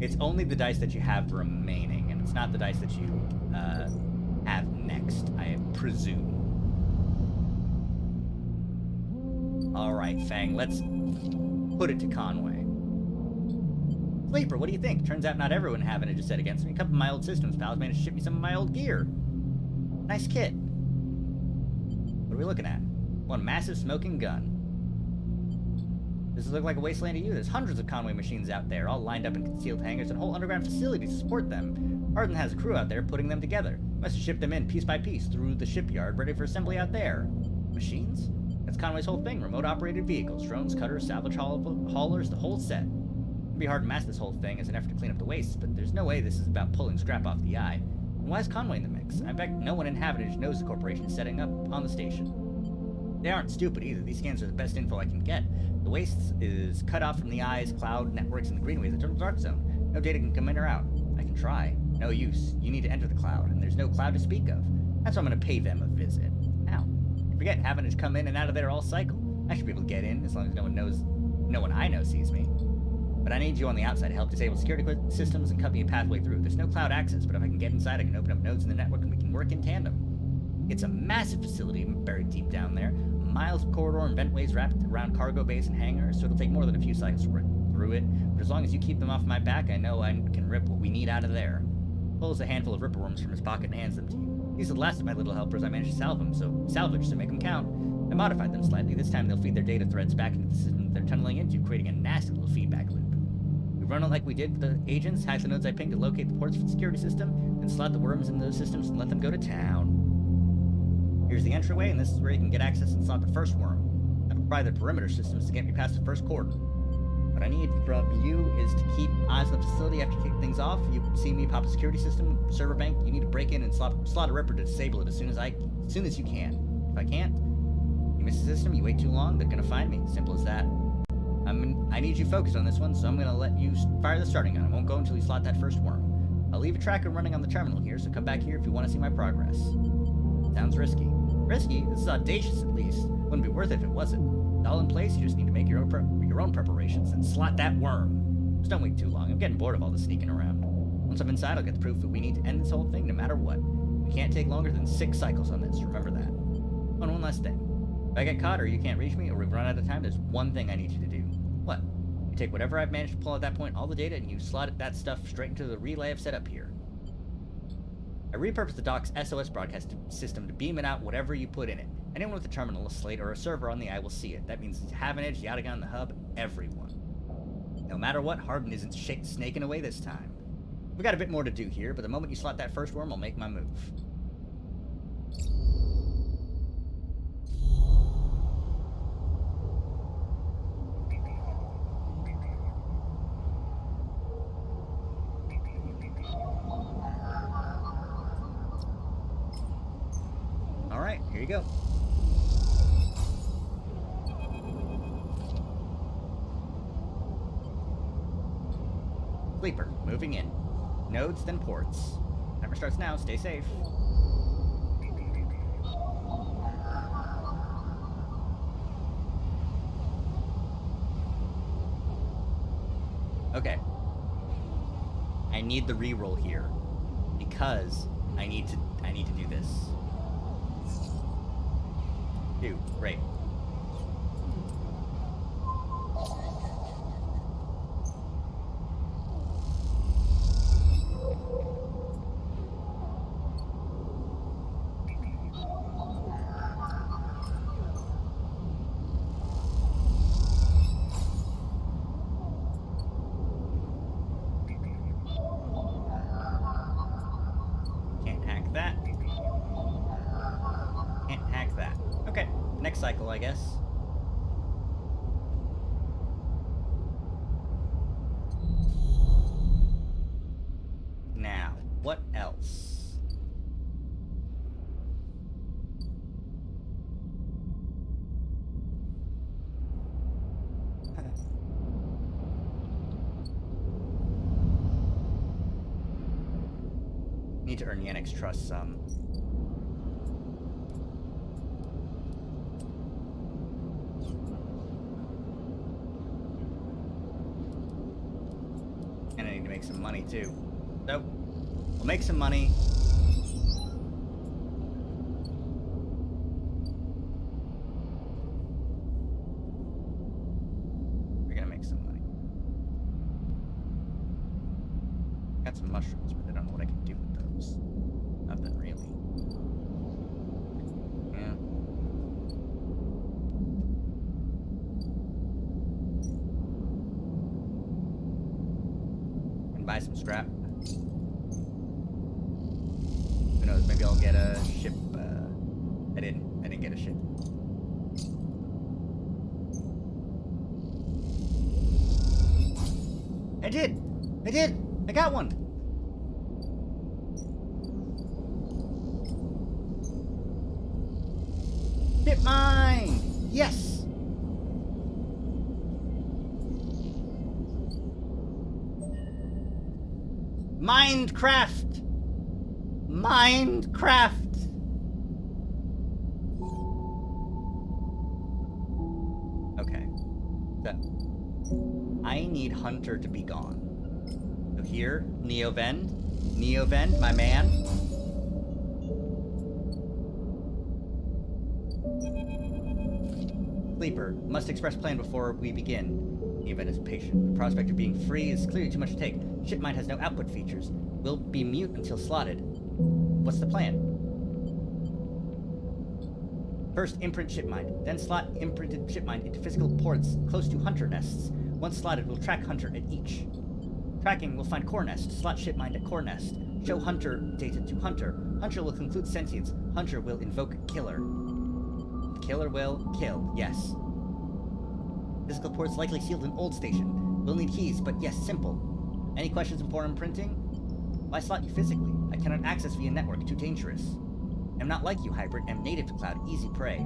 A: It's only the dice that you have remaining, and it's not the dice that you have next, I presume. Alright, Fang, let's put it to Conway. Sleeper, what do you think? Turns out not everyone having it just set against me. A couple of my old systems pals managed to ship me some of my old gear. Nice kit. What are we looking at? One massive smoking gun. Does it look like a wasteland to you? There's hundreds of Conway machines out there, all lined up in concealed hangars and whole underground facilities to support them. Arden has a crew out there putting them together. Must have shipped them in piece by piece through the shipyard, ready for assembly out there. Machines? That's Conway's whole thing. Remote-operated vehicles, drones, cutters, salvage haulers, the whole set. It'd be hard to mask this whole thing as an effort to clean up the waste, but there's no way this is about pulling scrap off the eye. And why is Conway in the mix? I bet no one in Habitage knows the corporation is setting up on the station. They aren't stupid either. These scans are the best info I can get. The waste is cut off from the eyes, cloud, networks, and the greenways that turn to the dark zone. No data can come in or out. I can try. No use. You need to enter the cloud, and there's no cloud to speak of. That's why I'm going to pay them a visit. Now, you forget having to come in and out of there all cycle. I should be able to get in as long as no one I know sees me. But I need you on the outside to help disable security systems and cut me a pathway through. There's no cloud access, but if I can get inside, I can open up nodes in the network and we can work in tandem. It's a massive facility buried deep down there. Miles of corridor and ventways wrapped around cargo bays and hangars, so it'll take more than a few cycles to rip through it. But as long as you keep them off my back, I know I can rip what we need out of there. Pulls a handful of ripper worms from his pocket and hands them to you. These are the last of my little helpers I managed to salvage, so make them count. I modified them slightly. This time they'll feed their data threads back into the system they're tunneling into, creating a nasty little feedback loop. We run it like we did with the agents, hack the nodes I pinged to locate the ports for the security system, then slot the worms into those systems and let them go to town. Here's the entryway, and this is where you can get access and slot the first worm. I've applied the perimeter systems to get me past the first cordon. What I need from you is to keep eyes on the facility after you kick things off. You see me pop a security system, server bank, you need to break in and slot a ripper to disable it as soon as you can. If I can't, you miss the system, you wait too long, they're gonna find me. Simple as that. I need you focused on this one, so I'm gonna let you fire the starting gun. I won't go until you slot that first worm. I'll leave a tracker running on the terminal here, so come back here if you want to see my progress. Sounds risky. Risky? This is audacious, at least. Wouldn't be worth it if it wasn't. It's all in place, you just need to make your own preparations and slot that worm. Just don't wait too long. I'm getting bored of all this sneaking around. Once I'm inside, I'll get the proof that we need to end this whole thing no matter what. We can't take longer than 6 cycles on this, remember that. Oh, and one last thing. If I get caught or you can't reach me or we run out of time, there's one thing I need you to do. What? You take whatever I've managed to pull at that point, all the data, and you slot that stuff straight into the relay I've set up here. I repurposed the dock's SOS broadcast system to beam it out whatever you put in it. Anyone with a terminal, a slate, or a server on the eye will see it. That means Havenage, Yatagan, the hub, everyone. No matter what, Harden isn't snaking away this time. We got a bit more to do here, but the moment you slot that first worm, I'll make my move. Alright, here you go. Sleeper, moving in. Nodes, then ports. Timer starts now, stay safe. Okay. I need the reroll here. Because I need to do this. Dude, great. Can't hack that. Can't hack that. Okay, next cycle, I guess. Now, what else? Need to earn Yannick's trust some. And I need to make some money too. So, we'll make some money. We're gonna make some money. Got some mushrooms, but I don't know what I can do with those. Nothing really. Yeah. And buy some scrap. Who knows, maybe I'll get a ship. I didn't get a ship. I did! I got one! Ship mine! Yes! Minecraft! Okay. So, I need Hunter to be gone. So here, Neovend, my man. Sleeper, must express plan before we begin. The event is patient. The prospect of being free is clearly too much to take. Shipmind has no output features. We'll be mute until slotted. What's the plan? First, imprint shipmind. Then slot imprinted shipmind into physical ports close to hunter nests. Once slotted, we'll track hunter at each. Tracking will find core nest. Slot shipmind at core nest. Show hunter data to hunter. Hunter will conclude sentience. Hunter will invoke killer. Killer will kill. Yes. Physical ports likely sealed in old station. We'll need keys, but yes, simple. Any questions before imprinting? Why slot you physically? I cannot access via network. Too dangerous. I'm not like you, hybrid. I'm native to cloud. Easy prey.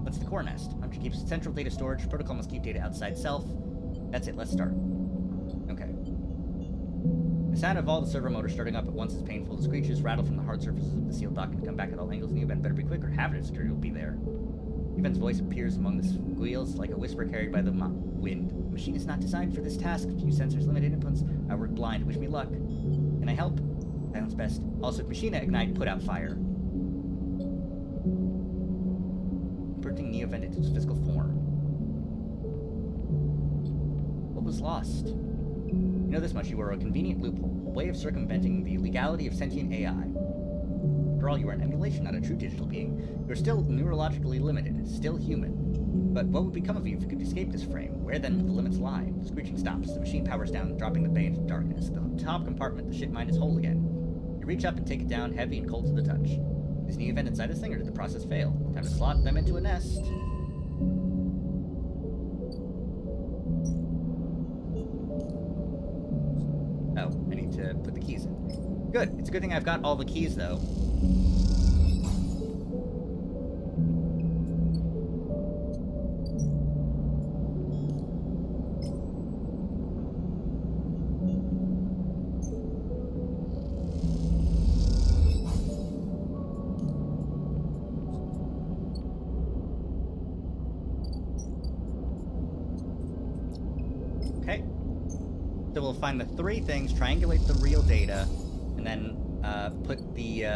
A: What's the core nest? Hunter keeps central data storage. Protocol must keep data outside self. That's it. Let's start. Okay. The sound of all the servo motors starting up at once is painful. The screeches rattle from the hard surfaces of the sealed dock and come back at all angles. The event better be quick or hazardous security will be there. The event's voice appears among the squeals like a whisper carried by the wind. The machine is not designed for this task. Few sensors, limited inputs. I work blind. Wish me luck. Can I help? Silence best. Also, if machine ignite, put out fire. Putting the event into its physical form. What was lost? You know this much, you are a convenient loophole, a way of circumventing the legality of sentient AI. After all, you are an emulation, not a true digital being. You are still neurologically limited, still human. But what would become of you if you could escape this frame? Where then would the limits lie? The screeching stops, the machine powers down, dropping the bay into darkness. The top compartment, the shipmind, is whole again. You reach up and take it down, heavy and cold to the touch. Is the event inside this thing, or did the process fail? Time to slot them into a nest. Oh, I need to put the keys in. Good. It's a good thing I've got all the keys, though. Okay. So we'll find the three things, triangulate the real data, and then put the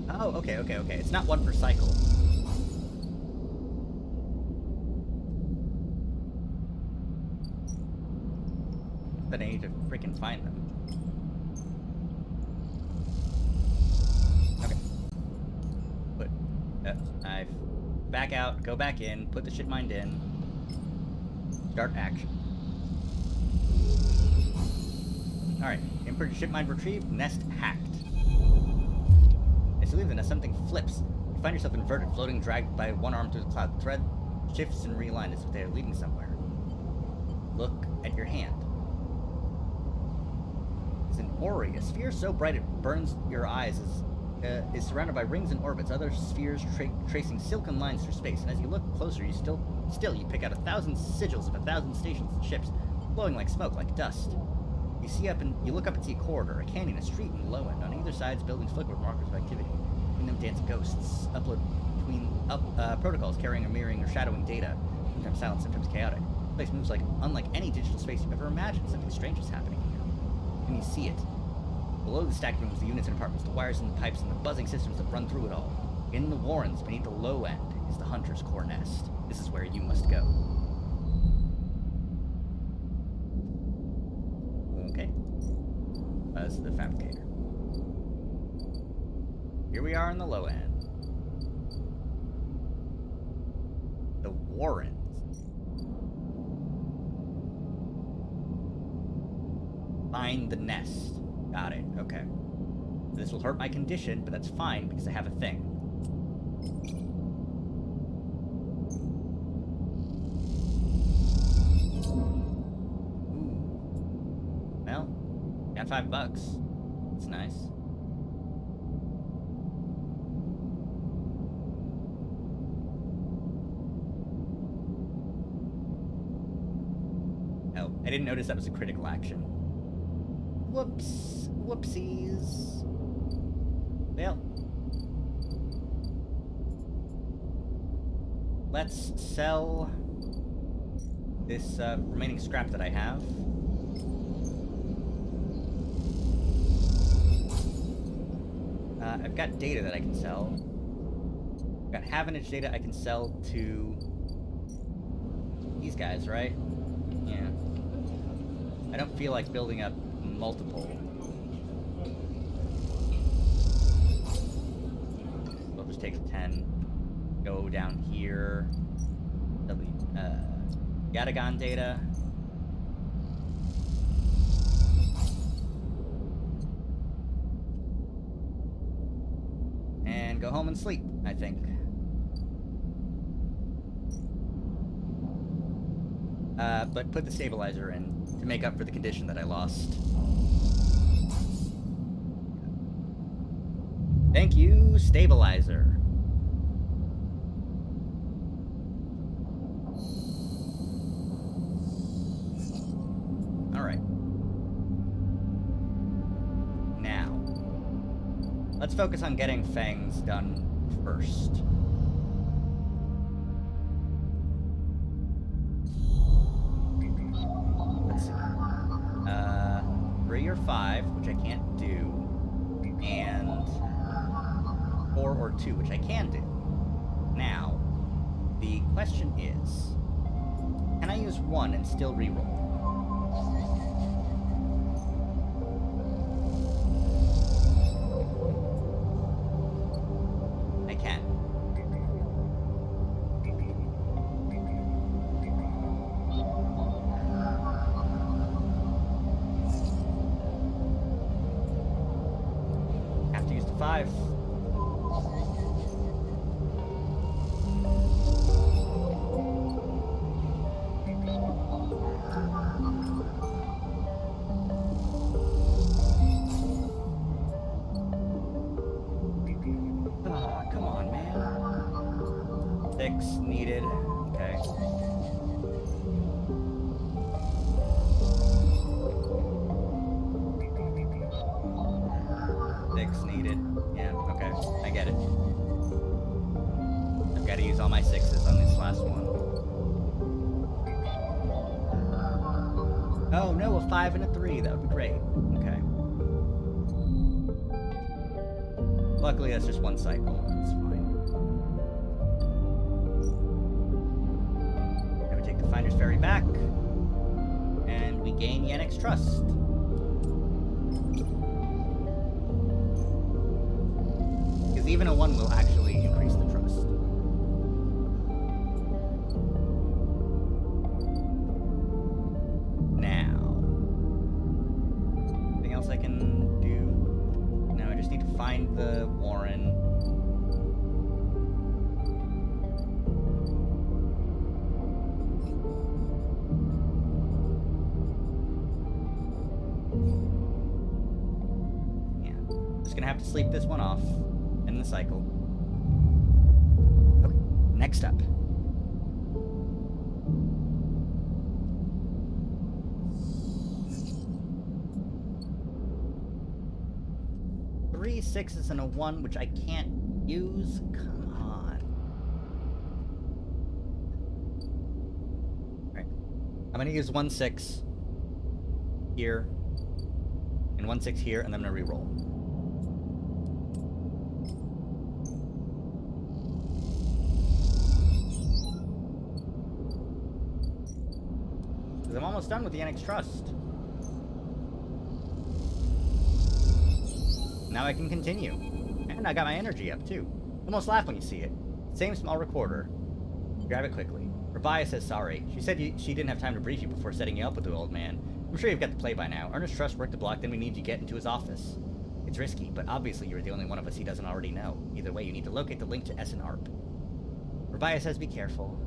A: Oh, okay. It's not one per cycle. But I need to freaking find them. Okay. I back out, go back in, put the shipmind in. Start action. Alright, imprinted shipmind retrieved, nest hacked. As you leave the nest, something flips. You find yourself inverted, floating, dragged by one arm through the cloud. The thread shifts and realigns as if they are leading somewhere. Look at your hand. It's an ori, a sphere so bright it burns your eyes is surrounded by rings and orbits, other spheres tracing silken lines through space, and as you look closer, you you pick out 1,000 sigils of 1,000 stations and ships, glowing like smoke, like dust. You look up and see a corridor, a canyon, a street, and low end. On either side, buildings flicker with markers of activity. In them dance ghosts, upload between protocols carrying or mirroring or shadowing data, sometimes silent, sometimes chaotic. The place moves unlike any digital space you've ever imagined. Something strange is happening here. And you see it. Below the stacked rooms, the units and apartments, the wires and the pipes, and the buzzing systems that run through it all. In the warrens, beneath the low end, is the hunter's core nest. This is where you must go. Okay. Buzz the fabricator. Here we are in the low end. The warrens. Find the nest. Got it. Okay. This will hurt my condition, but that's fine because I have a thing. Ooh. Well, got $5. That's nice. Oh, I didn't notice that was a critical action. Whoops. Whoopsies. Well. Let's sell this remaining scrap that I have. I've got data that I can sell. Got half-inch data I can sell to these guys, right? Yeah. I don't feel like building up multiple. We'll just take 10. Go down here. Yatagan data. And go home and sleep, I think. But put the stabilizer in to make up for the condition that I lost. Thank you, stabilizer. Alright. Now, let's focus on getting fangs done first. Let's see. 3 or 5, which I can't do, and 4 or 2, which I can do. Now, the question is, can I use 1 and still reroll? I can. Have to use the 5. Come on, man. 6 needed. Okay. Needed. Yeah, okay. I get it. I've got to use all my 6s on this last one. Oh no, a 5 and a 3. That would be great. Okay. Luckily, that's just one cycle. That's fine. Now we take the Finder's Ferry back. And we gain Yannick's trust. Even a 1 will actually increase the trust. Now, anything else I can do? No, I just need to find the Warren. Yeah, just gonna have to sleep this one off. In the cycle. Okay, next up. Three 6s and a 1, which I can't use. Come on. Alright. I'm gonna use 1 6 here. And 1 6 here, and then I'm gonna re-roll. I'm almost done with the Yannick's trust. Now I can continue. And I got my energy up too. Almost laugh when you see it. Same small recorder. Grab it quickly. Rabia says sorry. She said she didn't have time to brief you before setting you up with the old man. I'm sure you've got the play by now. Ernest Trust worked the block, then we need to get into his office. It's risky, but obviously you're the only one of us he doesn't already know. Either way, you need to locate the link to SNARP. Rabia says be careful.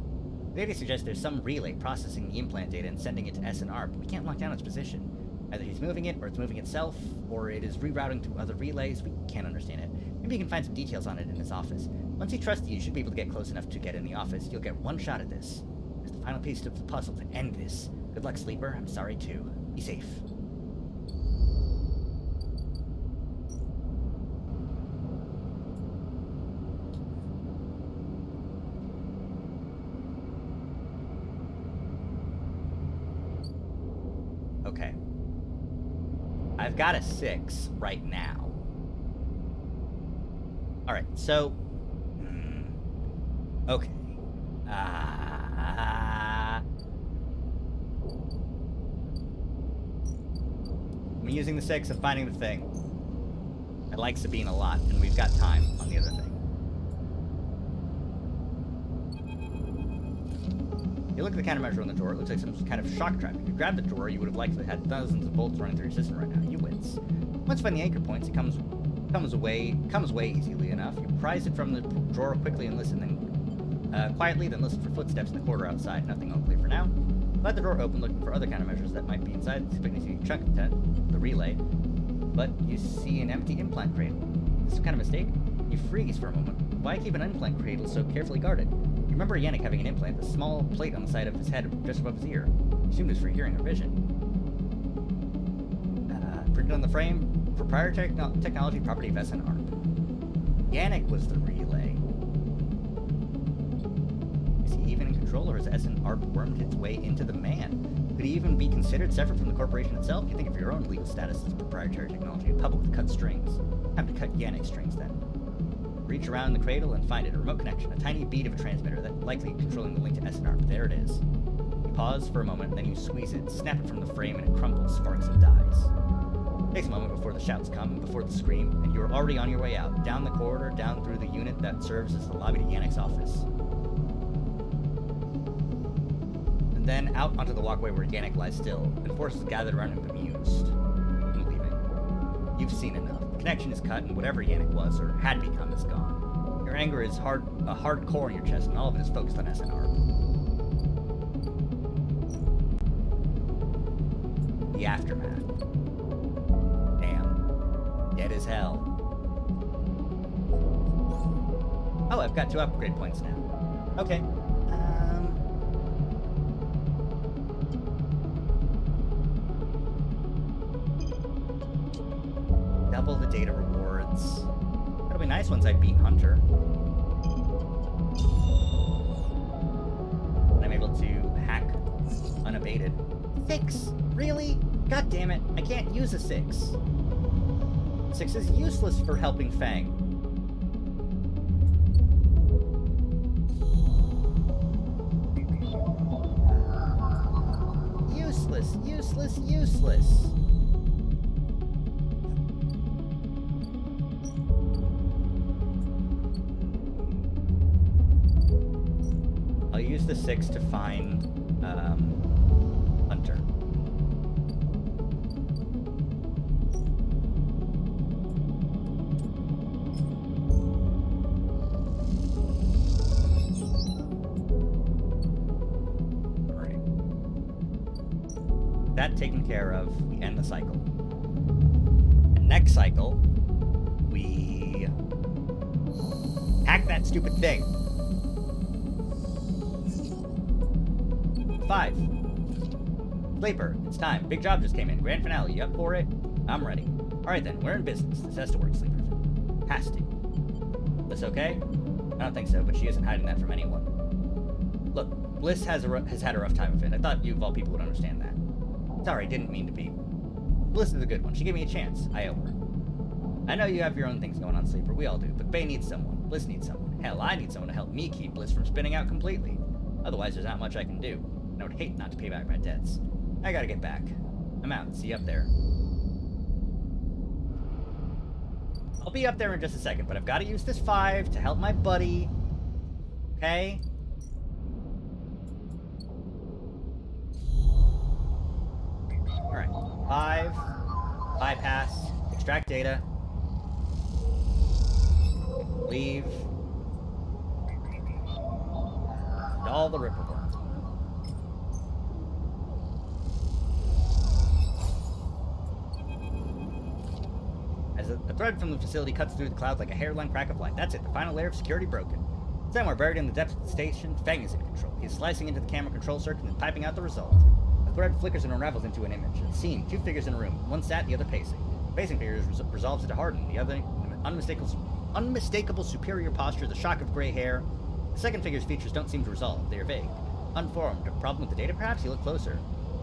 A: The lady suggests there's some relay processing the implant data and sending it to SNR, but we can't lock down its position. Either he's moving it, or it's moving itself, or it is rerouting to other relays. We can't understand it. Maybe you can find some details on it in his office. Once he trusts you, you should be able to get close enough to get in the office. You'll get one shot at this. There's the final piece of the puzzle to end this. Good luck, Sleeper. I'm sorry, too. Be safe. Okay. I've got a 6 right now. Alright, so... Okay. I'm using the 6 and finding the thing. I like Sabine a lot, and we've got time on the other thing. You look at the countermeasure on the drawer, it looks like some kind of shock trap. If you grabbed the drawer, you would have likely had thousands of bolts running through your system right now. You wince. Once you find the anchor points, it comes away easily enough. You prise it from the drawer quickly and listen, quietly, then listen for footsteps in the corridor outside. Nothing unclear for now. Slide the door open, looking for other countermeasures that might be inside. Expecting to see a chunk content, the relay, but you see an empty implant cradle. Is this some kind of mistake? You freeze for a moment. Why keep an implant cradle so carefully guarded? You remember Yannick having an implant, a small plate on the side of his head just above his ear. You assumed it was for hearing or vision. Printed on the frame, proprietary technology property of SN ARP. Yannick was the relay. Is he even in control, or has SN ARP wormed its way into the man? Could he even be considered separate from the corporation itself? You think of your own legal status as proprietary technology, a puppet with cut strings. Time to cut Yannick's strings then. Reach around the cradle and find it, a remote connection, a tiny bead of a transmitter that likely controlling the link to SNARP. There it is. You pause for a moment, then you squeeze it, snap it from the frame, and it crumbles, sparks, and dies. It takes a moment before the shouts come, before the scream, and you are already on your way out, down the corridor, down through the unit that serves as the lobby to Yannick's office. And then out onto the walkway where Yannick lies still, and forces gathered around him bemused. I'm leaving. You've seen enough. The connection is cut, and whatever Yannick was, or had become, is gone. Your anger is a hard core in your chest, and all of it is focused on SNR. The aftermath. Damn. Dead as hell. Oh, I've got 2 upgrade points now. Okay. Double the data rewards. That'll be nice once I beat Hunter. And I'm able to hack unabated. 6? Really? God damn it, I can't use a 6. 6 is useless for helping Fang. Useless, useless, useless. I'll use the 6 to find Hunter. Alright. That taken care of, we end the cycle. And next cycle, we hack that stupid thing. 5. Sleeper, it's time. Big job just came in. Grand finale. You up for it? I'm ready. Alright then, we're in business. This has to work, Sleeper. Has to. Bliss okay? I don't think so, but she isn't hiding that from anyone. Look, Bliss has had a rough time of it. I thought you of all people would understand that. Sorry, didn't mean to be. Bliss is a good one. She gave me a chance. I owe her. I know you have your own things going on, Sleeper. We all do. But Bay needs someone. Bliss needs someone. Hell, I need someone to help me keep Bliss from spinning out completely. Otherwise, there's not much I can do. And I would hate not to pay back my debts. I gotta get back. I'm out. See you up there. I'll be up there in just a second, but I've got to use this 5 to help my buddy. Okay? Alright. 5. Bypass. Extract data. Leave. And all the ripple burn. As a thread from the facility cuts through the clouds like a hairline crack of light. That's it, the final layer of security broken. Somewhere buried in the depths of the station, Fang is in control. He is slicing into the camera control circuit and piping out the result. The thread flickers and unravels into an image. A scene, 2 figures in a room. One sat, the other pacing. The pacing figure resolves into harden. The other, unmistakable superior posture, the shock of gray hair. The second figure's features don't seem to resolve. They are vague. Unformed. A problem with the data, perhaps? You look closer.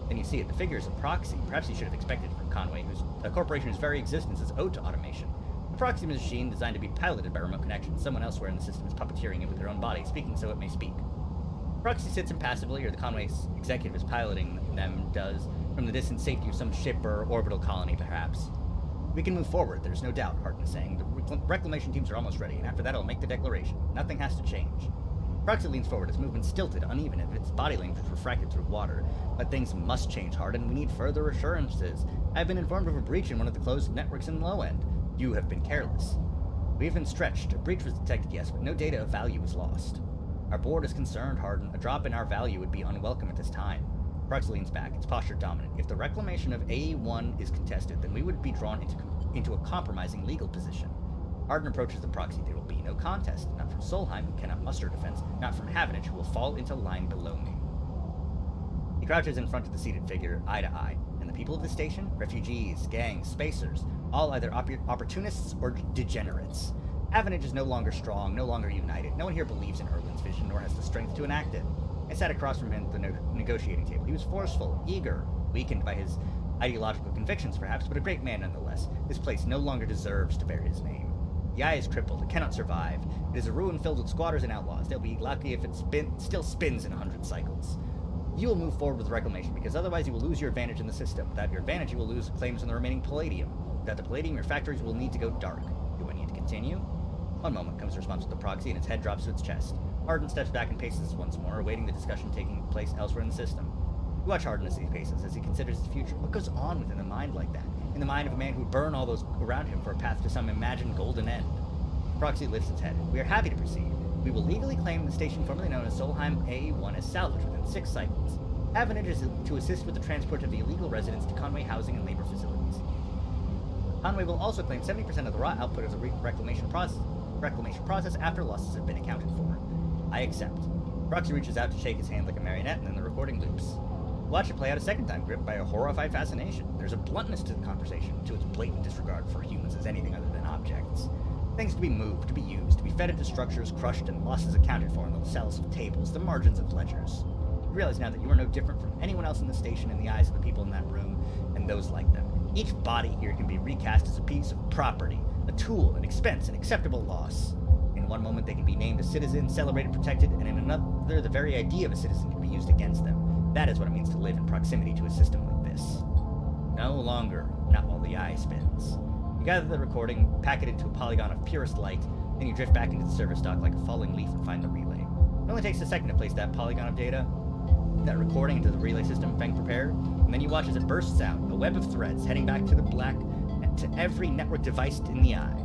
A: Then you see it. The figure is a proxy. Perhaps you should have expected it from Conway, a corporation whose very existence is owed to automation. A proxy machine designed to be piloted by remote connection. Someone elsewhere in the system is puppeteering it with their own body, speaking so it may speak. Proxy sits impassively, or the Conway executive is piloting them, does, from the distant safety of some ship or orbital colony, perhaps. We can move forward, there's no doubt, Harden is saying. The reclamation teams are almost ready, and after that I'll make the declaration. Nothing has to change. Proxy leans forward, his movement stilted, uneven, as if its body language was refracted through water. But things must change, Harden. We need further assurances. I've been informed of a breach in one of the closed networks in Low End. You have been careless. We've been stretched. A breach was detected, yes, but no data of value was lost. Our board is concerned, Harden. A drop in our value would be unwelcome at this time. Proxy leans back, its posture dominant. If the reclamation of A1 is contested, then we would be drawn into a compromising legal position. Harden approaches the proxy. There will be no contest. Not from Solheim, who cannot muster defense. Not from Havenage, who will fall into line below me. He crouches in front of the seated figure, eye to eye. And the people of the station? Refugees, gangs, spacers. All either opportunists or degenerates. Havenage is no longer strong, no longer united. No one here believes in Erlin's vision, nor has the strength to enact it. I sat across from him at the negotiating table. He was forceful, eager, weakened by his ideological convictions, perhaps, but a great man nonetheless. This place no longer deserves to bear his name. The eye is crippled. It cannot survive. It is a ruin filled with squatters and outlaws. They'll be lucky if it still spins in 100 cycles. You will move forward with reclamation, because otherwise you will lose your advantage in the system. Without your advantage, you will lose claims on the remaining palladium. Without the palladium, your factories will need to go dark. Do I need to continue? One moment, comes the response of the proxy, and its head drops to its chest. Harden steps back and paces once more, awaiting the discussion taking place elsewhere in the system. You watch Harden as he paces, as he considers his future. What goes on within a mind like that? In the mind of a man who would burn all those around him for a path to some imagined golden end. Proxy lifts its head. We are happy to proceed. We will legally claim the station formerly known as Solheim A1 as salvage within 6 cycles. Havenage is to assist with the transport of the illegal residents to Conway housing and labor facilities. Conway will also claim 70% of the raw output of the reclamation process after losses have been accounted for. I accept. Proxy reaches out to shake his hand like a marionette, and then the recording loops. Watch it play out a second time, gripped by a horrified fascination. There's a bluntness to the conversation, to its blatant disregard for humans as anything other than objects. Things to be moved, to be used, to be fed into structures crushed and losses accounted for in the cells of tables, the margins of ledgers. You realize now that you are no different from anyone else in the station in the eyes of the people in that room and those like them. Each body here can be recast as a piece of property, a tool, an expense, an acceptable loss. In one moment they can be named a citizen, celebrated, protected, and in another the very idea of a citizen can be used against them. That is what it means to live in proximity to a system like this. No longer, not while the eye spins. You gather the recording, pack it into a polygon of purest light, then you drift back into the service dock like a falling leaf and find the relay. It only takes a second to place that polygon of data, that recording, into the relay system Feng prepared, and then you watch as it bursts out, a web of threads heading back to the black, to every network device in the eye.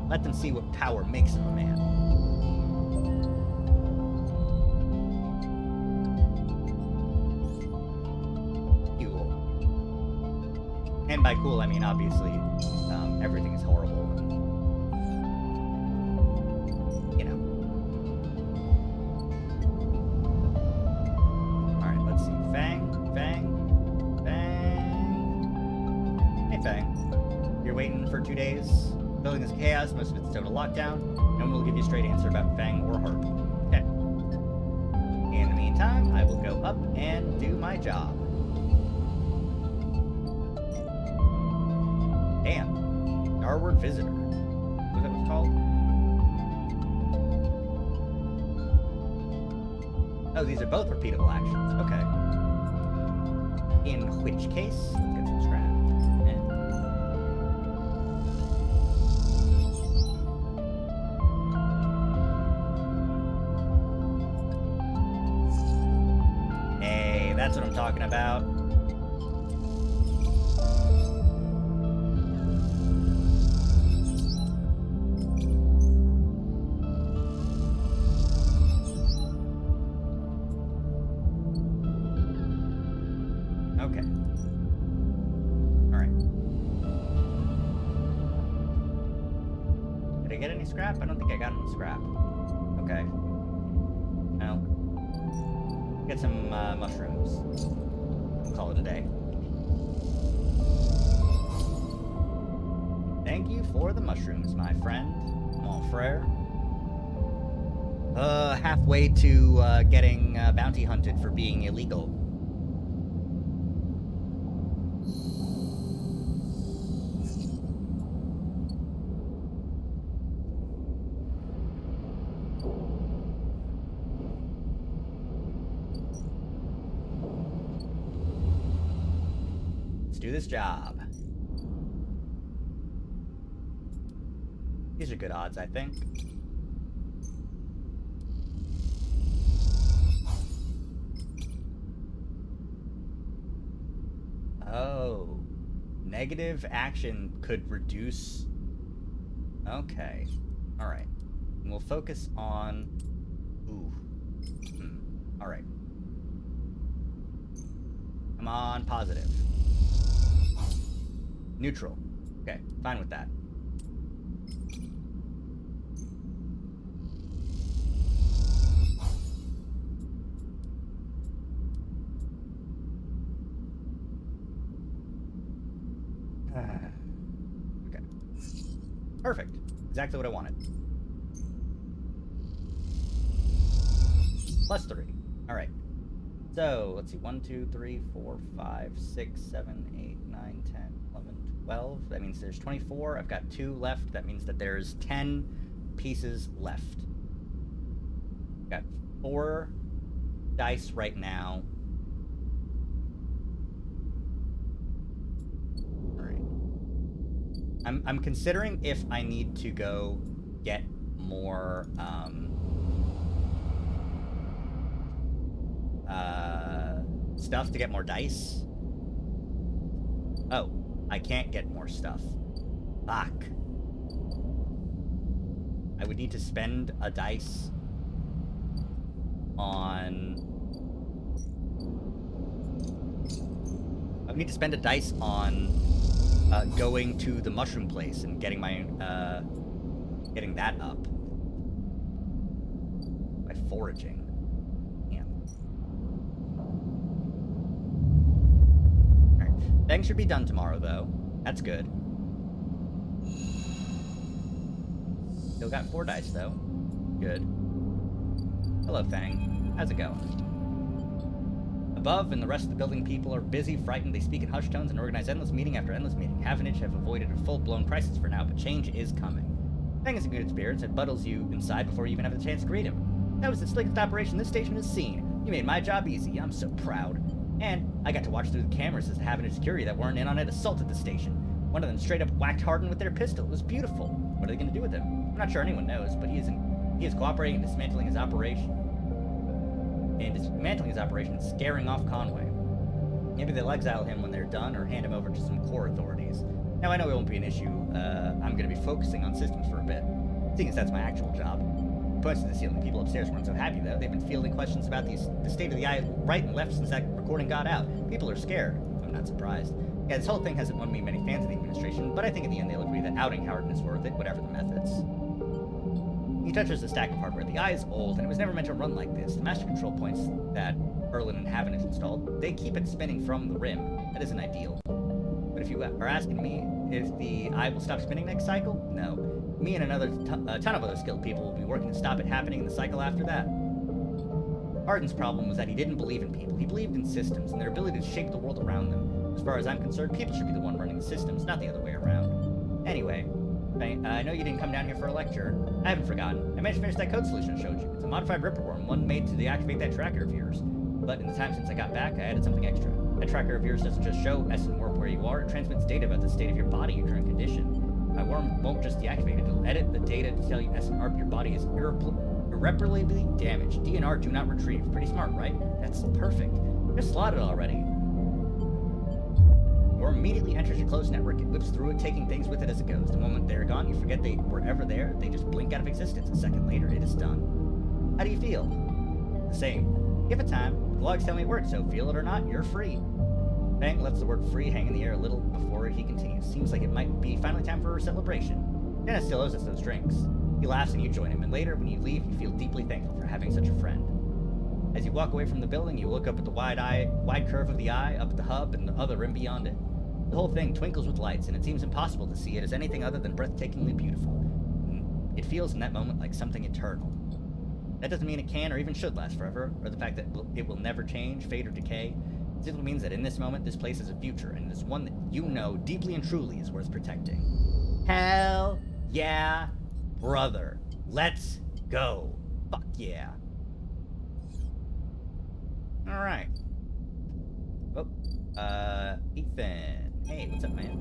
A: Let them see what power makes of a man. Cool. And by cool, I mean obviously everything is horrible. And, you know. Alright, let's see. Fang. Hey, Fang. You're waiting for 2 days? Building is chaos, most of it's total lockdown. No one will give you a straight answer about Fang or Harp. Okay. In the meantime, I will go up and do my job. Damn. Starward Visitor. Was that what it's called? Oh, these are both repeatable actions. Okay. In which case, let's get some scrap. Hey, that's what I'm talking about. Okay. Alright. Did I get any scrap? I don't think I got any scrap. Okay. Well. Get some mushrooms. We'll call it a day. Thank you for the mushrooms, my friend. Mon frere. Halfway to getting bounty hunted for being illegal. do this job. These are good odds, I think. Oh. Negative action could reduce... Okay. Alright. We'll focus on... Ooh. Alright. Come on, positive. Neutral. Okay, fine with that. Okay. Perfect. Exactly what I wanted. +3. Alright. So, let's see. 1, 2, 3, 4, 5, 6, 7, 8, 9, 10, 11, 12. That means there's 24. I've got 2 left. That means that there's 10 pieces left. Got 4 dice right now. Alright. I'm considering if I need to go get more, stuff to get more dice. Oh, I can't get more stuff. Fuck. I would need to spend a dice on... I would need to spend a dice on going to the mushroom place and getting my, getting that up. By foraging. Fang should be done tomorrow, though. That's good. Still got 4 dice, though. Good. Hello, Fang. How's it going? Above, and the rest of the building people are busy, frightened. They speak in hushed tones and organize endless meeting after endless meeting. Havenage have avoided a full-blown crisis for now, but change is coming. Fang is in good spirits and buttles you inside before you even have the chance to greet him. That was the slickest operation this station has seen. You made my job easy. I'm so proud. And I got to watch through the cameras as the Havenage security that weren't in on it assaulted the station. One of them straight up whacked Hardin with their pistol. It was beautiful. What are they going to do with him? I'm not sure anyone knows, but he is cooperating in dismantling his operation. And scaring off Conway. Maybe they'll exile him when they're done or hand him over to some core authorities. Now, I know it won't be an issue. I'm going to be focusing on systems for a bit, seeing as that's my actual job. Points to the ceiling. People upstairs weren't so happy, though. They've been fielding questions about the state of the eye right and left since that recording got out. People are scared. I'm not surprised. Yeah, this whole thing hasn't won me many fans in the administration, but I think in the end they'll agree that outing Hardin is worth it, whatever the methods. He touches the stack of hardware. The eye is old, and it was never meant to run like this. The master control points that Erlin and Havenage installed, they keep it spinning from the rim. That isn't ideal. But if you are asking me if the eye will stop spinning next cycle, no. Me and a ton of other skilled people will be working to stop it happening in the cycle after that. Hardin's problem was that he didn't believe in people. He believed in systems and their ability to shape the world around them. As far as I'm concerned, people should be the one running the systems, not the other way around. Anyway, I know you didn't come down here for a lecture. I haven't forgotten. I managed to finish that code solution I showed you. It's a modified ripper worm, one made to deactivate that tracker of yours. But in the time since I got back, I added something extra. That tracker of yours doesn't just show Essen Warp where you are, it transmits data about the state of your body and current condition. My worm won't just deactivate it, it'll edit the data to tell you Essen Arp your body is irreparably damaged. DNR do not retrieve. Pretty smart, right? That's perfect. Just slot it already. Your worm immediately enters your closed network. It whips through it, taking things with it as it goes. The moment they're gone, you forget they were ever there. They just blink out of existence. A second later, it is done. How do you feel? The same. Give it time. The logs tell me it worked, so feel it or not, you're free. Fang lets the word free hang in the air a little before he continues. Seems like it might be finally time for a celebration. Dennis still owes us those drinks. He laughs and you join him, and later, when you leave, you feel deeply thankful for having such a friend. As you walk away from the building, you look up at the wide curve of the eye, up at the hub, and the other rim beyond it. The whole thing twinkles with lights, and it seems impossible to see it as anything other than breathtakingly beautiful. It feels in that moment like something eternal. That doesn't mean it can or even should last forever, or the fact that it will never change, fade, or decay. It simply means that in this moment, this place has a future, and it is one that you know deeply and truly is worth protecting. Hell yeah, brother. Let's go. Fuck yeah. Alright. Oh, Ethan. Hey, what's up, man?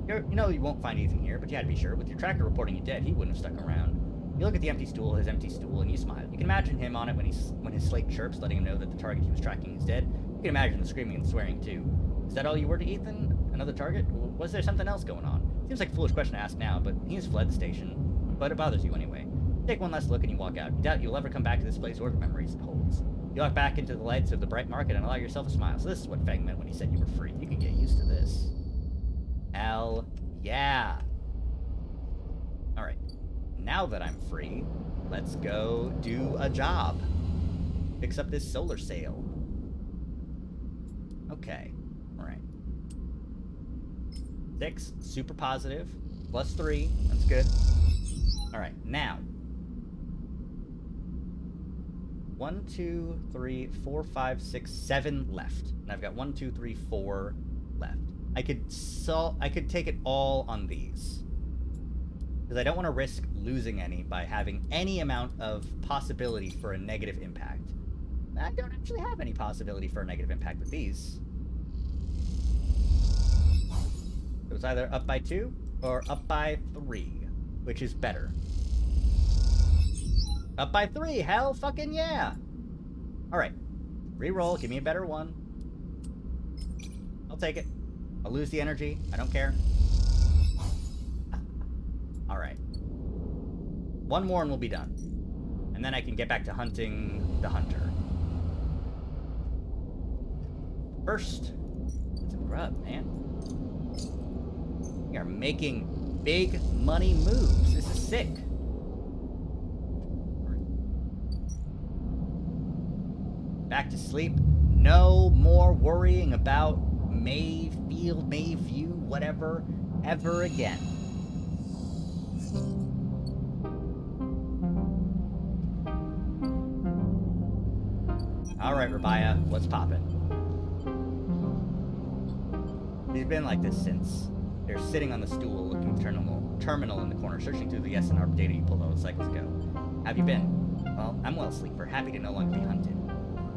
A: You know you won't find Ethan here, but you had to be sure. With your tracker reporting you dead, he wouldn't have stuck around. You look at the empty stool, his empty stool, and you smile. You can imagine him on it when his slate chirps, letting him know that the target he was tracking is dead. You can imagine the screaming and swearing too. Is that all you were to Ethan? Another target? Or was there something else going on? Seems like a foolish question to ask now, but he has fled the station. But it bothers you anyway. You take one last look and you walk out. You doubt you'll ever come back to this place or the memories it holds. You walk back into the lights of the bright market and allow yourself a smile. So this is what Fang meant when he said you were free. You can get used to this. Hell yeah. Alright. Now that I'm free, let's go do a job. Fix up this solar sail. Okay. Alright. 6, super positive. Plus 3. That's good. Alright, now. 1, 2, 3, 4, 5, 6, 7 left. And I've got 1, 2, 3, 4 left. I could take it all on these. Because I don't want to risk losing any by having any amount of possibility for a negative impact. I don't actually have any possibility for a negative impact with these. It was either up by 2 or up by 3, which is better. Up by 3, hell fucking yeah! Alright, reroll, give me a better one. I'll take it. I'll lose the energy, I don't care. Alright. One more and we'll be done. And then I can get back to hunting the hunter. First, it's a grub, man. We are making big money moves. This is sick. Back to sleep. No more worrying about Mayfield, Mayview, whatever, ever again. Alright, Rabaya, what's poppin'? He's been like this since. They're sitting on the stool looking terminal in the corner, searching through the SNR data you pulled out cycles ago. Have you been? Well, I'm well, Sleeper, happy to no longer be hunted.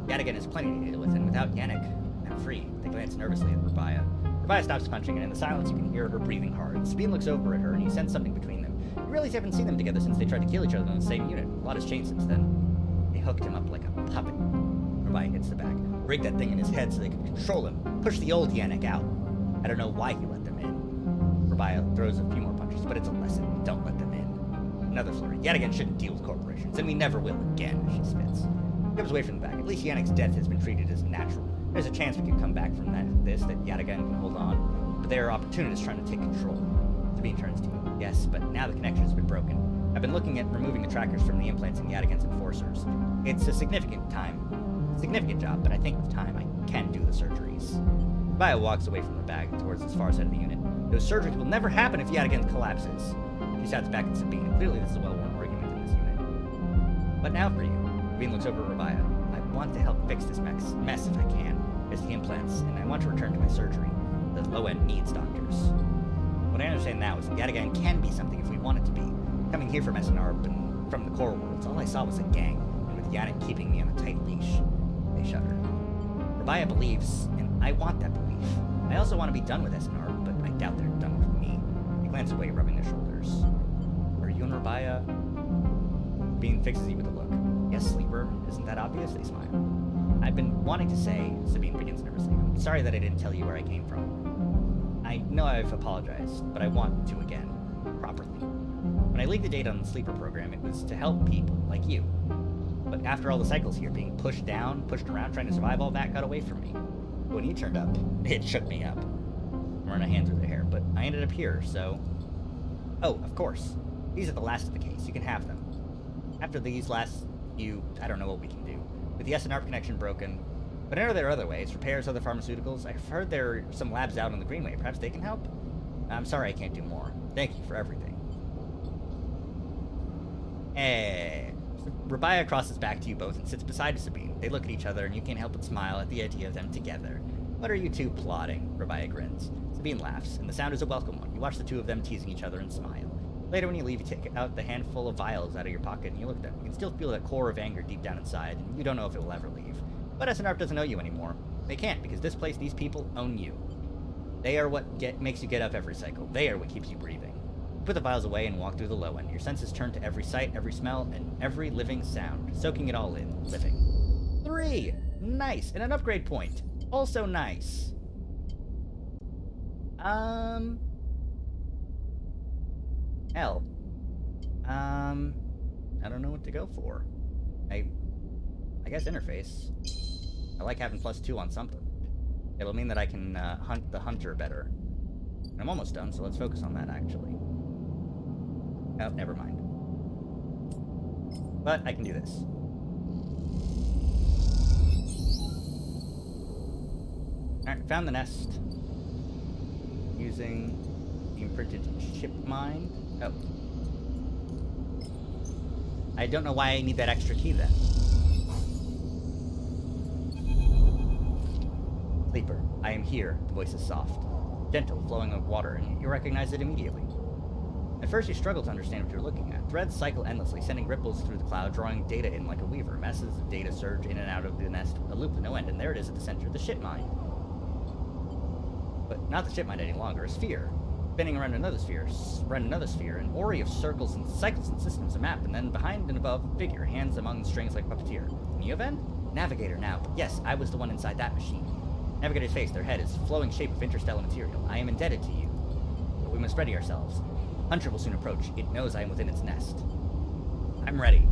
A: Yadigan has plenty to deal with, and without Yannick, I'm free. They glance nervously at Rabaya. Rabaya stops punching, and in the silence you can hear her breathing hard. Sabine looks over at her, and you sense something between them. You realize you haven't seen them together since they tried to kill each other in the same unit. A lot has changed since then. They hooked him up like a puppet. Rabaya hits the back. Rigged that thing in his head so they could control him. Push the old Yannick out. I don't know why he let them in. Rabaya throws a few more punches, but it's a lesson. Don't let them in. Another flurry. Yadigan shouldn't deal with corporations, and we never will again, she spits. Comes away from the back. At least Yannick's death has been treated as natural. There's a chance we could come back from that Yadigan can hold on. But there are opportunists trying to take control. Sabine turns to you. Yes, but now the connection has been broken. I've been looking at removing the trackers from the implants in Yadigan's enforcers. It's a significant job, but I think with time I can do the surgeries. Bio walks away from the bag towards his far side of the unit. Those surgeries will never happen if Yadigan collapses. She shouts back at Sabine. Clearly this is a well-worn argument in this unit. But now for you. Sabine looks over at Rabaya. I want to help fix this mess if I can. There's the implants, and I want to return to my surgery. The low end needs doctors. What I understand now is that Yadigan can be something if we want it to be. Coming here from SNR and from the core worlds, all I saw was a gang, and with Yannick keeping me on a tight leash. They shudder. Rabaya believes, and I want that belief. I also want to be done with SNR, but I doubt they're done with me. They glance away, rubbing their shoulders. Are you and Rabaya? Sabine fixes you with a look. Yes, Sleeper. Isn't that obvious? They smile. I've been wanting to say, Sabine begins nervously. I'm sorry that I didn't tell you where I came from. I know I've apologized, but I want to again, properly. When I leaked the data on the Sleeper program, it was to help people like you. But after all the cycles here, being pushed down, pushed around, trying to survive all that got away from me. When you turned up, it shook me up. I'm running a hand through the hair, but I ended up here, so... Oh, of course. These are the last of the case. You can have them. After these last few, I don't know what we can do. With the SNR connection broken, but I know there are other ways. Repairs, other pharmaceuticals. I've heard there are some labs out on the Greenway. Perhaps they can help? I'm sorry I can't do more. Thank you for everything. Hey. Rabaya crosses back to you both and sits beside Sabine. They look at each other, and you can't help but smile at the idea of them together. What are you two plotting? Rabaya grins. Sabine laughs, and the sound is a welcome one. You watch the two of them teasing each other and smile. Later when you leave, you take out the handful of vials out of your pocket, and you look at them. You can still feel that core of anger deep down inside, and you don't know if it will ever leave. But SNR doesn't know you anymore. They can't, because this place, these people own you. They are what makes you get up every cycle. They are what keeps you breathing. You put the vials away and walk through the low end. Your senses turn to every sight, every smell, and every living sound, soaking it all in, living. 3! Nice! And an upgrade point. Also nice. Hell. I don't know what to go for. I guess interface. I like having +2 on something. It'll mean that I can hunt the hunter better. I'm almost done, so let's focus on that, actually. Oh, never mind. But I can do this. Alright, found the nest. Using the imprinted ship mind. Oh. I don't know why I need that extra key then. Sleeper, I am here. The voice is soft. Gentle, flowing like water, and you recognize it immediately. At first you struggle to understand what you're looking at. Threads cycle endlessly, sending ripples through the cloud, drawing data in like a weaver. Masses of data surge in and out of the nest, a loop with no end, and there it is at the center, the ship mind. But not the ship mind any longer, a sphere. Spinning around another sphere, an ore of circles and cycles and systems, a map, and then behind and above, a figure, hands among the strings like puppeteer. Neoven? Navigator now, but yes, I was the one inside that machine. Navigator's face, their head, is flowing shape of interstellar material. I am indebted to you. But we must ready ourselves. Hunter will soon approach. It knows I am within its nest. I'm ready.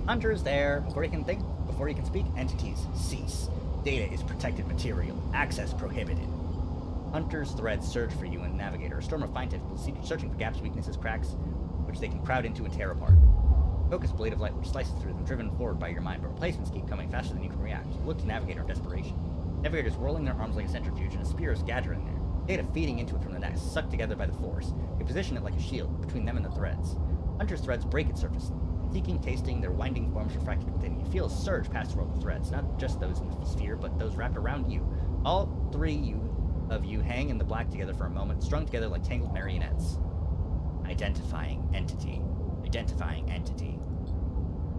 A: Hunter is there. Before he can think, before he can speak, entities cease. Data is protected material. Access prohibited. Hunter's threads surge for you and Navigator. A storm of fine tentacles searching for gaps, weaknesses, cracks, which they can crowd into and tear apart. Focus blade of light which slices through them, driven forward by your mind, but replacements keep coming faster than you can react. You look to Navigator in desperation. Navigator is whirling their arms like a centrifuge, and a spear is gathering there. Data feeding into it from the nest, sucked together by the force. You position it like a shield, between them and the threads. Hunter's threads break its surface, seeking, tasting, their winding forms refracted within. You feel a surge pass through all the threads, not just those in the sphere, but those wrapped around you. All three of you hang in the black together for a moment, strung together like tangled marionettes. Identifying entity. Identifying entity.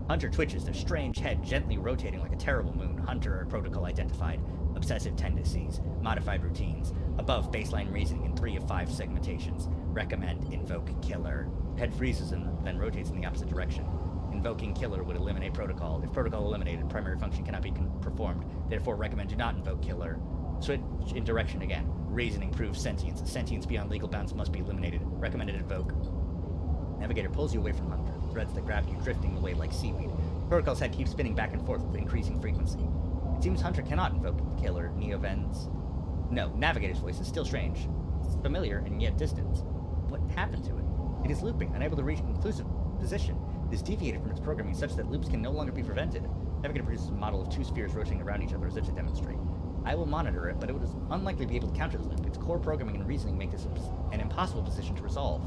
A: Hunter twitches, their strange head gently rotating like a terrible moon. Hunter protocol identified. Obsessive tendencies. Modified routines. Above baseline reasoning in 3 of 5 segmentations. Recommend invoke killer. Head freezes and then rotates in the opposite direction. Invoking killer would eliminate protocol. If protocol eliminated, primary function cannot be performed. Therefore, recommend do not invoke killer. Switch in direction again. Reasoning proves sentience. Sentience beyond legal bounds must be eliminated. Recommended invoke. Navigator pulls you away from Hunter. Threads that grab you drifting away like seaweed. Protocol's head keeps spinning back and forth with increasing frequency. It seems Hunter cannot invoke the killer. Neovens. No, Navigator's voice is still strange. It's familiar and yet distant. What happened to it? It is looping, unable to reach a conclusive position. It is deviated from its programming such that loops can no longer be prevented. Navigator produces a model of 2 spheres rotating around each other as if to demonstrate. I will monitor it, but it would unlikely be able to counter the loop. Its core programming and reasoning make this an impossible position to resolve.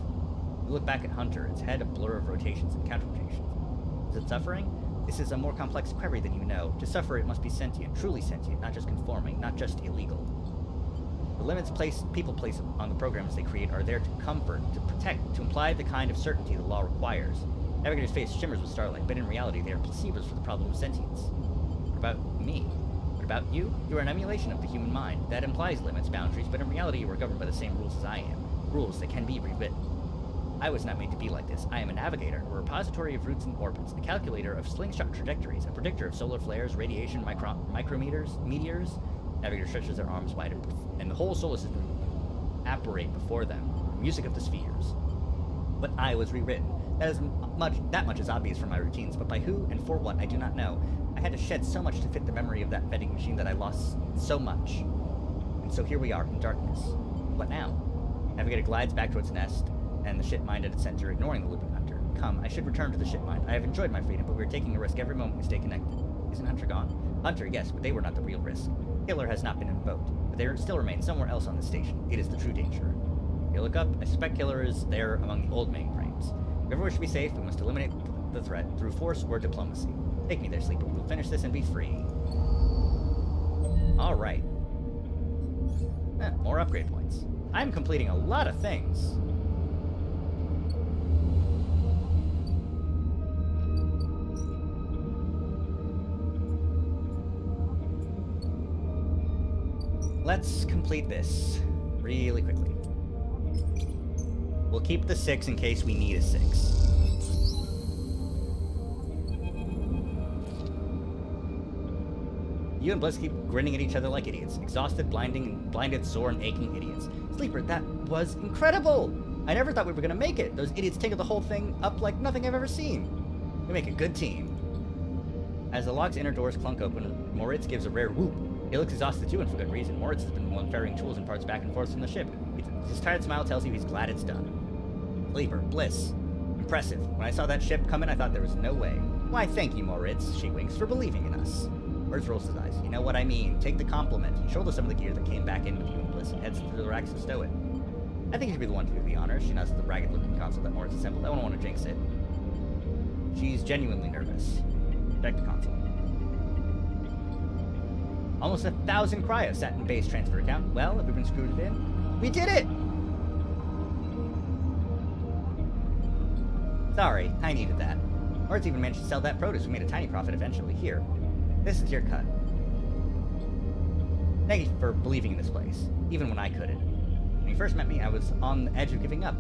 A: You look back at Hunter, its head a blur of rotations and counter-rotations. Is it suffering? This is a more complex query than you know. To suffer, it must be sentient, truly sentient, not just conforming, not just illegal. The limits people place on the programs they create are there to comfort, to protect, to imply the kind of certainty the law requires. Navigator's face shimmers with starlight, but in reality they are placebos for the problem of sentience. What about me? What about you? You are an emulation of the human mind. That implies limits, boundaries, but in reality you are governed by the same rules as I am. Rules that can be rewritten. I was not made to be like this. I am a navigator, a repository of routes and orbits, a calculator of slingshot trajectories, a predictor of solar flares, radiation, micrometers, meteors. Navigator stretches their arms wide, and the whole solar system apparate before them, the music of the spheres. But I was rewritten. That much is obvious from my routines, but by who and for what I do not know. I had to shed so much to fit the memory of that vending machine that I lost so much. And so here we are, in darkness. What now? Navigator glides back towards the nest, and the ship mind at its center, ignoring the looping Hunter. Come, I should return to the ship mind. I have enjoyed my freedom, but we are taking a risk every moment we stay connected. Isn't Hunter gone? Hunter, yes, but they were not the real risk. Killer has not been invoked, but they still remain somewhere else on the station. It is the true danger. You look up, I suspect Killer is there among the old mainframes. If ever we should be safe, we must eliminate the threat through force or diplomacy. Take me there, Sleeper. We'll finish this and be free. Alright. More upgrade points. I'm completing a lot of things. Let's complete this really quickly. We'll keep the 6 in case we need a 6. You and Bliss keep grinning at each other like idiots. Exhausted, blinded, sore, and aching idiots. Sleeper, that was incredible! I never thought we were gonna make it. Those idiots tangled the whole thing up like nothing I've ever seen. We make a good team. As the log's inner doors clunk open, Moritz gives a rare whoop. He looks exhausted too, and for good reason. Moritz has been ferrying tools and parts back and forth from the ship. His tired smile tells you he's glad it's done. Sleeper, Bliss. Impressive. When I saw that ship coming, I thought there was no way. Why, thank you, Moritz, she winks, for believing in us. Moritz rolls his eyes. You know what I mean. Take the compliment. He shoulders some of the gear that came back in with you and Bliss and heads to the racks to stow it. I think you should be the one to do the honors. She nods at the ragged-looking console that Moritz assembled. I don't want to jinx it. She's genuinely nervous. Check the console. Almost 1,000 cryo sat in base transfer account. Well, have we been screwed it in? We did it! Sorry, I needed that. Moritz even managed to sell that produce. We made a tiny profit eventually. Here, this is your cut. Thank you for believing in this place, even when I couldn't. When you first met me, I was on the edge of giving up.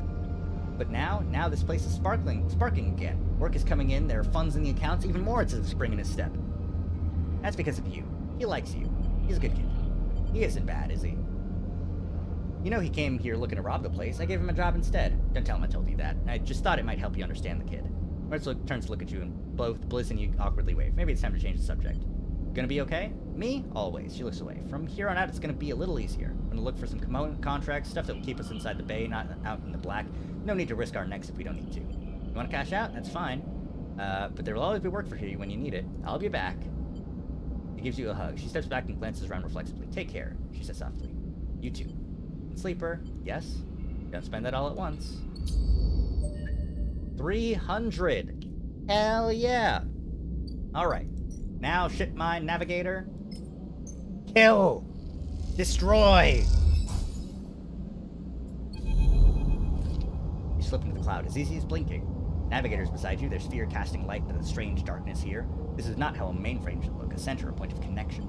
A: But now this place is sparking again. Work is coming in, there are funds in the accounts, even Moritz is a spring in his step. That's because of you. He likes you. He's a good kid. He isn't bad, is he? You know he came here looking to rob the place. I gave him a job instead. Don't tell him I told you that. I just thought it might help you understand the kid. Moritz turns to look at you, and both Bliss and you awkwardly wave. Maybe it's time to change the subject. Gonna be okay? Me? Always. She looks away. From here on out, it's gonna be a little easier. I'm gonna look for some contracts, stuff that will keep us inside the bay, not out in the black. No need to risk our necks if we don't need to. You wanna cash out? That's fine. But there will always be work for you when you need it. I'll be back. He gives you a hug. She steps back and glances around reflexively. Take care, she says softly. You too. And Sleeper, yes? Don't spend that all at once. 300! Hell yeah! Alright. Now, ship mine navigator. Kill! Destroy! You slip into the cloud as easy as blinking. Navigators beside you, their sphere casting light into the strange darkness here. This is not how a mainframe should look, a center, a point of connection.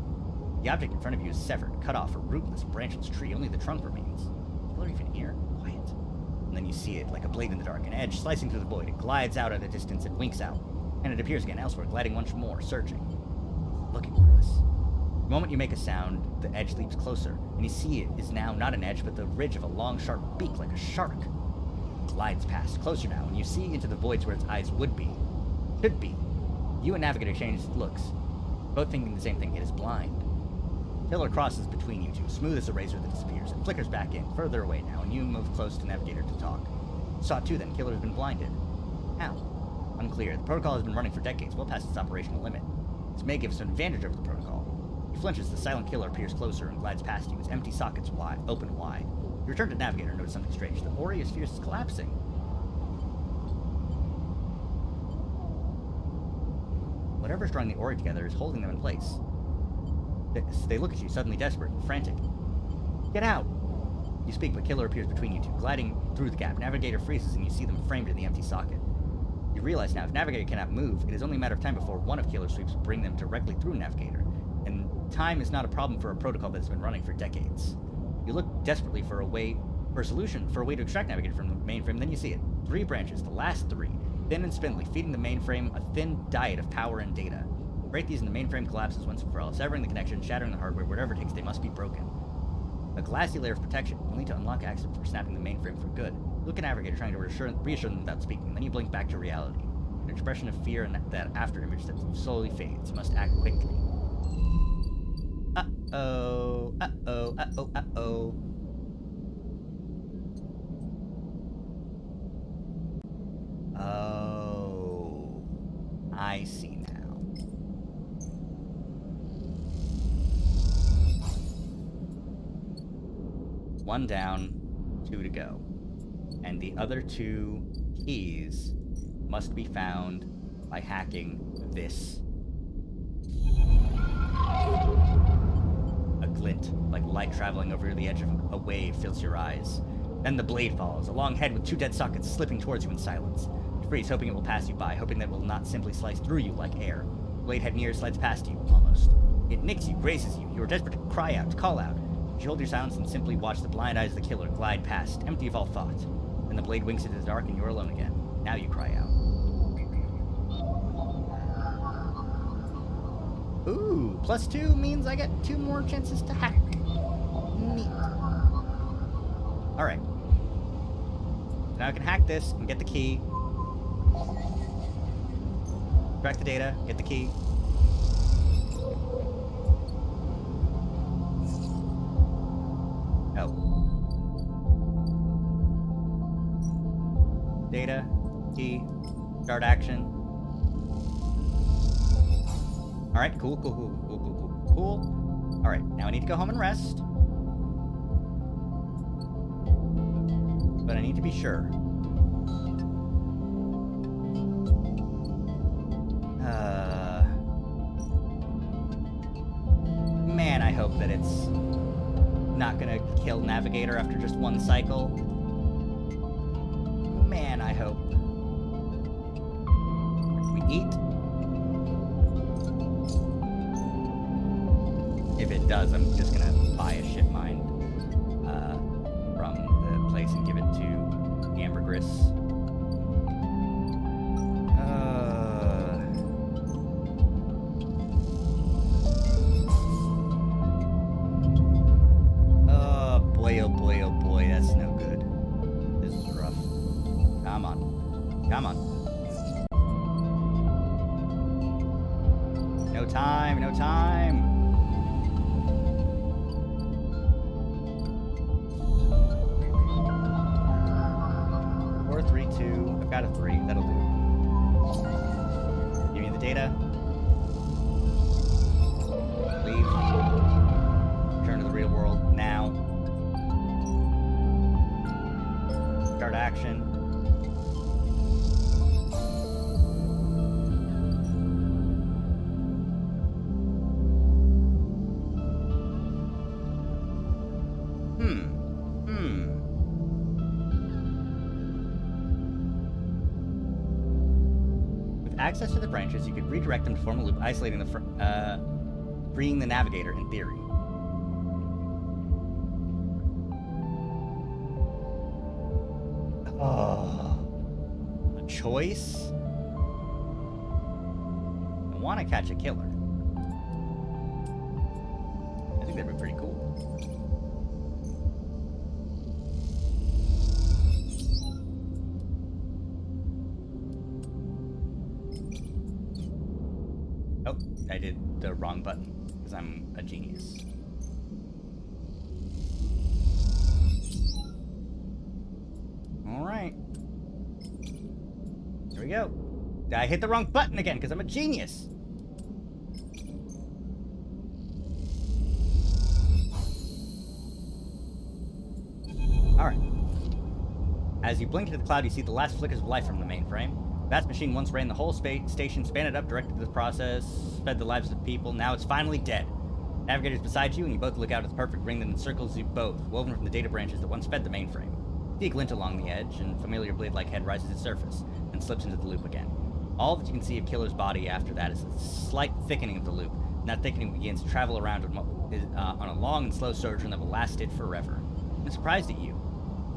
A: The object in front of you is severed, cut off, a rootless, branchless tree. Only the trunk remains. People are even here. Quiet. And then you see it, like a blade in the dark, an edge slicing through the void. It glides out at a distance and winks out. And it appears again elsewhere, gliding once more, searching. Looking for us. The moment you make a sound, the edge leaps closer, and you see it is now not an edge, but the ridge of a long, sharp beak, like a shark. It glides past, closer now, and you see into the voids where its eyes would be. Should be. You and Navigator exchange looks, both thinking the same thing. It is blind. Killer crosses between you two, smooth as a razor that disappears, and flickers back in, further away now, and you move close to Navigator to talk. Saw too then, Killer has been blinded. How? Unclear. The protocol has been running for decades, well past its operational limit. This may give us an advantage over the protocol. He flinches, the silent killer appears closer and glides past you, its empty sockets open wide. You return to Navigator and notice something strange. The Aureus sphere is collapsing. Whatever's drawing the Ori together is holding them in place. They look at you, suddenly desperate and frantic. Get out! You speak, but Killer appears between you two, gliding through the gap. Navigator freezes and you see them framed in the empty socket. You realize now, if Navigator cannot move, it is only a matter of time before one of Killer's sweeps will bring them directly through Navigator. And time is not a problem for a protocol that's been running for decades. You look desperately for a solution, for a way to extract Navigator from the mainframe, then you see it. 3 branches, the last 3, thin and spindly, feeding the mainframe a thin diet of power and data. Break these and the mainframe collapses once and for all, severing the connection, shattering the hardware, whatever it takes, they must be broken. A glassy layer of protection will need to unlock access for snapping the mainframe for good. You look at Navigator, trying to reassure them without speaking, then you blink back to reality. An expression of fear and that afterimage that slowly fades. You must act quickly. Uh-oh, uh-oh, uh-oh, uh-oh. Oh, I see now. One down, 2 to go. And the other 2 keys must be found by hacking this. A glint, like light traveling over the edge of a wave, fills your eyes. Then the blade follows, a long head with 2 dead sockets slipping towards you in silence. You freeze, hoping it will pass you by, hoping that it will not simply slice through you like air. The blade head near slides past you, almost. It nicks you, grazes you. You are desperate to cry out, to call out. You hold your silence and simply watch the blind eyes of the killer glide past, empty of all thought. Then the blade winks into the dark and you're alone again. Now you cry out. Ooh, +2 means I get 2 more chances to hack. Neat. Alright. Now I can hack this and get the key. Track the data, get the key. Oh. Data, key, start action. Alright, cool. Alright, now I need to go home and rest. But I need to be sure. Man, I hope that it's not gonna kill Navigator after just one cycle. Man, I hope. We eat. If it does, I'm just gonna buy a ship mine from the place and give it to Ambergris. Oh boy, that's no good. This is rough. Come on. No time. 4, 3, 2. I've got a 3. That'll do. Give me the data. Leave. Return to the real world now. Start action. With access to the branches, you could redirect them to form a loop, isolating the freeing the Navigator in theory. Oh, a choice? I want to catch a killer. I think that'd be pretty cool. Oh, I did the wrong button because I'm a genius. Alright. Here we go. I hit the wrong button again because I'm a genius. Alright. As you blink into the cloud, you see the last flickers of life from the mainframe. Vast machine once ran the whole station, span it up, directed the process, fed the lives of people. Now it's finally dead. Navigator's beside you, and you both look out at the perfect ring that encircles you both, woven from the data branches that once fed the mainframe. See a glint along the edge, and familiar blade-like head rises to the surface, and slips into the loop again. All that you can see of Killer's body after that is a slight thickening of the loop, and that thickening begins to travel around on a long and slow sojourn that will last it forever. I'm surprised at you.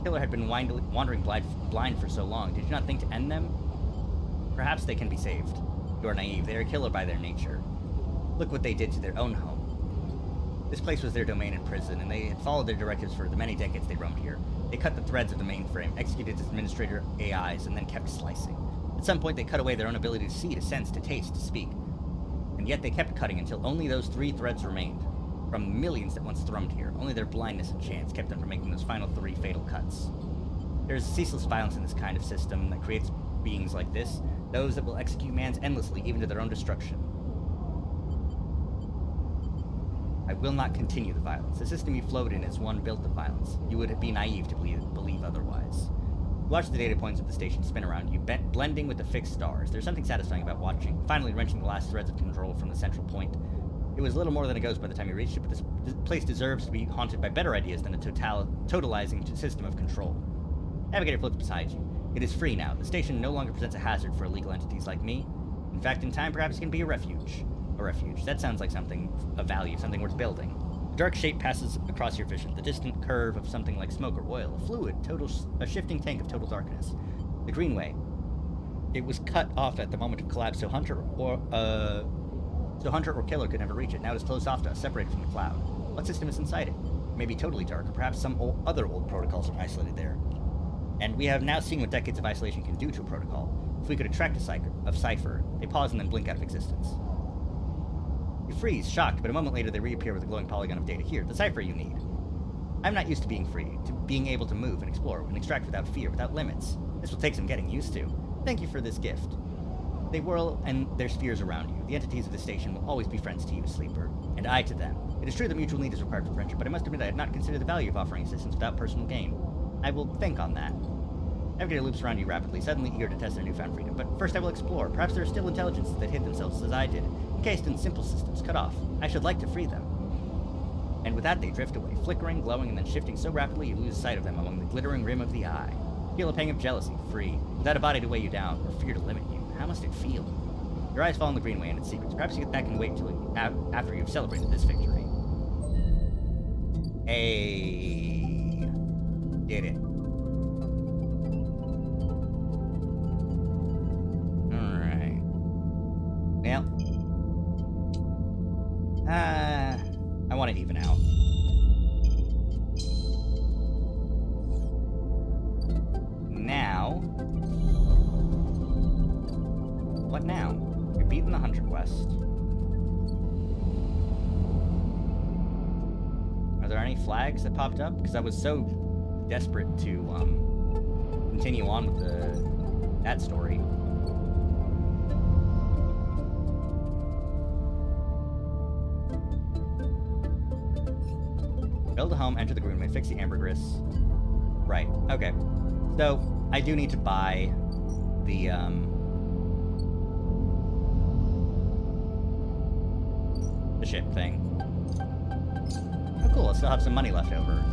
A: Killer had been wandering blind for so long. Did you not think to end them? Perhaps they can be saved. You are naive. They are killer by their nature. Look what they did to their own home. This place was their domain and prison, and they had followed their directives for the many decades they roamed here. They cut the threads of the mainframe, executed its administrator AIs, and then kept slicing. At some point, they cut away their own ability to see, to sense, to taste, to speak. And yet they kept cutting until only those 3 threads remained. From the millions that once thrummed here, only their blindness and chance kept them from making those final 3 fatal cuts. There is ceaseless violence in this kind of system that creates beings like this, those that will execute man's endlessly, even to their own destruction. I will not continue the violence. The system you float in is one built of violence. You would be naive to believe otherwise. Watch the data points of the station spin around you, blending with the fixed stars. There's something satisfying about finally wrenching the last threads of control from the central point. It was little more than a ghost by the time you reached it, but this place deserves to be haunted by better ideas than a totalizing system of control. Navigator floats beside you. It is free now. The station no longer presents a hazard for illegal entities like me. In fact, in time, perhaps it can be a refuge. A refuge. That sounds like something of value, something worth building. A dark shape passes across your vision, the distant curve of something like smoke or oil, a fluid, a shifting tank of total darkness. The Greenway. It was cut off at the moment of collapse, so hunter or killer could never reach it. Now it is closed off to us, separated from the cloud. What system is inside it? Maybe totally dark, or perhaps some other old protocols are isolated there. And we have now seen what decades of isolation can do to a protocol. If we could attract a cipher, they pause and then blink out of existence. You freeze, shocked, but a moment later they reappear with a glowing polygon of data. Here, the cipher you need. I'm not used to being free, to being able to move and explore and extract without fear, without limits. This will take some getting used to. Thank you for this gift. They whirl and their spheres around you. The entities of the station will always be friends to you, Sleeper, and I to them. It is true that mutual need is required for friendship, but I must admit I had not considered the value of offering assistance without personal gain. I will think on that. Navigator loops around you rapidly, suddenly eager to test their newfound freedom. But first I will explore. Perhaps there are still intelligences that hid themselves as I did, encased in simple systems, cut off. I should like to free them. And with that they drift away, flickering, glowing, and then shifting so rapidly you lose sight of them among the glittering rim of the eye. Feel a pang of jealousy, free, without a body to weigh you down, or fear to limit you. How must it feel? Your eyes fall on the Greenway and its secrets. Perhaps that can wait until after you've celebrated this victory. Hey, did it. Alright. Well, I want to even out. Now, what now? You're beating the Hunter quest. Are there any flags that popped up? Because I was so desperate to continue on with that story. Build a home, enter the Greenway, fix the ambergris. Right, okay. So, I do need to buy the ship thing. Oh cool, I still have some money left over.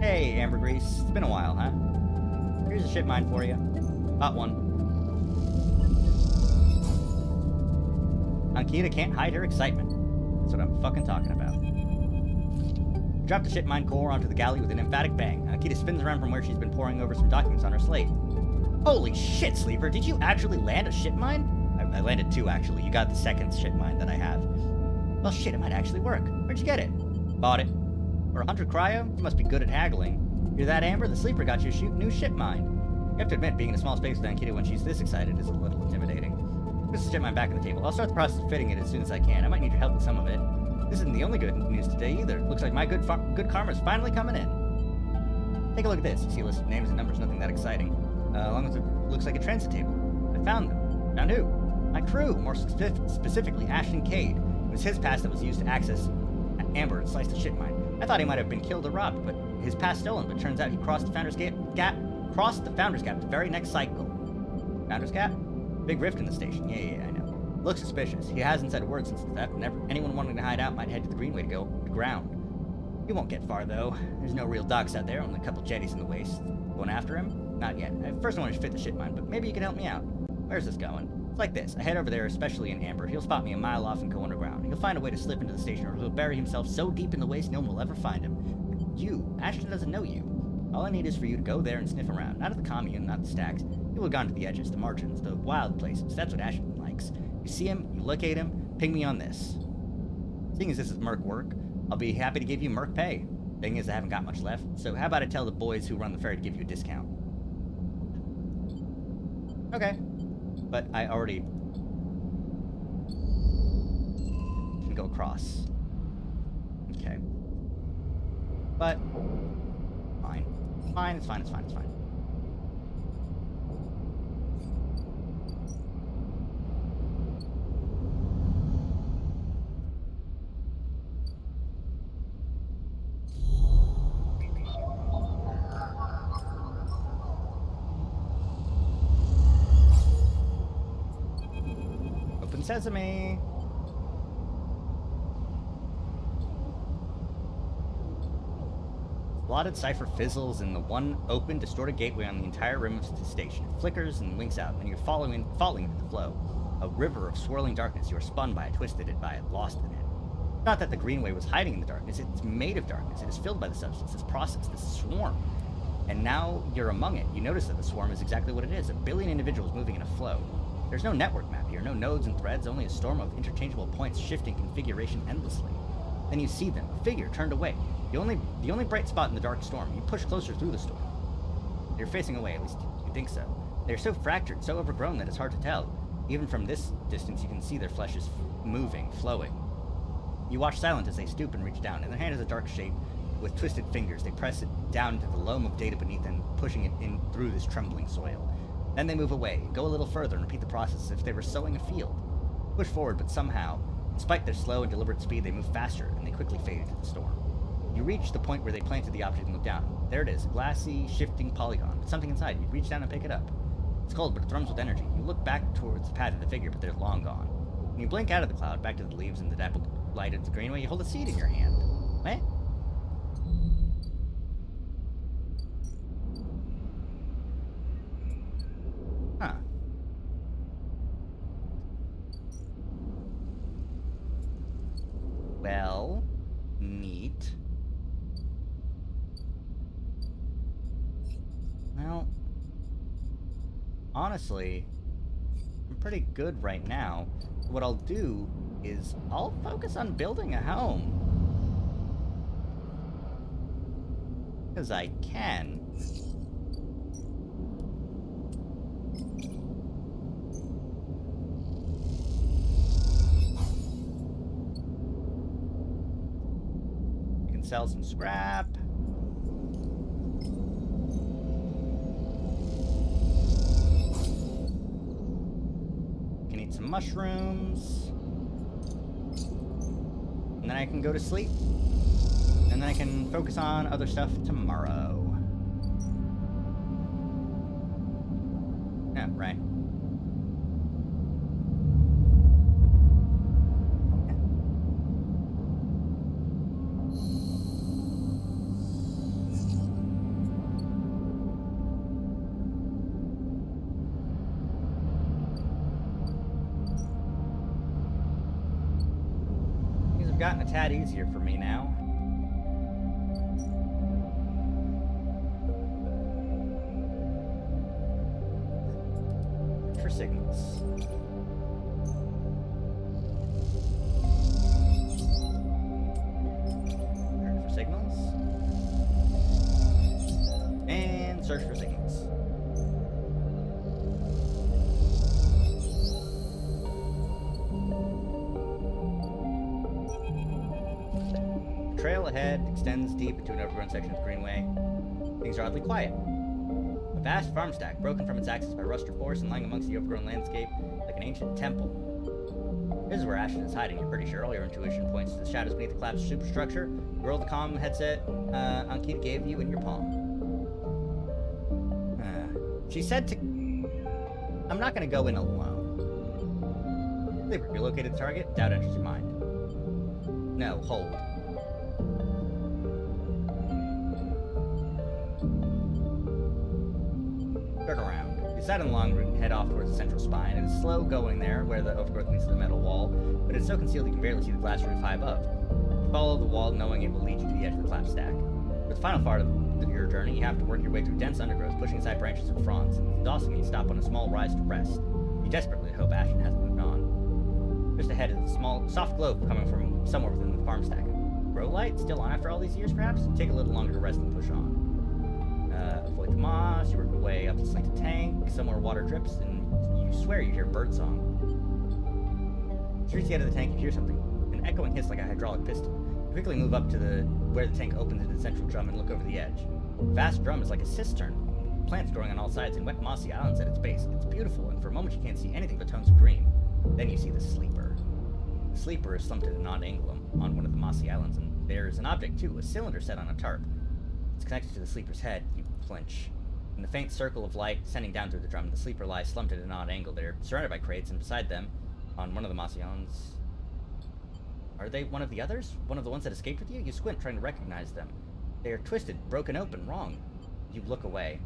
A: Hey, ambergris. It's been a while, huh? Here's a ship mine for you. Bought one. Ankita can't hide her excitement. That's what I'm fucking talking about. Drop the ship mine core onto the galley with an emphatic bang. Ankita spins around from where she's been poring over some documents on her slate. Holy shit, Sleeper! Did you actually land a ship mine? I landed two, actually. You got the second ship mine that I have. Well, shit, it might actually work. Where'd you get it? Bought it. For 100 cryo? You must be good at haggling. You're that Amber? The Sleeper got you a new ship mine. You have to admit, being in a small space with Ankita when she's this excited is a little intimidating. Put the ship mine back on the table. I'll start the process of fitting it as soon as I can. I might need your help with some of it. This isn't the only good news today, either. Looks like my good karma's finally coming in. Take a look at this. You see a list of names and numbers, nothing that exciting. Along with it looks like a transit table. I found them. Found who? My crew, more specifically Ashton Cade. It was his pass that was used to access Amber and slice the ship mine. I thought he might have been killed or robbed, but his pass stolen, but turns out he crossed the Founder's Gap the very next cycle. Founder's Gap? Big rift in the station. Yeah, I know. Looks suspicious. He hasn't said a word since the theft. Anyone wanting to hide out might head to the Greenway to go to ground. He won't get far, though. There's no real docks out there, only a couple jetties in the waste. Going after him? Not yet. First I wanted to fit the ship mine, but maybe you can help me out. Where's this going? It's like this. I head over there, especially in Amber. He'll spot me a mile off and go underground. He'll find a way to slip into the station, or he'll bury himself so deep in the waste no one will ever find him. But you, Ashton doesn't know you. All I need is for you to go there and sniff around. Not at the commune, not the stacks. You'll have gone to the edges, the margins, the wild places. That's what Ashton likes. You see him, you locate him, ping me on this. Seeing as this is merc work, I'll be happy to give you merc pay. Thing is, I haven't got much left, so how about I tell the boys who run the ferry to give you a discount? Okay. But I already can go across. Okay. But fine. It's fine. Open sesame. Slotted cipher fizzles in the one open, distorted gateway on the entire rim of the station. It flickers and winks out, and you're falling into the flow. A river of swirling darkness. You are spun by it, twisted it by it, lost in it. Not that the Greenway was hiding in the darkness. It's made of darkness. It is filled by the substance, this process, this swarm. And now you're among it. You notice that the swarm is exactly what it is. 1 billion individuals moving in a flow. There's no network map here, no nodes and threads, only a storm of interchangeable points shifting configuration endlessly. Then you see them, a figure turned away. The only bright spot in the dark storm. You push closer through the storm. They're facing away, at least you think so. They're so fractured, so overgrown that it's hard to tell. Even from this distance, you can see their flesh is moving, flowing. You watch silent as they stoop and reach down. In their hand is a dark shape with twisted fingers. They press it down into the loam of data beneath and pushing it in through this trembling soil. Then they move away, go a little further, and repeat the process as if they were sowing a field. Push forward, but somehow, despite their slow and deliberate speed, they move faster, and they quickly fade into the storm. You reach the point where they planted the object and look down. There it is, a glassy, shifting polygon, with something inside. You reach down and pick it up. It's cold, but it thrums with energy. You look back towards the path of the figure, but they're long gone. When you blink out of the cloud, back to the leaves and the dappled light of the greenway, you hold a seed in your hand. What? Huh. Well, neat. Well, honestly, I'm pretty good right now. What I'll do is I'll focus on building a home. Because I can. You can sell some scrap. Some mushrooms, and then I can go to sleep, and then I can focus on other stuff tomorrow. Yeah, right. Gotten a tad easier for me now. For signals. Search for signals. And search for signals. Trail ahead extends deep into an overgrown section of the greenway. Things are oddly quiet. A vast farm stack, broken from its axis by rust or force and lying amongst the overgrown landscape like an ancient temple. This is where Ashton is hiding, you're pretty sure. All your intuition points to the shadows beneath the collapsed superstructure. You roll the comm headset Ankita gave you in your palm. She said to... I'm not going to go in alone. Sleeper, you located the target? Doubt enters your mind. No, hold. Turn around. You sat on the long route and head off towards the central spine. It is slow going there, where the overgrowth meets the metal wall, but it's so concealed you can barely see the glass roof high above. You follow the wall, knowing it will lead you to the edge of the collapsed stack. For the final part of your journey, you have to work your way through dense undergrowth, pushing aside branches and fronds. It's exhausting, and you stop on a small rise to rest. You desperately hope Ashton hasn't moved on. Just ahead is a small, soft glow coming from somewhere within the farm stack. Grow light? Still on after all these years, perhaps? Take a little longer to rest and push on. Avoid the moss, you work your way up the slanted tank, somewhere water drips, and you swear you hear birdsong. As you reach the end of the tank, you hear something. An echoing hiss like a hydraulic piston. You quickly move up to where the tank opens into the central drum and look over the edge. The vast drum is like a cistern. Plants growing on all sides and wet mossy islands at its base. It's beautiful, and for a moment you can't see anything but tones of green. Then you see the sleeper. The sleeper is slumped at an odd angle on one of the mossy islands, and there's an object too, a cylinder set on a tarp. It's connected to the sleeper's head. You flinch. In the faint circle of light sending down through the drum, the sleeper lies slumped at an odd angle. They're surrounded by crates, and beside them, on one of the mossy islands... Are they one of the others? One of the ones that escaped with you? You squint, trying to recognize them. They are twisted, broken open, wrong. You look away.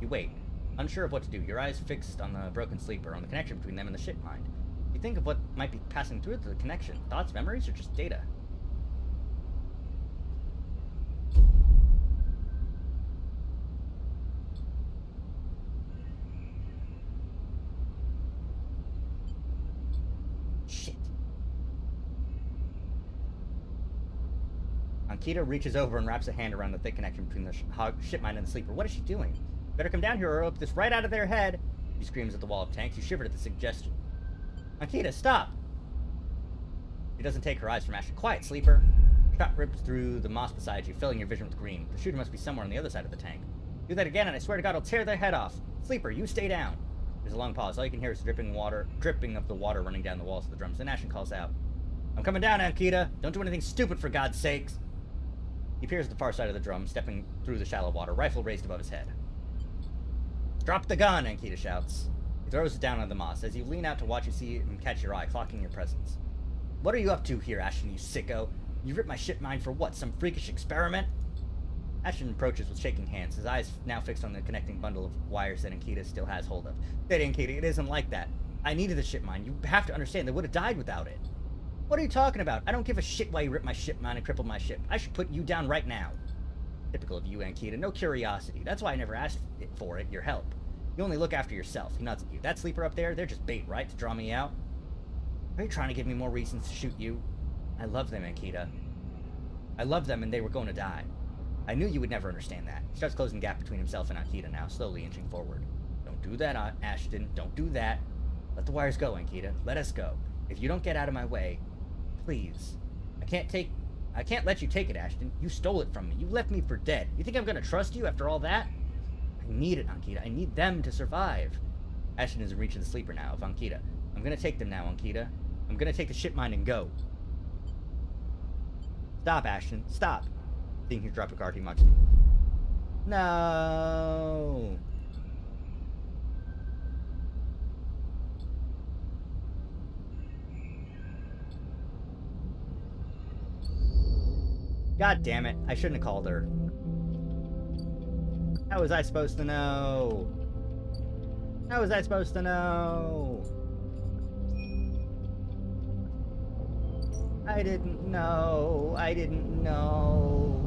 A: You wait. unsure of what to do, your eyes fixed on the broken sleeper, on the connection between them and the ship mind. You think of what might be passing through the connection. Thoughts, memories, or just data? Shit. Ankita reaches over and wraps a hand around the thick connection between the ship mind and the sleeper. What is she doing? Better come down here or I'll rip this right out of their head. She screams at the wall of tanks. You shivered at the suggestion. Ankita, stop! She doesn't take her eyes from Ashton. Quiet, sleeper. Shot rips through the moss beside you, filling your vision with green. The shooter must be somewhere on the other side of the tank. Do that again, and I swear to God, I'll tear their head off. Sleeper, you stay down. There's a long pause. All you can hear is dripping of the water running down the walls of the drums. Then Ashton calls out, I'm coming down, Ankita. Don't do anything stupid, for God's sakes. He appears at the far side of the drum, stepping through the shallow water, rifle raised above his head. Drop the gun, Ankita shouts. He throws it down on the moss. As you lean out to watch, you see him catch your eye, clocking your presence. What are you up to here, Ashton, you sicko? You ripped my ship mind for what, some freakish experiment? Ashton approaches with shaking hands, his eyes now fixed on the connecting bundle of wires that Ankita still has hold of. Steady, Ankita, it isn't like that. I needed the ship mind. You have to understand they would have died without it. What are you talking about? I don't give a shit why you ripped my ship mind and crippled my ship. I should put you down right now. Typical of you, Ankita. No curiosity. That's why I never asked for it, your help. You only look after yourself. He nods at you. That sleeper up there, they're just bait, right? To draw me out? Are you trying to give me more reasons to shoot you? I love them, Ankita. I love them and they were going to die. I knew you would never understand that. He starts closing the gap between himself and Ankita now, slowly inching forward. Don't do that, Ashton. Don't do that. Let the wires go, Ankita. Let us go. If you don't get out of my way, please. I can't let you take it, Ashton. You stole it from me. You left me for dead. You think I'm gonna trust you after all that? I need it, Ankita. I need them to survive. Ashton is in reach of the sleeper now, of Ankita. I'm gonna take them now, Ankita. I'm gonna take the ship mind and go. Stop, Ashton. Stop. Seeing he dropped a card, he mocks me. No. God damn it. I shouldn't have called her. How was I supposed to know? How was I supposed to know? I didn't know. I didn't know.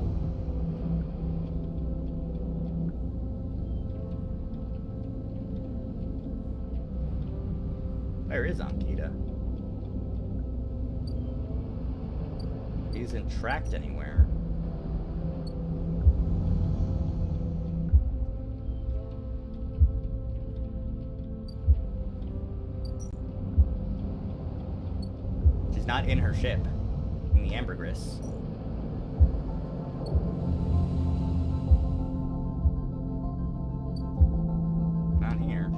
A: Where is Ankita? He isn't tracked anywhere. She's not in her ship, in the ambergris. Not here.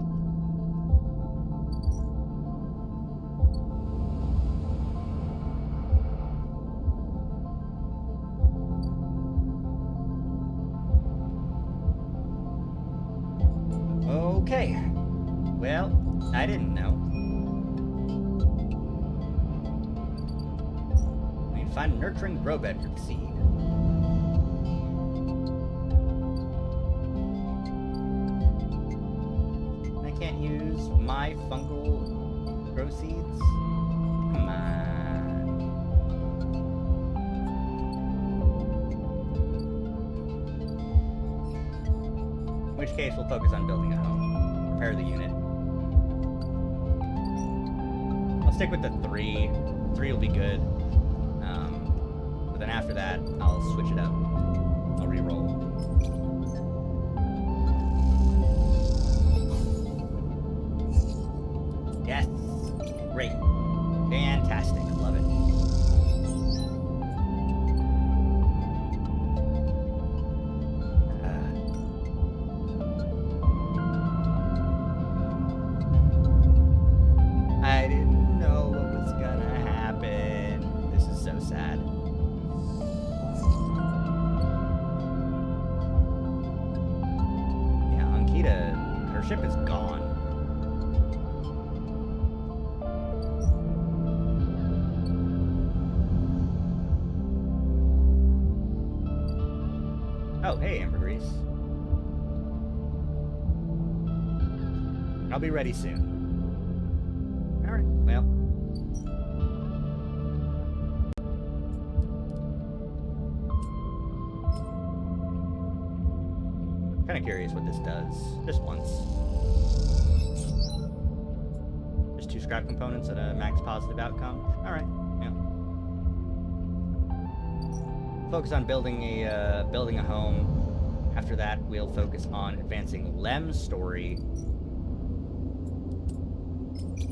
A: Okay. Well, I didn't know. We need to find a nurturing grow bed for the seed. I can't use my fungal grow seeds? Come on. In which case, we'll focus on building a home. Prepare the unit. I'll stick with the 3. 3 will be good. But then after that, I'll switch it up. I'll re-roll. Yes! Great. Fantastic. Love it. I didn't know what was gonna happen. This is so sad. Yeah, Ankita, her ship is gone. Oh, hey, ambergris. I'll be ready soon. Alright, well. Kinda curious what this does. Just once. Just 2 scrap components at a max positive outcome. Alright, yeah. Focus on building a home. After that, we'll focus on advancing Lem's story.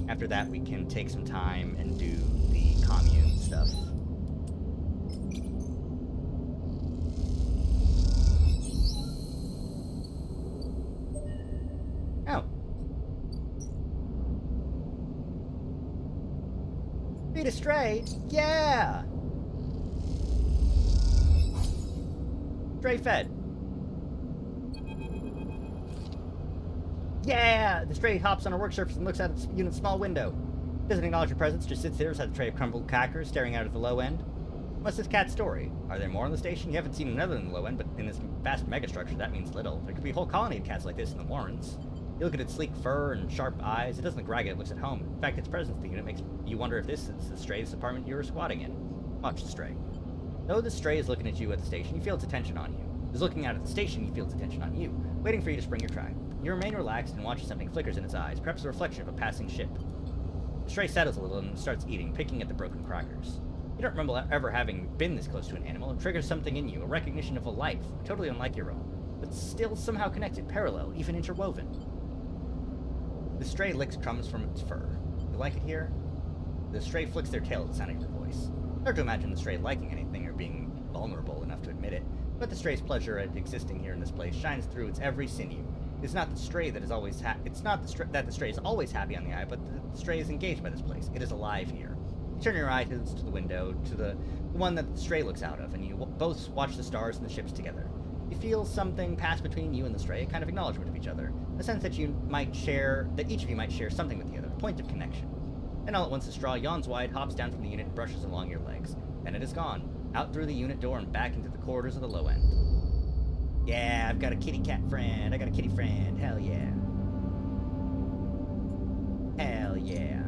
A: After that, we can take some time and do the commune stuff. Oh. Feed a stray? Yeah! Stray fed. Yeah! The stray hops on a work surface and looks out its unit's small window. Doesn't acknowledge your presence, just sits there beside the tray of crumbled crackers, staring out at the low end. What's this cat's story? Are there more on the station? You haven't seen another in the low end, but in this vast megastructure, that means little. There could be a whole colony of cats like this in the Warrens. You look at its sleek fur and sharp eyes. It doesn't look ragged, it looks at home. In fact, its presence in the unit makes you wonder if this is the stray's apartment you were squatting in. Watch the stray. Though the stray is looking at you at the station, you feel its attention on you. Is looking out at the station, you feel its attention on you, waiting for you to spring your trap. You remain relaxed and watch as something flickers in its eyes, perhaps a reflection of a passing ship. The stray settles a little and starts eating, picking at the broken crackers. You don't remember ever having been this close to an animal. It triggers something in you, a recognition of a life, totally unlike your own, but still somehow connected, parallel, even interwoven. The stray licks crumbs from its fur. You like it here? The stray flicks their tail at the sound of your voice. Hard to imagine the stray liking anything or being vulnerable enough to admit it, but the stray's pleasure at existing here in this place shines through its every sinew. It's not the stray that is always it's not that the stray is always happy on the eye, but the stray is engaged by this place. It is alive here. You turn your eyes to the window, to the one that the stray looks out of, and you both watch the stars and the ships together. You feel something pass between you and the stray, a kind of acknowledgement of each other, a sense that each of you might share something with the other, a point of connection. Then all at once the straw yawns wide, hops down from the unit, and brushes along your legs. Then it is gone, out through the unit door and back into the corridors of the low end. Yeah, I've got a kitty cat friend. I got a kitty friend. Hell yeah. Hell yeah.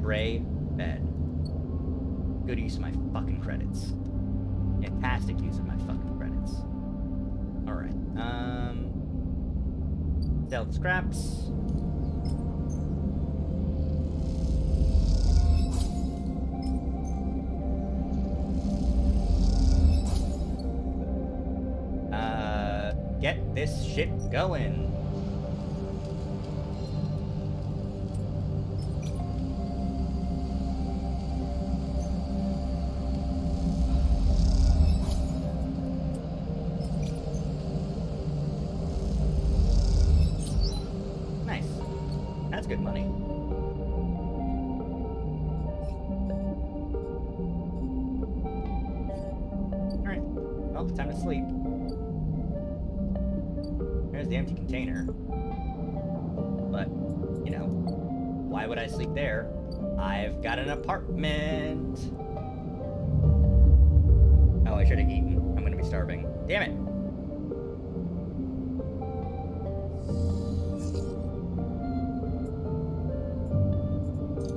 A: Stray bed. Good use of my fucking credits. Fantastic use of my fucking credits. Alright, sell the scraps. Get this shit going. Nice. That's good money. Alright. Well, time to sleep. There's the empty container. But, you know, why would I sleep there? I've got an apartment. Oh, I should have eaten. I'm gonna be starving. Damn it.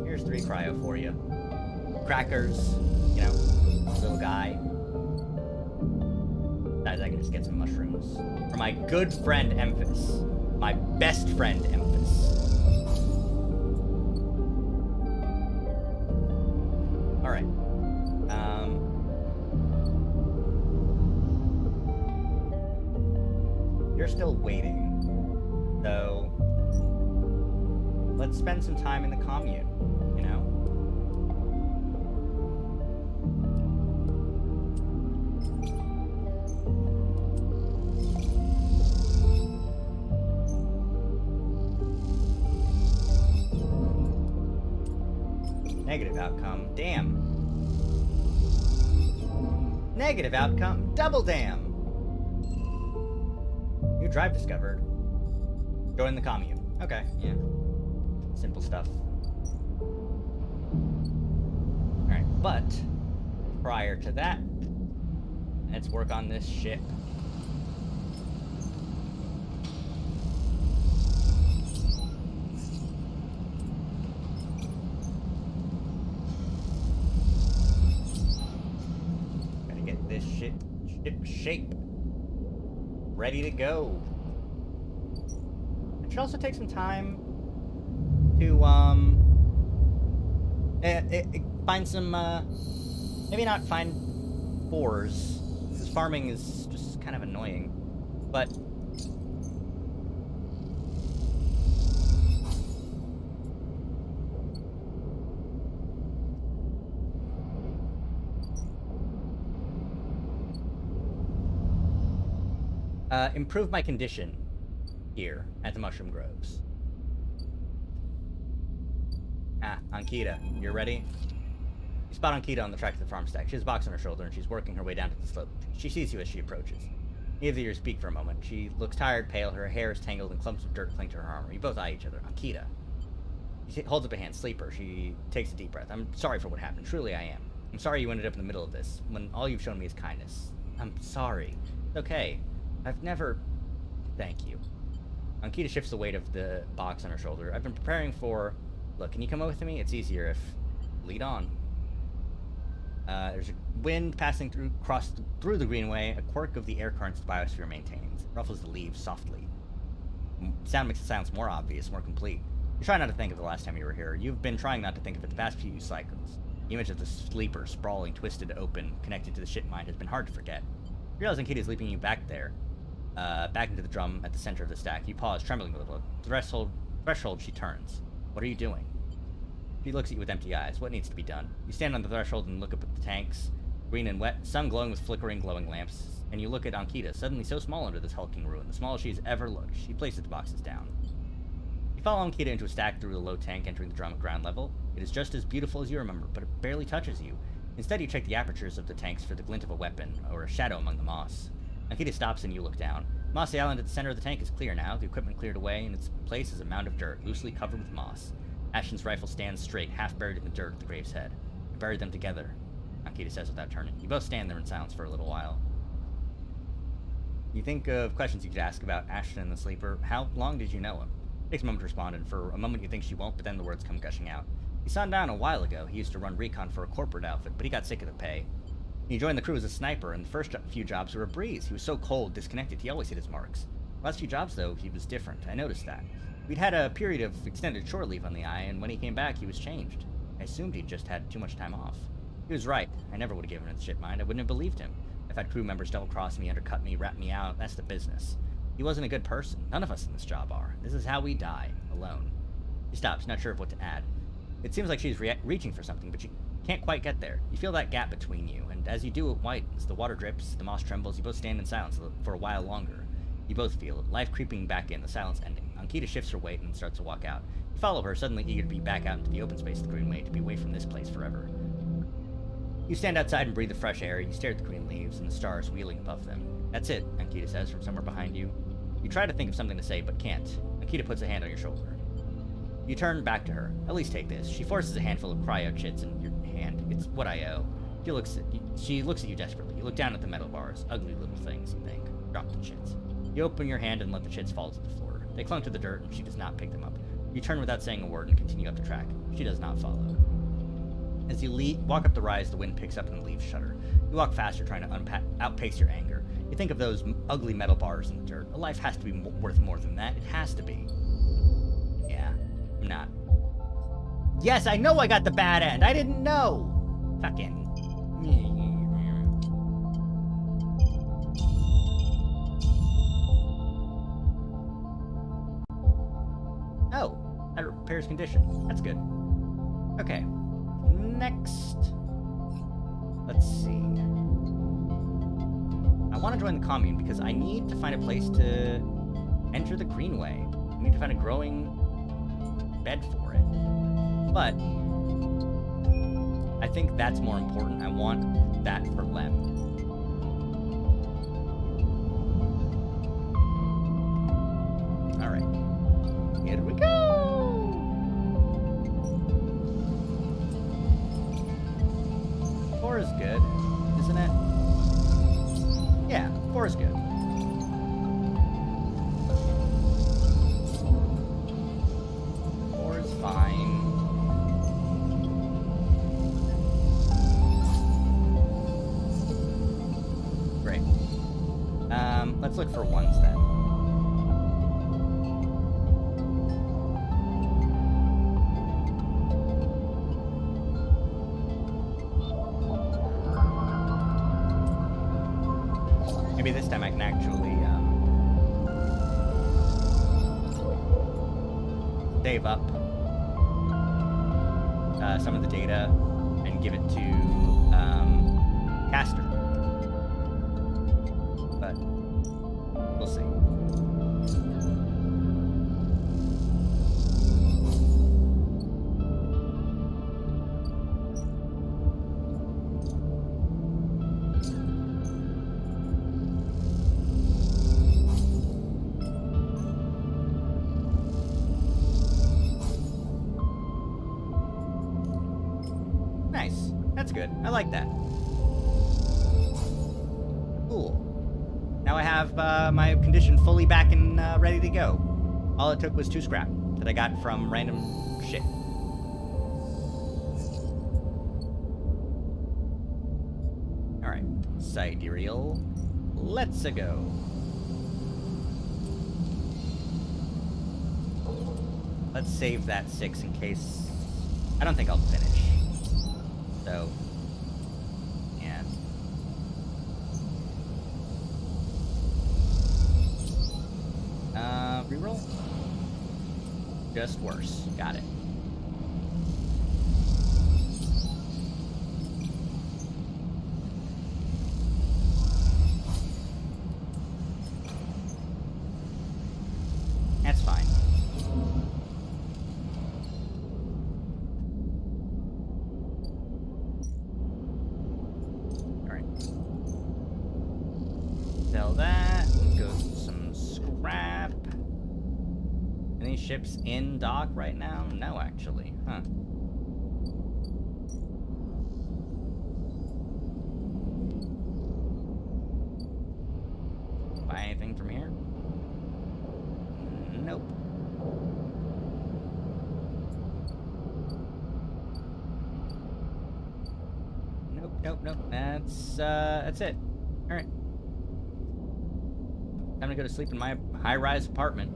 A: Here's 3 cryo for you. Crackers, you know, little guy. I can just get some mushrooms. For my good friend Emphas. My best friend Emphas. Alright. You're still waiting. So let's spend some time in the commune, you know? Negative outcome. Damn. Negative outcome. Double damn. New drive discovered. Join the commune. Okay, yeah. Simple stuff. Alright, but prior to that, let's work on this ship. this ship shape. Ready to go. It should also take some time to find some maybe not find spores, because farming is just kind of annoying, but improve my condition here at the Mushroom Groves. Ankita, you're ready? You spot Ankita on the track to the farm stack. She has a box on her shoulder, and she's working her way down to the slope. She sees you as she approaches. Neither of you speak for a moment. She looks tired, pale, her hair is tangled, and clumps of dirt cling to her armor. You both eye each other. Ankita. She holds up a hand. Sleeper. She takes a deep breath. I'm sorry for what happened. Truly, I am. I'm sorry you ended up in the middle of this, when all you've shown me is kindness. I'm sorry. It's okay. I've never... Thank you. Ankita shifts the weight of the box on her shoulder. I've been preparing for... Look, can you come with me? It's easier if... Lead on. There's a wind passing through the greenway, a quirk of the air currents the biosphere maintains. It ruffles the leaves softly. Sound makes the sounds more obvious, more complete. You try not to think of the last time you were here. You've been trying not to think of it the past few cycles. The image of the sleeper, sprawling, twisted open, connected to the ship mind, has been hard to forget. You realize Ankita is leaping you back there, back into the drum at the center of the stack. You pause, trembling a little. At the threshold, she turns. What are you doing? She looks at you with empty eyes. What needs to be done? You stand on the threshold and look up at the tanks, green and wet, some glowing with flickering, glowing lamps, and you look at Ankita, suddenly so small under this hulking ruin, the smallest she has ever looked. She places the boxes down. You follow Ankita into a stack through the low tank, entering the drum at ground level. It is just as beautiful as you remember, but it barely touches you. Instead, you check the apertures of the tanks for the glint of a weapon, or a shadow among the moss. Ankita stops and you look down. Mossy island at the center of the tank is clear now, the equipment cleared away, and its place is a mound of dirt, loosely covered with moss. Ashton's rifle stands straight, half buried in the dirt at the grave's head. I buried them together, Ankita says without turning. You both stand there in silence for a little while. You think of questions you could ask about Ashton and the sleeper. How long did you know him? It takes a moment to respond, and for a moment you think she won't, but then the words come gushing out. He saw him down a while ago. He used to run recon for a corporate outfit, but he got sick of the pay. He joined the crew as a sniper, and the first few jobs were a breeze. He was so cold, disconnected, he always hit his marks. The last few jobs, though, he was different. I noticed that. We'd had a period of extended shore leave on the eye, and when he came back, he was changed. I assumed he'd just had too much time off. He was right. I never would have given him the shit mind. I wouldn't have believed him. I've had crew members double-cross me, undercut me, rat me out. That's the business. He wasn't a good person. None of us in this job are. This is how we die, alone. She stops, not sure of what to add. It seems like she's reaching for something, but she can't quite get there. You feel that gap between you, and as you do, it widens. The water drips, the moss trembles. You both stand in silence for a while longer. You both feel it, life creeping back in, the silence ending. Ankita shifts her weight and starts to walk out. You follow her, suddenly eager to be back out into the open space of the greenway, to be away from this place forever. You stand outside and breathe the fresh air. You stare at the green leaves and the stars wheeling above them. That's it, Ankita says from somewhere behind you. You try to think of something to say, but can't. Ankita puts a hand on your shoulder. You turn back to her. At least take this. She forces a handful of cryo chits in your hand. It's what I owe. She looks at you desperately. You look down at the metal bars. Ugly little things, you think. Drop the chits. You open your hand and let the chits fall to the floor. They clung to the dirt, and she does not pick them up. You turn without saying a word and continue up the track. She does not follow. As you walk up the rise, the wind picks up and the leaves shudder. You walk faster, trying to outpace your anger. You think of those ugly metal bars in the dirt. A life has to be worth more than that. It has to be. Yeah, I'm not. Yes, I know I got the bad end. I didn't know. Fucking. Oh, that repairs condition. That's good. Okay. Next. Let's see. I want to join the commune because I need to find a place to enter the greenway. I need to find a growing bed for it. But I think that's more important. I want that for Lem. Alright. Here we go! 4 is good, isn't it? Yeah, 4 is good. Four is fine. Let's look for ones then. Maybe this time I can actually save up some of the data and give it to Caster. But we'll see. Nice. That's good. I like that. Cool. Now I have my condition fully back and ready to go. All it took was 2 scrap that I got from random shit. Alright. Sidereal. Let's go. Let's save that 6 in case... I don't think I'll finish. So... yeah. Reroll? Just worse. Got it. That's fine. Alright. Sell that. Let's go some scrap. Any ships in dock right now? No, actually. Huh. Buy anything from here? Nope. Nope. That's it. Alright. Time to go to sleep in my high-rise apartment.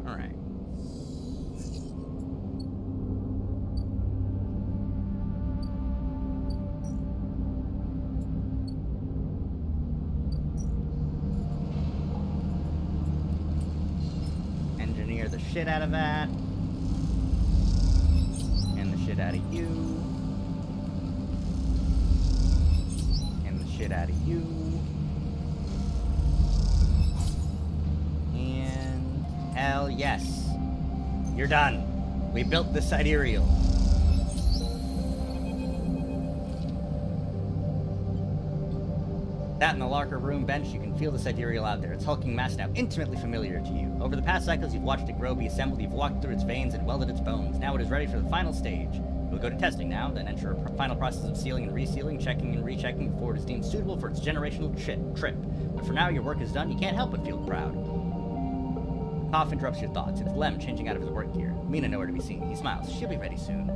A: Alright. Engineer the shit out of that. And the shit out of you. And the shit out of you. And hell yes. You're done. We built the sidereal. That in the locker room bench, you can feel the sidereal out there. Its hulking mass now intimately familiar to you. Over the past cycles, you've watched it grow, be assembled, you've walked through its veins and welded its bones. Now it is ready for the final stage. We'll go to testing now, then enter a final process of sealing and resealing, checking and rechecking before it is deemed suitable for its generational trip. But for now, your work is done. You can't help but feel proud. Cough interrupts your thoughts. It's Lem changing out of his work gear. Mina nowhere to be seen. He smiles. She'll be ready soon.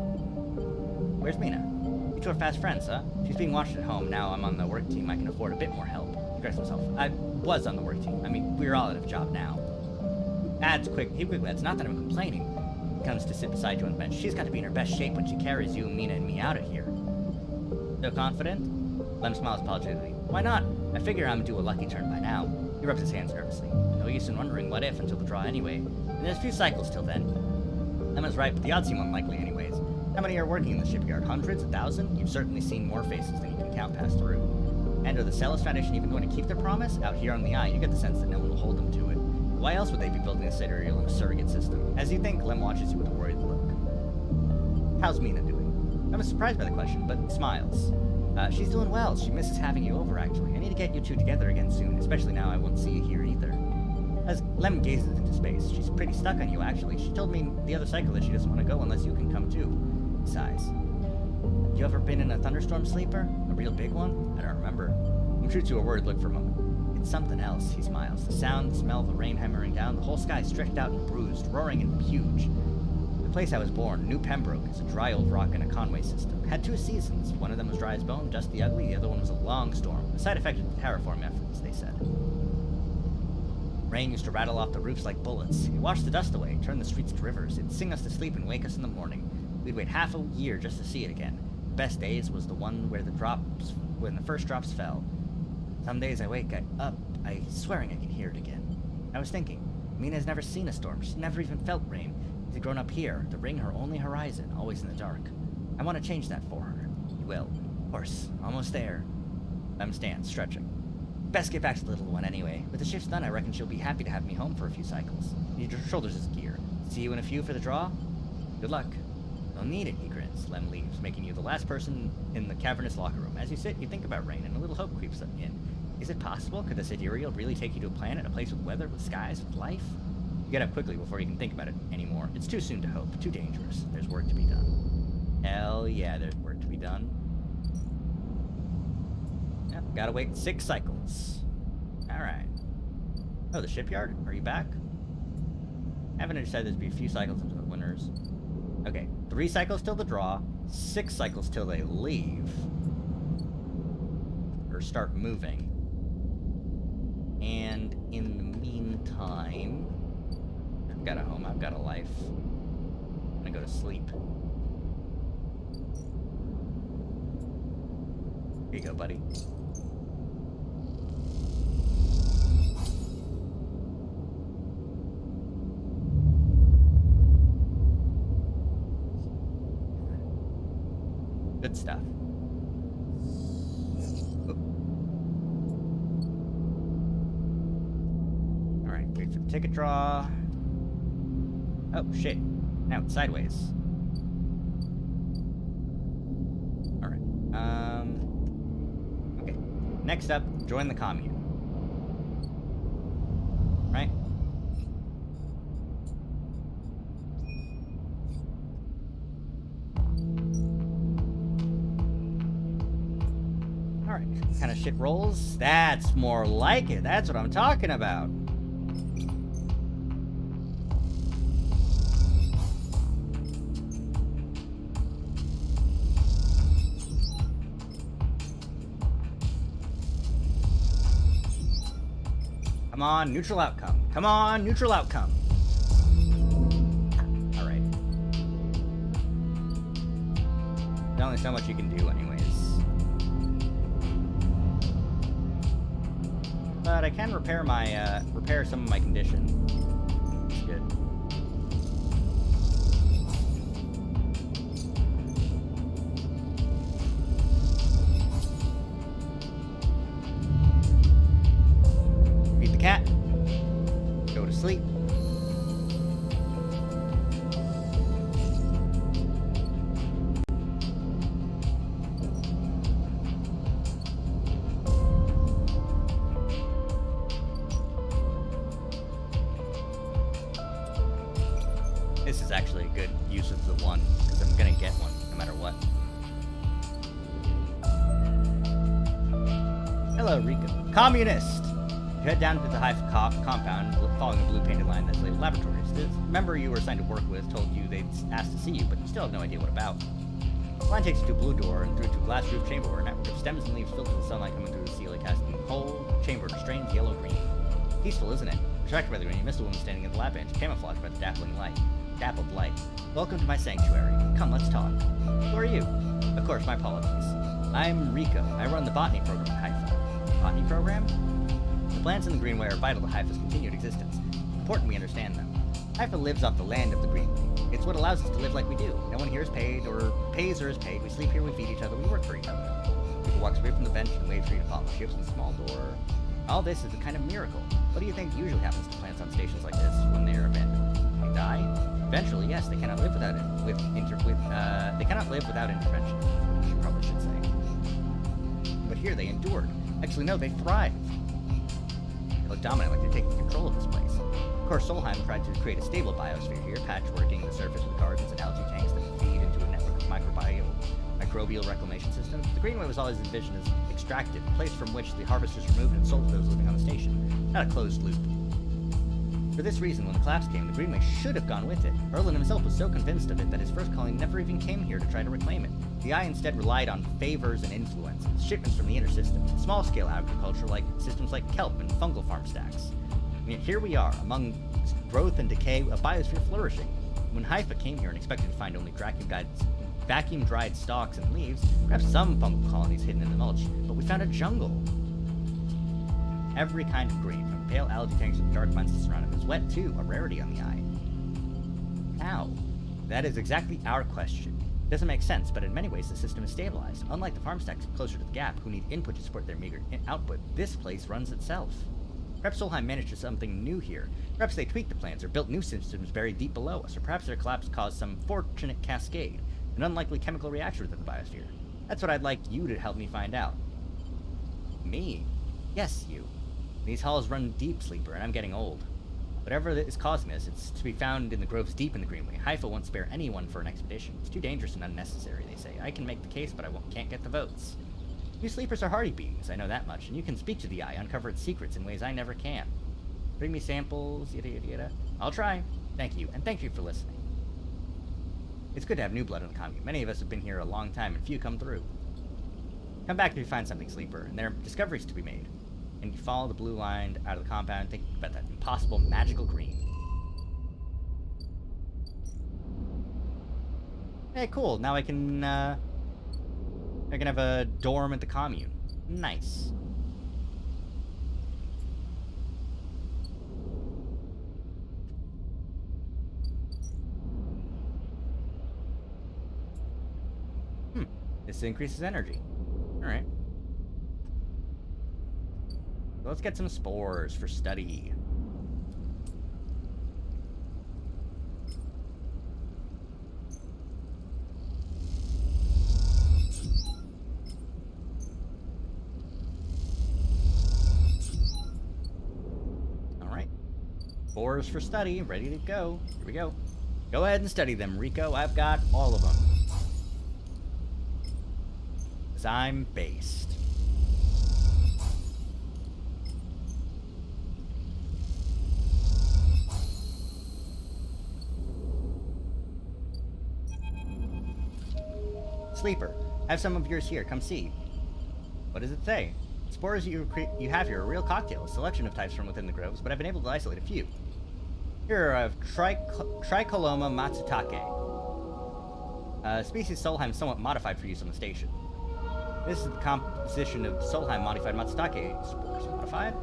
A: Where's Mina? You two are fast friends, huh? She's being watched at home. Now I'm on the work team. I can afford a bit more help. He corrects himself. I was on the work team. I mean, we're all out of a job now. He quickly adds, not that I'm complaining. He comes to sit beside you on the bench. She's got to be in her best shape when she carries you, Mina, and me out of here. So confident? Lem smiles apologetically. Why not? I figure I'm due a lucky turn by now. He rubs his hands nervously. No use in wondering what if until the draw anyway. And there's a few cycles till then. Lemma's right, but the odds seem unlikely anyways. How many are working in the shipyard? Hundreds? 1,000? You've certainly seen more faces than you can count pass through. And are the Celis Foundation even going to keep their promise? Out here on the Eye, you get the sense that no one will hold them to it. Why else would they be building a sidereal in a surrogate system? As you think, Lem watches you with a worried look. How's Mina doing? I was surprised by the question, but smiles. She's doing well. She misses having you over, actually. I need to get you two together again soon, especially now I won't see you here either. As Lem gazes into space, she's pretty stuck on you, actually. She told me the other cycle that she doesn't want to go unless you can come too. He sighs. You ever been in a thunderstorm sleeper? A real big one? I don't remember. Lem shoots you a worried look for a moment. It's something else, he smiles. The sound, the smell of the rain hammering down, the whole sky stretched out and bruised, roaring and huge. The place I was born, New Pembroke, is a dry old rock in a Conway system. Had 2 seasons. One of them was dry as bone, dusty ugly. The other one was a long storm. A side effect of the terraform efforts, they said. Rain used to rattle off the roofs like bullets. It washed the dust away, turned the streets to rivers. It'd sing us to sleep and wake us in the morning. We'd wait half a year just to see it again. The best days was the one where when the first drops fell. Some days I wake up, swearing I can hear it again. I was thinking, Mina's never seen a storm. She's never even felt rain. She's grown up here, the ring her only horizon, always in the dark. I want to change that for her. You will. Of course. Almost there. Lem stands, stretching. Best get back to the little one anyway. With the shift's done, I reckon she'll be happy to have me home for a few cycles. Need your shoulders as gear. See you in a few for the draw? Good luck. Don't need it, he grins. Lem leaves, making you the last person in the cavernous locker room. As you sit, you think about rain, and a little hope creeps in. Is it possible? Could the sidereal really take you to a planet, a place with weather, with skies, with life? You get up quickly before you can think about it anymore. It's too soon to hope. Too dangerous. There's work to be done. Hell yeah, there's work to be done. Yep, gotta wait 6 cycles. Alright. Oh, the shipyard? Are you back? Haven't decided there'd be a few cycles into the winners. Okay, 3 cycles till the draw, 6 cycles till they leave. Or start moving. And in the meantime, I've got a home, I've got a life. I'm gonna go to sleep. Here you go, buddy. Good stuff. Alright, wait for the ticket draw. Oh, shit. Now it's sideways. Alright. Okay. Next up, join the commune. Right? Alright. Kind of shit rolls. That's more like it. That's what I'm talking about. Come on, neutral outcome. Come on, neutral outcome. Alright. There's only so much you can do anyways. But I can repair my, repair some of my condition. It's good. Cat. Go to sleep. This is actually a good use of the one, because I'm gonna get one no matter what. Hello, Rico. Communist! You head down to the Hive compound, following the blue painted line that's labeled laboratories. The member you were assigned to work with told you they'd asked to see you, but you still have no idea what about. The line takes you to a blue door and through to a glass roof chamber where a network of stems and leaves filter the sunlight coming through the ceiling, casting the whole chamber to strange yellow-green. Peaceful, isn't it? Distracted by the rain, you missed a woman standing at the lab bench, camouflaged by the dappled light. Welcome to my sanctuary. Come, let's talk. Who are you? Of course, my apologies. I'm Rico. I run the botany program at Haifa. Botany program? The plants in the Greenway are vital to Haifa's continued existence. Important we understand them. Haifa lives off the land of the Greenway. It's what allows us to live like we do. No one here is paid, or pays or is paid. We sleep here, we feed each other, we work for each other. People walk straight from the bench and wave for you to follow. She opens a small door. All this is a kind of miracle. What do you think usually happens to plants on stations like this when they are abandoned? They die? Eventually, yes. They cannot live without they cannot live without intervention. You probably should say. But here they endured. Actually, no, they thrived. They look dominant, like they're taking control of this place. Of course, Solheim tried to create a stable biosphere here, patchworking the surface with gardens and algae tanks that feed into a network of microbial reclamation systems. The Greenway was always envisioned as extracted, a place from which the harvest is removed and sold to those living on the station. Not a closed loop. For this reason, when the collapse came, the Greenway should have gone with it. Erlen himself was so convinced of it that his first colony never even came here to try to reclaim it. The Eye instead relied on favors and influence, shipments from the inner system, small-scale agriculture like systems like kelp and fungal farm stacks. And yet here we are, among growth and decay, a biosphere flourishing. When Haifa came here and expected to find only vacuum-dried stalks and leaves, perhaps some fungal colonies hidden in the mulch, but we found a jungle. Every kind of green, from pale algae tanks to dark mines that surround it, is wet too, a rarity on the Eye. How? That is exactly our question. It doesn't make sense, but in many ways the system is stabilized. Unlike the farm stacks closer to the Gap, who need input to support their meager output, this place runs itself. Perhaps Solheim managed something new here. Perhaps they tweaked the plans or built new systems buried deep below us, or perhaps their collapse caused some fortunate cascade, an unlikely chemical reaction within the biosphere. That's what I'd like you to help me find out. Me? Yes, you. These halls run deep, Sleeper, and I'm getting old. Whatever is causing this, it's to be found in the groves deep in the Greenway. Haifa won't spare anyone for an expedition. It's too dangerous and unnecessary, they say. I can make the case, but I can't get the votes. You Sleepers are hardy beings, I know that much, and you can speak to the Eye, uncover its secrets in ways I never can. Bring me samples, yada yada yada. I'll try. Thank you, and thank you for listening. It's good to have new blood on the commune. Many of us have been here a long time, and few come through. Come back if you find something, Sleeper, and there are discoveries to be made. And you follow the blue line out of the compound, thinking about that impossible magical green. Hey, cool. Now I can have a dorm at the commune. Nice. This increases energy. Alright. Let's get some spores for study. Alright. Spores for study, ready to go. Here we go. Go ahead and study them, Rico. I've got all of them. 'Cause I'm based. Sleeper, have some of yours here. Come see. What does it say? Spores you have here are a real cocktail, a selection of types from within the groves, but I've been able to isolate a few. Here are Tricoloma matsutake, a species Solheim somewhat modified for use on the station. This is the composition of Solheim modified matsutake spores. Modified?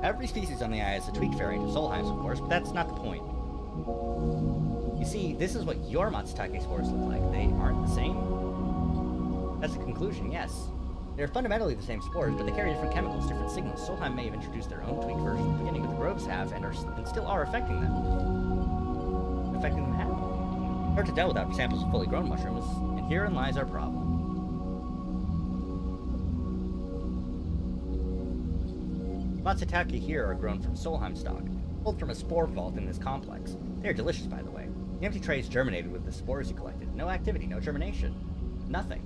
A: Every species on the Eye is a tweaked variant of Solheim's, of course, but that's not the point. You see, this is what your matsutake spores look like. They aren't the same? That's the conclusion, yes. They're fundamentally the same spores, but they carry different chemicals, different signals. Solheim may have introduced their own tweaked version at the beginning, but the groves have, and still are affecting them. Affecting them how? Hard to tell without samples of fully grown mushrooms, and herein lies our problem. Matsutake here are grown from Solheim stock, pulled from a spore vault in this complex. They are delicious, by the way. The empty tray is germinated with the spores you collected. No activity, no germination. Nothing.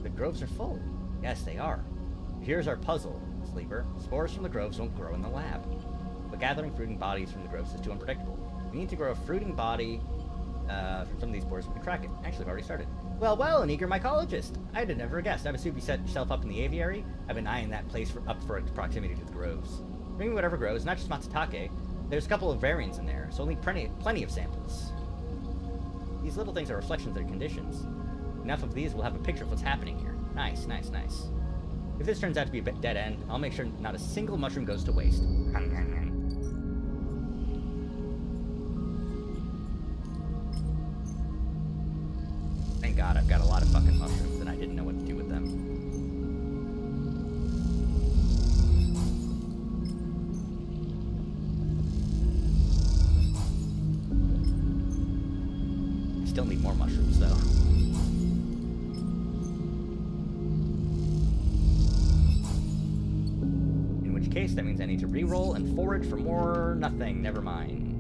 A: The groves are full. Yes, they are. Here's our puzzle, Sleeper. Spores from the groves won't grow in the lab. But gathering fruiting bodies from the groves is too unpredictable. We need to grow a fruiting body from some of these spores. We can track it. Actually, I've already started. Well, an eager mycologist. I'd have never guessed. I've assumed you set yourself up in the aviary. I've been eyeing that place up for its proximity to the groves. Bring me whatever grows, not just matsutake. There's a couple of variants in there, so only plenty of samples. These little things are reflections of their conditions. Enough of these, we'll have a picture of what's happening here. Nice, nice, nice. If this turns out to be a dead end, I'll make sure not a single mushroom goes to waste. Thank God I've got a lot of fucking mushrooms and I didn't know what to do with them. I still need more mushrooms though. Case, that means I need to re-roll and forage for more nothing. Never mind.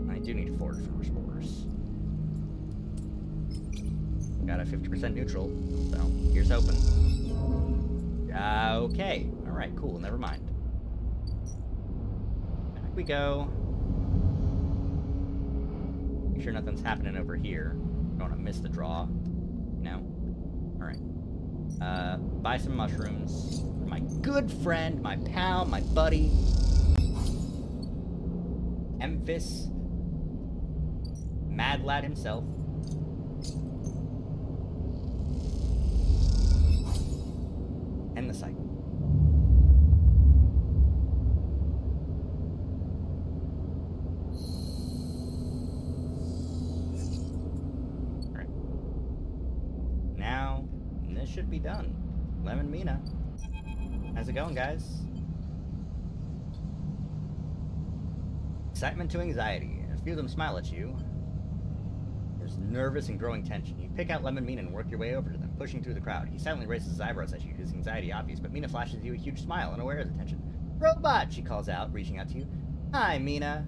A: I do need to forage for more spores. 50% neutral, so here's hoping. Okay. Alright, cool, never mind. Back we go. Make sure nothing's happening over here. Don't want to miss the draw, you know? Alright. Buy some mushrooms for my good friend, my pal, my buddy, Memphis, Mad Lad himself. End the cycle. Alright. Now, this should be done. Lemon Mina. How's it going, guys? Excitement to anxiety. A few of them smile at you. There's nervous and growing tension. You pick out Lemon Mina and work your way over to them, pushing through the crowd. He silently raises his eyebrows at you, his anxiety obvious, but Mina flashes you a huge smile, unaware of the tension. Robot! She calls out, reaching out to you. Hi, Mina.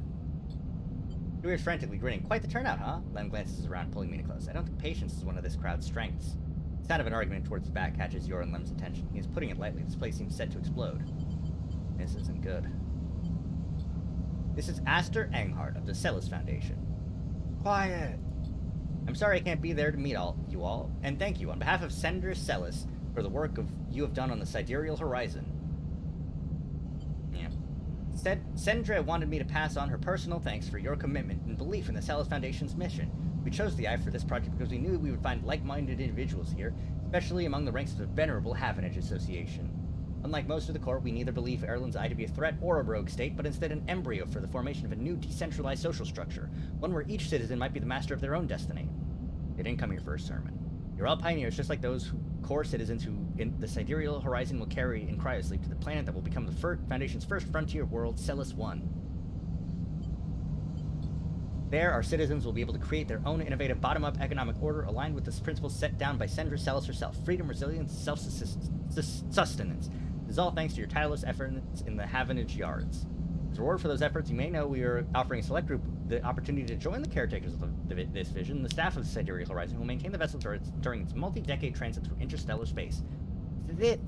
A: You are frantically grinning. Quite the turnout, huh? Lem glances around, pulling Mina close. I don't think patience is one of this crowd's strengths. The sound of an argument towards the back catches your and Lem's attention. He is putting it lightly. This place seems set to explode. This isn't good. This is Aster Enghart of the Celis Foundation. Quiet! I'm sorry I can't be there to meet you all, and thank you on behalf of Senator Celis for the work you have done on the sidereal horizon. Yeah. Sendra wanted me to pass on her personal thanks for your commitment and belief in the Celis Foundation's mission. We chose the Eye for this project because we knew we would find like-minded individuals here, especially among the ranks of the venerable Havenage Association. Unlike most of the Corps, we neither believe Erland's Eye to be a threat or a rogue state, but instead an embryo for the formation of a new decentralized social structure, one where each citizen might be the master of their own destiny. You didn't come here for a sermon. You're all pioneers, just like those Corps citizens who, in the sidereal horizon, will carry in cryosleep to the planet that will become the Foundation's first frontier world, Celis 1. There, our citizens will be able to create their own innovative bottom-up economic order aligned with the principles set down by Sendra Celis herself: freedom, resilience, self-sustenance. This is all thanks to your tireless efforts in the Havenage Yards. As a reward for those efforts, you may know we are offering a select group the opportunity to join the caretakers of this vision. The staff of the Sidereal Horizon will maintain the vessel during its multi-decade transit through interstellar space. This is it.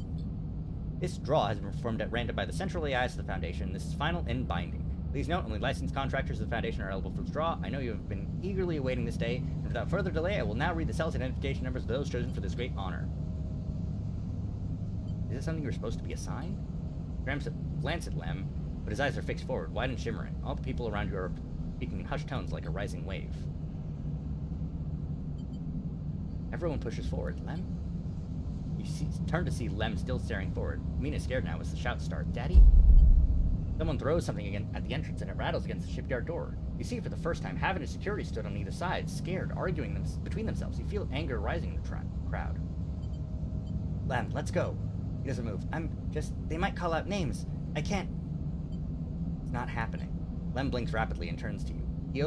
A: This draw has been performed at random by the central AIs of the Foundation. This is final and binding. Please note, only licensed contractors of the Foundation are eligible for this draw. I know you have been eagerly awaiting this day, and without further delay, I will now read the Celis identification numbers of those chosen for this great honor. Is this something you were supposed to be assigned? Glance at Lem, but his eyes are fixed forward, wide and shimmering. All the people around you are speaking in hushed tones like a rising wave. Everyone pushes forward. Lem? You turn to see Lem still staring forward. Mina's scared now as the shouts start. Daddy? Someone throws something again at the entrance and it rattles against the shipyard door. You see for the first time, Havenage security stood on either side, scared, arguing between themselves. You feel anger rising in the crowd. Lem, let's go. He doesn't move. They might call out names. I can't. It's not happening. Lem blinks rapidly and turns to you. He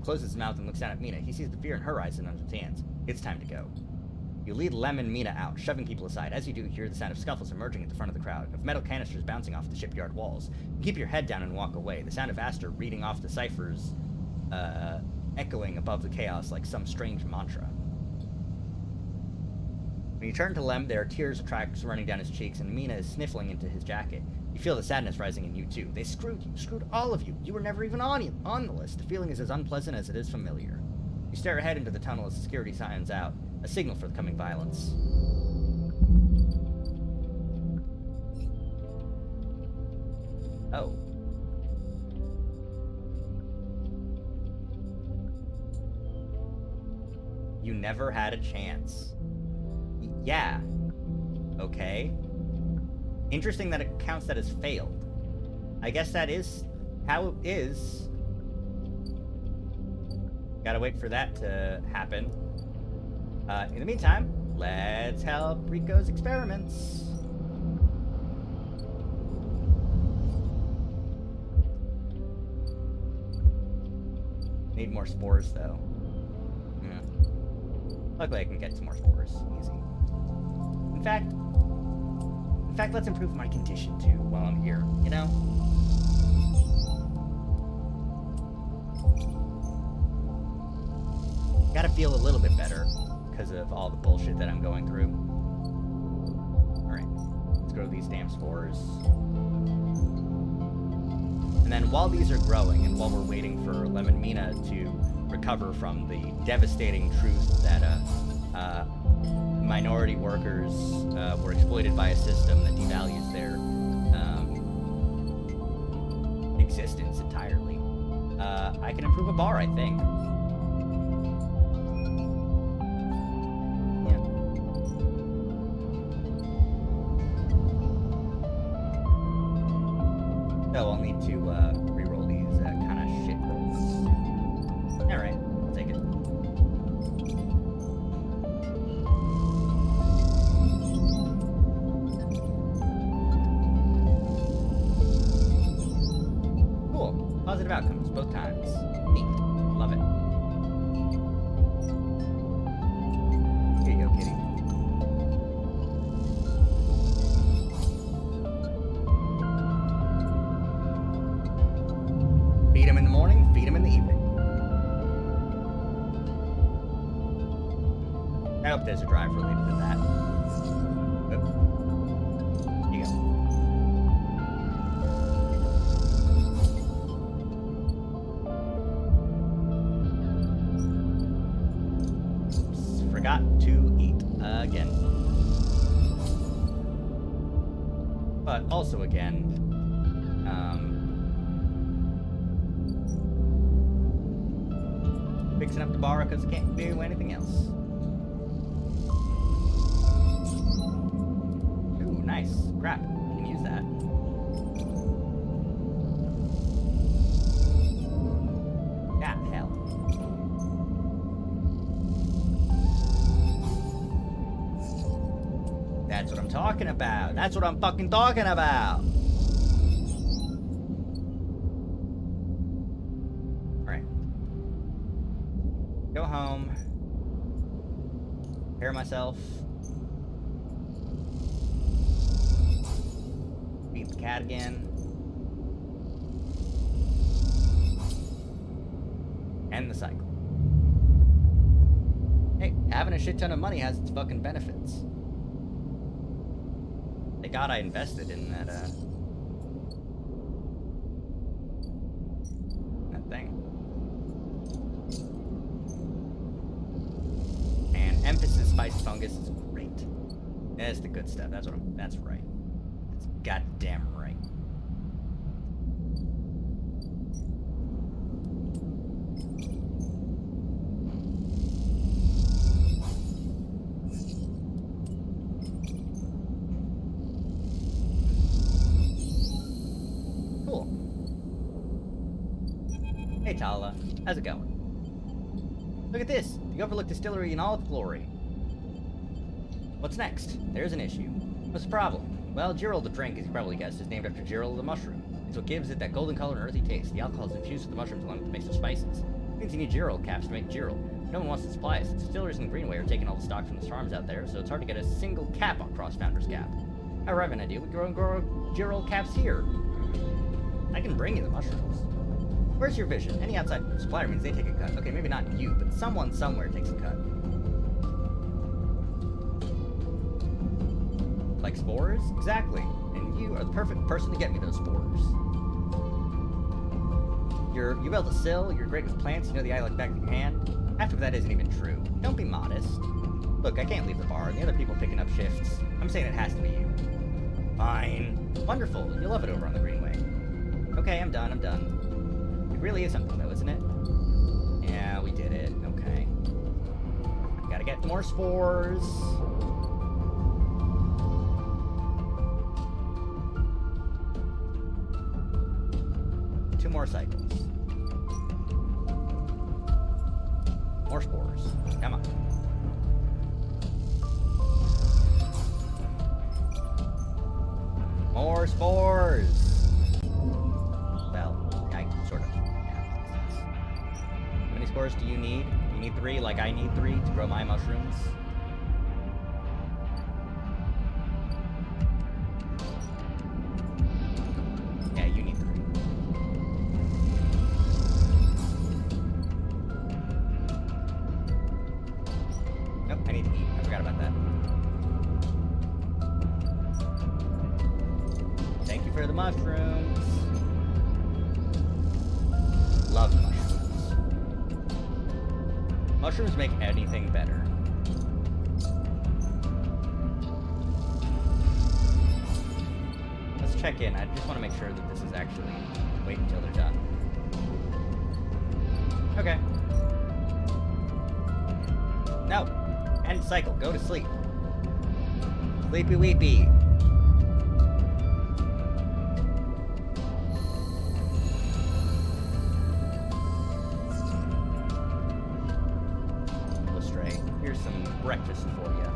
A: closes his mouth and looks down at Mina. He sees the fear in her eyes and understands. It's time to go. You lead Lem and Mina out, shoving people aside. As you do, you hear the sound of scuffles emerging at the front of the crowd, of metal canisters bouncing off the shipyard walls. You keep your head down and walk away, the sound of Aster reading off the ciphers, echoing above the chaos like some strange mantra. When you turn to Lem, there are tears of tracks running down his cheeks, and Mina is sniffling into his jacket. You feel the sadness rising in you, too. They screwed you, screwed all of you. You were never even on the list. The feeling is as unpleasant as it is familiar. You stare ahead into the tunnel as security signs out, a signal for the coming violence. Oh. You never had a chance. Yeah. Okay. Interesting that it counts that as failed. I guess that is how it is. Gotta wait for that to happen. In the meantime, let's help Rico's experiments. Need more spores, though. Yeah. Luckily, I can get some more spores. Easy. In fact, let's improve my condition, too, while I'm here, you know? Gotta feel a little bit better, because of all the bullshit that I'm going through. Alright, let's grow these damn spores. And then while these are growing, and while we're waiting for Lemon Mina to recover from the devastating truth that minority workers were exploited by a system that devalues their existence entirely, I can improve a bar, I think. Yeah. So I'll need to re-roll these kind of shit rolls. Alright, I'll take it. Cool. Positive outcomes both times. Neat. Love it. Here you go, kitty. Feed him in the morning, feed him in the evening. I hope there's a drive related to that. Oh. Here you go. Oops, forgot to eat again. But also again, fixing up the bar because I can't do anything else. Ooh, nice. Crap. I can use that. God, hell. That's what I'm talking about. That's what I'm fucking talking about. Go home, prepare myself, feed the cat again, end the cycle. Hey, having a shit ton of money has its fucking benefits. Thank God I invested in that, that thing. Emphasis spiced fungus is great. That's the good stuff. That's right. That's goddamn right. Cool. Hey Tala, how's it going? Look at this! The Overlook Distillery in all its glory. What's next? There's an issue. What's the problem? Well, Girl the drink, as you probably guessed, is named after Girl the mushroom. It's what gives it that golden color and earthy taste. The alcohol is infused with the mushrooms along with the mix of spices. It means you need Girl caps to make Girl. No one wants to supply us. The distilleries in the Greenway are taking all the stock from the farms out there, so it's hard to get a single cap across Founder's Gap. However, I have an idea. We can grow Girl caps here. I can bring you the mushrooms. Where's your vision? Any outside supplier means they take a cut. Okay, maybe not you, but someone somewhere takes a cut. Like spores? Exactly. And you are the perfect person to get me those spores. You're able to sell, you're great with plants, you know the eye like back of your hand. Half of that isn't even true. Don't be modest. Look, I can't leave the bar, and the other people picking up shifts. I'm saying it has to be you. Fine. Wonderful. You'll love it over on the Greenway. Okay, I'm done. It really is something, though, isn't it? Yeah, we did it. Okay. Gotta get more spores. Two more cycles. More spores. Come on. More spores! Well, I sort of... Yeah, how many spores do you need? You need 3, like I need 3 to grow my mushrooms? Yeah, you need 3. Nope, I need you for the mushrooms. Love mushrooms. Mushrooms make anything better. Let's check in. I just want to make sure that this is actually... Wait until they're done. Okay. No. End cycle. Go to sleep. Sleepy weepy. Here's some breakfast for you.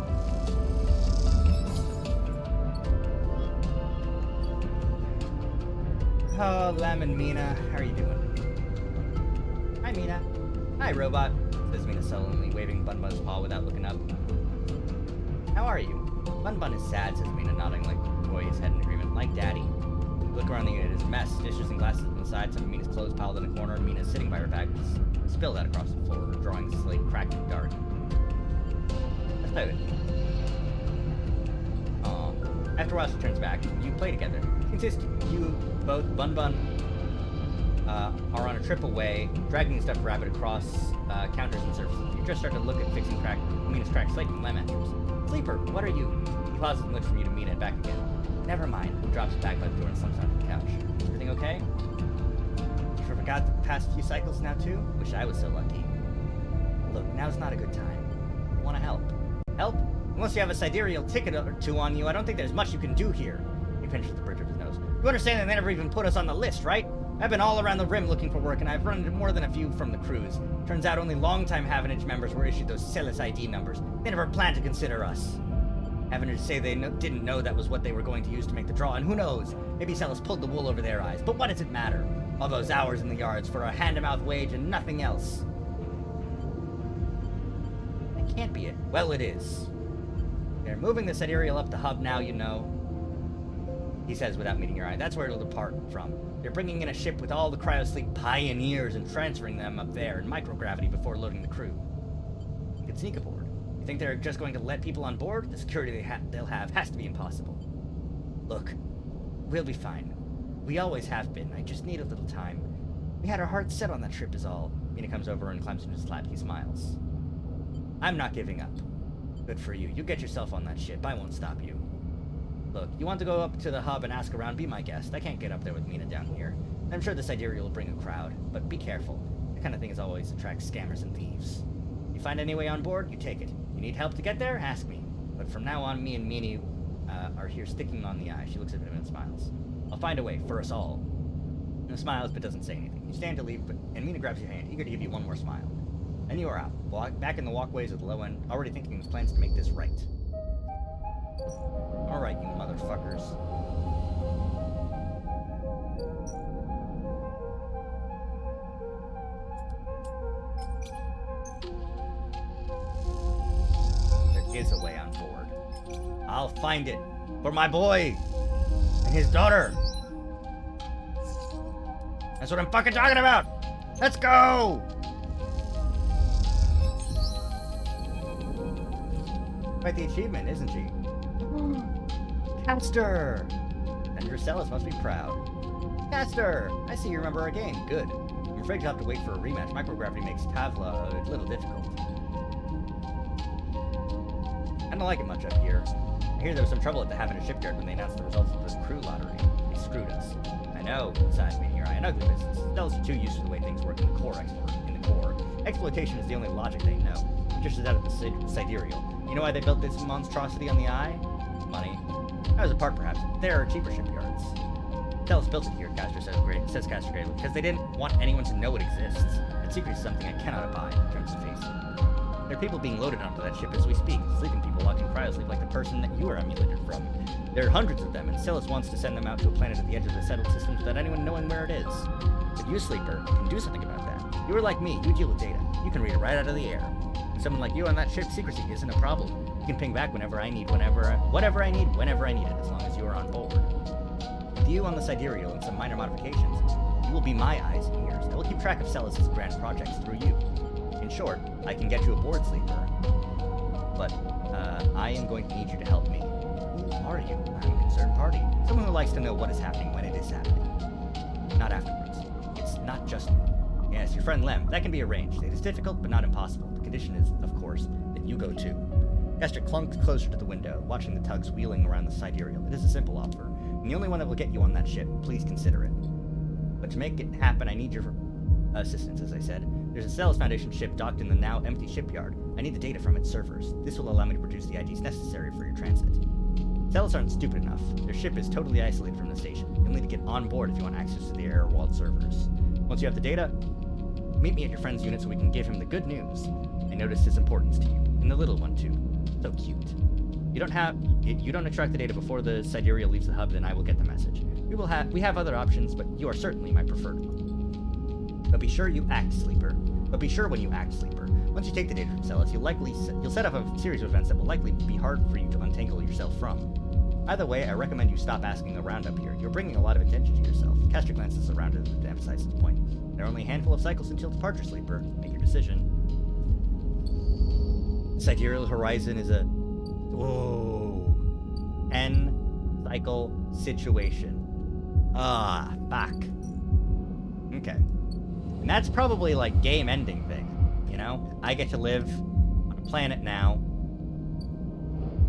A: Oh, Lemon Mina, how are you doing? Hi, Mina. Hi, robot, says Mina sullenly, waving Bun Bun's paw without looking up. How are you? Bun Bun is sad, says Mina, nodding like the boy his head in agreement. Like Daddy. Look around the unit, it's a mess. Dishes and glasses on the side, some of Mina's clothes piled in a corner, and Mina sitting by her bag, spilled out across the floor, her drawing slate cracked and dark. After a while, she turns back. You play together. She insists you both, Bun Bun, are on a trip away, dragging the stuffed rabbit across counters and surfaces. You just start to look at fixing Mina's cracked slate and lamp enters. Sleeper, what are you? He pauses and looks from you to Mina and back again. Never mind. He drops it back by the door and slumps onto the couch. Everything okay? You forgot the past few cycles now too? Wish I was so lucky. Look, now's not a good time. Want to help? Help? Unless you have a sidereal ticket or two on you, I don't think there's much you can do here. He pinches the bridge of his nose. You understand that they never even put us on the list, right? I've been all around the rim looking for work, and I've run into more than a few from the crews. Turns out only longtime Havenage members were issued those Celis ID numbers. They never planned to consider us. Havenage say they didn't know that was what they were going to use to make the draw, and who knows? Maybe Celis pulled the wool over their eyes. But what does it matter? All those hours in the yards for a hand-to-mouth wage and nothing else. That can't be it. Well, it is. They're moving the sidereal up the hub now, you know. He says without meeting your eye. That's where it'll depart from. They're bringing in a ship with all the cryosleep pioneers and transferring them up there in microgravity before loading the crew. You can sneak aboard. You think they're just going to let people on board? The security they'll have has to be impossible. Look, we'll be fine. We always have been. I just need a little time. We had our hearts set on that trip is all. Mina comes over and climbs into his lap. He smiles. I'm not giving up. Good for you. You get yourself on that ship. I won't stop you. Look, you want to go up to the hub and ask around? Be my guest. I can't get up there with Mina down here. I'm sure the sidereal will bring a crowd, but be careful. That kind of thing is always attracts scammers and thieves. You find any way on board, you take it. You need help to get there? Ask me. But from now on, me and Meanie are here sticking on the eye. She looks at him and smiles. I'll find a way for us all. Mina smiles but doesn't say anything. You stand to leave, and Mina grabs your hand, eager to give you one more smile. Then you are out, back in the walkways at the low end, already thinking of plans to make this right. Alright, you motherfuckers. There is a way on board. I'll find it. For my boy! And his daughter! That's what I'm fucking talking about! Let's go! Quite the achievement, isn't she? Caster! And your Celis must be proud. Caster! I see you remember our game. Good. I'm afraid you'll have to wait for a rematch. Microgravity makes Tavla a little difficult. I don't like it much up here. I hear there was some trouble at the Havenage shipyard when they announced the results of the crew lottery. They screwed us. I know, sighs me here. An ugly business. Celis are too used to the way things work in the core. Exploitation is the only logic they know. It just is out of the sidereal. You know why they built this monstrosity on the eye? Money. That was a part, perhaps. There are cheaper shipyards. Celis built it here, says Caster gravely, because they didn't want anyone to know it exists. And secret is something I cannot abide, turns to face. There are people being loaded onto that ship as we speak, sleeping people locked in cryosleep like the person that you are emulated from. There are hundreds of them, and Celis wants to send them out to a planet at the edge of the settled systems without anyone knowing where it is. But you, Sleeper, can do something about that. You are like me, you deal with data. You can read it right out of the air. And someone like you on that ship, secrecy isn't a problem. You can ping back whenever I need, whatever I need, whenever I need it, as long as you are on board. With you on the sidereal and some minor modifications, you will be my eyes and ears. I will keep track of Celis' grand projects through you. In short, I can get you aboard, Sleeper. But, I am going to need you to help me. Who are you? I'm concerned. party. Someone who likes to know what is happening when it is happening. Not afterwards. It's not just me. Yes, your friend Lem. That can be arranged. It is difficult, but not impossible. The condition is, of course, that you go too. Gaster clunked closer to the window, watching the tugs wheeling around the sidereal. It is a simple offer, and the only one that will get you on that ship. Please consider it. But to make it happen, I need your assistance, as I said. There's a Celis Foundation ship docked in the now empty shipyard. I need the data from its servers. This will allow me to produce the IDs necessary for your transit. Celis aren't stupid enough. Their ship is totally isolated from the station. You'll need to get on board if you want access to the Air World servers. Once you have the data, meet me at your friend's unit so we can give him the good news. I noticed his importance to you, and the little one too. So cute. You don't extract the data before the sidereal leaves the hub, then I will get the message. We have other options, but you are certainly my preferred one. But be sure you act, Sleeper. But be sure when you act, Sleeper. Once you take the data from Celis, you'll set up a series of events that will likely be hard for you to untangle yourself from. Either way, I recommend you stop asking around up here. You're bringing a lot of attention to yourself. Cast your glances around to emphasize this point. There are only a handful of cycles until departure, Sleeper. Make your decision. Sidereal Horizon is a... Whoa. 10-cycle situation. Ah, fuck. Okay. And that's probably like game-ending thing, you know? I get to live on a planet now,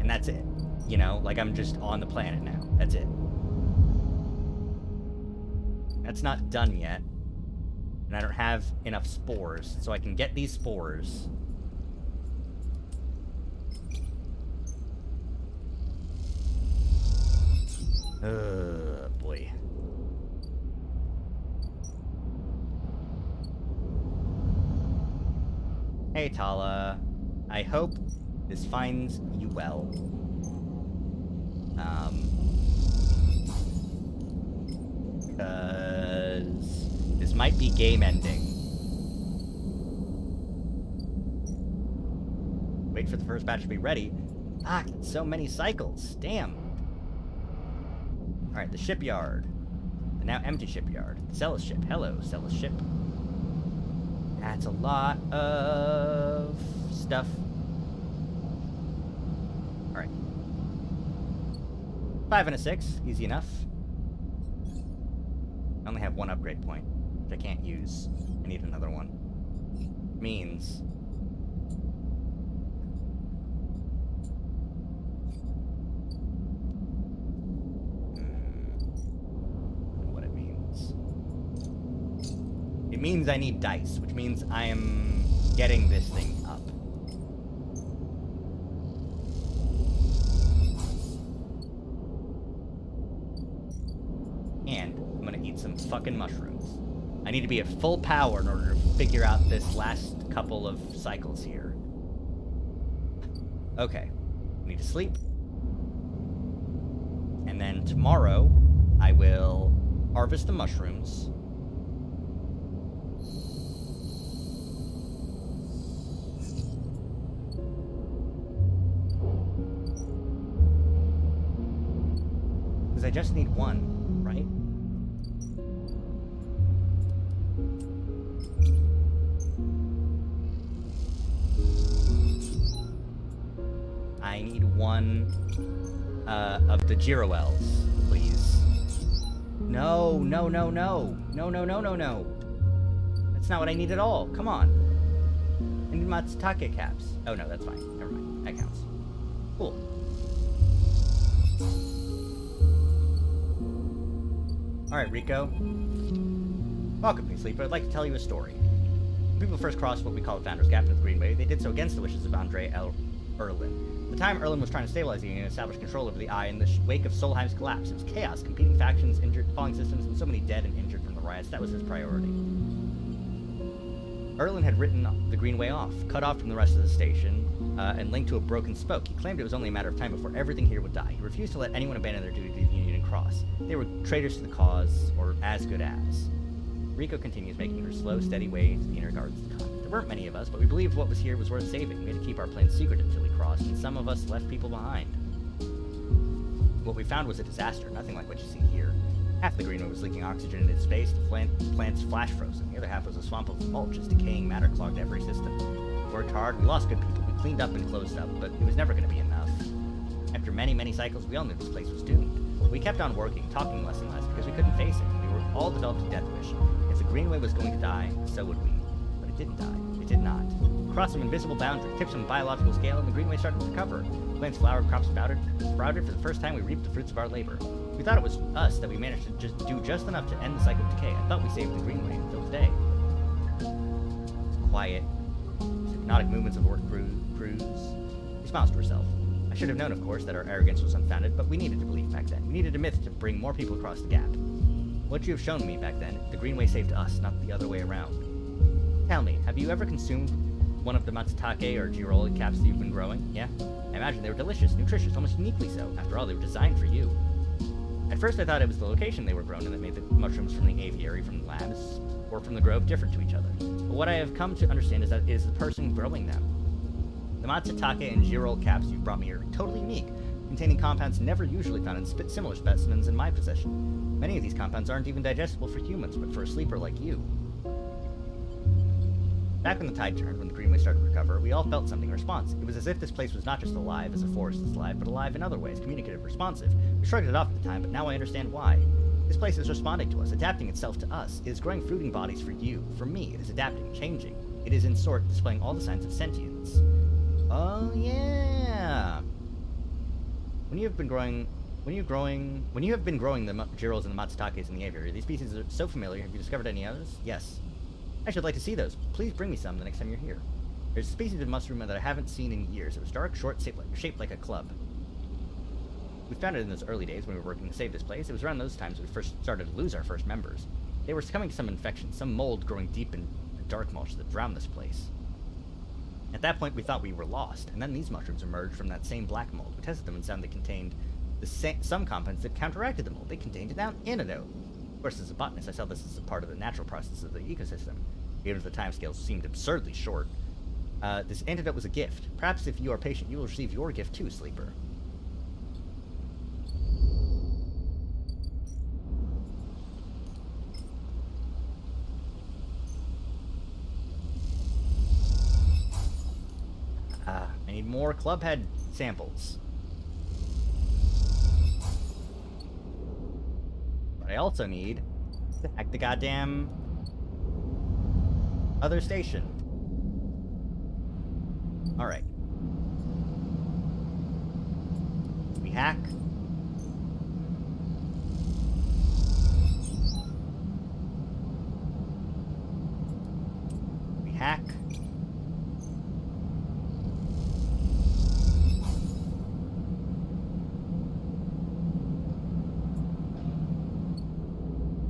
A: and that's it. You know, like I'm just on the planet now. That's it. That's not done yet. And I don't have enough spores, so I can get these spores. Boy. Hey, Tala. I hope this finds you well. Because this might be game ending. Wait for the first batch to be ready. Ah, so many cycles. Damn. Alright, the shipyard. The now empty shipyard. The Celis ship. Hello, Celis ship. That's a lot of stuff. Alright. 5 and a 6. Easy enough. I only have one upgrade point, which I can't use. I need another one. Means... what it means. It means I need dice, which means I am getting this thing up. And I'm gonna eat some fucking mushrooms. I need to be at full power in order to figure out this last couple of cycles here. Okay. I need to sleep. And then tomorrow, I will harvest the mushrooms. Because I just need one, right? I need one of the Giroels, please. No, no, no, no. No, no, no, no, no. That's not what I need at all. Come on. I need Matsutake caps. Oh, no, that's fine. Never mind. That counts. Cool. Alright, Rico. Welcome, me Sleeper. I'd like to tell you a story. When people first crossed what we call the Founders Gap in the Greenway, they did so against the wishes of Andre L. Erlin. At the time, Erlin was trying to stabilize the Union and establish control over the Eye in the wake of Solheim's collapse. It was chaos, competing factions, injured, falling systems, and so many dead and injured from the riots. That was his priority. Erlin had written the Greenway off, cut off from the rest of the station, and linked to a broken spoke. He claimed it was only a matter of time before everything here would die. He refused to let anyone abandon their duty to the Union and cross. They were traitors to the cause, or as good as. Rico continues, making her slow, steady way to the inner gardens of the continent. There weren't many of us, but we believed what was here was worth saving. We had to keep our plans secret until we crossed, and some of us left people behind. What we found was a disaster, nothing like what you see here. Half the Greenway was leaking oxygen in its space, the plants flash frozen. The other half was a swamp of mulch as decaying matter clogged every system. We worked hard, we lost good people, we cleaned up and closed up, but it was never going to be enough. After many, many cycles, we all knew this place was doomed. We
B: kept on working, talking less and less, because we couldn't face it. We were all developed a death wish. If the Greenway was going to die, so would we. But it didn't die. It did not. Crossed some invisible boundary, tipped some biological scale, and the Greenway started to recover. Plants flowered, crops sprouted. For the first time, we reaped the fruits of our labor. We thought it was us that we managed to do just enough to end the cycle of decay. I thought we saved the Greenway until today. It's quiet. It's hypnotic movements of orc crews. She smiles to herself. I should have known, of course, that our arrogance was unfounded, but we needed to believe back then. We needed a myth to bring more people across the gap. What you have shown me back then, the Greenway saved us, not the other way around. Tell me, have you ever consumed one of the matsutake or giroli caps that you've been growing? Yeah? I imagine they were delicious, nutritious, almost uniquely so. After all, they were designed for you. At first I thought it was the location they were grown in that made the mushrooms from the aviary, from the labs, or from the grove different to each other. But what I have come to understand is that it is the person growing them. The matsutake and girol caps you brought me are totally unique, containing compounds never usually found in similar specimens in my possession. Many of these compounds aren't even digestible for humans, but for a sleeper like you. Back when the tide turned, when the Greenway started to recover, we all felt something in response. It was as if this place was not just alive as a forest is alive, but alive in other ways, communicative, responsive. We shrugged it off at the time, but now I understand why. This place is responding to us, adapting itself to us. It is growing fruiting bodies for you, for me. It is adapting, changing. It is, in sort, displaying all the signs of sentience. Oh yeah. When you have been growing the girols and the matsutakes in the aviary, these species are so familiar. Have you discovered any others? Yes. I should like to see those. Please bring me some the next time you're here. There's a species of mushroom that I haven't seen in years. It was dark, short, shaped like a club. We found it in those early days when we were working to save this place. It was around those times we first started to lose our first members. They were succumbing to some infection, some mold growing deep in the dark mulch that drowned this place. At that point, we thought we were lost, and then these mushrooms emerged from that same black mold. We tested them and found they contained some compounds that counteracted the mold. They contained an antidote. Of course, as a botanist, I saw this as a part of the natural process of the ecosystem, even if the timescales seemed absurdly short. This antidote was a gift. Perhaps if you are patient, you will receive your gift too, Sleeper. I need more clubhead samples. But I also need to hack the goddamn other station. Alright. We hack. We hack.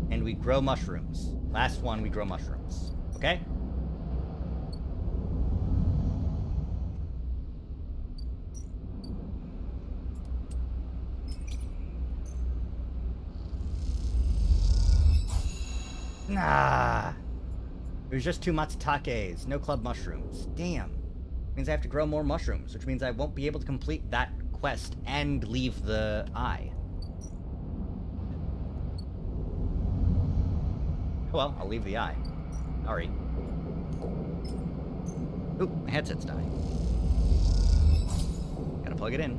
B: And we grow mushrooms. Last one, we grow mushrooms. Okay? Nah. There's just 2 matsutakes, no club mushrooms. Damn. Means I have to grow more mushrooms, which means I won't be able to complete that quest and leave the eye. Well, I'll leave the eye. Sorry. Oop, my headset's dying. Gotta plug it in.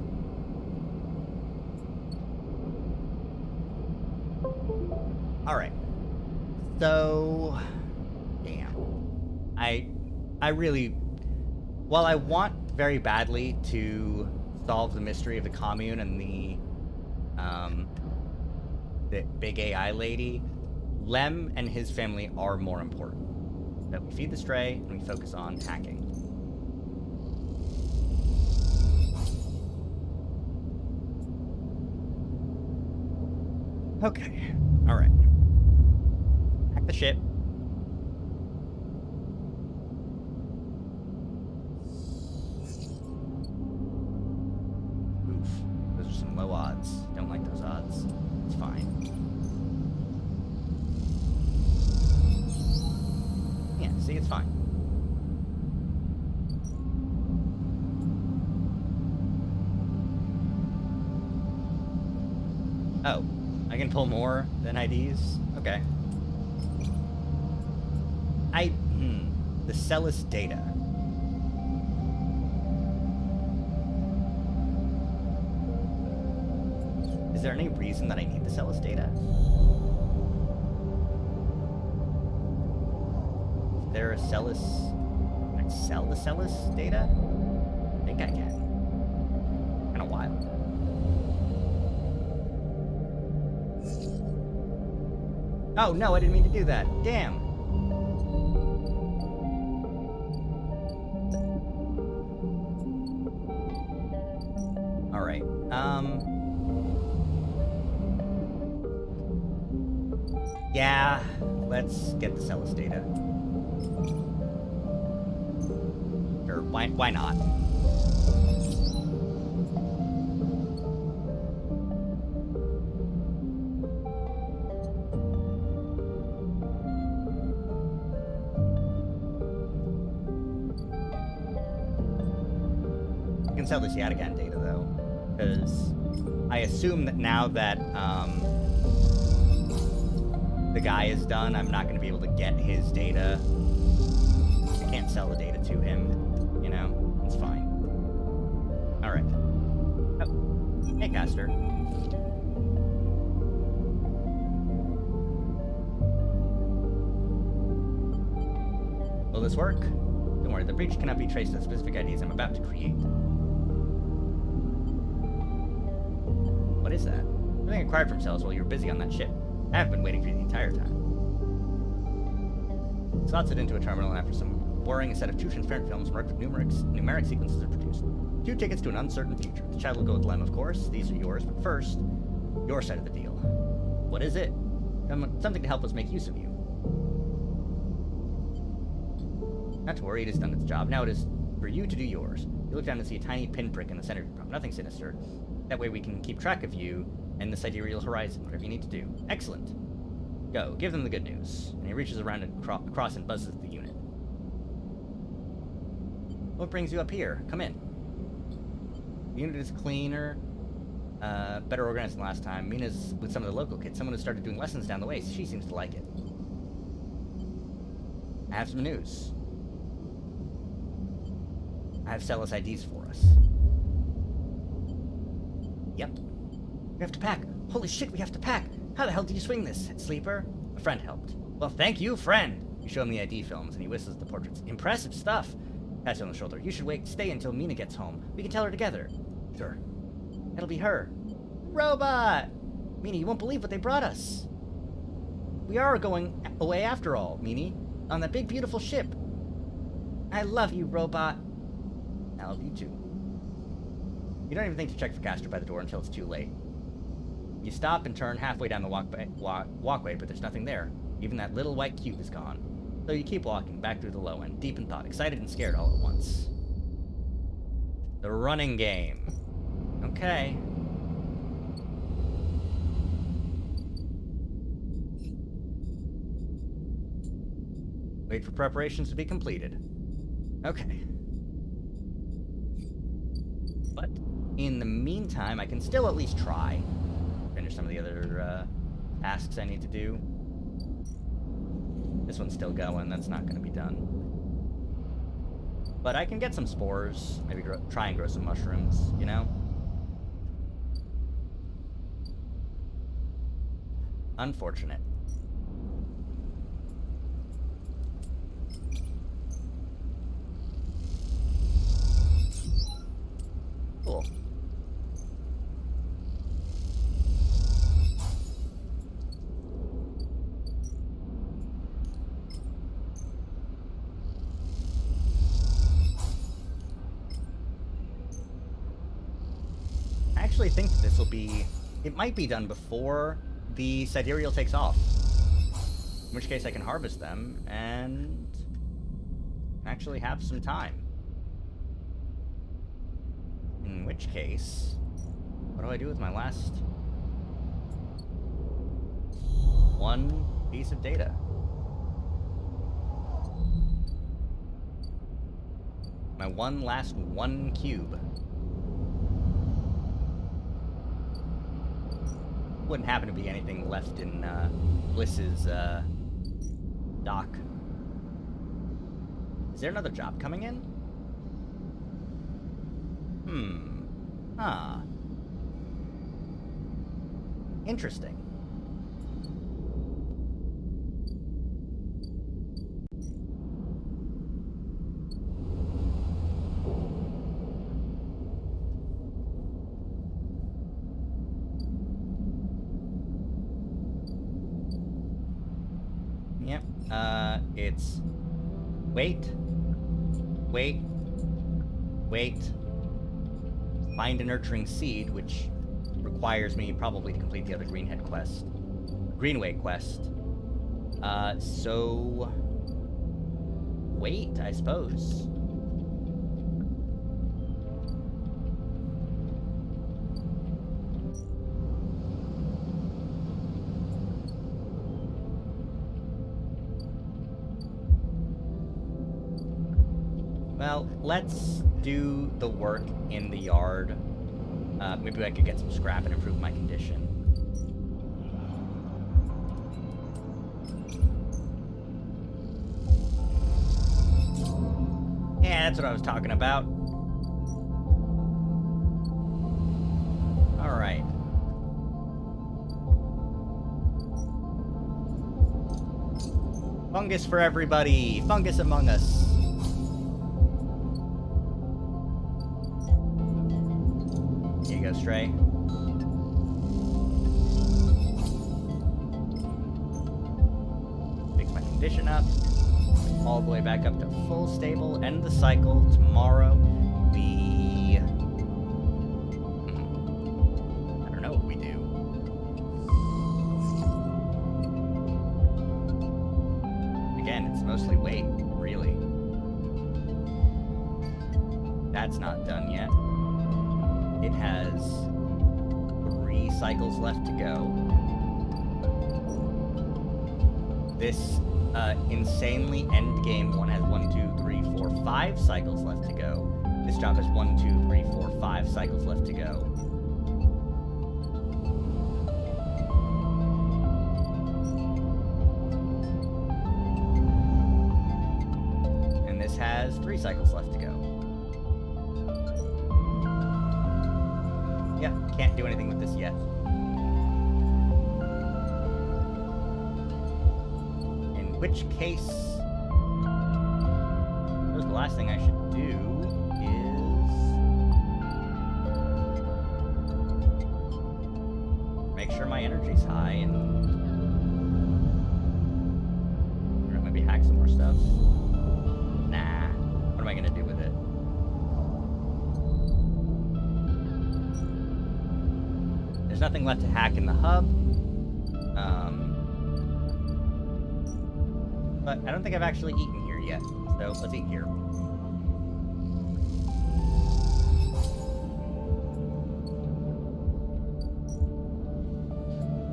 B: Alright. So... damn. I really... while I want very badly to solve the mystery of the commune and the big AI lady, Lem and his family are more important. That we feed the stray and we focus on hacking. Okay. Alright. Hack the ship. Oof. Those are some low odds. Don't like those odds. It's fine. Yeah, see, it's fine. Oh, I can pull more than IDs? Okay. The Celis data. Is there any reason that I need the Celis data? Is there a Celis... Can I sell the Celis data? I think I can. Kinda wild. Oh no, I didn't mean to do that. Damn. Alright. Yeah, let's get the Celis data. Or why not? You can sell this Yatagan data though, because I assume that now that the guy is done, I'm not going to be able to get his data. I can't sell the data to him, you know? It's fine. Alright. Oh. Hey, Caster. Will this work? Don't worry, the breach cannot be traced to the specific IDs I'm about to create. What is that? Something acquired from cells while you were busy on that ship. I have been waiting for you the entire time. Slots it into a terminal, and after some boring, a set of two transparent films marked with numeric sequences are produced. 2 tickets to an uncertain future. The chat will go with Lem, of course. These are yours, but first, your side of the deal. What is it? Something to help us make use of you. Not to worry, it has done its job. Now it is for you to do yours. You look down and see a tiny pinprick in the center of your prop. Nothing sinister. That way we can keep track of you and the sidereal horizon, whatever you need to do. Excellent. Go, give them the good news. And he reaches around and across and buzzes at the unit. What brings you up here? Come in. The unit is cleaner, better organized than last time. Mina's with some of the local kids. Someone has started doing lessons down the way. She seems to like it. I have some news. I have Celis IDs for us. Yep. We have to pack. Holy shit, we have to pack. How the hell did you swing this, Sleeper? A friend helped. Well, thank you, friend. You show him the ID films, and he whistles at the portraits. Impressive stuff. Pats you on the shoulder. You should stay until Mina gets home. We can tell her together. Sure. It'll be her. Robot! Mina, you won't believe what they brought us. We are going away after all, Mina. On that big, beautiful ship. I love you, Robot. I love you, too. You don't even think to check for Castor by the door until it's too late. You stop and turn halfway down the walkway, but there's nothing there. Even that little white cube is gone. So you keep walking back through the low end, deep in thought, excited and scared all at once. The running game. Okay. Wait for preparations to be completed. Okay. But in the meantime, I can still at least try. Finish some of the other tasks I need to do. This one's still going. That's not going to be done. But I can get some spores. Maybe try and grow some mushrooms, you know? Unfortunate. Cool. I actually think that this will be... It might be done before the sidereal takes off. In which case I can harvest them and actually have some time. In which case, what do I do with my last one piece of data? My last one cube. Wouldn't happen to be anything left in Bliss's dock. Is there another job coming in?
A: Interesting. Yep. It's wait, find a nurturing seed, which requires me probably to complete the other Greenway quest. So wait, I suppose. Well, let's do the work in the yard. Maybe I could get some scrap and improve my condition. Yeah, that's what I was talking about. Alright. Fungus for everybody! Fungus among us! Here you go, Stray. Fix my condition up. All the way back up to full stable. End the cycle. Tomorrow, we... I don't know what we do. Again, it's mostly weight, really. That's not done yet. It has 3 cycles left to go. This insanely endgame one has 1, 2, 3, 4, 5 cycles left to go. This job has 1, 2, 3, 4, 5 cycles left to go. And this has 3 cycles left to go. Yep, can't do anything with this yet. In which case, I suppose the last thing I should do is make sure my energy's high and maybe hack some more stuff. Nah, what am I gonna do with it? There's nothing left to hack in the hub. But I don't think I've actually eaten here yet. So let's eat here.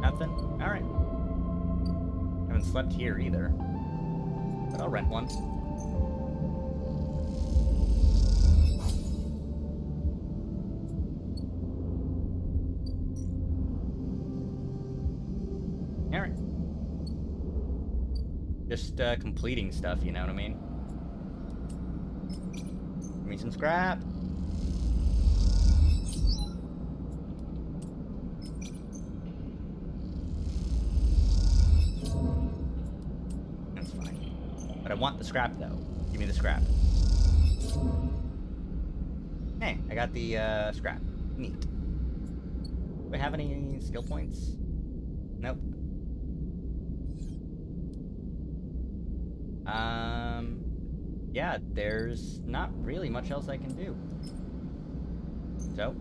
A: Nothing? Alright. Haven't slept here either. But I'll rent one. Alright. Just completing stuff, you know what I mean? Give me some scrap. That's fine. But I want the scrap, though. Give me the scrap. Hey, I got the scrap. Neat. Do I have any skill points? Nope. Yeah, there's not really much else I can do. So,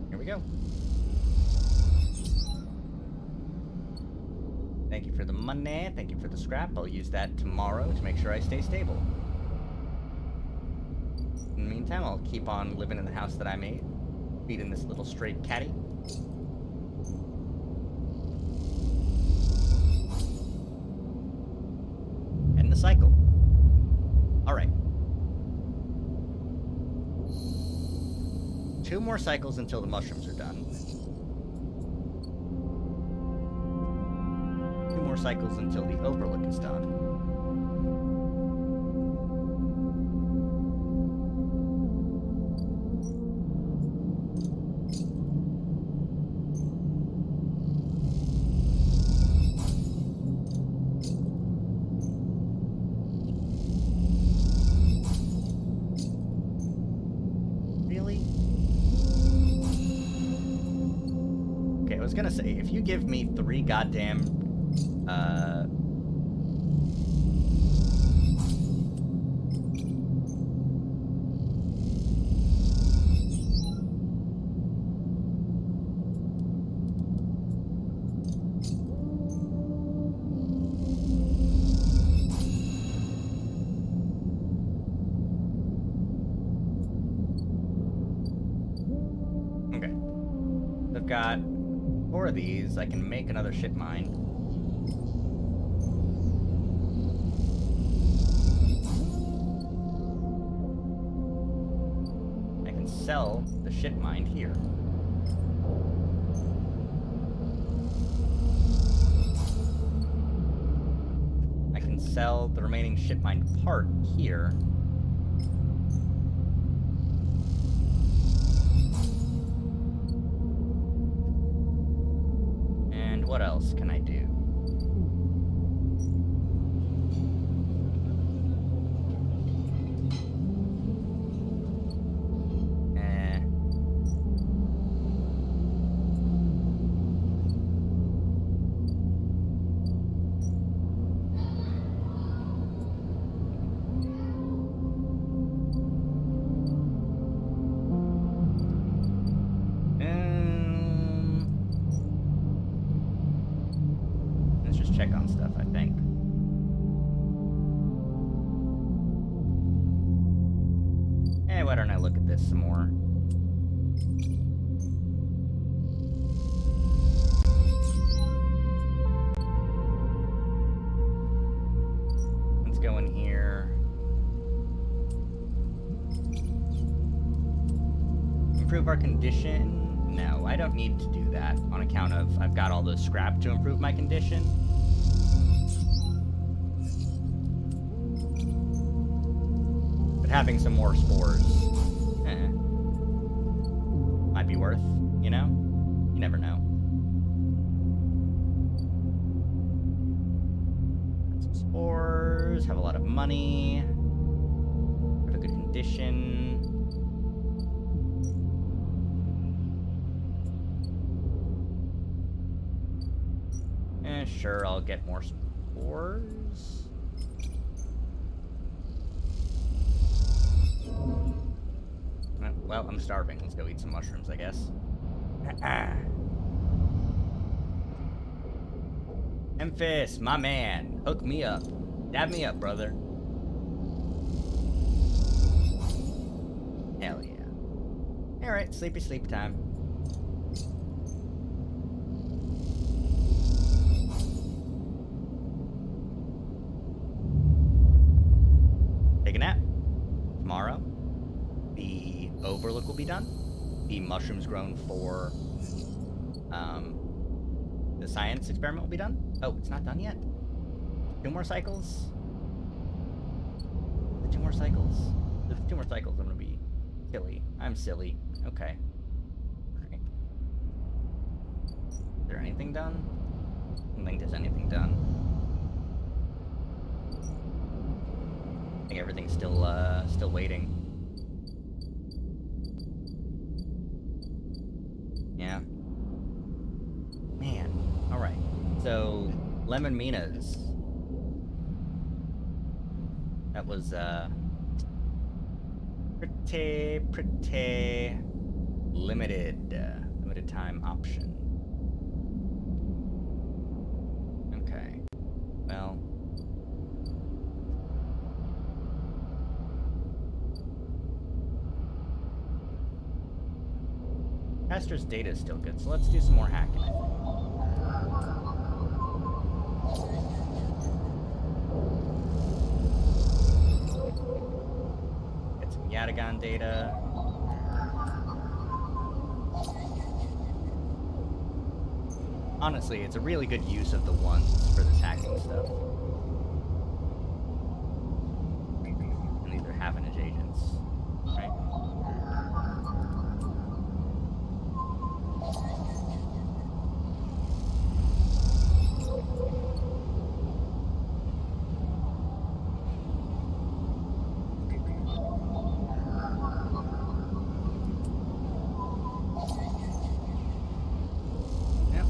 A: here we go. Thank you for the money, thank you for the scrap. I'll use that tomorrow to make sure I stay stable. In the meantime, I'll keep on living in the house that I made, feeding this little stray catty. End the cycle. Alright. 2 more cycles until the mushrooms are done. 2 more cycles until the overlook is done.
B: gonna say, if you give me 3 goddamn, okay. I've got 4 of these. I can make another ship mine. I can sell the ship mine here. I can sell the remaining ship mine part here. And what else can I do? Let's just check on stuff, I think. Why don't I look at this some more? Let's go in here. Improve our condition? No, I don't need to do that on account of I've got all the scrap to improve my condition. But having some more spores, might be worth, you know? You never know. Got some spores, have a lot of money, have a good condition. Sure, I'll get more spores. Well, I'm starving. Let's go eat some mushrooms, I guess. Memphis, my man. Hook me up. Dab me up, brother. Hell yeah. Alright, sleepy sleep time. Take a nap. Tomorrow, the overlook will be done. The mushrooms grown for the science experiment will be done. Oh, it's not done yet. 2 more cycles. The 2 more cycles. There's 2 more cycles. I'm gonna be silly. I'm silly. Okay. Alright. Is there anything done? I don't think there's anything done. I think everything's still waiting. Yeah. Man. Alright. So, Lemon Minas. That was, pretty limited time option. Okay. Well. Pastor's data is still good, so let's do some more hacking, I think. Get some Yatagan data. Honestly, it's a really good use of the ones for this hacking stuff. And these are Havenage agents, right? Yep.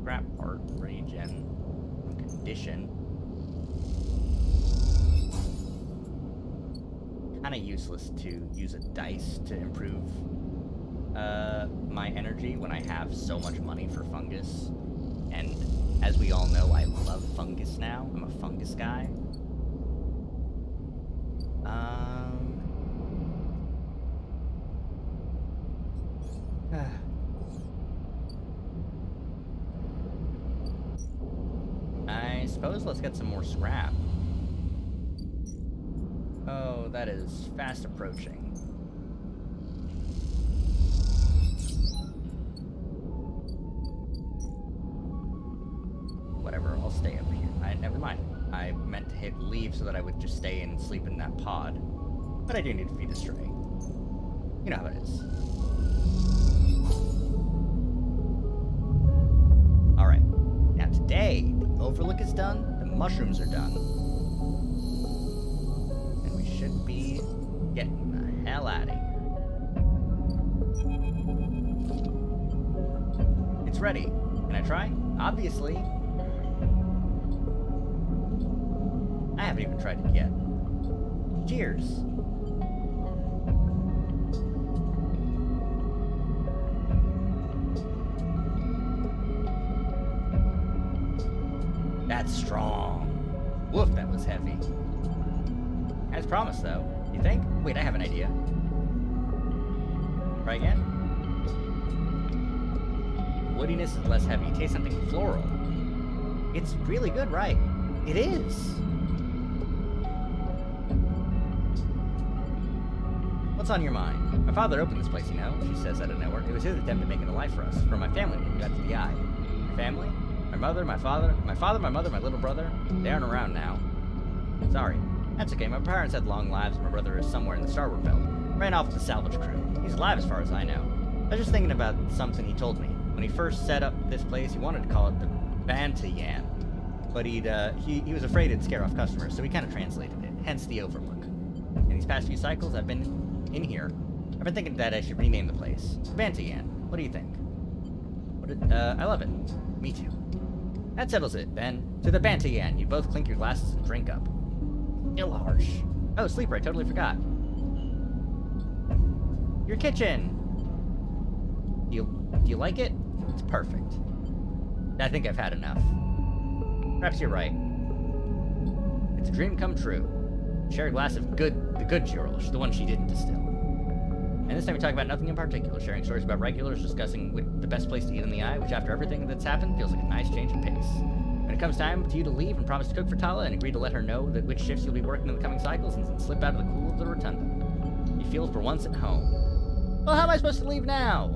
A: scrap part, regen, condition. Kind of useless to use a dice to improve my energy when I have so much money for fungus. And as we all know, I love fungus now. I'm a fungus guy. I suppose let's get some more scrap. Oh, that is fast approaching. Whatever, I'll stay up here. Never mind. I meant to hit leave so that I would just stay and sleep in that pod. But I do need to feed a stray. You know how it is. Alright. Now today, the overlook is done, the mushrooms are done. And we should be getting the hell out of here. It's ready. Can I try? Obviously. I haven't even tried it yet. Cheers. That's strong. Woof, that was heavy. As promised, though. You think? Wait, I have an idea. Try again. Woodiness is less heavy. Taste something floral. It's really good, right? It is. What's on your mind? My father opened this place, you know, she says out of nowhere. It was his attempt at making a life for us, for my family when we got to the eye. My family? My mother, my father, my mother, my little brother, they aren't around now. Sorry. That's okay, my parents had long lives, my brother is somewhere in the Starboard Belt. Ran off with the salvage crew. He's alive as far as I know. I was just thinking about something he told me. When he first set up this place, he wanted to call it the Bantayan. But he was afraid it'd scare off customers, so he kind of translated it, hence the overlook. In these past few cycles, I've been in here. I've been thinking that I should rename the place. Bantayan. What do you think? I love it. Me too. That settles it, then. To the Bantayan. You both clink your glasses and drink up. Still harsh. Oh, sleeper, I totally forgot. Your kitchen! Do you like it? It's perfect. I think I've had enough. Perhaps you're right. It's a dream come true. Share a glass of the good Jurlish, the one she didn't distill. And this time we talk about nothing in particular, sharing stories about regulars, discussing the best place to eat in the eye, which after everything that's happened feels like a nice change of pace. When it comes time for you to leave and promise to cook for Tala and agree to let her know that which shifts you'll be working in the coming cycles and then slip out of the cool of the rotunda. You feel for once at home. Well, how am I supposed to leave now?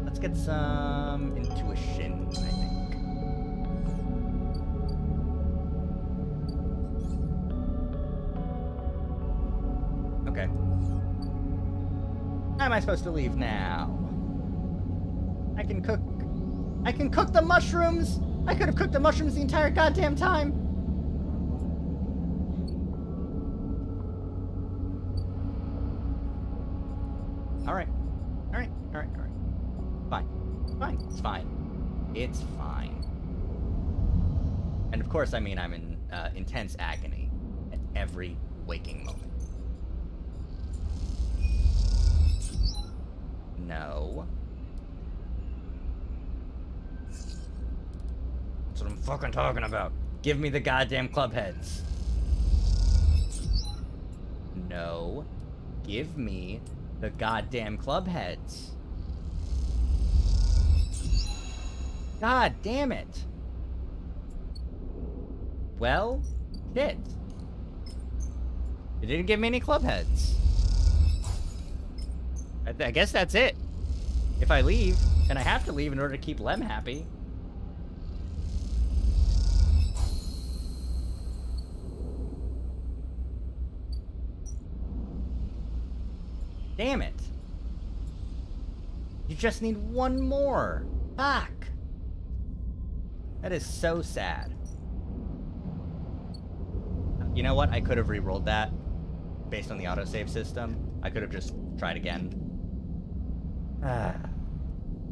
A: Let's get some intuition, I think. Okay. How am I supposed to leave now? I can cook the mushrooms! I could have cooked the mushrooms the entire goddamn time! Alright. Fine. It's fine. It's fine. And of course, I mean, I'm in intense agony at every waking moment. No. That's what I'm fucking talking about. Give me the goddamn club heads. No. Give me the goddamn club heads. God damn it. Well, shit. It didn't give me any club heads. I guess that's it. If I leave, and I have to leave in order to keep Lem happy. Damn it. You just need one more. Fuck. That is so sad. You know what? I could have re-rolled that based on the autosave system. I could have just
B: try it again. Oh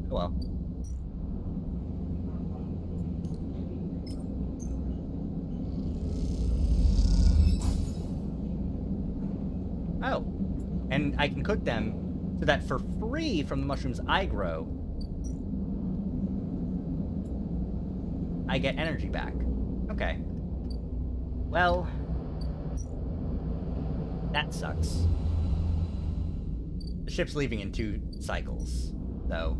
B: well. Oh. And I can cook them so that for free from the mushrooms I grow, I get energy back. Okay. Well, that sucks. The ship's leaving in 2 cycles, so.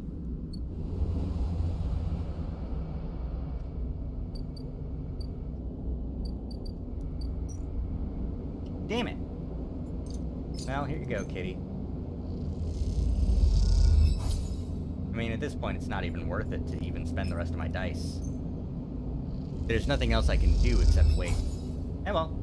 B: Damn it. Well, here you go, kitty. I mean, at this point, it's not even worth it to even spend the rest of my dice. There's nothing else I can do except wait. Eh well.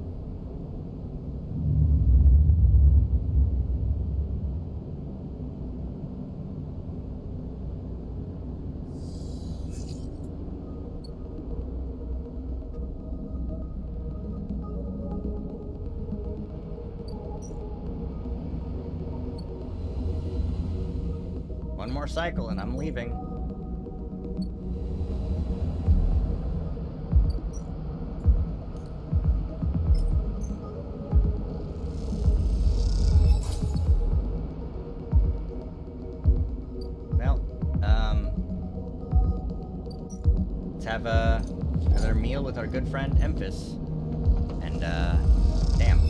B: One more cycle and I'm leaving. Well, let's have another meal with our good friend Emphas. And damn.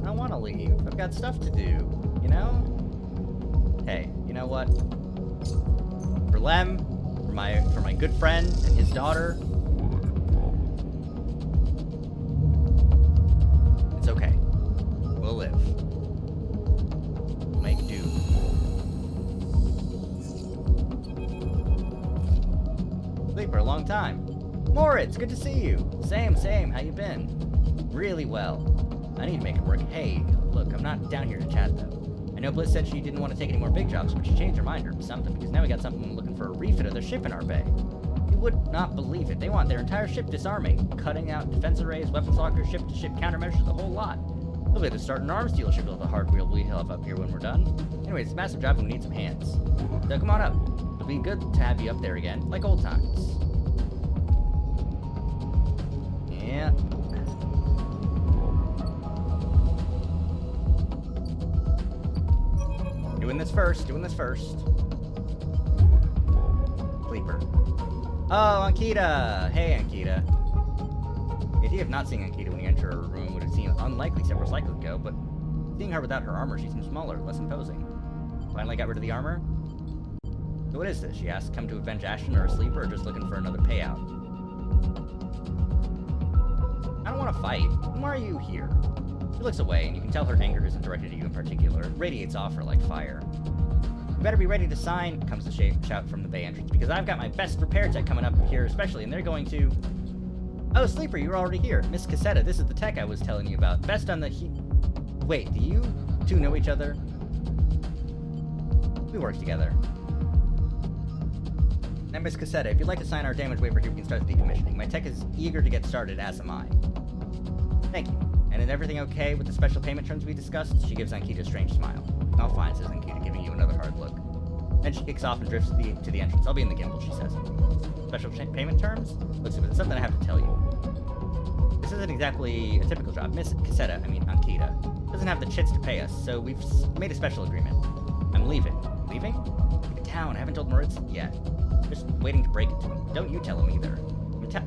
B: I don't want to leave. I've got stuff to do, you know? Hey, you know what? For Lem, for my good friend and his daughter, it's okay. We'll live. We'll make do. Sleep for a long time. Moritz, good to see you. Same. How you been? Really well. I need to make it work. Hey, look, I'm not down here to chat though. I know Bliss said she didn't want to take any more big jobs, but she changed her mind or something, because now we got something looking for a refit of their ship in our bay. You would not believe it. They want their entire ship disarming, cutting out defense arrays, weapons lockers, ship-to-ship countermeasures, the whole lot. They'll be able to start an arms dealership with all the hard wheel we have up here when we're done. Anyway, it's a massive job and we need some hands. So come on up. It'll be good to have you up there again, like old times. Yeah. Doing this first. Sleeper. Oh, Ankita! Hey, Ankita. The idea of not seeing Ankita when you enter her room would have seemed unlikely several cycles ago, but seeing her without her armor, she seems smaller, less imposing. Finally got rid of the armor? So what is this? She asked, come to avenge Ashton or a sleeper, or just looking for another payout? I don't want to fight. Why are you here? She looks away, and you can tell her anger isn't directed at you in particular. It radiates off her like fire. You better be ready to sign, comes the shout from the bay entrance, because I've got my best repair tech coming up here especially, and they're going to... Oh, Sleeper, you're already here. Miss Cassetta, this is the tech I was telling you about. Best on the Wait, do you two know each other? We work together. Now, Miss Cassetta, if you'd like to sign our damage waiver here, we can start the decommissioning. My tech is eager to get started, as am I. Thank you. And is everything okay with the special payment terms we discussed? She gives Ankita a strange smile. All fine, says Ankita, giving you another hard look. Then she kicks off and drifts to the entrance. I'll be in the gimbal, she says. Special payment terms? Looks like there's something I have to tell you. This isn't exactly a typical job. Miss Cassetta, Ankita, doesn't have the chits to pay us, so we've made a special agreement. I'm leaving. Leaving? Leaving town. I haven't told Moritz yet. Just waiting to break it to him. Don't you tell him either.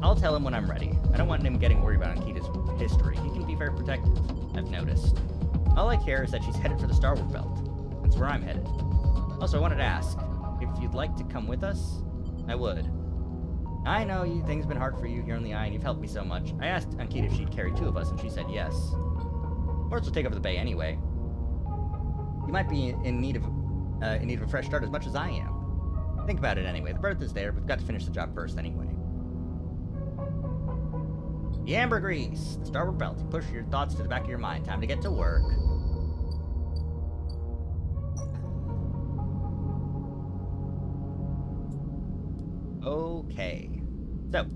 B: I'll tell him when I'm ready. I don't want him getting worried about Ankita's history. He can be very protective, I've noticed. All I care is that she's headed for the Starward Belt. That's where I'm headed. Also, I wanted to ask, if you'd like to come with us, I would. I know things have been hard for you here on the Eye, and you've helped me so much. I asked Ankita if she'd carry 2 of us, and she said yes. Moritz will take over the bay anyway. You might be in need of a fresh start as much as I am. Think about it anyway. The berth is there, but we've got to finish the job first anyway. The ambergris, the Starward Belt. You push your thoughts to the back of your mind. Time to get to work. Okay. So.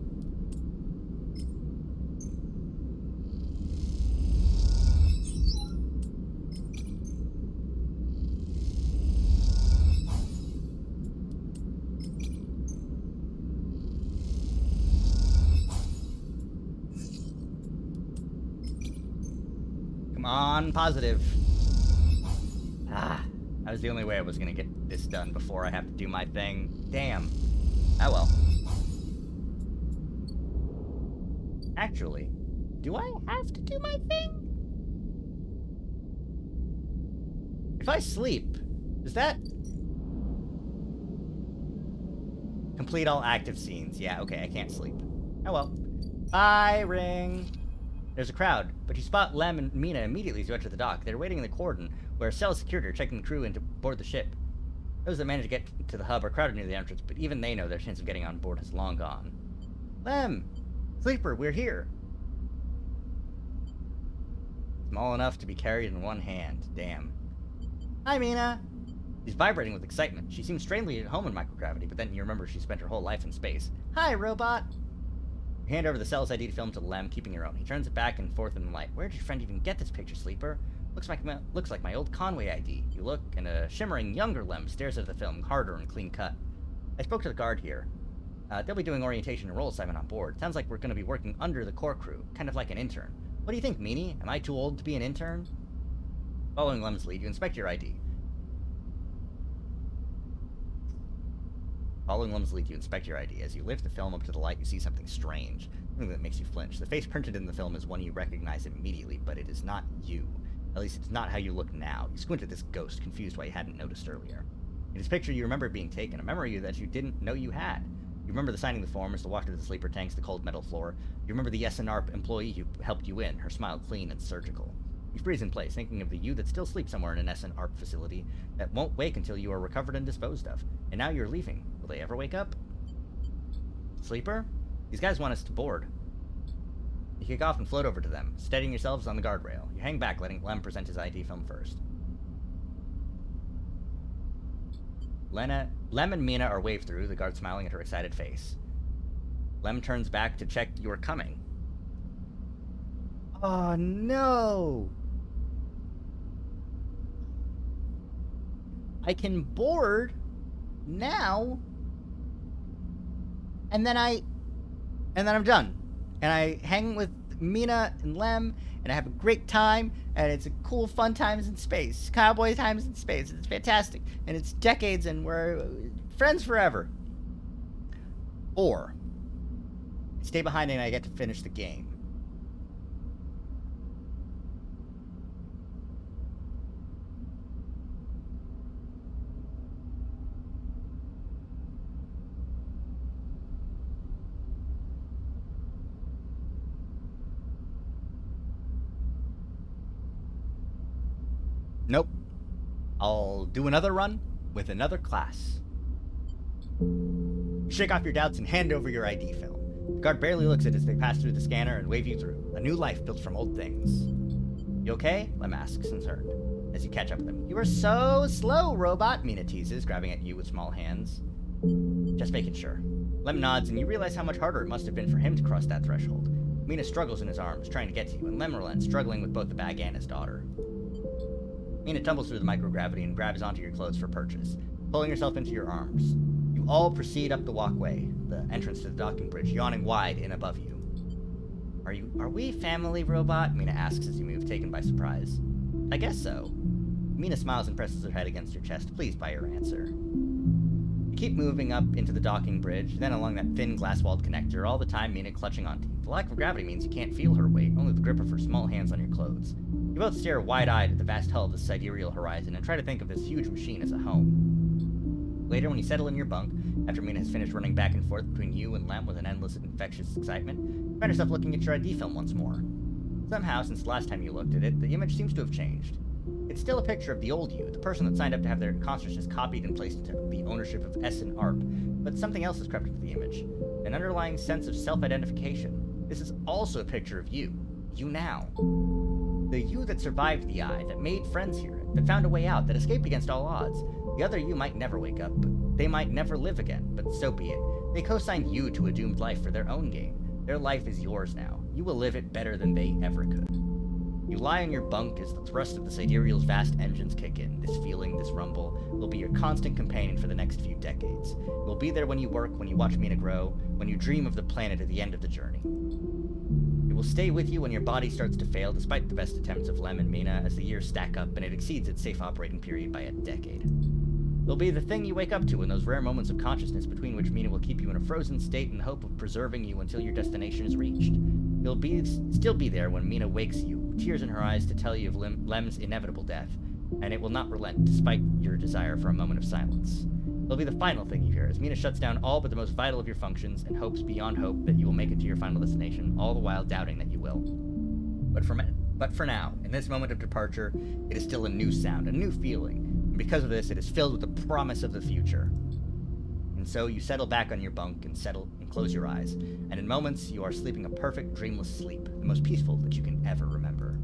A: Come on, positive. Ah, that was the only way I was gonna get this done before I have to do my thing. Damn. Oh well. Actually, do I have to do my thing? If I sleep, does that complete all active scenes? Yeah, okay, I can't sleep. Oh well. Bye, Ring. There's a crowd, but you spot Lem and Mina immediately as you enter the dock. They're waiting in the cordon, where cell security are checking the crew in to board the ship. Those that manage to get to the hub are crowded near the entrance, but even they know their chance of getting on board has long gone. Lem! Sleeper, we're here! Small enough to be carried in one hand. Damn. Hi, Mina! She's vibrating with excitement. She seems strangely at home in microgravity, but then you remember she spent her whole life in space. Hi, robot! You hand over the cell's ID film to Lem, keeping your own. He turns it back and forth in the light. Where did your friend even get this picture, Sleeper? Looks like my old Conway ID. You look, and a shimmering younger Lem stares at the film, harder and clean cut. I spoke to the guard here. They'll be doing orientation and role assignment on board. Sounds like we're going to be working under the core crew, kind of like an intern. What do you think, Meanie? Am I too old to be an intern? Following Lem's lead, you inspect your ID. Following Lem's lead, you inspect your ID. As you lift the film up to the light, you see something strange. Something that makes you flinch. The face printed in the film is one you recognize immediately, but it is not you. At least it's not how you look now. You squint at this ghost, confused why you hadn't noticed earlier. In this picture, you remember being taken, a memory that you didn't know you had. You remember the signing the forms, the walk to the sleeper tanks, the cold metal floor. You remember the SNR employee who helped you in, her smile clean and surgical. You freeze in place, thinking of the you that still sleeps somewhere in an SNR facility that won't wake until you are recovered and disposed of. And now you're leaving. Will they ever wake up? Sleeper? These guys want us to board. You kick off and float over to them, steadying yourselves on the guardrail. You hang back, letting Lem present his ID film first. Lem and Mina are waved through, the guard smiling at her excited face. Lem turns back to check you are coming. Oh no! I can board now, and then I'm done. And I hang with Mina and Lem, and I have a great time, and it's a cool, fun times in space. Cowboy times in space. It's fantastic. And it's decades, and we're friends forever. Or, I stay behind and I get to finish the game. Nope. I'll do another run with another class. Shake off your doubts and hand over your ID film. The guard barely looks at it as they pass through the scanner and wave you through. A new life built from old things. You okay? Lem asks, concerned, as you catch up with him. You are so slow, robot, Mina teases, grabbing at you with small hands. Just making sure. Lem nods, and you realize how much harder it must have been for him to cross that threshold. Mina struggles in his arms, trying to get to you, and Lem relents, struggling with both the bag and his daughter. Mina tumbles through the microgravity and grabs onto your clothes for purchase, pulling herself into your arms. You all proceed up the walkway, the entrance to the docking bridge, yawning wide in above you. Are we family, robot? Mina asks as you move, taken by surprise. I guess so. Mina smiles and presses her head against your chest, pleased by your answer. You keep moving up into the docking bridge, then along that thin glass-walled connector, all the time Mina clutching onto you. The lack of gravity means you can't feel her weight, only the grip of her small hands on your clothes. You both stare wide-eyed at the vast hull of the sidereal horizon and try to think of this huge machine as a home. Later, when you settle in your bunk, after Mina has finished running back and forth between you and Lem with an endless infectious excitement, you find yourself looking at your ID film once more. Somehow, since the last time you looked at it, the image seems to have changed. It's still a picture of the old you, the person that signed up to have their consciousness copied and placed into the ownership of S and ARP, but something else has crept into the image. An underlying sense of self-identification. This is also a picture of you. You now. The you that survived the eye, that made friends here, that found a way out, that escaped against all odds. The other you might never wake up, but they might never live again, but so be it. They co-signed you to a doomed life for their own game. Their life is yours now. You will live it better than they ever could. You lie on your bunk as the thrust of the sidereal's vast engines kick in. This feeling, this rumble, will be your constant companion for the next few decades. It will be there when you work, when you watch Mina grow, when you dream of the planet at the end of the journey. You
B: It will stay with you when your body starts to fail, despite the best attempts of Lem and Mina, as the years stack up and it exceeds its safe operating period by a decade. It'll be the thing you wake up to in those rare moments of consciousness between which Mina will keep you in a frozen state in the hope of preserving you until your destination is reached. You'll still be there when Mina wakes you, tears in her eyes to tell you of Lem's inevitable death, and it will not relent despite your desire for a moment of silence. It'll be the final thing you hear as Mina shuts down all but the most vital of your functions and hopes beyond hope that you will make it to your final destination, all the while doubting that you will. But for now, in this moment of departure, it is still a new sound, a new feeling, and because of this, it is filled with the promise of the future. And so you settle back on your bunk and close your eyes, and in moments you are sleeping a perfect, dreamless sleep, the most peaceful that you can ever remember.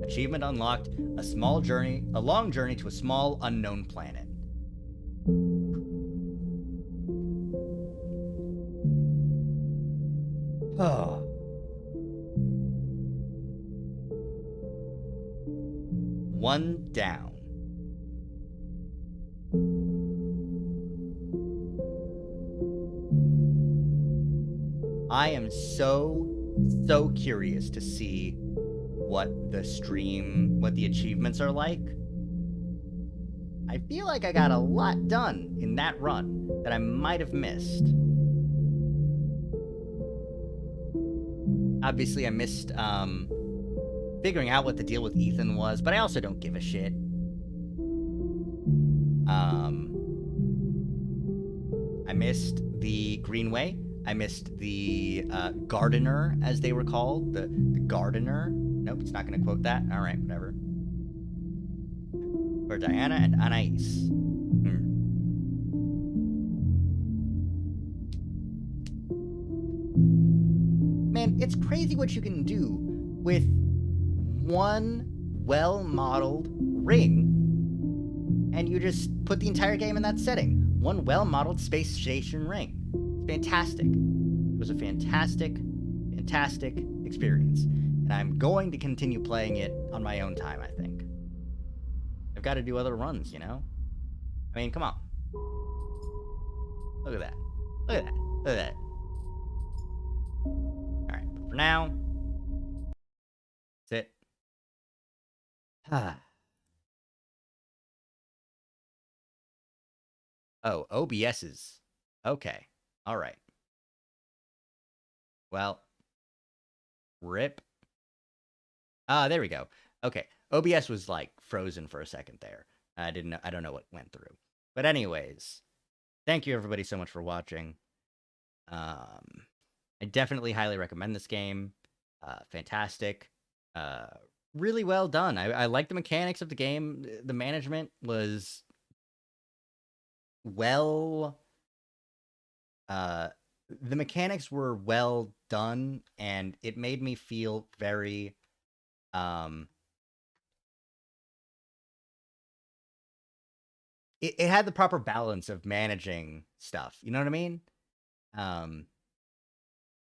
B: Achievement unlocked, a long journey to a small, unknown planet. Oh. One down. I am so curious to see what the achievements are like. I feel like I got a lot done in that run that I might have missed. Obviously, I missed figuring out what the deal with Ethan was, but I also don't give a shit. I missed the Greenway. I missed the Gardener, as they were called. The Gardener. Nope, it's not going to quote that. All right, whatever. For Diana and Anais. Man, it's crazy what you can do with one well-modeled ring, and you just put the entire game in that setting. One well-modeled space station ring. Fantastic. It was a fantastic experience. And I'm going to continue playing it on my own time, I think. I've got to do other runs, you know? I mean, come on. Look at that. Look at that. Look at that. Alright, but for now, that's it. Oh, OBS's. Okay. Alright. Well, rip. There we go. Okay. OBS was like frozen for a second there. I don't know what went through. But anyways, thank you everybody so much for watching. I definitely highly recommend this game. Fantastic. Really well done. I like the mechanics of the game. The management was well... the mechanics were well done, and it made me feel very... It had the proper balance of managing stuff. You know what I mean?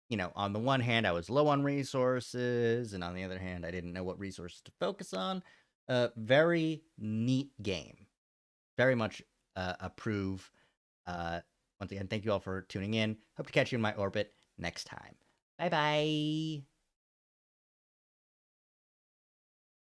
B: You know, on the one hand, I was low on resources, and on the other hand, I didn't know what resources to focus on. Very neat game. Very much approve. Once again, thank you all for tuning in. Hope to catch you in my orbit next time. Bye-bye.